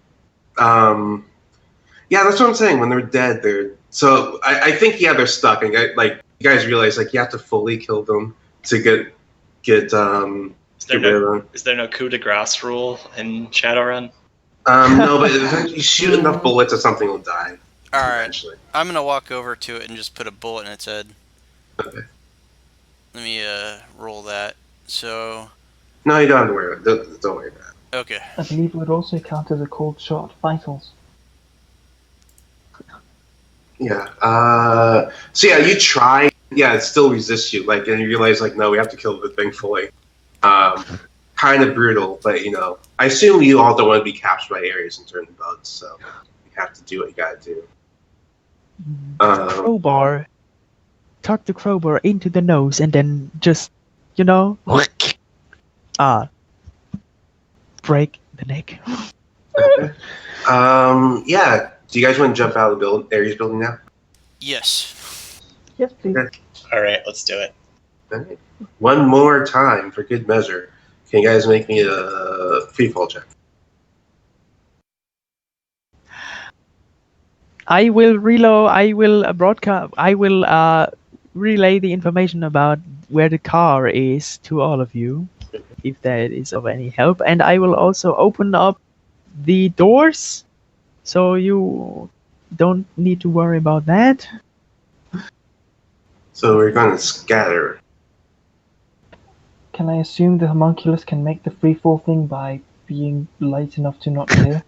Yeah, that's what I'm saying. When they're dead, they're so. I think they're stuck, and like you guys realize like you have to fully kill them to get Is there get rid no, of them. is there no coup de grace rule in Shadowrun? No, but eventually you shoot enough bullets or something will die. alright. Eventually. I'm gonna walk over to it and just put a bullet in its head. Okay. Let me roll that. So, No, you don't have to worry about it. Don't worry about it. okay. I believe it would also count as a cold shot. Vitals. Yeah. So yeah, you try. Yeah, it still resists you. Like, and you realize like, no, we have to kill the thing fully. Kind of brutal, but I assume you all don't want to be captured by Ares and turned to bugs, so you have to do what you gotta do. Crowbar. Tuck the crowbar into the nose and then just, break the neck. Yeah. Do you guys want to jump out of the Ares building now? Yes. Yes, please. Okay. All right, let's do it. All right. One more time for good measure. Can you guys make me a free fall check? I will reload. I will broadcast. I will relay the information about where the car is to all of you, if that is of any help. And I will also open up the doors, so you don't need to worry about that. So we're going to scatter. Can I assume the homunculus can make the free fall thing by being light enough to not clear?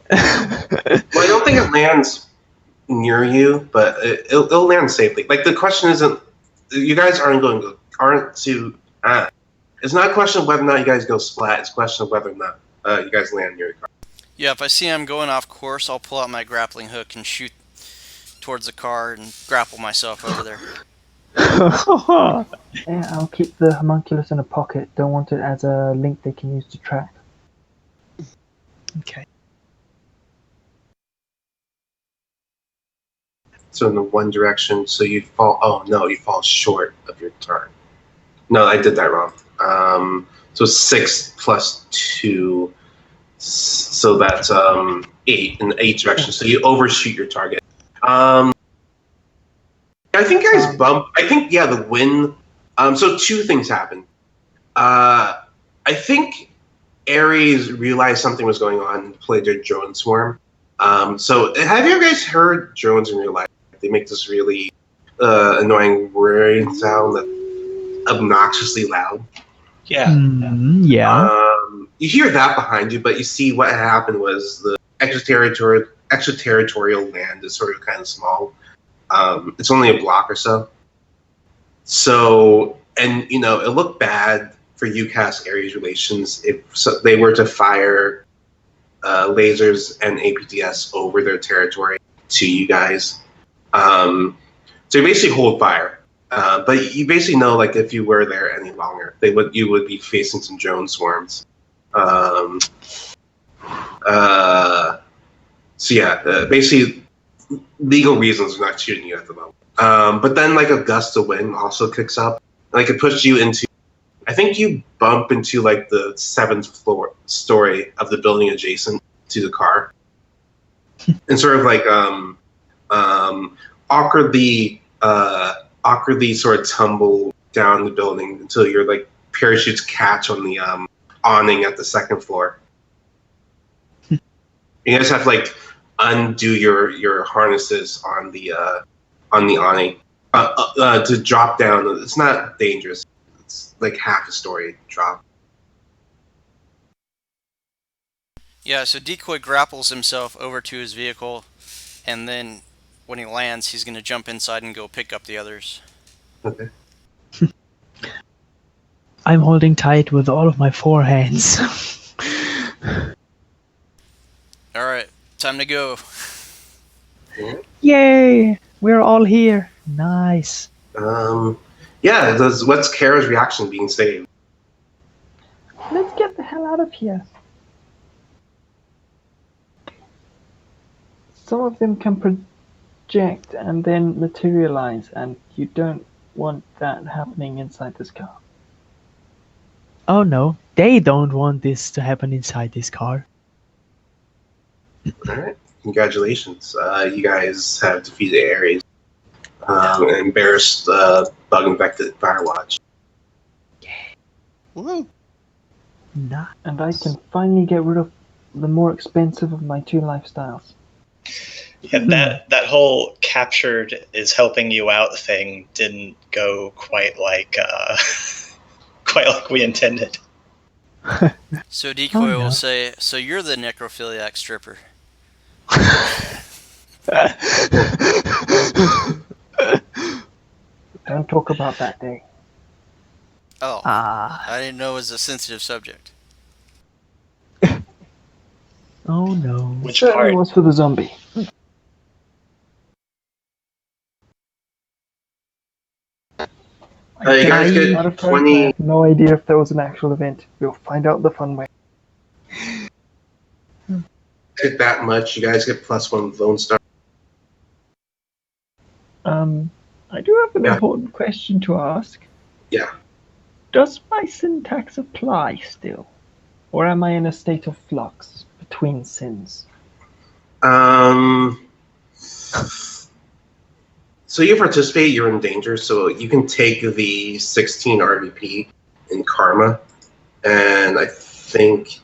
Well, I don't think it lands near you, but it'll land safely. Like the question isn't, you guys aren't to. It's not a question of whether or not you guys go splat. It's a question of whether or not you guys land near your car. Yeah, if I see I'm going off course, I'll pull out my grappling hook and shoot towards the car and grapple myself over there. Yeah, I'll keep the homunculus in a pocket. Don't want it as a link they can use to track. Okay. So in the one direction, so you fall. Oh no, you fall short of your turn. No, I did that wrong. So 6 plus 2, so that's 8 in the 8 direction. So you overshoot your target. I think guys bump. I think the wind. So 2 things happened. I think Ares realized something was going on and played their drone swarm. So have you guys heard drones in real life? They make this really annoying whirring sound that's obnoxiously loud. Yeah. Yeah. You hear that behind you, but you see what happened was the extraterritorial land is sort of kind of small. It's only a block or so. So, and it looked bad for UCAS Ares relations if they were to fire lasers and APDS over their territory to you guys. So you basically hold fire. But you basically know, like, if you were there any longer, you would be facing some drone swarms. Basically, legal reasons are not shooting you at the moment. But then, like, a gust of wind also kicks up, like it pushed you into. I think you bump into like the 7th story of the building adjacent to the car, and sort of like awkwardly sort of tumble down the building until your like parachutes catch on the awning at the 2nd floor. You guys have to like undo your harnesses on the awning to drop down. It's not dangerous. It's like half a story drop. Yeah, so Decoy grapples himself over to his vehicle, and then when he lands, he's going to jump inside and go pick up the others. Okay. I'm holding tight with all of my 4 hands. Alright, time to go. Yay! We're all here. Nice. What's Kara's reaction being saved? Let's get the hell out of here. Some of them can project and then materialize, and you don't want that happening inside this car. Oh no, they don't want this to happen inside this car. All right, congratulations. You guys have defeated Ares and embarrassed bug-infected Firewatch. Woo! Nah. And I can finally get rid of the more expensive of my 2 lifestyles. Yeah, that whole captured is helping you out thing didn't go quite like we intended. So Decoy will say, so you're the necrophiliac stripper. Don't talk about that day. Oh, I didn't know it was a sensitive subject. Oh no. Which Certainly part? was for the zombie. You guys get Out of time, 20. I have no idea if that was an actual event. We'll find out the fun way. Get that much. You guys get +1 Lone Star. I do have an important question to ask. Yeah. Does my syntax apply still? Or am I in a state of flux between sins? So you participate, you're in danger, so you can take the 16 RVP in Karma, and I think,